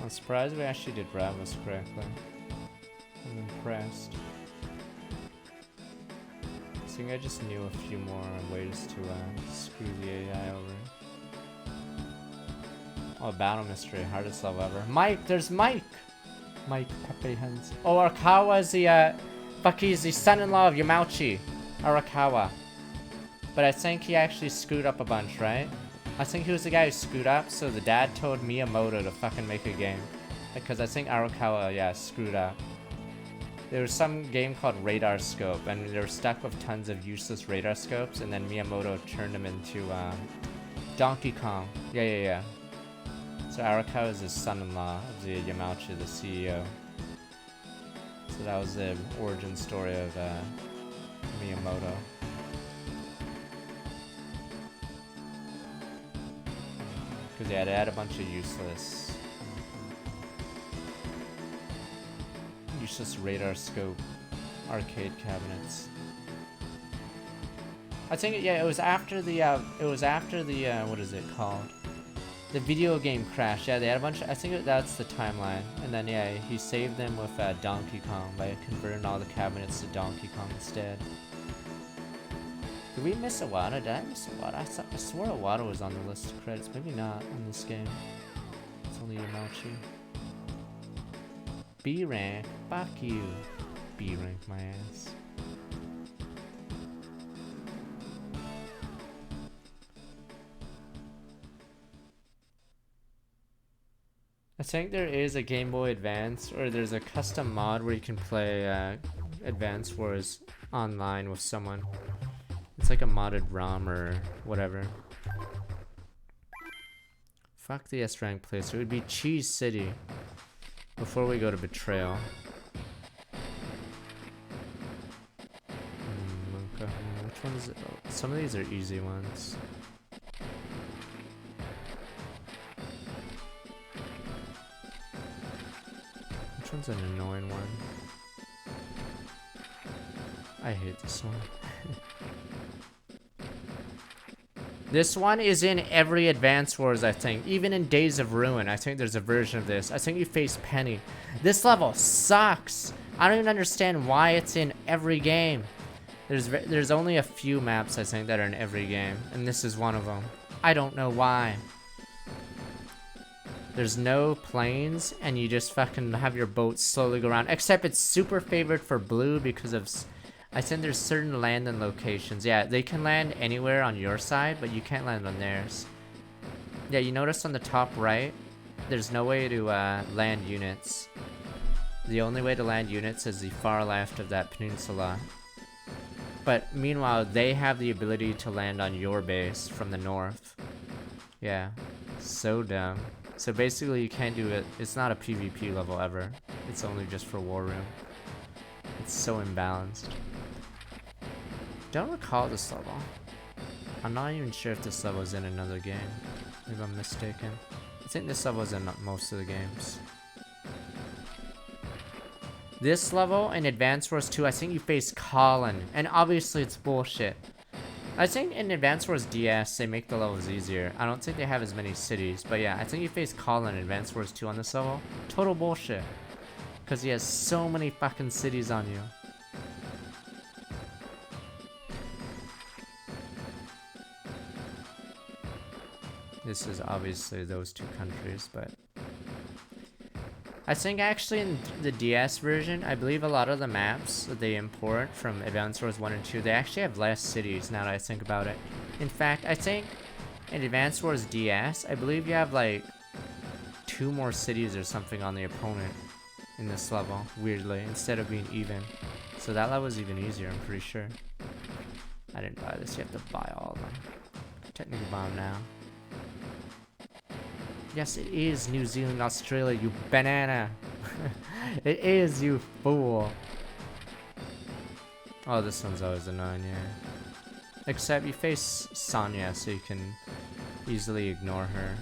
I'm surprised we actually did Rivals correctly. I'm impressed. I think I just knew a few more ways to screw the AI over. Oh, Battle Mystery, hardest level ever. Mike, there's Mike! Mike Pepe Hens. Oh, Arakawa is the, he's the son-in-law of Yamauchi. Arakawa. But I think he actually screwed up a bunch, right? I think he was the guy who screwed up, so the dad told Miyamoto to fucking make a game. Because I think Arakawa, yeah, screwed up. There was some game called Radar Scope, and they were stuck with tons of useless radar scopes, and then Miyamoto turned them into, Donkey Kong. Yeah. So Arakawa is his son-in-law of the Yamauchi, the CEO. So that was the origin story of Miyamoto. Because yeah, they had a bunch of useless radar scope arcade cabinets. I think yeah, it was after the what is it called? The video game crash. Yeah, they had a bunch of, I think that's the timeline. And then yeah, he saved them with Donkey Kong by converting all the cabinets to Donkey Kong instead. Did we miss Iwata? Did I miss Iwata? I swore Iwata was on the list of credits. Maybe not in this game. It's only Yamauchi. B rank. Fuck you. B rank my ass. I think there is a Game Boy Advance, or there's a custom mod where you can play Advance Wars online with someone. It's like a modded ROM or whatever. Fuck the S rank place. It would be Cheese City before we go to Betrayal. Which one is it? Oh, some of these are easy ones. Which one's an annoying one? I hate this one. This one is in every Advance Wars, I think. Even in Days of Ruin, I think there's a version of this. I think you face Penny. This level sucks. I don't even understand why it's in every game. There's only a few maps, I think, that are in every game. And this is one of them. I don't know why. There's no planes, and you just fucking have your boat slowly go around. Except it's super favored for blue because of... I think there's certain land and locations. Yeah, they can land anywhere on your side, but you can't land on theirs. Yeah, you notice on the top right, there's no way to land units. The only way to land units is the far left of that peninsula. But meanwhile, they have the ability to land on your base from the north. Yeah, so dumb. So basically you can't do it. It's not a PvP level ever. It's only just for War Room. It's so imbalanced. Don't recall this level. I'm not even sure if this level is in another game. Maybe I'm mistaken. I think this level is in most of the games. This level in Advance Wars 2, I think you face Colin, and obviously it's bullshit. I think in Advance Wars DS, they make the levels easier. I don't think they have as many cities, but yeah, I think you face Colin in Advance Wars 2 on this level. Total bullshit. Because he has so many fucking cities on you. This is obviously those two countries, but... I think actually in the DS version, I believe a lot of the maps that they import from Advance Wars 1 and 2, they actually have less cities now that I think about it. In fact, I think in Advance Wars DS, I believe you have like 2 more cities or something on the opponent in this level, weirdly, instead of being even. So that level is even easier, I'm pretty sure. I didn't buy this, you have to buy all of them. Technically buy them now. Yes, it is New Zealand, Australia, you banana. It is, you fool. Oh, this one's always annoying, yeah. Except you face Sonya, so you can easily ignore her.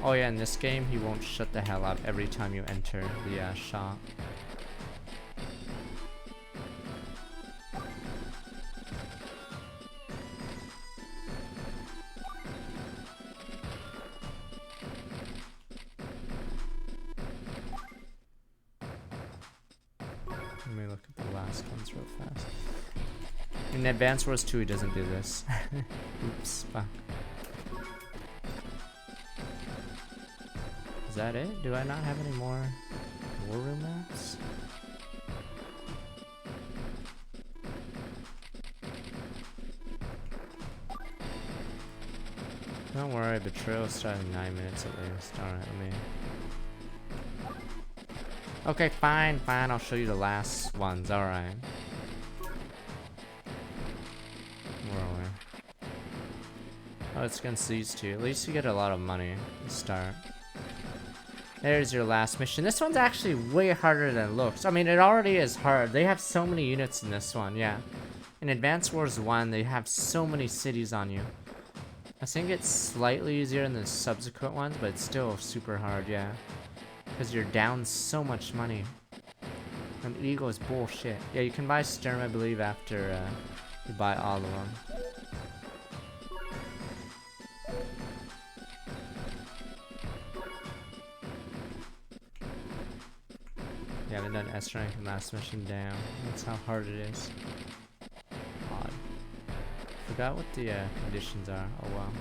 Oh yeah, in this game, he won't shut the hell up every time you enter the shop. Let me look at the last ones real fast. In Advance Wars 2, he doesn't do this. Oops, fuck. Is that it? Do I not have any more war room maps? Don't worry, Betrayal started in 9 minutes at least. Alright, let me... Okay, fine, I'll show you the last ones, alright. Where are we? Oh, it's against these two. At least you get a lot of money to start. There's your last mission. This one's actually way harder than it looks. I mean, it already is hard. They have so many units in this one, yeah. In Advance Wars 1, they have so many cities on you. I think it's slightly easier in the subsequent ones, but it's still super hard, yeah. Because you're down so much money. And Eagle is bullshit. Yeah, you can buy Sturm, I believe, after you buy all of them. Yeah, I haven't done S rank in last mission down. That's how hard it is. Odd. Forgot what the conditions are. Oh wow.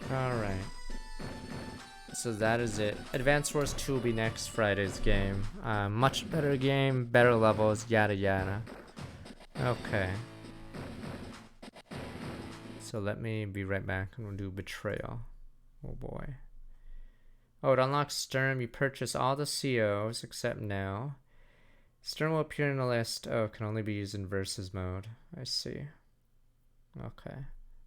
Alright. So that is it. Advance Wars 2 will be next Friday's game. Much better game, better levels, yada yada. Okay. So let me be right back and we'll do Betrayal. Oh boy. Oh, it unlocks Sturm. You purchase all the COs except now. Sturm will appear in the list. Oh, it can only be used in versus mode. I see. Okay.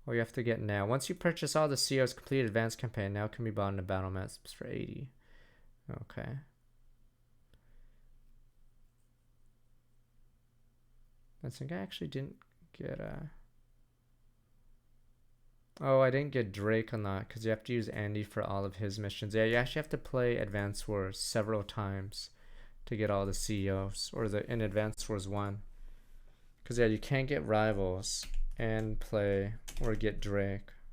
Well, you have to get now. Once you purchase all the COs, complete advanced campaign. Now can be bought in the battle maps for 80. Okay. I think I actually didn't get Oh, I didn't get Drake on that because you have to use Andy for all of his missions. Yeah, you actually have to play Advance Wars several times to get all the CEOs, or in Advance Wars 1. Because yeah, you can't get Rivals and play or get Drake.